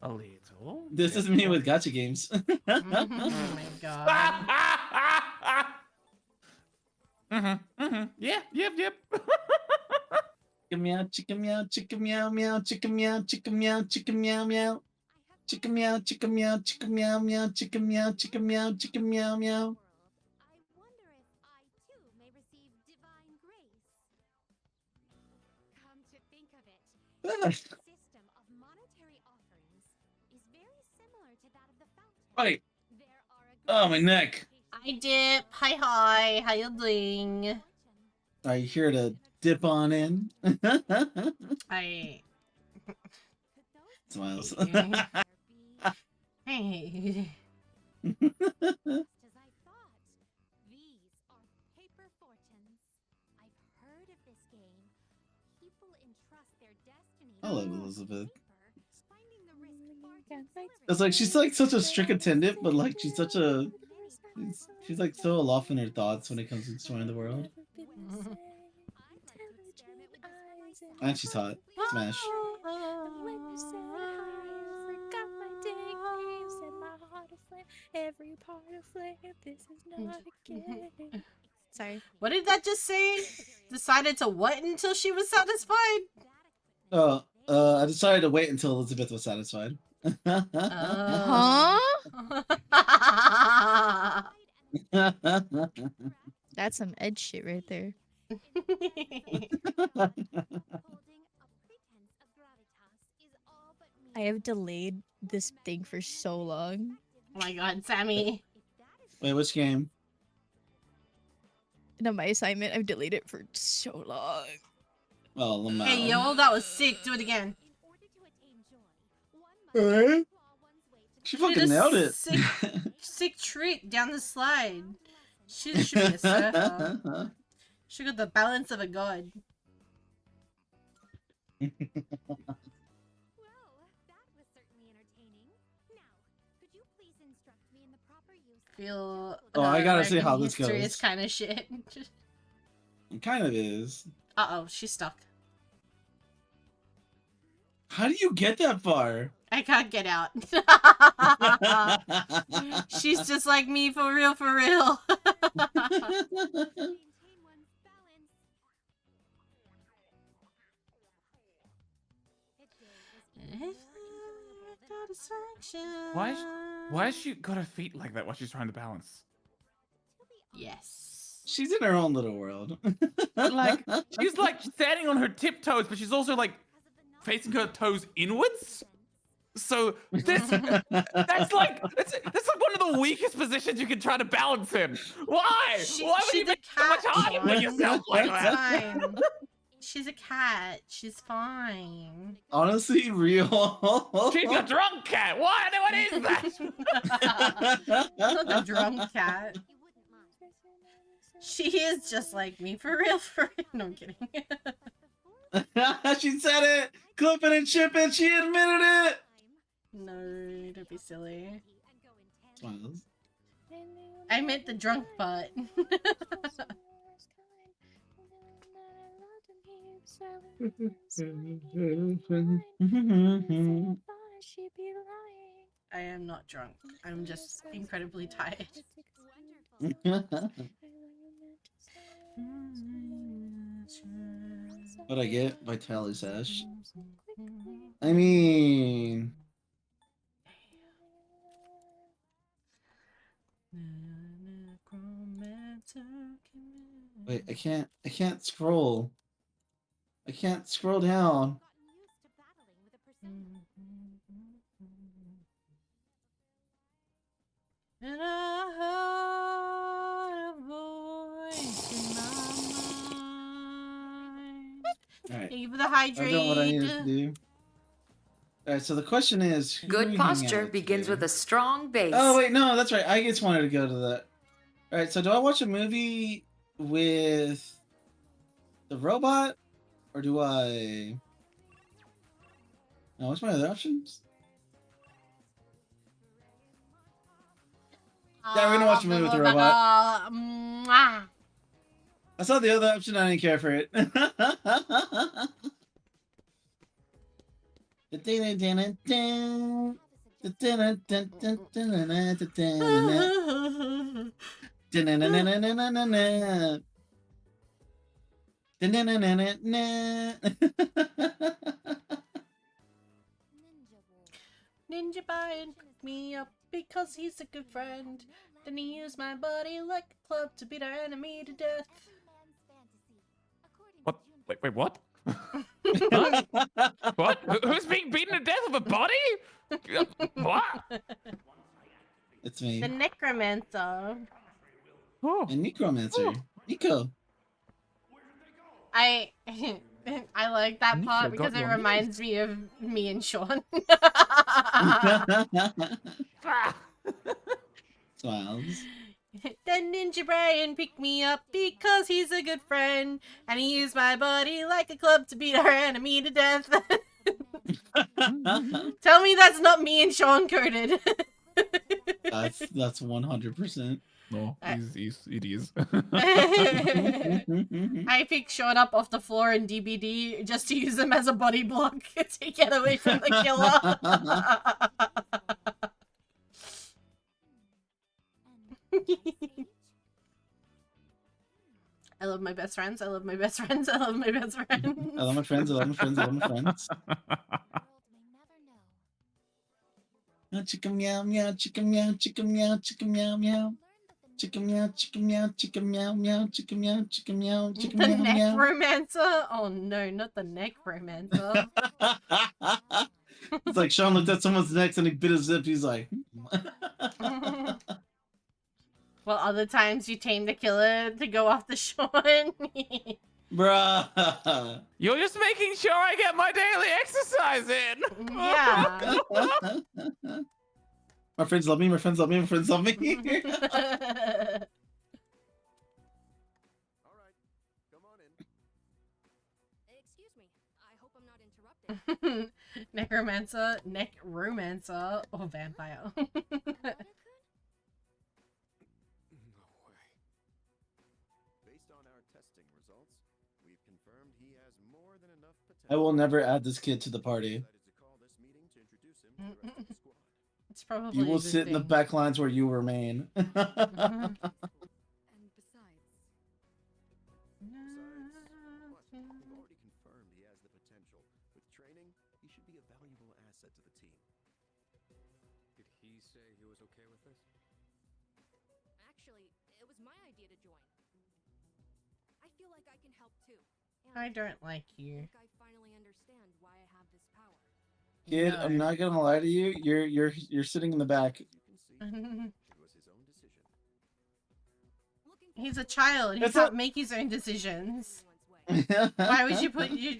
little. This is me with gotcha games. Oh my god. Yeah, yep. Chicken meow, chicken meow, chicken meow meow, chicken meow, chicken meow, chicken meow meow. Chicken meow, chicken meow, chicken meow meow, chicken meow, chicken meow, chicken meow meow. Wait. Oh, my neck. Hi, Dip. Hi. How you doing? Are you here to dip on in? I... Smiles. Hey. I love Elizabeth. It's like she's like such a strict attendant, but like she's such a she's like so aloft in her thoughts when it comes to destroying the world. And she's hot. Smash. Sorry. What did that just say? Decided to what until she was satisfied? I decided to wait until Elizabeth was satisfied. Huh? That's some edge shit right there. I have delayed this thing for so long. Oh my god, Sammy. Wait, which game? No, my assignment, I've delayed it for so long. Oh, Lamau. Hey, yo, that was sick. Do it again. She fucking nailed it. Sick trick down the slide. She should be a surfer. She got the balance of a god. Feel. Oh, I gotta see American how this history goes. is kind of shit. It kind of is. Uh-oh, she's stuck. How do you get that far? I can't get out. She's just like me, for real, for real. Why has she got her feet like that while she's trying to balance? Yes. She's in her own little world. Like she's like standing on her tiptoes, but she's also like facing her toes inwards. So that's like that's like one of the weakest positions you can try to balance in. Why? Why would you she's a make so much cat, harder for Sean. yourself like It's that? fine. She's a cat. She's fine. Honestly, real. She's a drunk cat. What? What is that? Not the drunk cat. She is just like me, for real, for real. No, I'm kidding. She said it. Clip it and chip it. She admitted it. No, don't be silly. Smiles. I meant the drunk butt. I am not drunk. I'm just incredibly tired. What I get? Vitality Sash. I mean, wait, I can't scroll. I can't scroll down. And I heard a voice in my mind. Alright. Thank you for the I've hydrate. done what I needed to do. Alright, so the question is, who do we Good hang posture out begins to? with a strong base. Oh wait, no, that's right. I just wanted to go to that. Alright, so do I watch a movie with the robot? Or do I... No, what's my other options? Yeah, we're gonna watch a movie with the robot. Mwah. I saw the other option, I didn't care for it. Ninja Brian picked me up because he's a good friend. Then he used my body like a club to beat our enemy to death. What? Wait, what? What? Who's being beaten to death with a body? What? It's me. The necromancer. Oh. And Necromancer. Nico. I like that Nico part got because it your reminds me of me and Sean. Smiles. Then Ninja Brian picked me up because he's a good friend, and he used my body like a club to beat our enemy to death. Tell me that's not me and Sean coded. That's 100%. No, it is. I picked Sean up off the floor in DBD just to use him as a body block to get away from the killer. I love my best friends. I love my best friends. I love my best friends. I love my friends. I love my friends. I love my friends. Chicka meow meow, chicka meow, chicka meow, chicka meow meow. Chicka meow, chicka meow, chicka meow meow, chicka meow, chicka meow, chicka The meow meow. necromancer? Oh no, not the necromancer. It's like Sean looked at someone's neck and he bit his lip. He's like, Well, other times you tame the killer to go after Sean. bruh. You're just making sure I get my daily exercise in. Yeah. My friends love me. My friends love me. My friends love me. All right, come on in. Excuse me. I hope I'm not interrupting. Necromancer, necromancer, or vampire. No way. Based on our testing results, we've confirmed he has more than enough potential. I will never add this kid to the party. Decided to call this meeting to introduce him to the rest of the squad. It's probably You a will good sit in the thing. back lines where you remain. And besides, Besides, what? We've already confirmed he has the potential. With training, he should be a valuable asset to the team. Did he say he was okay with this? Actually, it was my idea to join. feel like I can help too. I don't like you. I finally understand why I have this power. Kid, No. I'm not gonna lie to you. You're sitting in the back. He's a child. He It's can't a- make his own decisions. Why would you put your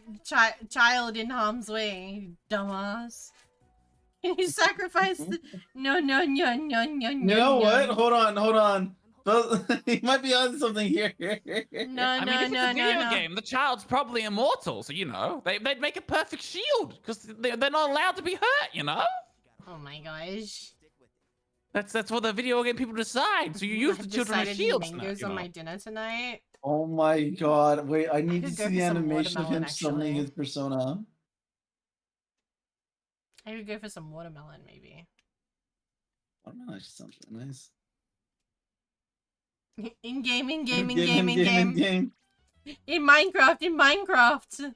child in harm's way, you dumbass? Can you sacrifice the... No. You know what? Hold on. But he might be on something here. No, I mean, if it's a video game, the child's probably immortal, so you know they'd make a perfect shield because they're not allowed to be hurt. You know. Oh my gosh. That's what the video game people decide. So you use the children as shields. Now, mangoes you on know. my dinner tonight. Oh my god! Wait, I need to could go see for the some animation of watermelon, him summoning actually. his persona. I would go for some watermelon, maybe. Watermelon actually sounds really nice. In game. In Minecraft.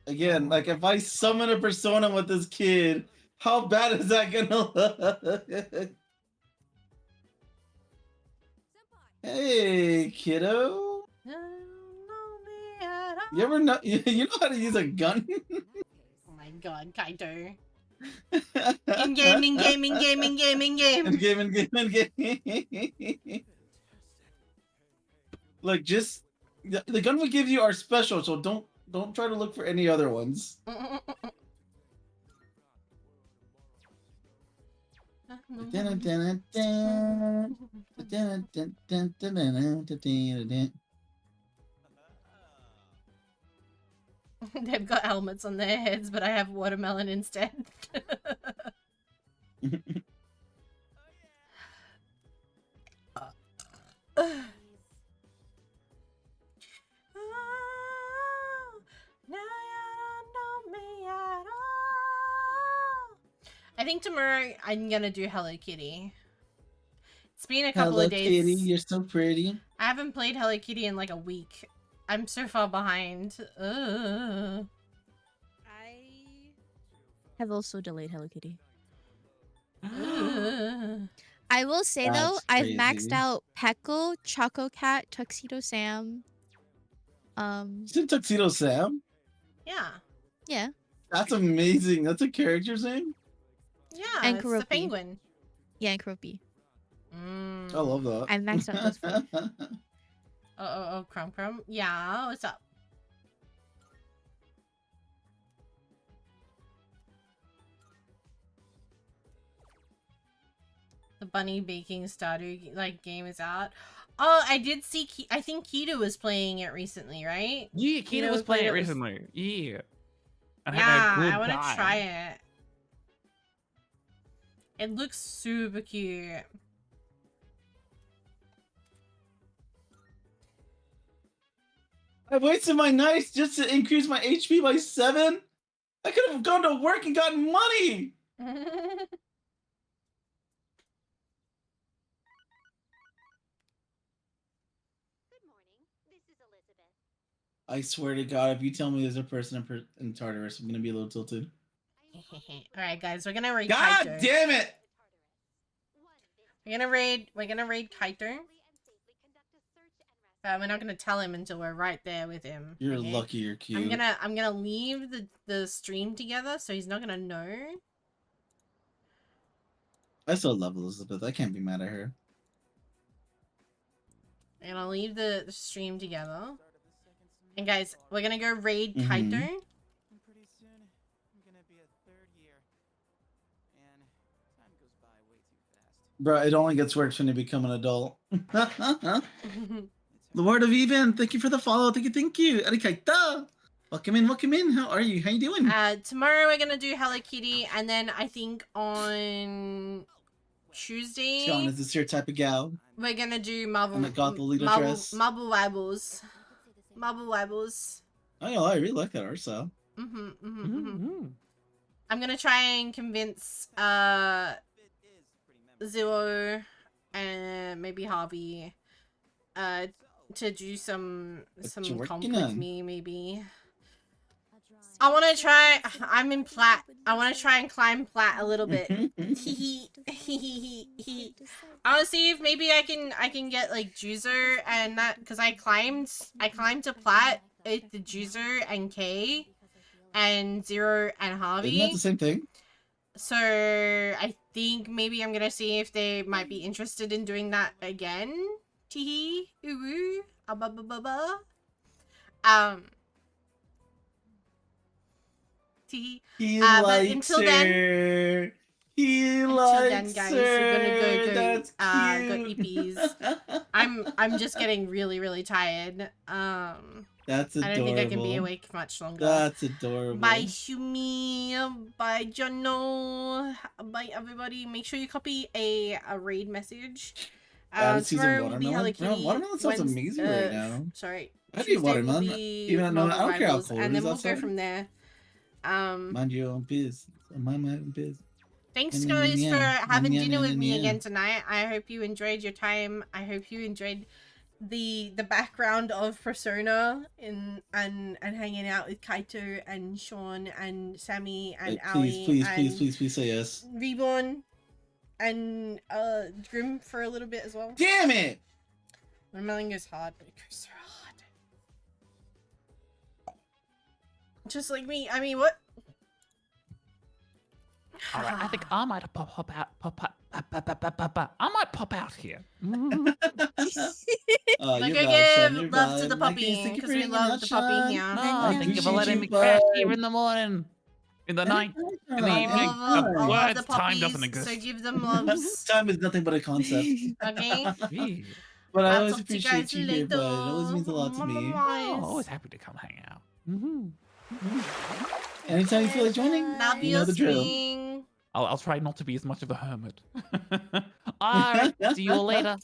Again, like if I summon a persona with this kid, how bad is that gonna look? Hey, kiddo. You ever know? You know how to use a gun? Oh my god, Kaito. In game. Look, just the gun we give you are special, so don't try to look for any other ones. They've got helmets on their heads, but I have watermelon instead. I think tomorrow I'm gonna do Hello Kitty. It's been a couple of days. Hello Kitty, you're so pretty. I haven't played Hello Kitty in like a week. I'm so far behind. I have also delayed Hello Kitty. I will say though, That's I've maxed crazy. out Peckle, Choco Cat, Tuxedo Sam. Is it Tuxedo Sam? Yeah. Yeah. That's amazing. That's a character's name? Yeah, And it's the Karopi. penguin. Yeah, and Karopi. I love that. I've maxed out those 4. Oh, Crumb. Yeah, what's up? The bunny baking starter game is out. Oh, I did see. I think Keto was playing it recently, right? Yeah, Keto was playing it recently. Yeah. And having a Yeah, good I want to time. try it. It looks super cute. I wasted my nights just to increase my HP by 7? I could have gone to work and gotten money! I swear to God, if you tell me there's a person in Tartarus, I'm gonna be a little tilted. Alright guys, we're gonna raid God Kaito. damn it! We're gonna raid Kaito. But we're not gonna tell him until we're right there with him. You're okay? lucky you're cute. I'm gonna leave the stream together so he's not gonna know. I still love Elizabeth. I can't be mad at her. I'm gonna leave the stream together. And guys, we're gonna go raid Mhm. Kaito. And pretty soon, I'm gonna be a 3rd year. And time goes by way too fast. Bro, it only gets worse when you become an adult. Lord of Even, thank you for the follow. Thank you. Arikaita. Welcome in. How are you? How you doing? Tomorrow we're gonna do Hello Kitty, and then I think on Tuesday Sean, is this your type of gal? we're gonna do Marvel I'm a goth leader Marvel dress. Marvel Wibbles. Marvel Wibbles. Oh, yeah, I really like that art style. I'm gonna try and convince Zillow and maybe Harvey to do some you're comp working with on. me, maybe. I want to try. I'm in plat. I want to try and climb plat a little bit. I want to see if maybe I can get like juicer and that, because I climbed to plat with the juicer and K and Zero and Harvey. Isn't that the same thing? So I think maybe I'm gonna see if they might be interested in doing that again. Teehee, ooh, ba ba ba ba. Teehee. He But likes until her. then, He until likes then, guys, her. we're gonna go That's go cute. EPs. I'm just getting really tired. That's adorable. I don't think I can be awake much longer. That's adorable. Bye, Shumi. Bye, Jono. Bye, everybody. Make sure you copy a raid message. Tomorrow will be Hello Kitty. Watermelon sounds amazing right now. Sorry. I need Tuesday will watermelon. be Even though I don't care how Rivals, cold and it then is we'll outside. go from there. Mind your own biz. Mind my own biz. Thanks, Yeah, guys, yeah, for yeah. having Yeah, dinner yeah, with yeah, me yeah. again tonight. I hope you enjoyed your time. I hope you enjoyed the background of Persona and hanging out with Kaito and Sean and Sammy and Please, Aoi please, and please, please, please say yes. Reborn and Grim for a little bit as well. Damn it! Watermelon goes hard, but it goes so hard. Just like me. I mean, what? All right, I think I might pop out. I might pop out here. Oh, Like, you're I vouching, give you're love to the vouching. puppy Thank you because for we hanging love out, the puppy Sean. here. No, thank you for letting me bud. crash here in the morning, in the night, in the evening. I love Words, the time doesn't puppies, exist. so give them loves. Time is nothing but a concept. Okay? Gee. But I I'll always talk to you appreciate guys you here, later. bud. It always means a lot to me. Oh, always happy to come hang out. Anytime you feel like joining, Love you know the drill. Spring. I'll try not to be as much of a hermit. All right, see you all later.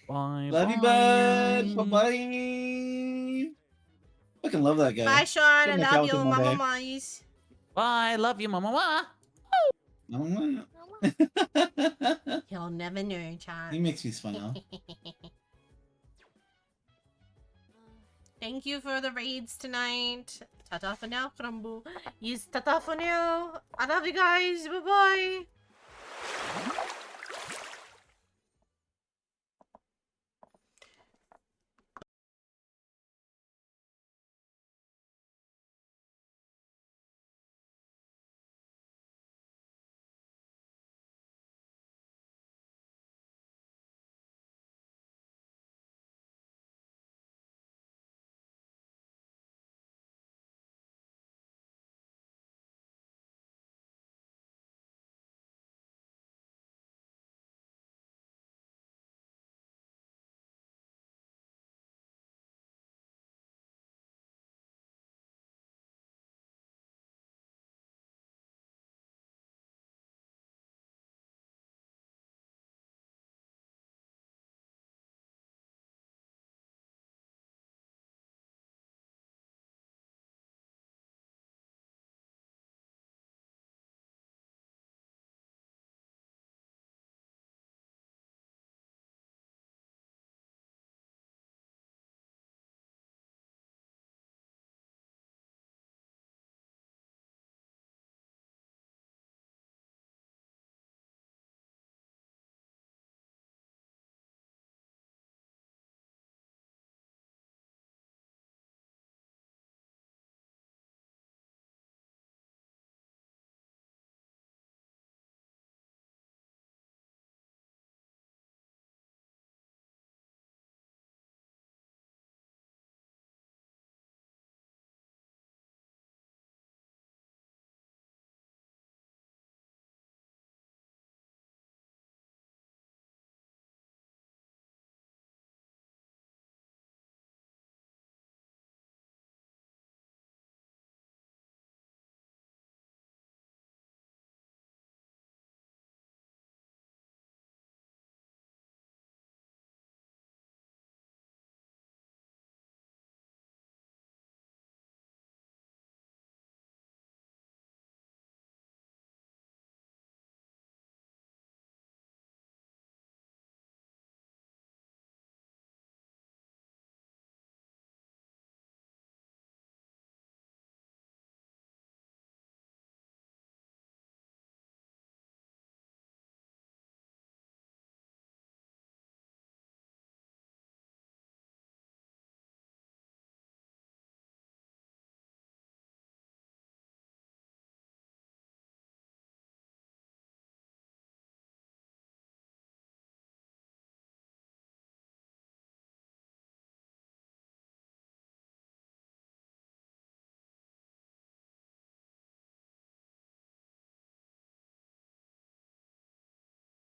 Bye. Love you, bud. Bye-bye. Fucking love that guy. Bye, Sean. I Couldn't make love out with you, him all Mama day. Mice. Bye. Love you, Mama. You'll never know, Chan. He makes me smile. Thank you for the raids tonight. Ta-ta for now, Crumble. Yes, ta-ta for now. I love you guys. Bye-bye.